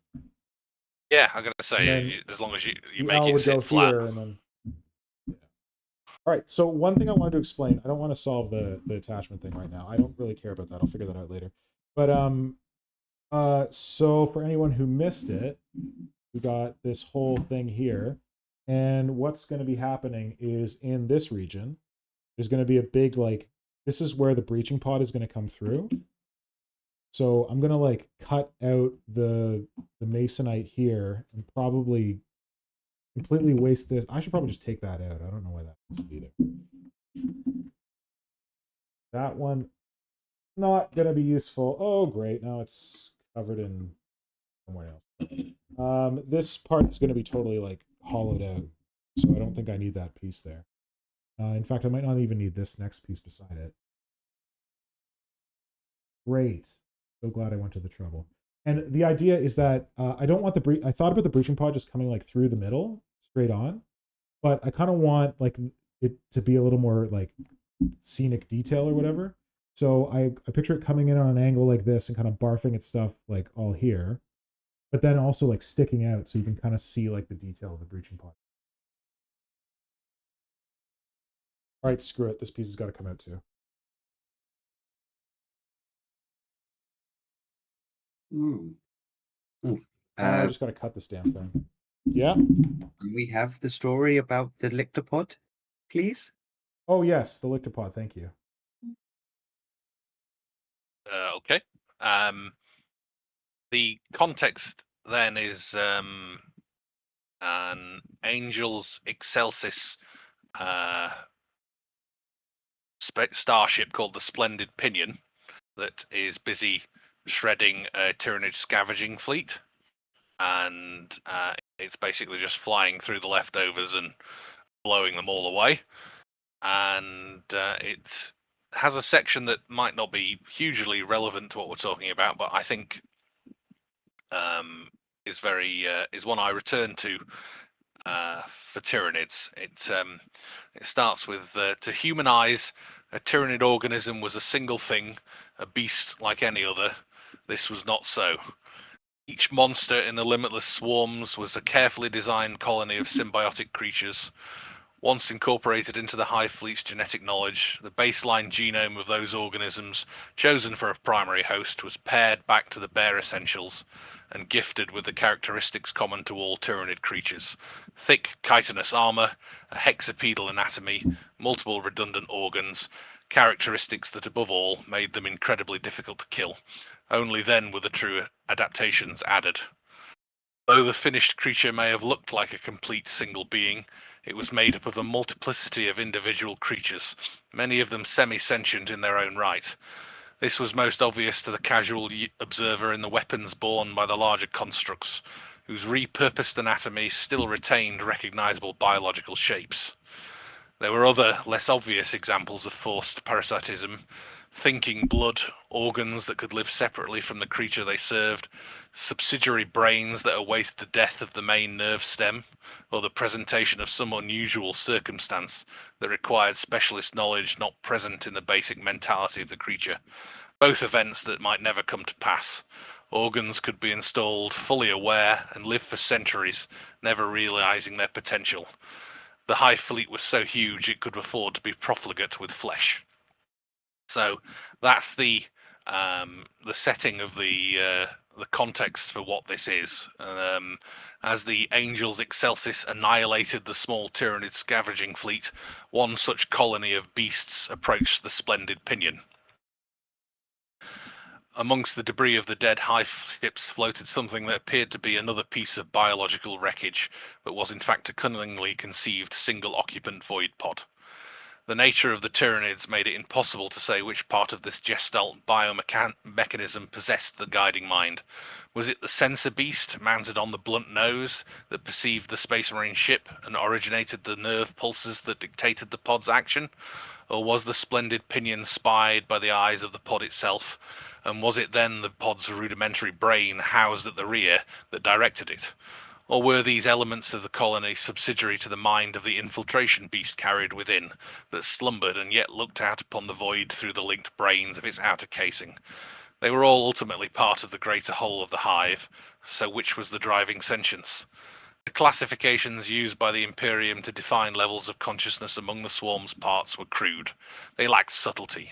Yeah, I'm gonna say as long as you the make L it would go sit flat. here, and then all right. So one thing I wanted to explain, I don't want to solve the attachment thing right now. I don't really care about that. I'll figure that out later. But so for anyone who missed it, we got this whole thing here, and what's going to be happening is in this region, there's going to be a big like this is where the breaching pod is going to come through. So I'm going to like cut out the masonite here and probably completely waste this. I should probably just take that out. I don't know why that needs to be there. That one, not going to be useful. Oh, great. Now it's covered in somewhere else. This part is going to be totally like hollowed out. So I don't think I need that piece there. In fact, I might not even need this next piece beside it. Great. So glad I went to the trouble. And the idea is that I don't want I thought about the breaching pod just coming like through the middle, straight on, but I kind of want like it to be a little more like scenic detail or whatever. So I picture it coming in on an angle like this and kind of barfing its stuff like all here, but then also like sticking out so you can kind of see like the detail of the breaching pod. All right, screw it. This piece has got to come out too. I just got to cut this damn thing. Yeah. Can we have the story about the lictopod, please? Oh yes, the lictopod. Thank you. Okay. The context then is an Angel's Excelsis starship called the Splendid Pinion that is busy shredding a Tyrannid scavenging fleet, and it's basically just flying through the leftovers and blowing them all away. And it has a section that might not be hugely relevant to what we're talking about, but I think is one I return to for Tyrannids. It starts with to humanize a Tyrannid organism was a single thing, a beast like any other. This was not so. Each monster in the limitless swarms was a carefully designed colony of symbiotic creatures. Once incorporated into the Hive Fleet's genetic knowledge, the baseline genome of those organisms chosen for a primary host was paired back to the bare essentials and gifted with the characteristics common to all Tyrannid creatures: thick chitinous armor, a hexapedal anatomy, multiple redundant organs, characteristics that above all made them incredibly difficult to kill. Only then were the true adaptations added. Though the finished creature may have looked like a complete single being, it was made up of a multiplicity of individual creatures, many of them semi-sentient in their own right. This was most obvious to the casual observer in the weapons borne by the larger constructs, whose repurposed anatomy still retained recognizable biological shapes. There were other, less obvious examples of forced parasitism: thinking blood, organs that could live separately from the creature they served, subsidiary brains that awaited the death of the main nerve stem, or the presentation of some unusual circumstance that required specialist knowledge not present in the basic mentality of the creature. Both events that might never come to pass. Organs could be installed, fully aware, and live for centuries, never realizing their potential. The Hive fleet was so huge it could afford to be profligate with flesh. So that's the setting of the context for what this is. As the Angels Excelsis annihilated the small Tyranid scavenging fleet, one such colony of beasts approached the splendid Pinion. Amongst the debris of the dead Hive ships floated something that appeared to be another piece of biological wreckage, but was in fact a cunningly conceived single-occupant void pod. The nature of the Tyranids made it impossible to say which part of this gestalt biomechanism possessed the guiding mind. Was it the sensor beast mounted on the blunt nose that perceived the Space Marine ship and originated the nerve pulses that dictated the pod's action? Or was the splendid Pinion spied by the eyes of the pod itself? And was it then the pod's rudimentary brain housed at the rear that directed it? Or were these elements of the colony subsidiary to the mind of the infiltration beast carried within, that slumbered and yet looked out upon the void through the linked brains of its outer casing? They were all ultimately part of the greater whole of the Hive, so which was the driving sentience? The classifications used by the Imperium to define levels of consciousness among the swarm's parts were crude. They lacked subtlety.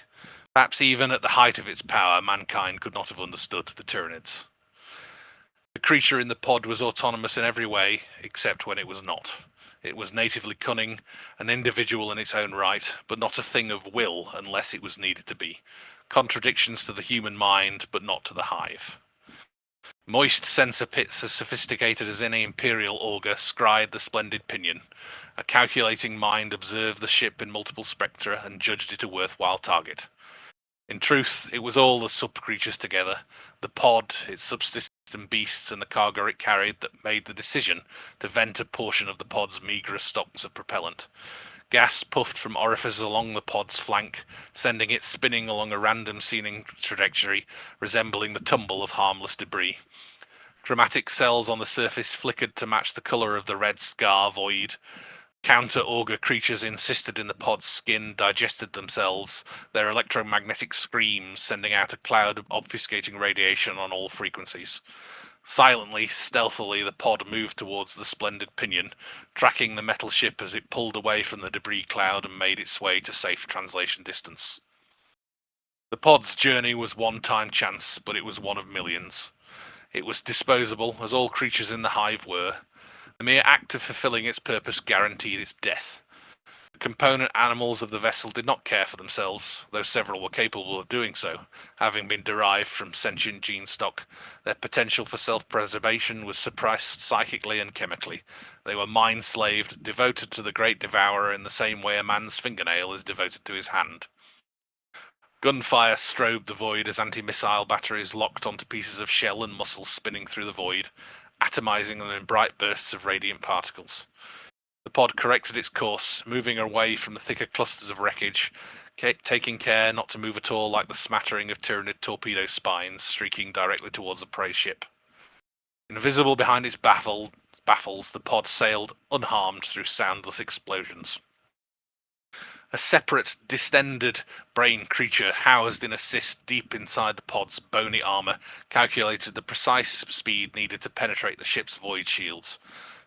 Perhaps even at the height of its power, mankind could not have understood the Tyranids. The creature in the pod was autonomous in every way, except when it was not. It was natively cunning, an individual in its own right, but not a thing of will unless it was needed to be. Contradictions to the human mind, but not to the Hive. Moist sensor pits as sophisticated as any Imperial auger scried the splendid Pinion. A calculating mind observed the ship in multiple spectra and judged it a worthwhile target. In truth, it was all the sub-creatures together, the pod, its subsystem beasts, and the cargo it carried that made the decision to vent a portion of the pod's meagre stocks of propellant. Gas puffed from orifices along the pod's flank, sending it spinning along a random seeming trajectory resembling the tumble of harmless debris. Dramatic cells on the surface flickered to match the color of the red scar void. Counter-auger creatures insisted in the pod's skin digested themselves, their electromagnetic screams sending out a cloud of obfuscating radiation on all frequencies. Silently, stealthily, the pod moved towards the splendid Pinion, tracking the metal ship as it pulled away from the debris cloud and made its way to safe translation distance. The pod's journey was one-time chance, but it was one of millions. It was disposable, as all creatures in the Hive were. The mere act of fulfilling its purpose guaranteed its death. The component animals of the vessel did not care for themselves, though several were capable of doing so, having been derived from sentient gene stock. Their potential for self-preservation was suppressed psychically and chemically. They were mind-slaved, devoted to the great devourer in the same way a man's fingernail is devoted to his hand. Gunfire strobed the void as anti-missile batteries locked onto pieces of shell and muscle spinning through the void, atomizing them in bright bursts of radiant particles. The pod corrected its course, moving away from the thicker clusters of wreckage, taking care not to move at all like the smattering of Tyranid torpedo spines streaking directly towards the prey ship. Invisible behind its baffles, the pod sailed unharmed through soundless explosions. A separate, distended brain creature housed in a cyst deep inside the pod's bony armor calculated the precise speed needed to penetrate the ship's void shields.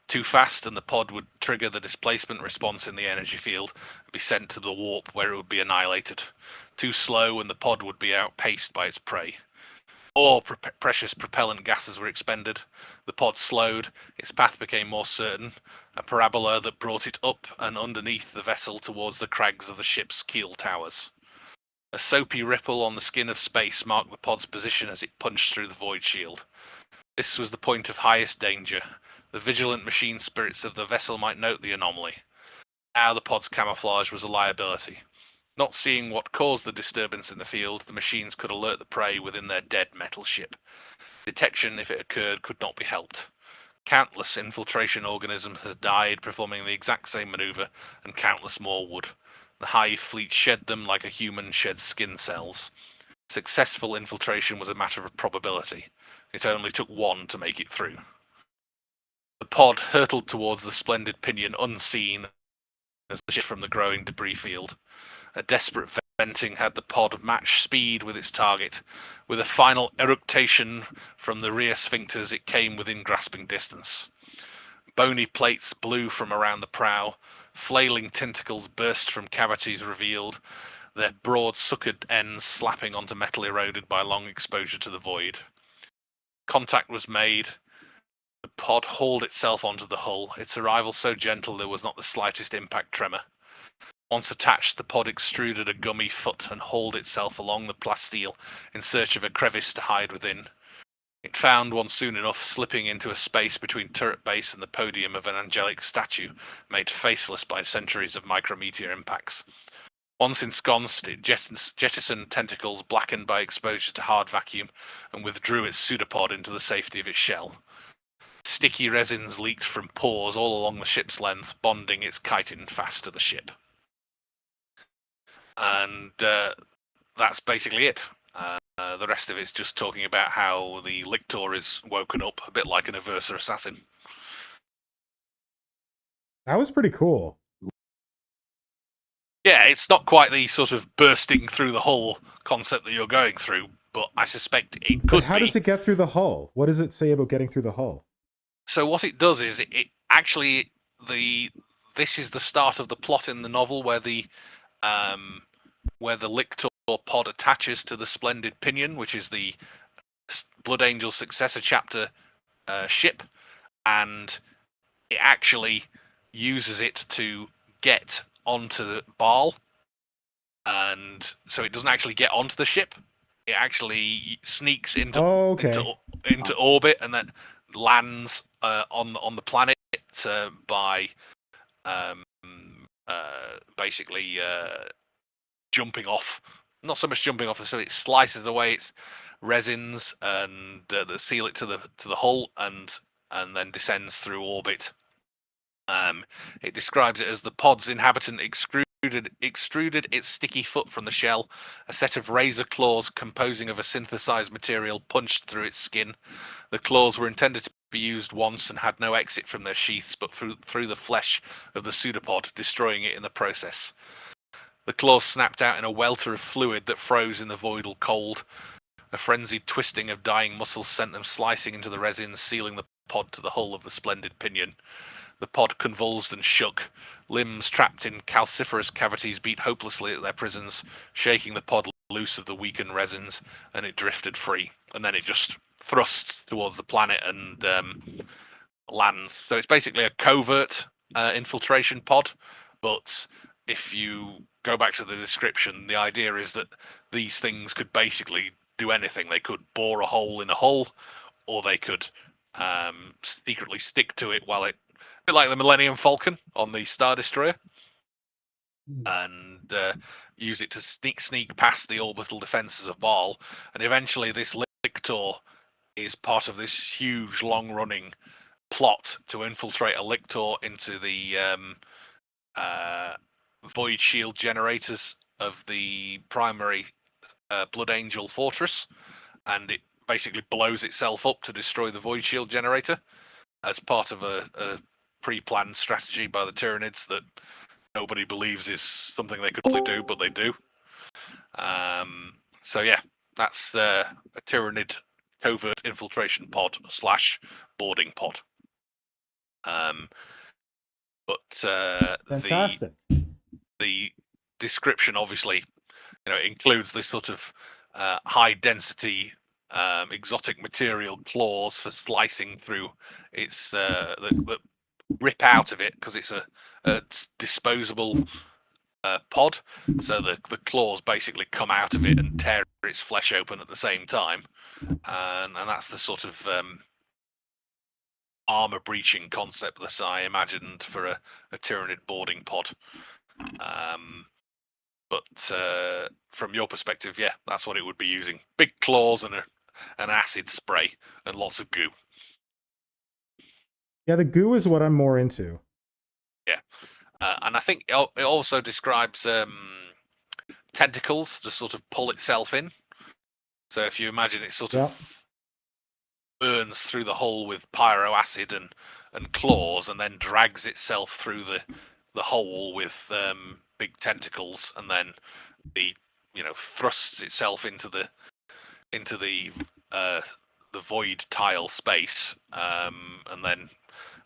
Too fast and the pod would trigger the displacement response in the energy field and be sent to the warp where it would be annihilated. Too slow and the pod would be outpaced by its prey. More precious propellant gases were expended. The pod slowed, its path became more certain, a parabola that brought it up and underneath the vessel towards the crags of the ship's keel towers. A soapy ripple on the skin of space marked the pod's position as it punched through the void shield. This was the point of highest danger. The vigilant machine spirits of the vessel might note the anomaly. Now the pod's camouflage was a liability. Not seeing what caused the disturbance in the field, the machines could alert the prey within their dead metal ship. Detection, if it occurred, could not be helped. Countless infiltration organisms had died performing the exact same maneuver, and countless more would. The Hive fleet shed them like a human sheds skin cells. Successful infiltration was a matter of probability. It only took one to make it through. The pod hurtled towards the splendid Pinion unseen as the ship from the growing debris field. A desperate venting had the pod match speed with its target. With a final eructation from the rear sphincters, it came within grasping distance. Bony plates blew from around the prow, flailing tentacles burst from cavities revealed, their broad suckered ends slapping onto metal eroded by long exposure to the void. Contact was made. The pod hauled itself onto the hull, its arrival so gentle there was not the slightest impact tremor. Once attached, the pod extruded a gummy foot and hauled itself along the plasteel in search of a crevice to hide within. It found one soon enough, slipping into a space between turret base and the podium of an angelic statue, made faceless by centuries of micrometeor impacts. Once ensconced, it jettisoned tentacles blackened by exposure to hard vacuum and withdrew its pseudopod into the safety of its shell. Sticky resins leaked from pores all along the ship's length, bonding its chitin fast to the ship. And that's basically it. The rest of it's just talking about how the Lictor is woken up, a bit like an Aversa assassin. That was pretty cool. Yeah, it's not quite the sort of bursting through the hull concept that you're going through, but I suspect it could But how be. does it get through the hull? What does it say about getting through the hull? So what it does is it actually this is the start of the plot in the novel where the Lictor pod attaches to the Splendid Pinion, which is the Blood Angel successor chapter ship, and it actually uses it to get onto the Baal, and so it doesn't actually get onto the ship. It actually sneaks into orbit and then lands on the planet by basically jumping off. Not so much jumping off, so it slices away its resins and that seal it to the hull, and then descends through orbit. It describes it as the pod's inhabitant extruded its sticky foot from the shell. A set of razor claws composing of a synthesized material punched through its skin. The claws were intended to be used once and had no exit from their sheaths, but through the flesh of the pseudopod, destroying it in the process. The claws snapped out in a welter of fluid that froze in the voidal cold. A frenzied twisting of dying muscles sent them slicing into the resins, sealing the pod to the hull of the Splendid Pinion. The pod convulsed and shook. Limbs trapped in calciferous cavities beat hopelessly at their prisons, shaking the pod loose of the weakened resins, and it drifted free. And then it just thrusts towards the planet and lands. So it's basically a covert infiltration pod, but if you go back to the description, the idea is that these things could basically do anything. They could bore a hole in a hull, or they could secretly stick to it while it, a bit like the Millennium Falcon on the Star Destroyer, and use it to sneak past the orbital defenses of Baal. And eventually this Lictor is part of this huge long-running plot to infiltrate a Lictor into the void shield generators of the primary Blood Angel fortress, and it basically blows itself up to destroy the void shield generator as part of a pre-planned strategy by the Tyranids that nobody believes is something they could probably do, but they do. So yeah, that's a Tyranid covert infiltration pod / boarding pod. Fantastic. The description obviously, includes this sort of high density exotic material claws for slicing through its that rip out of it, because it's a disposable pod, so the claws basically come out of it and tear its flesh open at the same time, and that's the sort of armor breaching concept that I imagined for a Tyranid boarding pod. But from your perspective, yeah, that's what it would be using: big claws and an acid spray and lots of goo. Yeah, the goo is what I'm more into. Yeah, and I think it also describes tentacles to sort of pull itself in. So if you imagine it sort of burns through the hull with pyroacid and claws, and then drags itself through the hole with big tentacles, and then the thrusts itself into the void tile space, and then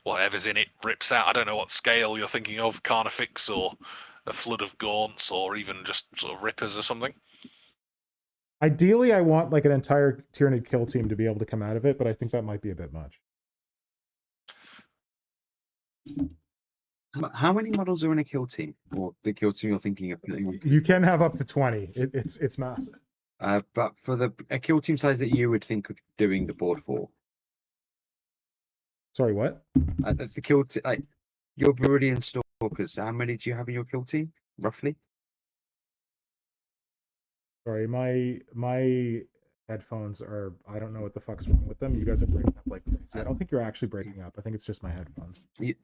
whatever's in it rips out. I don't know what scale you're thinking of, Carnifex or a flood of gaunts, or even just sort of rippers or something. Ideally, I want like an entire Tyranid kill team to be able to come out of it, but I think that might be a bit much. How many models are in a kill team, or the kill team you're thinking of putting on? You can have up to 20. It's massive. But for a kill team size that you would think of doing the board for, Sorry, what? the kill your Viridian Stalkers. How many do you have in your kill team, roughly? Sorry, my headphones are, I don't know what the fuck's wrong with them. You guys are breaking up like crazy. I don't think you're actually breaking up. I think it's just my headphones. Your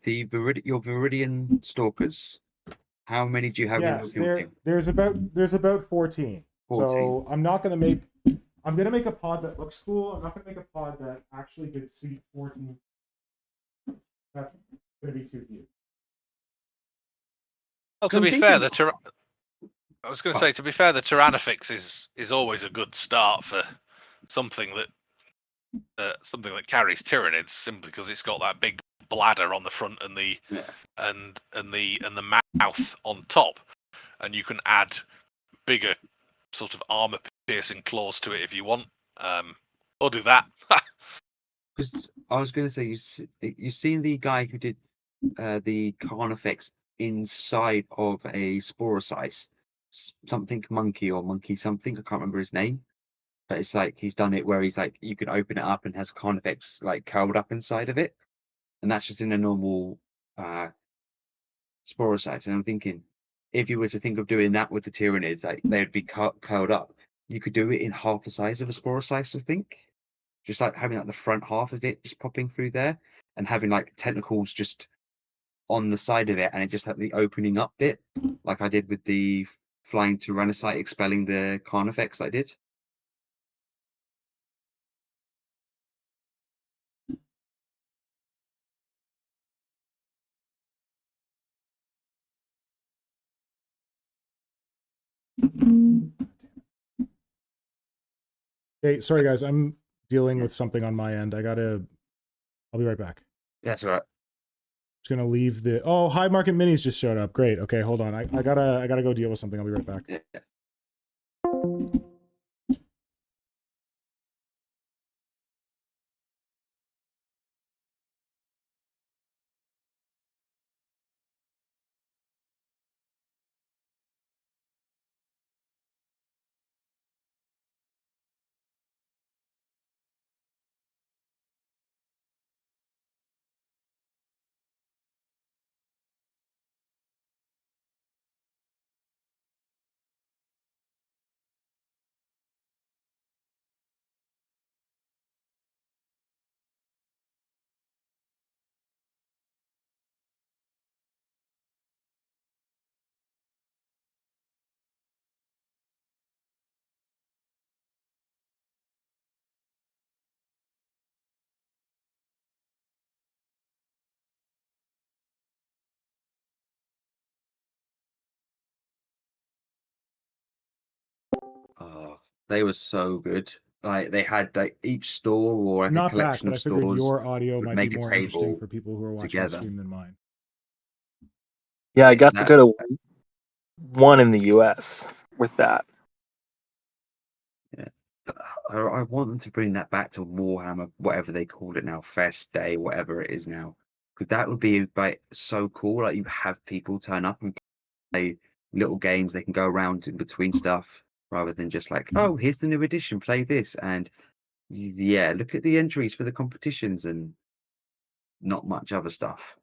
Viridian Stalkers. How many do you have Yes, in your kill team? there's about 14. 14. So I'm gonna make a pod that looks cool. I'm not gonna make a pod that actually could seat 14. That's gonna be too huge. Well, to be fair, I was going to say, to be fair, the Tyrannifex is always a good start for something that carries Tyranids, simply because it's got that big bladder on the front and the mouth on top, and you can add bigger sort of armor piercing claws to it if you want, or do that. Because I was going to say, you've seen the guy who did the Carnifex inside of a Sporocyst, something monkey or monkey something. I can't remember his name, but it's like he's done it where he's like, you can open it up and has Carnifex like curled up inside of it, and that's just in a normal Sporocyst. And I'm thinking, if you were to think of doing that with the Tyranids, like they'd be curled up. You could do it in half the size of a Sporocyst, I think. Just like having like the front half of it just popping through there, and having like tentacles just on the side of it, and it just had the opening up bit, like I did with the flying Tyrannocyte expelling the Carnifex I did. Hey, sorry guys, I'm dealing with something on my end. I'll be right back. That's all right. Just gonna leave the. Oh, HiveMarketMinis just showed up. Great. Okay, hold on. I gotta go deal with something. I'll be right back. Yeah. Oh, they were so good. Like they had like each store or like I'm a not back, collection but of I figured stores your audio would might be make a more interesting table for people who are watching the together. stream than mine. Yeah, I got to That- go to one in the US with that. Yeah. I want them to bring that back to Warhammer, whatever they call it now, Fest Day, whatever it is now, because that would be like so cool. Like you have people turn up and play little games. They can go around in between stuff rather than just like, oh, here's the new edition, play this, and yeah, look at the entries for the competitions and not much other stuff.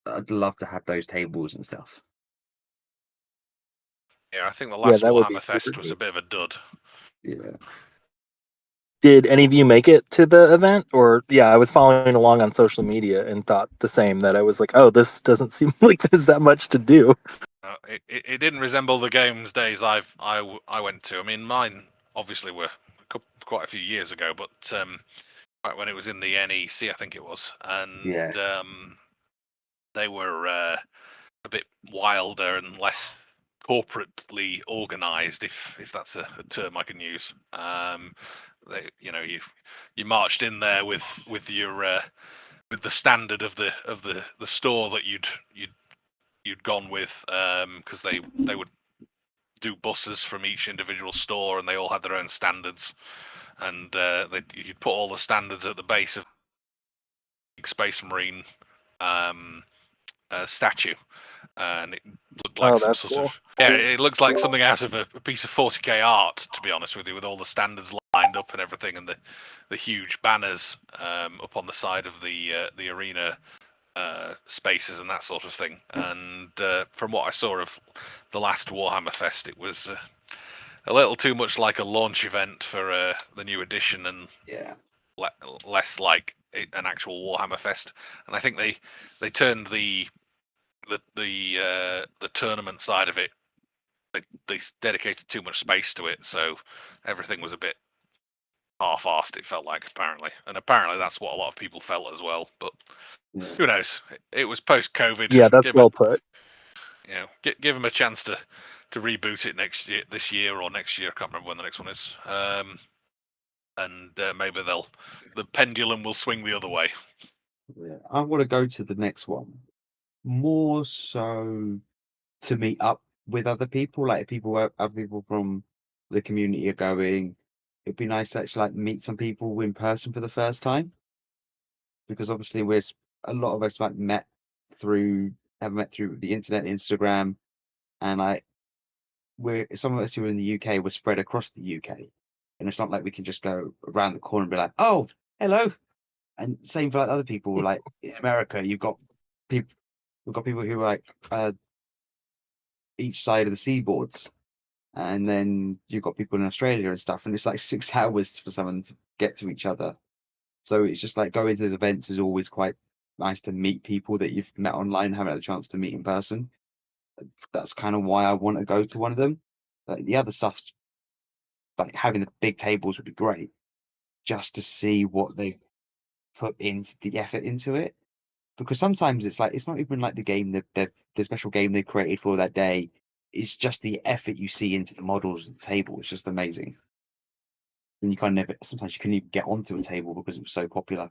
I'd love to have those tables and stuff. Yeah, I think the last that would be Warhammer Fest super was a neat. bit of a dud. Yeah. Did any of you make it to the event? Or yeah, I was following along on social media and thought the same, that I was like, oh, this doesn't seem like there's that much to do. It didn't resemble the games days I went to. I mean, mine obviously were quite a few years ago, but right when it was in the NEC, I think it was, and Yeah. they were a bit wilder and less corporately organized, if that's a term I can use. They, you marched in there with your with the standard of the store that you'd gone with, because they would do buses from each individual store, and they all had their own standards, and you'd put all the standards at the base of Space Marine statue, and it looked like some that's sort cool. of it looks like something out of a piece of 40k art, to be honest with you, with all the standards lined up and everything, and the huge banners up on the side of the arena spaces and that sort of thing. And from what I saw of the last Warhammer Fest, it was a little too much like a launch event for the new edition, and less like an actual Warhammer Fest. And I think they turned the tournament side of it, they dedicated too much space to it, so everything was a bit half-assed, it felt like, apparently. And apparently that's what a lot of people felt as well, but who knows? It was post-COVID. Yeah, that's well put. Give them a chance to reboot it this year or next year. I can't remember when the next one is. And maybe the pendulum will swing the other way. Yeah, I want to go to the next one more so to meet up with other people, like other people from the community are going. It'd be nice to actually meet some people in person for the first time, because obviously a lot of us have met through the internet, Instagram, and some of us who are in the UK were spread across the UK, and it's not like we can just go around the corner and be like, oh, hello. And same for other people, like in America, we've got people who are each side of the seaboards, and then you've got people in Australia and stuff, and it's like 6 hours for someone to get to each other. So it's just like going to those events is always quite nice to meet people that you've met online and haven't had a chance to meet in person. That's kind of why I want to go to one of them. Like the other stuff's like having the big tables would be great, just to see what they put in the effort into it. Because sometimes it's like it's not even like the game the special game they created for that day. It's just the effort you see into the models and the table. It's just amazing. And sometimes you couldn't even get onto a table because it was so popular.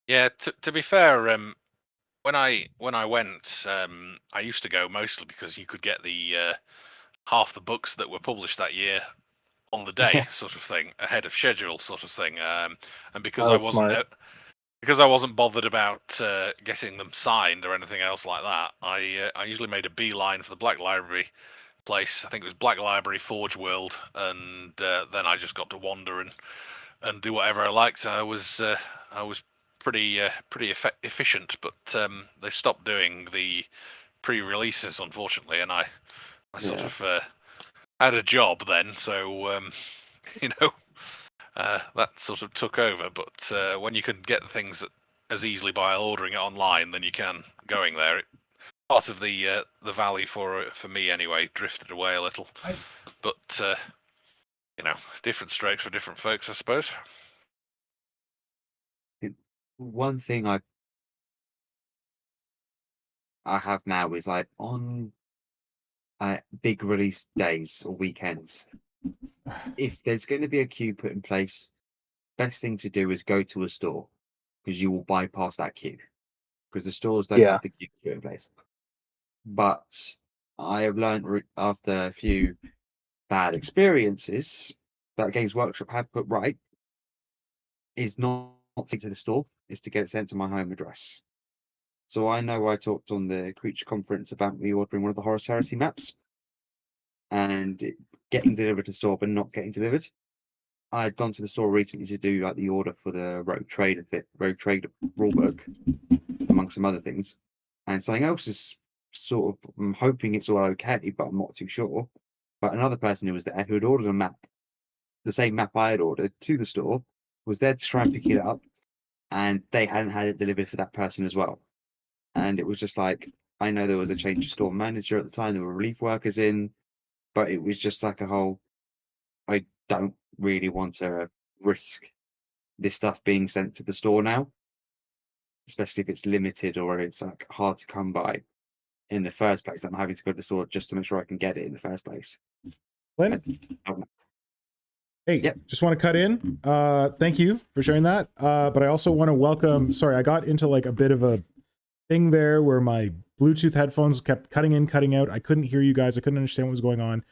Yeah, to be fair, when I went, I used to go mostly because you could get the half the books that were published that year on the day, sort of thing, ahead of schedule, sort of thing. And because I wasn't bothered about getting them signed or anything else like that, I usually made a beeline for the Black Library place. I think it was Black Library Forge World, and then I just got to wander and do whatever I liked. I was pretty efficient, but they stopped doing the pre-releases, unfortunately, and I sort of had a job then, so that sort of took over. But when you can get things as easily by ordering it online than you can going there, part of the value for me anyway drifted away a little. But different strokes for different folks, I suppose. One thing I have now is like on big release days or weekends, if there's going to be a queue put in place, best thing to do is go to a store, because you will bypass that queue, because the stores don't have the queue put in place. But I have learned after a few bad experiences that Games Workshop had put right is not to take to the store, is to get it sent to my home address. So I know I talked on the Creature Conference about me ordering one of the Horus Heresy maps and it getting delivered to the store but not getting delivered. I had gone to the store recently to do like the order for the Rogue Trade rulebook, amongst some other things, and something else is sort of, I'm hoping it's all okay, but I'm not too sure. But another person who was there who had ordered a map, the same map I had ordered, to the store, was there to try and pick it up, and they hadn't had it delivered for that person as well. And it was just like, I know there was a change of store manager at the time, there were relief workers in, but it was just like a whole, I don't really want to risk this stuff being sent to the store now, especially if it's limited or it's like hard to come by. in the first place. I'm having to go to the store just to make sure I can get it in the first place. Lynn? Um, Hey, Yep. just want to cut in. Thank you for sharing that. But I also want to welcome, sorry, I got into like a bit of a thing there where my Bluetooth headphones kept cutting in, cutting out. I couldn't hear you guys. I couldn't understand what was going on.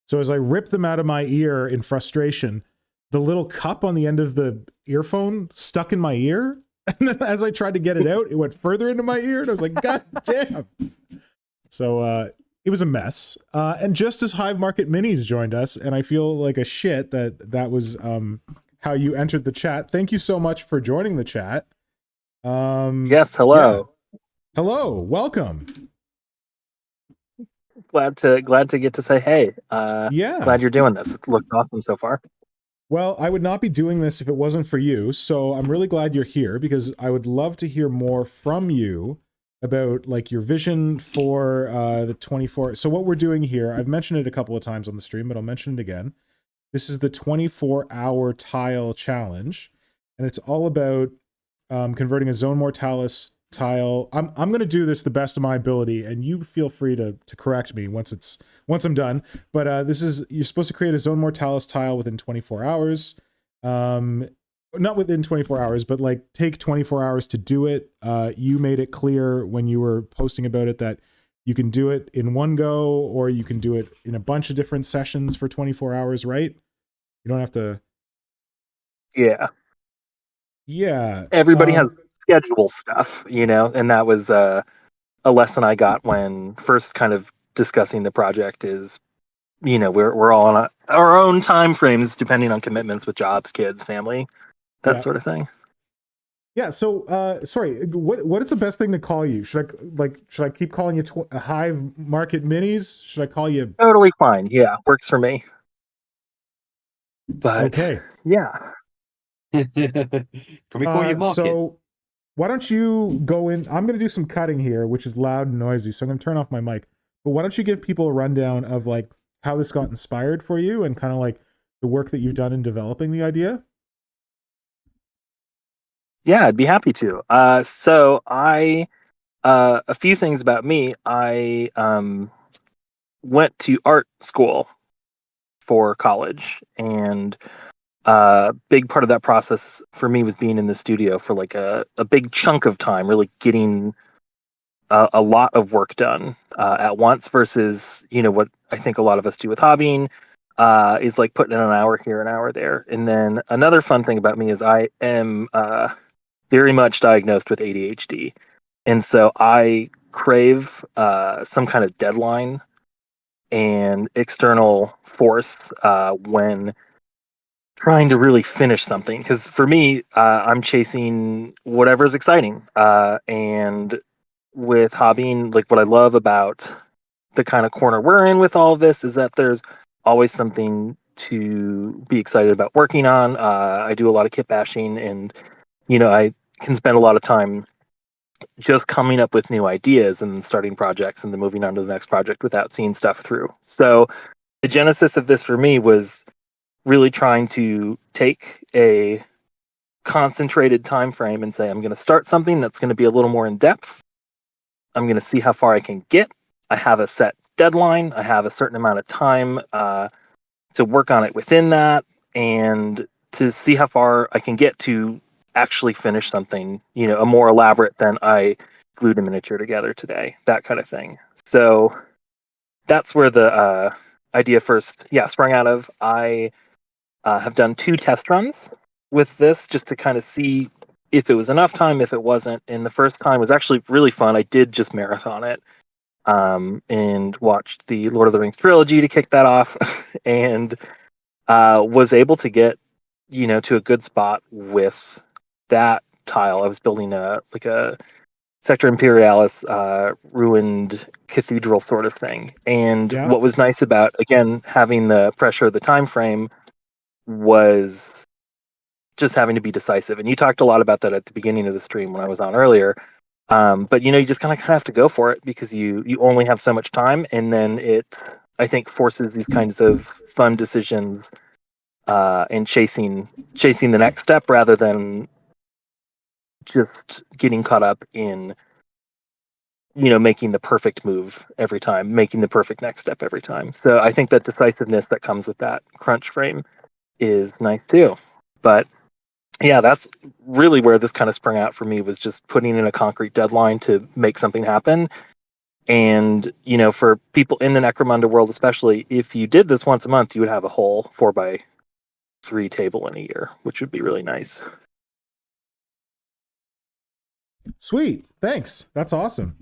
So as I ripped them out of my ear in frustration, the little cup on the end of the earphone stuck in my ear. And then as I tried to get it out, it went further into my ear. And I was like, God damn. So it was a mess. And just as Hive Market Minis joined us, and I feel like a shit that was how you entered the chat. Thank you so much for joining the chat. Yes, hello. Yeah. Hello, welcome. Glad to get to say hey. Yeah. Glad you're doing this. It looks awesome so far. Well, I would not be doing this if it wasn't for you. So I'm really glad you're here because I would love to hear more from you about like your vision for the 24. So what we're doing here, I've mentioned it a couple of times on the stream, but I'll mention it again. This is the 24-hour tile challenge, and it's all about converting a Zone Mortalis tile. I'm going to do this the best of my ability, and you feel free to correct me once I'm done. But this is, you're supposed to create a Zone Mortalis tile within 24 hours. Not within 24 hours, but like take 24 hours to do it. You made it clear when you were posting about it that you can do it in one go, or you can do it in a bunch of different sessions for 24 hours, right? You don't have to. Yeah. Yeah. Everybody has schedule stuff, you know, and that was a lesson I got when first kind of discussing the project is, you know, we're all on our own time frames depending on commitments with jobs, kids, family, that sort of thing. Yeah. So, sorry, what is the best thing to call you? Should I keep calling you Hive Market Minis? Should I call you? Totally fine. Yeah, works for me. But okay. Yeah. Can we call you Market? So why don't you go in? I'm going to do some cutting here, which is loud and noisy. So I'm going to turn off my mic. But why don't you give people a rundown of like how this got inspired for you and kind of like the work that you've done in developing the idea? Yeah, I'd be happy to. So I, a few things about me. I went to art school for college, and big part of that process for me was being in the studio for like a big chunk of time, really getting a lot of work done at once versus, you know, what I think a lot of us do with hobbying is like putting in an hour here, an hour there. And then another fun thing about me is I am very much diagnosed with ADHD. And so I crave some kind of deadline and external force when trying to really finish something. Because for me, I'm chasing whatever's exciting. And with hobbying, like what I love about the kind of corner we're in with all of this is that there's always something to be excited about working on. I do a lot of kit bashing, and you know, I can spend a lot of time just coming up with new ideas and then starting projects and then moving on to the next project without seeing stuff through. So the genesis of this for me was really trying to take a concentrated time frame and say, I'm going to start something that's going to be a little more in depth. I'm going to see how far I can get. I have a set deadline. I have a certain amount of time to work on it within that, and to see how far I can get to actually finish something, you know, a more elaborate than I glued a miniature together today, that kind of thing. So that's where the idea first, sprung out of. I have done 2 test runs with this just to kind of see if it was enough time, if it wasn't. And the first time was actually really fun. I did just marathon it and watched the Lord of the Rings trilogy to kick that off, and was able to get, you know, to a good spot with that tile. I was building a Sector Imperialis ruined cathedral sort of thing. And what was nice about, again, having the pressure of the time frame was just having to be decisive. And you talked a lot about that at the beginning of the stream when I was on earlier. But you know, you just kind of have to go for it because you only have so much time, and then it, I think, forces these kinds of fun decisions and chasing the next step rather than just getting caught up in making the perfect move every time, making the perfect next step every time. So I think that decisiveness that comes with that crunch frame is nice too. But yeah, that's really where this kind of sprung out for me, was just putting in a concrete deadline to make something happen. And, for people in the Necromunda world, especially, if you did this once a month, you would have a whole 4x3 table in a year, which would be really nice. Sweet. Thanks. That's awesome.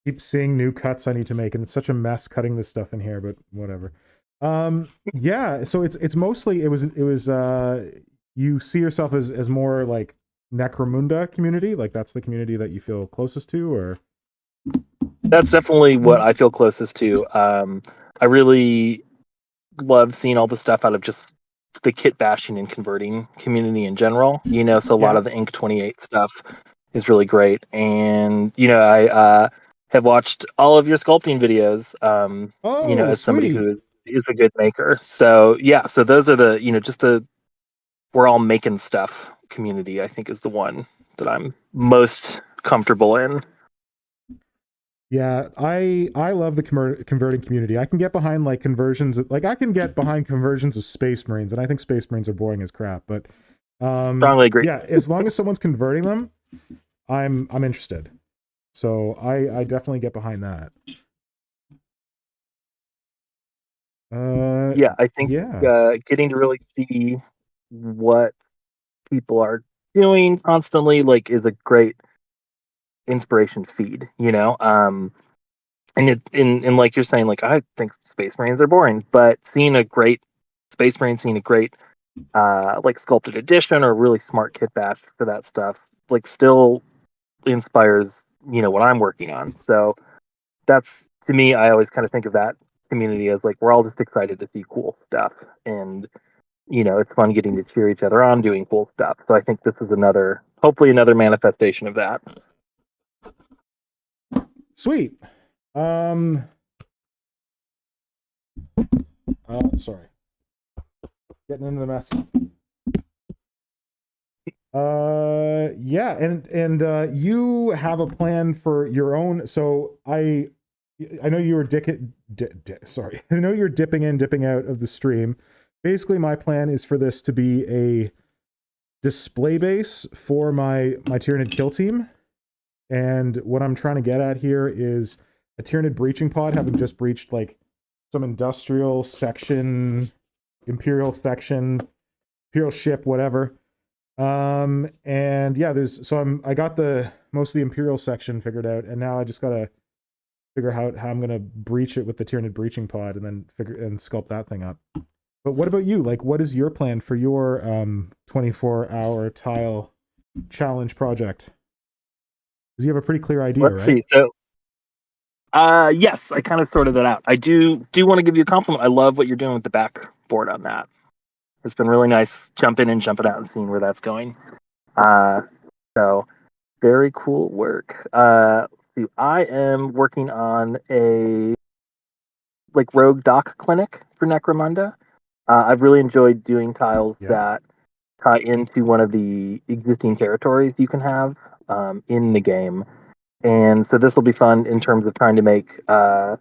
Keep seeing new cuts I need to make, and it's such a mess cutting this stuff in here, but whatever. Yeah, so it's mostly it was you see yourself as more like Necromunda community, like that's the community that you feel closest to, or That's definitely what I feel closest to. I really love seeing all the stuff out of just the kit bashing and converting community in general. So a lot of the Inc. 28 stuff is really great, and I have watched all of your sculpting videos. As somebody who is a good maker. So yeah, so those are the just the we're all making stuff community, I think, is the one that I'm most comfortable in. Yeah, I love the converting community. I can get behind like conversions, I can get behind conversions of Space Marines, and I think Space Marines are boring as crap. But strongly agree. Yeah, as long as someone's converting them, I'm interested. So I definitely get behind that. Yeah, I think getting to really see what people are doing constantly is a great inspiration feed, and like you're saying, I think Space Marines are boring, but seeing a great Space Marine, seeing a great sculpted edition or really smart kit bash for that stuff, still inspires what I'm working on. So that's, to me, I always kind of think of that community as we're all just excited to see cool stuff, and it's fun getting to cheer each other on doing cool stuff. So I think this is hopefully another manifestation of that. Sweet. Sorry. Getting into the mess. Yeah, and you have a plan for your own. So I know you were sorry. I know you're dipping in, dipping out of the stream. Basically, my plan is for this to be a display base for my Tyranid kill team. And what I'm trying to get at here is a Tyranid breaching pod, having just breached some industrial section, imperial section, imperial ship, whatever. And yeah, I got most of the imperial section figured out, and now I just gotta figure out how I'm gonna breach it with the Tyranid breaching pod, and then sculpt that thing up. But what about you? What is your plan for your 24-hour tile challenge project? Because you have a pretty clear idea, Let's see. So, yes, I kind of sorted that out. I do want to give you a compliment. I love what you're doing with the backboard on that. It's been really nice jumping in, jumping out, and seeing where that's going. So very cool work. I am working on a rogue doc clinic for Necromunda. I've really enjoyed doing tiles that tie into one of the existing territories you can have in the game. And so this will be fun in terms of trying to make a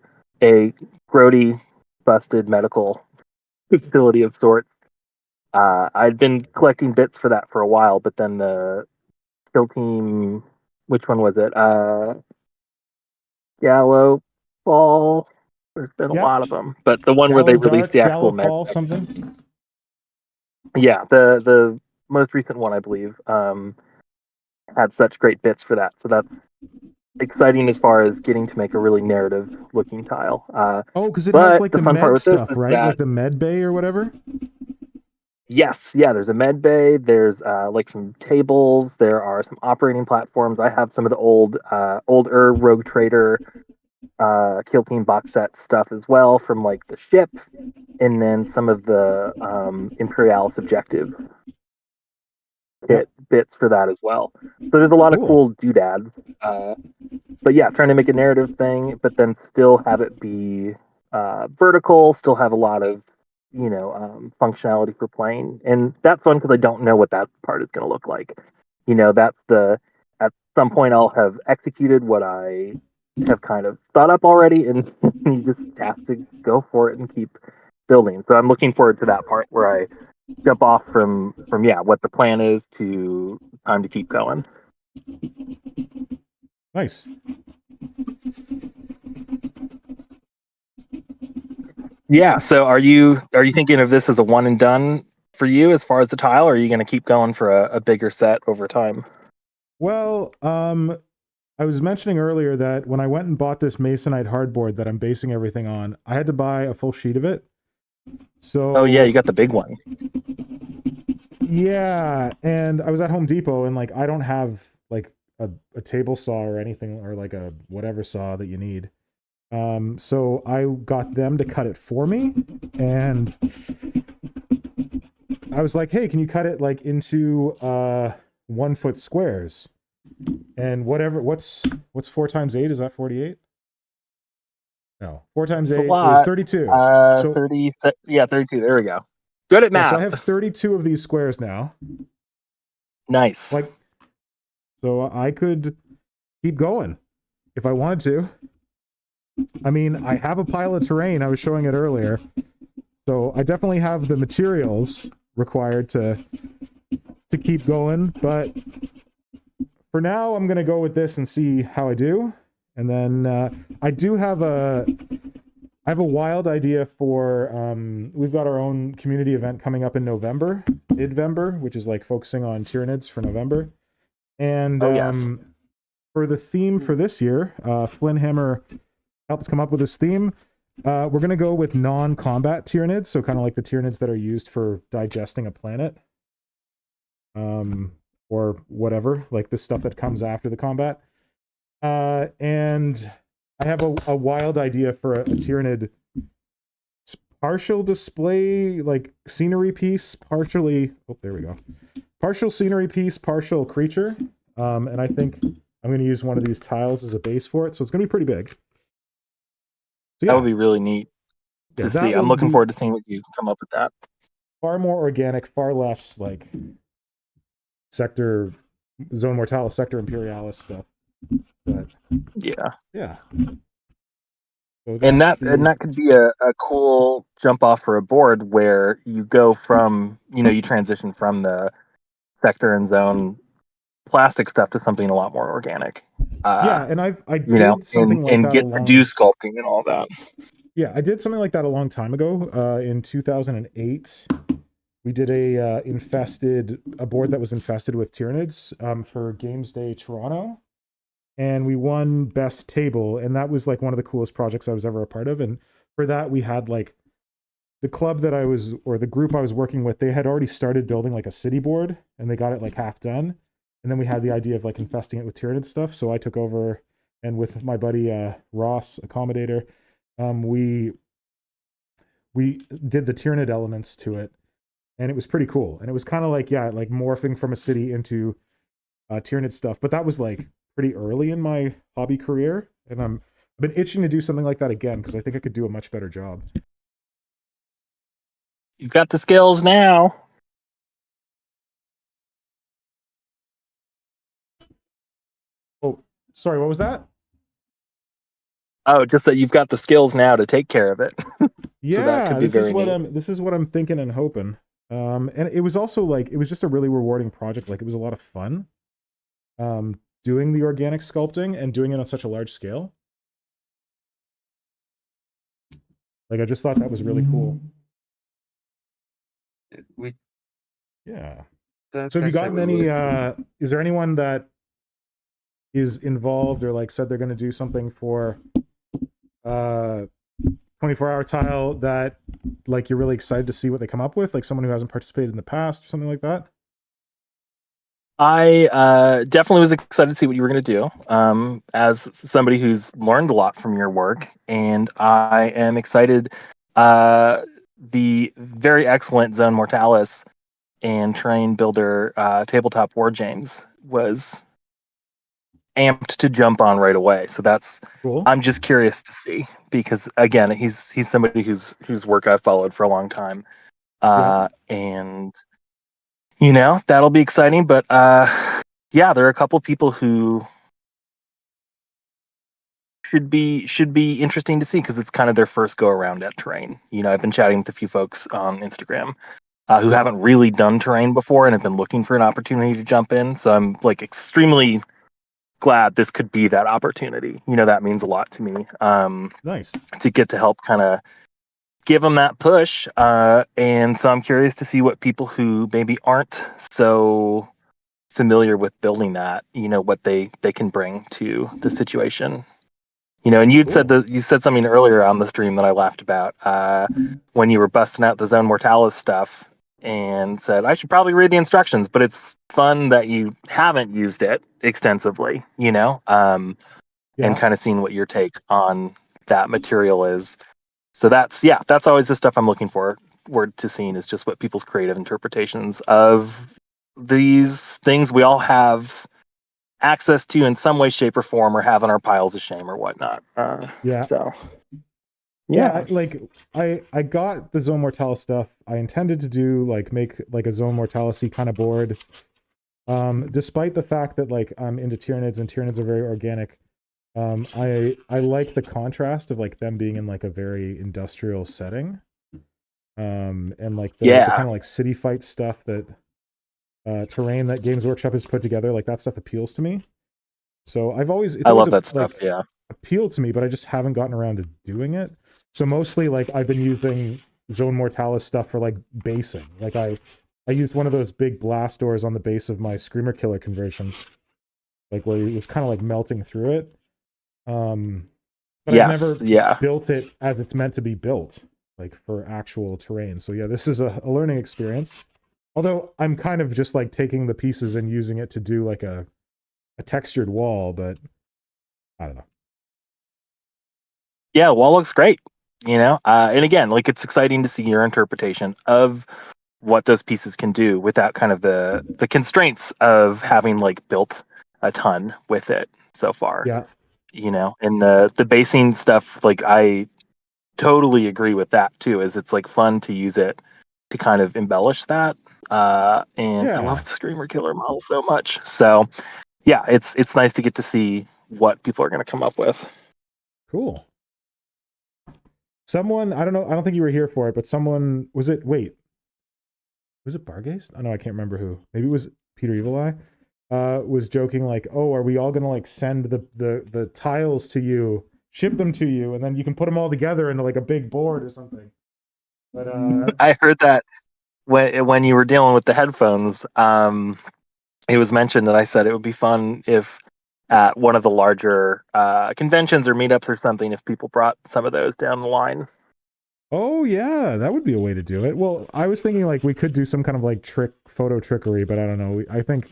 grody busted medical facility of sorts. I'd been collecting bits for that for a while, but then the kill team, which one was it? Gallo Fall. There's been a lot of them, but the one where they released the actual Fall something. Yeah, the most recent one, I believe, had such great bits for that. So that's exciting as far as getting to make a really narrative looking tile. Because it has the fun med part with stuff, this, right? Like the med bay or whatever. Yes, yeah. There's a med bay. There's some tables. There are some operating platforms. I have some of the older Rogue Trader Kill Team box set stuff as well from the ship, and then some of the Imperialis objective kit bits for that as well. So there's a lot of cool doodads. But yeah, trying to make a narrative thing, but then still have it be vertical, still have a lot of functionality for playing, and that's fun because I don't know what that part is going to look like. that's at some point I'll have executed what I have kind of thought up already, and you just have to go for it and keep building. So I'm looking forward to that part where I jump off from what the plan is to time to keep going. Nice. Yeah. So are you thinking of this as a one and done for you as far as the tile, or are you going to keep going for a bigger set over time? Well, I was mentioning earlier that when I went and bought this masonite hardboard that I'm basing everything on, I had to buy a full sheet of it. So Oh yeah, you got the big one. Yeah, and I was at Home Depot, and like I don't have like a table saw or anything, or like a whatever saw that you need. So I got them to cut it for me, and I was like, hey, can you cut it like into 1 foot squares? And what's 4 times 8? Is that 48? No, 4 times It's a 8 is lot. 32. 30, yeah, 32. There we go. Good at math. So I have 32 of these squares now. Nice. Like, so I could keep going if I wanted to. I mean, I have a pile of terrain. I was showing it earlier. So I definitely have the materials required to keep going. But for now, I'm going to go with this and see how I do. And then I have a wild idea for, we've got our own community event coming up in November, Idvember, which is like focusing on Tyranids for November. And yes. For the theme for this year, Flynn Hammer helped come up with this theme. We're going to go with non-combat Tyranids, so kind of like the Tyranids that are used for digesting a planet. Or whatever, like the stuff that comes after the combat. And I have a wild idea for a Tyranid partial display, like scenery piece, partially. Oh, there we go. Partial scenery piece, partial creature. And I think I'm going to use one of these tiles as a base for it, so it's going to be pretty big. So, yeah. That would be really neat to see. I'm looking forward to seeing what you come up with that. Far more organic, far less like sector, Zone Mortalis, Sector Imperialis stuff. But yeah. So and that could be a cool jump off for a board where you go from, you transition from the sector and zone plastic stuff to something a lot more organic. And I did something like that and do sculpting and all that. Yeah, I did something like that a long time ago. In 2008, we did a board that was infested with Tyranids for Games Day Toronto. And we won best table, and that was like one of the coolest projects I was ever a part of. And for that, we had like the club that the group I was working with, they had already started building like a city board, and they got it like half done. And then we had the idea of like infesting it with Tyranid stuff. So I took over, and with my buddy Ross, Accommodator, we did the Tyranid elements to it, and it was pretty cool. And it was kind of like like morphing from a city into Tyranid stuff. But that was like pretty early in my hobby career, and I've been itching to do something like that again because I think I could do a much better job. You've got the skills now. Oh, sorry, what was that? Oh, just that you've got the skills now to take care of it. Yeah, so that could be very neat. This is what I'm thinking and hoping. And it was also like, it was just a really rewarding project. Like, it was a lot of fun. Doing the organic sculpting and doing it on such a large scale. Like, I just thought that was really cool. Yeah. So have you gotten any, is there anyone that is involved or like said they're going to do something for 24-hour tile that like you're really excited to see what they come up with? Like someone who hasn't participated in the past or something like that? I definitely was excited to see what you were going to do as somebody who's learned a lot from your work. And I am excited. The very excellent Zone Mortalis and Terrain Builder tabletop War James was amped to jump on right away. So that's cool. I'm just curious to see, because again, he's somebody whose work I've followed for a long time. And that'll be exciting. But yeah, there are a couple people who should be interesting to see because it's kind of their first go around at terrain. You know, I've been chatting with a few folks on Instagram who haven't really done terrain before and have been looking for an opportunity to jump in. So I'm like extremely glad this could be that opportunity. You know, that means a lot to me. Nice. To get to help kind of give them that push. And so I'm curious to see what people who maybe aren't so familiar with building that, you know, what they can bring to the situation. You know, and you said something earlier on the stream that I laughed about when you were busting out the Zone Mortalis stuff and said I should probably read the instructions, but it's fun that you haven't used it extensively, you know, and kind of seeing what your take on that material is. So that's always the stuff I'm looking forward to seeing is just what people's creative interpretations of these things we all have access to in some way, shape, or form, or have in our piles of shame or whatnot. So I got the Zone Mortalis stuff. I intended to do make like a Zone Mortalis-y kind of board. Despite the fact that like I'm into Tyranids and Tyranids are very organic. I like the contrast of like them being in like a very industrial setting. And like the kind of like city fight stuff that terrain that Games Workshop has put together, like that stuff appeals to me. So I love that stuff. Appealed to me, but I just haven't gotten around to doing it. So mostly like I've been using Zone Mortalis stuff for like basing. Like I used one of those big blast doors on the base of my Screamer Killer conversion, like where it was kind of like melting through it. But I've never built it as it's meant to be built, like for actual terrain. So yeah, this is a learning experience. Although I'm kind of just like taking the pieces and using it to do like a textured wall, but I don't know. Yeah, wall looks great, you know? And again, like it's exciting to see your interpretation of what those pieces can do without kind of the constraints of having like built a ton with it so far. Yeah. You know, and the basing stuff, like I totally agree with that too, is it's like fun to use it to kind of embellish that. And I love the Screamer Killer model so much. So yeah, it's nice to get to see what people are going to come up with. Cool. Someone, I don't think you were here for it, but someone, was it Bargaze? Oh no, I can't remember who. Maybe it was Peter Evil Eye. Was joking like, oh, are we all gonna like send the tiles to you, ship them to you, and then you can put them all together into like a big board or something. But I heard that when you were dealing with the headphones, it was mentioned, and I said it would be fun if at one of the larger conventions or meetups or something, if people brought some of those down the line. Oh yeah, that would be a way to do it. Well, I was thinking like we could do some kind of like photo trickery, but I don't know. I think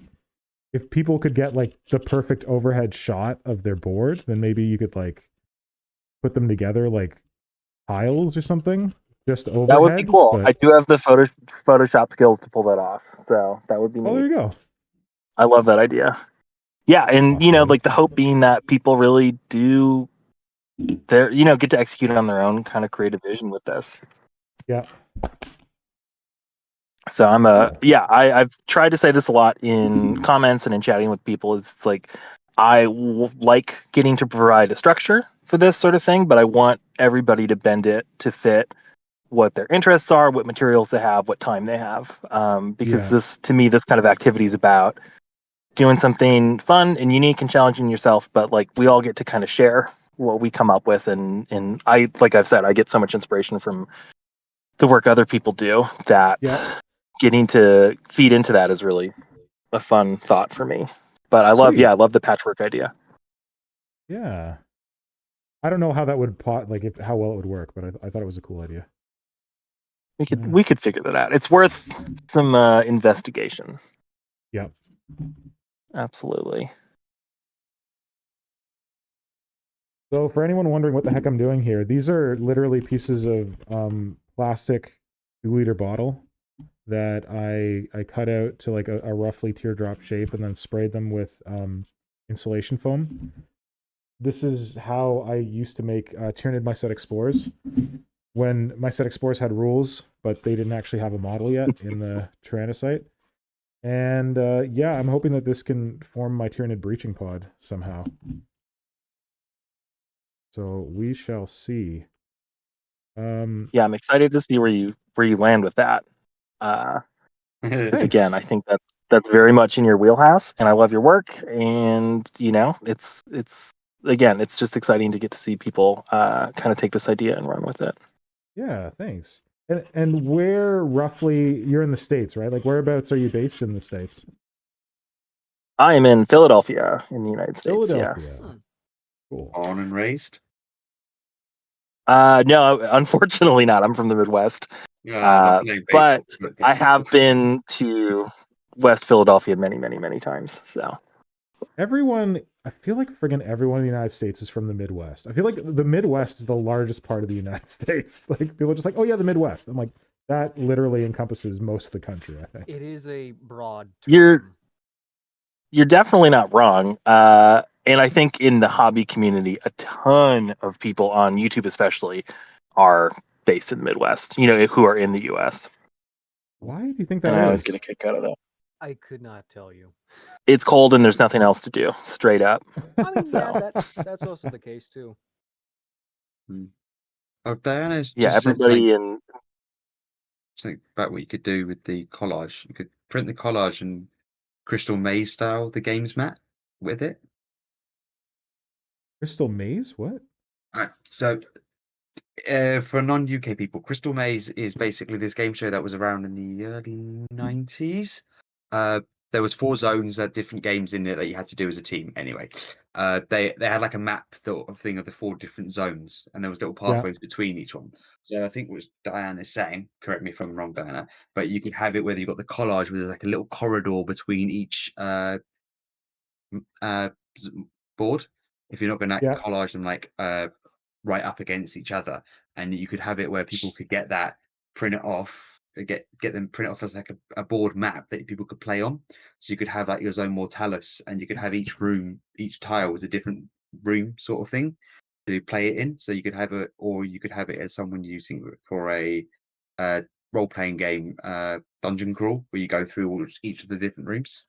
if people could get like the perfect overhead shot of their board, then maybe you could like put them together like tiles or something. Just overhead. That would be cool. But I do have the Photoshop skills to pull that off, so that would be neat. Oh, there you go. I love that idea. Yeah, and you know, like the hope being that people really do get to execute on their own kind of creative vision with this. Yeah. So I've tried to say this a lot in comments and in chatting with people. It's like I like getting to provide a structure for this sort of thing, but I want everybody to bend it to fit what their interests are, what materials they have, what time they have. Because this kind of activity is about doing something fun and unique and challenging yourself, but like we all get to kind of share what we come up with, and I, like I've said, I get so much inspiration from the work other people do that getting to feed into that is really a fun thought for me. But I love the patchwork idea. Yeah. I don't know how that would how well it would work, but I thought it was a cool idea. We could figure that out. It's worth some investigation. Yep. Absolutely. So for anyone wondering what the heck I'm doing here, these are literally pieces of plastic 2-liter bottle that I cut out to like a roughly teardrop shape and then sprayed them with insulation foam. This is how I used to make Tyranid Mycetic Spores when Mycetic Spores had rules, but they didn't actually have a model yet in the Tyrannocyte. And yeah, I'm hoping that this can form my Tyranid breaching pod somehow. So we shall see. Yeah, I'm excited to see where you land with that. Because again, I think that's very much in your wheelhouse, and I love your work. And it's again, it's just exciting to get to see people kind of take this idea and run with it. Yeah, thanks. And where roughly you're in the States, right? Like whereabouts are you based in the States? I am in Philadelphia in the United States. Philadelphia. Hmm. Cool. Born and raised. No, unfortunately not. I'm from the Midwest. Yeah, I'm playing But baseball, I have been to West Philadelphia many, many, many times. So Everyone, I feel like friggin' everyone in the United States is from the Midwest. I feel like the Midwest is the largest part of the United States. Like people are just like, oh yeah, the Midwest. I'm like, that literally encompasses most of the country, I think. It is a broad You're- term. you're definitely not wrong. And I think in the hobby community, a ton of people on YouTube, especially, are based in the Midwest. Who are in the U.S. Why do you think that And I always is? get a kick out of that. I could not tell you. It's cold and there's nothing else to do. Straight up. I mean, yeah, So that's also the case too. Oh, Diana's yeah, just said something, everybody in something about what you could do with the collage. You could print the collage and Crystal Maze style the games mat with it. Crystal Maze? What? So for non-UK people, Crystal Maze is basically this game show that was around in the early 90s. There was 4 zones at different games in it that you had to do as a team. Anyway, they had like a map sort of thing of the 4 different zones, and there was little Yeah. pathways between each one. So I think what Diane is saying, correct me if I'm wrong, Diana, but you could have it whether you've got the collage where there's like a little corridor between each board. If you're not going to Yeah. collage them like right up against each other, and you could have it where people could get that, print it off, get them print it off as like a board map that people could play on. So you could have like your zone Mortalis, and you could have each room, each tile was a different room sort of thing to play it in. So you could have it, or you could have it as someone using it for a role-playing game, dungeon crawl, where you go through each of the different rooms.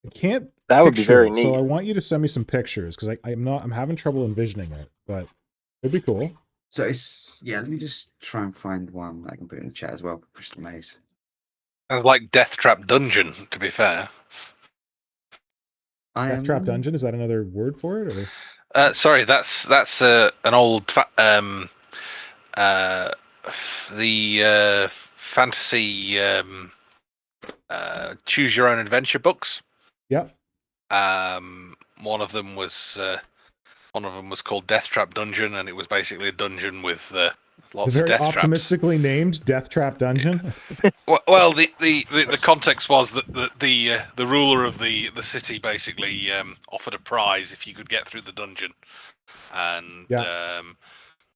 I can't That would be picture very it, so neat. I want you to send me some pictures because I'm having trouble envisioning it, but it'd be cool. So it's let me just try and find one that I can put in the chat as well. Crystal Maze. Sounds like Death Trap Dungeon, to be fair. Death Trap Dungeon, is that another word for it, or? Sorry, that's an old the fantasy choose your own adventure books. Yeah. One of them was called Death Trap Dungeon, and it was basically a dungeon with lots of Very death traps. optimistically named Death Trap Dungeon. Well, the context was that the ruler of the city basically offered a prize if you could get through the dungeon, and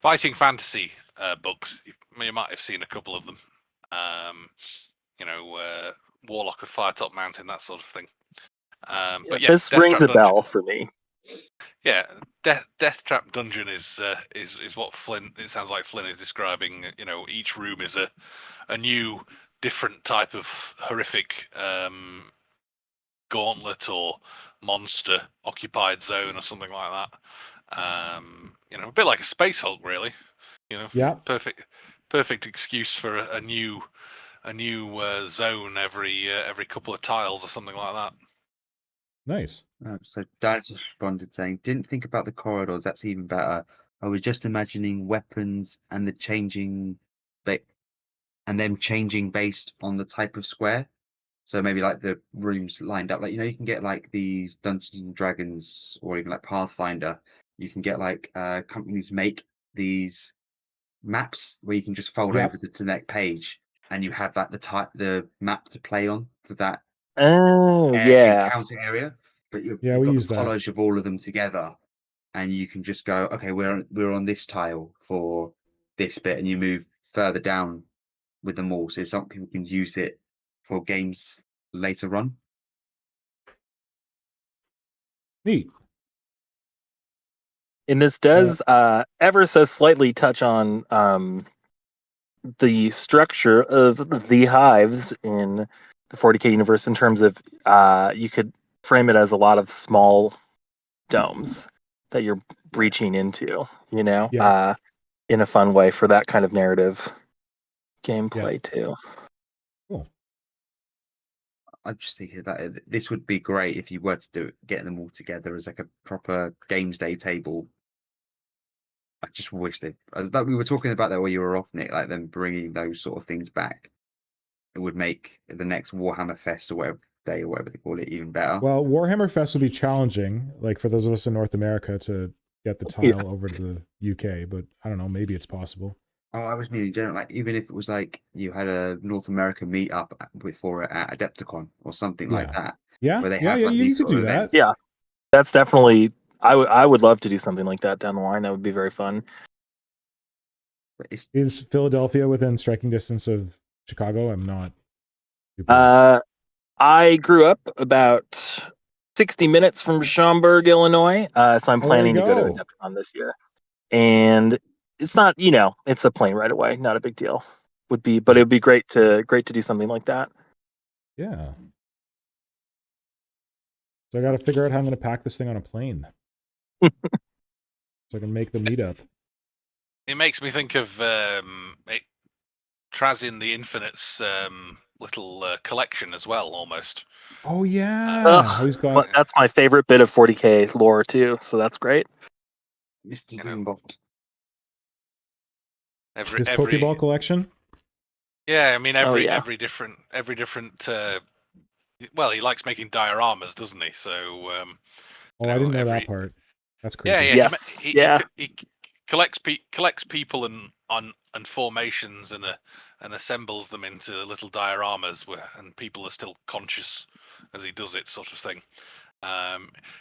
fighting fantasy books. You might have seen a couple of them. Warlock of Firetop Mountain, that sort of thing. But yeah, this Death rings Trap a Dungeon. bell for me. Yeah, Death Trap Dungeon is what Flynn. It sounds like Flynn is describing. Each room is a new, different type of horrific gauntlet or monster occupied zone or something like that. A bit like a Space Hulk, really. Yeah. Perfect excuse for a new zone every couple of tiles or something like that. Nice. So Dan just responded saying, "Didn't think about the corridors. That's even better. I was just imagining weapons and the changing, and them changing based on the type of square. So maybe like the rooms lined up. Like you can get like these Dungeons and Dragons or even like Pathfinder. You can get like companies make these maps where you can just fold over to the next page, and you have that the map to play on for that encounter area. But you've got the collage of all of them together, and you can just go, okay, we're on this tile for this bit, and you move further down with them all, so some people can use it for games later on. Neat. And this does ever so slightly touch on the structure of the hives in the 40k universe in terms of you could frame it as a lot of small domes that you're breaching into, Yeah. in a fun way for that kind of narrative gameplay too. Cool. I'm just thinking that this would be great if you were to get them all together as like a proper games day table. I just wish like we were talking about that while you were off, Nick, like them bringing those sort of things back. It would make the next Warhammer Fest or whatever day or whatever they call it even better. Well, Warhammer Fest would be challenging, like for those of us in North America to get the tile over to the UK, but I don't know, maybe it's possible. Oh, I was meaning in general, like even if it was like you had a North America meetup for it at Adepticon or something like that. Yeah, where they yeah, have yeah, like you these could sort of do that. events. Yeah, that's definitely. I would love to do something like that down the line. That would be very fun. But Is Philadelphia within striking distance of Chicago? I'm not. I grew up about 60 minutes from Schaumburg, Illinois, so I'm planning to go to Adepticon this year. And it's not, it's a plane right away, not a big deal. But it would be great to do something like that. Yeah. So I got to figure out how I'm going to pack this thing on a plane, so I can make the meetup. It makes me think of Trazin the Infinite's little collection as well, almost. Oh yeah, Who's got? That's my favorite bit of 40k lore too. So that's great. Mr. Doombot. His Pokeball collection. Yeah, I mean every different. Well, he likes making dioramas, doesn't he? So. I didn't know that part. That's creepy. Yeah. He collects people and formations and assembles them into little dioramas and people are still conscious as he does it, sort of thing.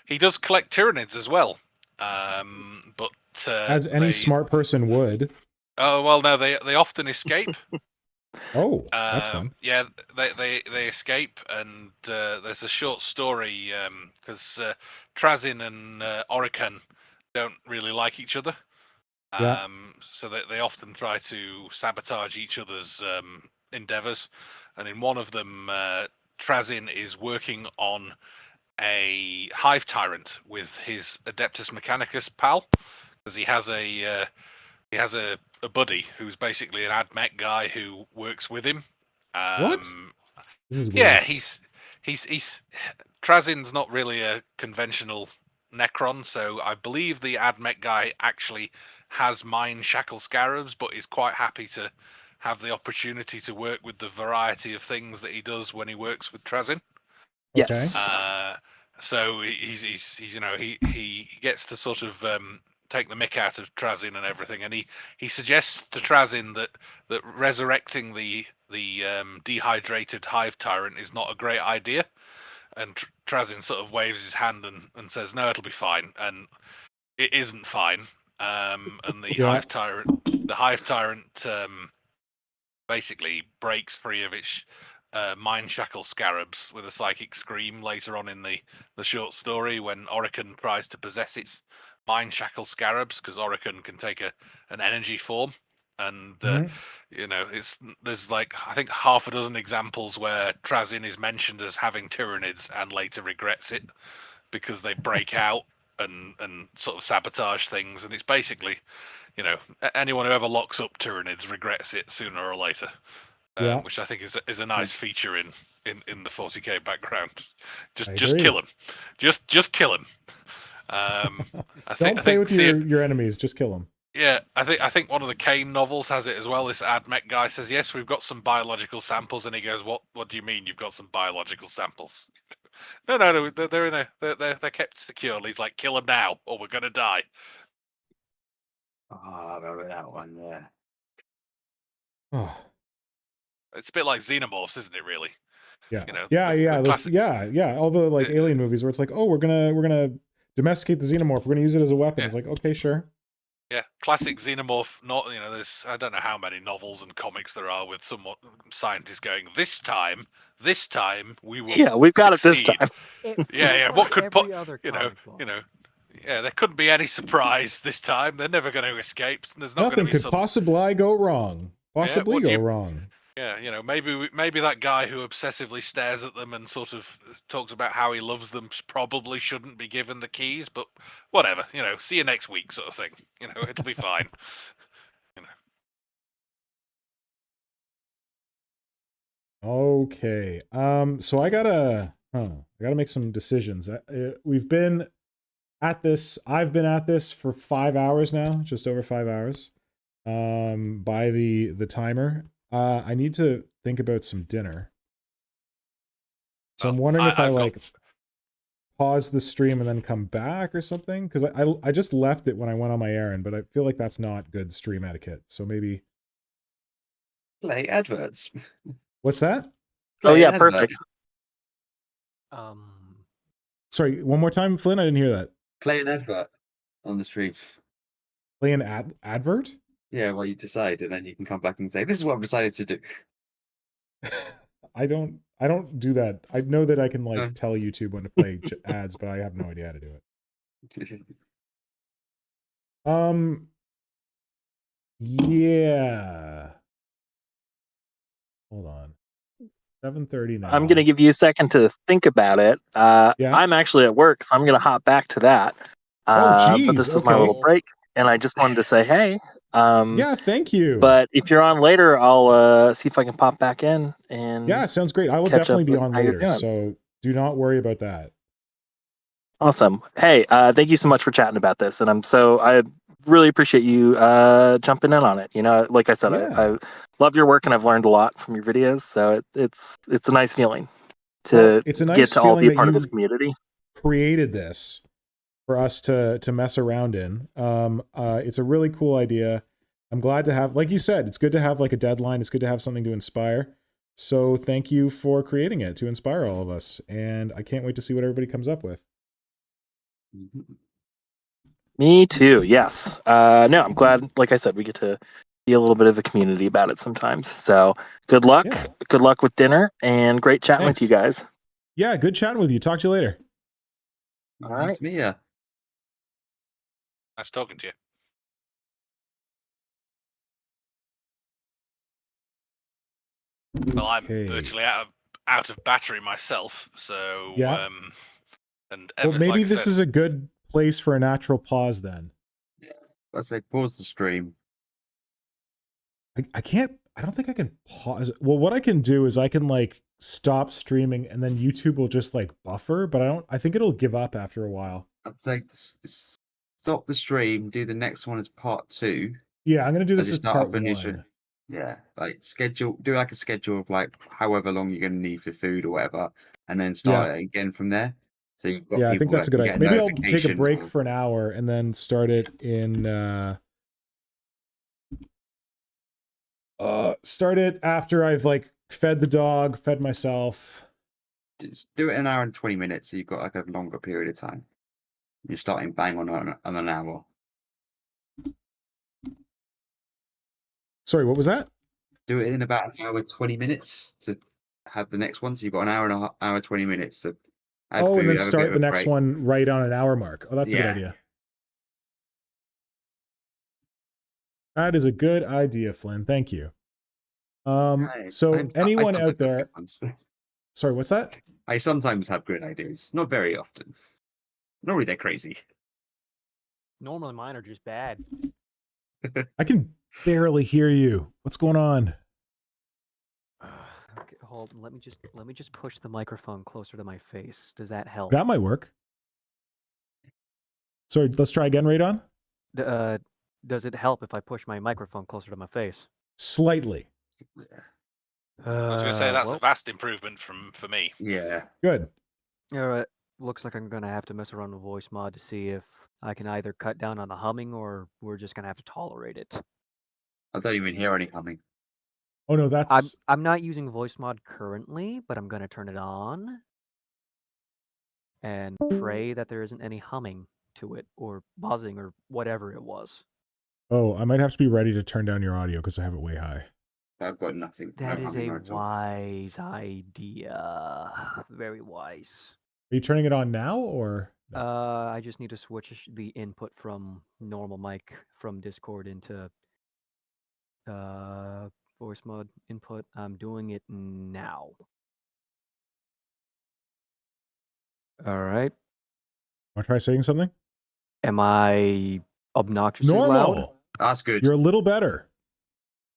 He does collect Tyranids as well, but as any smart person would. Oh well, no, they often escape. Oh, that's fun. Yeah, they escape, and there's a short story because Trazin and Orican don't really like each other. So they often try to sabotage each other's endeavors, and in one of them, Trazin is working on a hive tyrant with his Adeptus Mechanicus pal, because he has a buddy who's basically an AdMech guy who works with him. What? Yeah, he's Trazin's not really a conventional Necron, so I believe the AdMech guy actually has mind shackle scarabs, but is quite happy to have the opportunity to work with the variety of things that he does when he works with Trazin. Yes. So he gets to sort of take the mick out of Trazin and everything, and he suggests to Trazin that resurrecting the dehydrated hive tyrant is not a great idea, and Trazin sort of waves his hand and says no, it'll be fine, and it isn't fine. And the hive tyrant basically breaks free of its mind shackle scarabs with a psychic scream later on in the short story when Orican tries to possess its mind shackle scarabs, because Orican can take an energy form, and there's like I think half a dozen examples where Trazin is mentioned as having Tyranids and later regrets it because they break out and sort of sabotage things, and it's basically anyone who ever locks up Tyranids regrets it sooner or later. Which I think is a nice feature in the 40k background. Just kill him, just kill him. Don't play with your enemies. Just kill them. Yeah, I think one of the Kane novels has it as well. This AdMech guy says, "Yes, we've got some biological samples," and he goes, "What do you mean you've got some biological samples?" No, they're kept securely. He's like, "Kill them now, or we're gonna die." Oh, I remember that one. Yeah. Oh. It's a bit like Xenomorphs, isn't it? Really? Yeah. Yeah. All the like alien movies where it's like, oh, we're gonna domesticate the xenomorph. We're gonna use it as a weapon. It's like, okay, sure. Yeah, classic xenomorph. Not there's I don't know how many novels and comics there are with some scientists going, this time we will. Yeah, we've got succeed. It this time. Yeah. What could there couldn't be any surprise this time. They're never going to escape. There's not Nothing going to be could possibly go wrong. possibly what do go you- wrong? Yeah, you know, maybe that guy who obsessively stares at them and sort of talks about how he loves them probably shouldn't be given the keys, but whatever, you know, see you next week sort of thing. You know, it'll be fine. You know. Okay. So I gotta make some decisions. We've been at this. I've been at this for 5 hours now, just over 5 hours. By the timer. I need to think about some dinner. So I'm wondering if I pause the stream and then come back or something, because I just left it when I went on my errand, but I feel like that's not good stream etiquette. So maybe. Play adverts. What's that? Oh Play yeah, an advert. perfect. Sorry, one more time, Flynn. I didn't hear that. Play an advert on the stream. Play an advert? Yeah, well, you decide, and then you can come back and say, "This is what I've decided to do." I don't do that. I know that I can tell YouTube when to play ads, but I have no idea how to do it. Yeah. Hold on. 7:30 now. I'm going to give you a second to think about it. Yeah. I'm actually at work, so I'm going to hop back to that. But this is my little break, and I just wanted to say, hey. Yeah, thank you. But if you're on later, I'll see if I can pop back in. And yeah, sounds great. I will definitely be on later, so do not worry about that. Awesome. Hey, thank you so much for chatting about this, and I really appreciate you jumping in on it. You know, like I said, I love your work, and I've learned a lot from your videos. So it's a nice feeling to get to all be a part of this community. Created this for us to mess around in. It's a really cool idea. I'm glad to have, like you said, it's good to have like a deadline. It's good to have something to inspire. So thank you for creating it to inspire all of us, and I can't wait to see what everybody comes up with. Me too. Yes. No, I'm glad. Like I said, we get to be a little bit of a community about it sometimes. So good luck. Yeah. Good luck with dinner, and great chatting with you guys. Yeah, good chatting with you. Talk to you later. All right. Nice to meet you. Nice talking to you. Well, I'm virtually out of battery myself, so yeah. And well, maybe this is a good place for a natural pause then. Yeah, let's say pause the stream. I don't think I can pause. Well, what I can do is I can stop streaming and then YouTube will just buffer, but I think it'll give up after a while. I'd say stop the stream, do the next one as part 2. Yeah, I'm gonna do this as part 1. Yeah, do a schedule of however long you're gonna need for food or whatever, and then start it again from there. So you've got I think that's a good idea. Maybe I'll take a break for an hour and then start it in start it after I've fed the dog, fed myself. Just do it in an hour and 20 minutes, so you've got a longer period of time. You're starting bang on an hour. Sorry, what was that? Do it in about an hour 20 minutes to have the next one. So you've got an hour 20 minutes to add food, and then start the next one right on an hour mark. Oh, that's a good idea. That is a good idea, Flynn. Thank you. So anyone out there? Sorry, what's that? I sometimes have good ideas, not very often. Normally they're crazy. Normally mine are just bad. I can barely hear you. What's going on? Okay, hold on. Let me just push the microphone closer to my face. Does that help? That might work. Sorry, let's try again, Radon. Does it help if I push my microphone closer to my face? Slightly. I was going to say that's a vast improvement for me. Yeah. Good. All right. Looks like I'm going to have to mess around with voice mod to see if I can either cut down on the humming or we're just going to have to tolerate it. I don't even hear any humming. Oh no, that's... I'm not using voice mod currently, but I'm going to turn it on and pray that there isn't any humming to it or buzzing or whatever it was. Oh, I might have to be ready to turn down your audio because I have it way high. I've got nothing. That is a wise idea. Very wise. Are you turning it on now or? No? I just need to switch the input from normal mic from Discord into voice mod input. I'm doing it now. All right. Want to try saying something? Am I obnoxiously loud? Normal. That's good. You're a little better.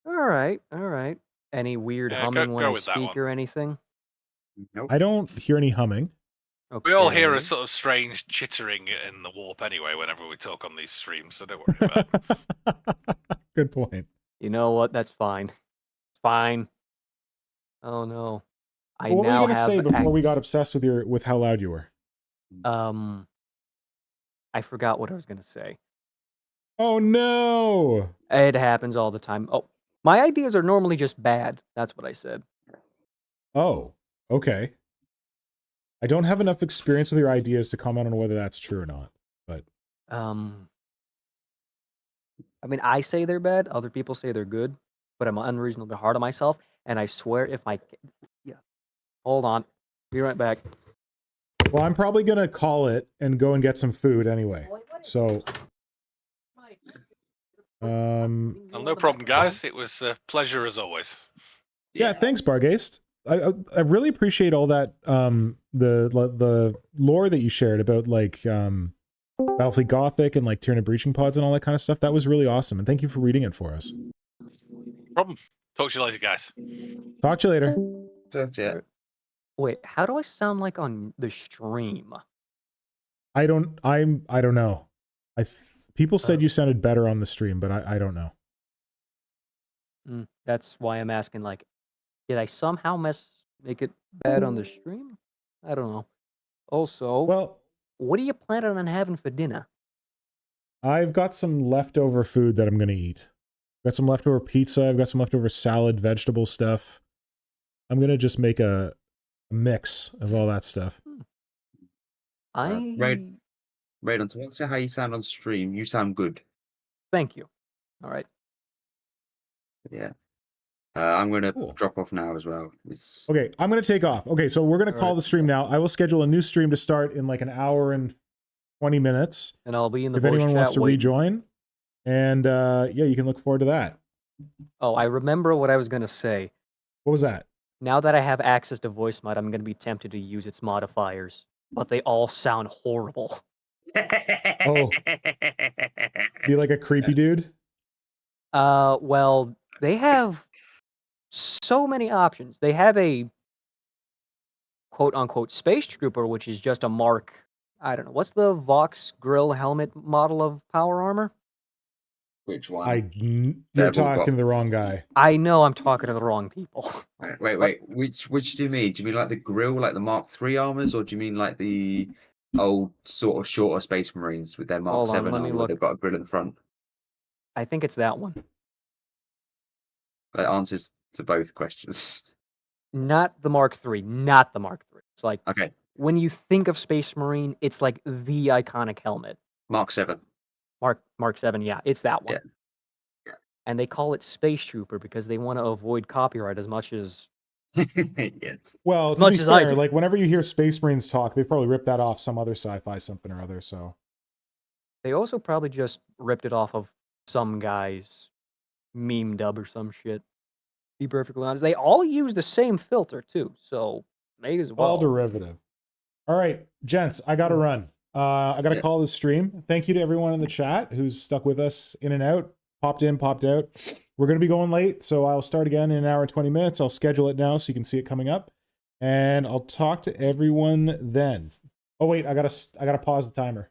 All right. All right. Any weird Yeah, humming when go I with that speak one. or anything? Nope. I don't hear any humming. We all hear a Okay. sort of strange chittering in the warp anyway whenever we talk on these streams, so don't worry about it. Good point. You know what? That's fine. Fine. Oh no. I What were you now gonna have say before we got obsessed with how loud you were? I forgot what I was gonna say. Oh no! It happens all the time. Oh, my ideas are normally just bad. That's what I said. Oh, okay. I don't have enough experience with your ideas to comment on whether that's true or not. But I mean, I say they're bad. Other people say they're good. But I'm unreasonably hard on myself. And I swear, if my hold on, be right back. well, I'm probably gonna call it and go and get some food anyway. So, Well, no problem, guys. It was a pleasure as always. yeah, thanks, Bargaste. I really appreciate all that the lore that you shared about like Battlefield Gothic and like Tyranid breaching pods and all that kind of stuff. That was really awesome, and thank you for reading it for us. No problem. Talk to you later, guys. Talk to you later. Yeah. Wait, how do I sound like on the stream? I don't know. People said you sounded better on the stream, but I don't know. That's why I'm asking. Like, did I somehow make it bad on the stream? I don't know. Also, Well, what are you planning on having for dinner? I've got some leftover food that I'm gonna eat. Got some leftover pizza. I've got some leftover salad, vegetable stuff. I'm gonna just make a mix of all that stuff. Raydon, to answer how you sound on stream, you sound good. Thank you. All right. Yeah. I'm going to drop off now as well. Okay, I'm going to take off. Okay, so we're going to call the stream now. I will schedule a new stream to start in like an hour and 20 minutes. And I'll be in the if voice anyone wants chat to waiting. rejoin. And yeah, you can look forward to that. Oh, I remember what I was going to say. What was that? Now that I have access to voice mod, I'm going to be tempted to use its modifiers, but they all sound horrible. Oh. Be like a creepy dude? Well, they have so many options. They have a quote-unquote space trooper, which is just a Mark... I don't know. What's the Vox grill helmet model of power armor? Which one? You're talking to the wrong guy. I know I'm talking to the wrong people. Wait. Which do you mean? Do you mean like the grill, like the Mark III armors, or do you mean like the old sort of shorter Space Marines with their Mark Hold on, 7 let me armor? look. They've got a grill in the front. I think it's that one. That answers to both questions. Not the Mark III. Not the Mark III. It's like, Okay. when you think of Space Marine, it's like the iconic helmet. Mark 7. Mark 7, yeah, it's that one. Yeah. And they call it Space Trooper because they want to avoid copyright as much as... Yeah. Well, As much to be as I fair, do. like whenever you hear Space Marines talk, they probably ripped that off some other sci-fi something or other, so. They also probably just ripped it off of some guy's meme dub or some shit. Be perfectly honest. They all use the same filter too, so may as well. All derivative. All right, gents, I gotta run. I gotta call this stream. Thank you to everyone in the chat who's stuck with us in and out, popped in, popped out. We're gonna be going late, so I'll start again in an hour and 20 minutes. I'll schedule it now so you can see it coming up, and I'll talk to everyone then. Oh wait, I gotta pause the timer.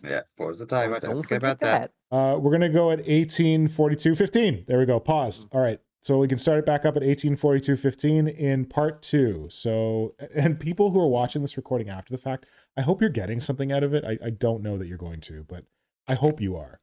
Yeah, pause the timer. Don't forget forget about that. We're gonna go at 18:42:15. There we go. Paused. All right. So we can start it back up at 18:42:15 in part 2. So, and people who are watching this recording after the fact, I hope you're getting something out of it. I don't know that you're going to, but I hope you are.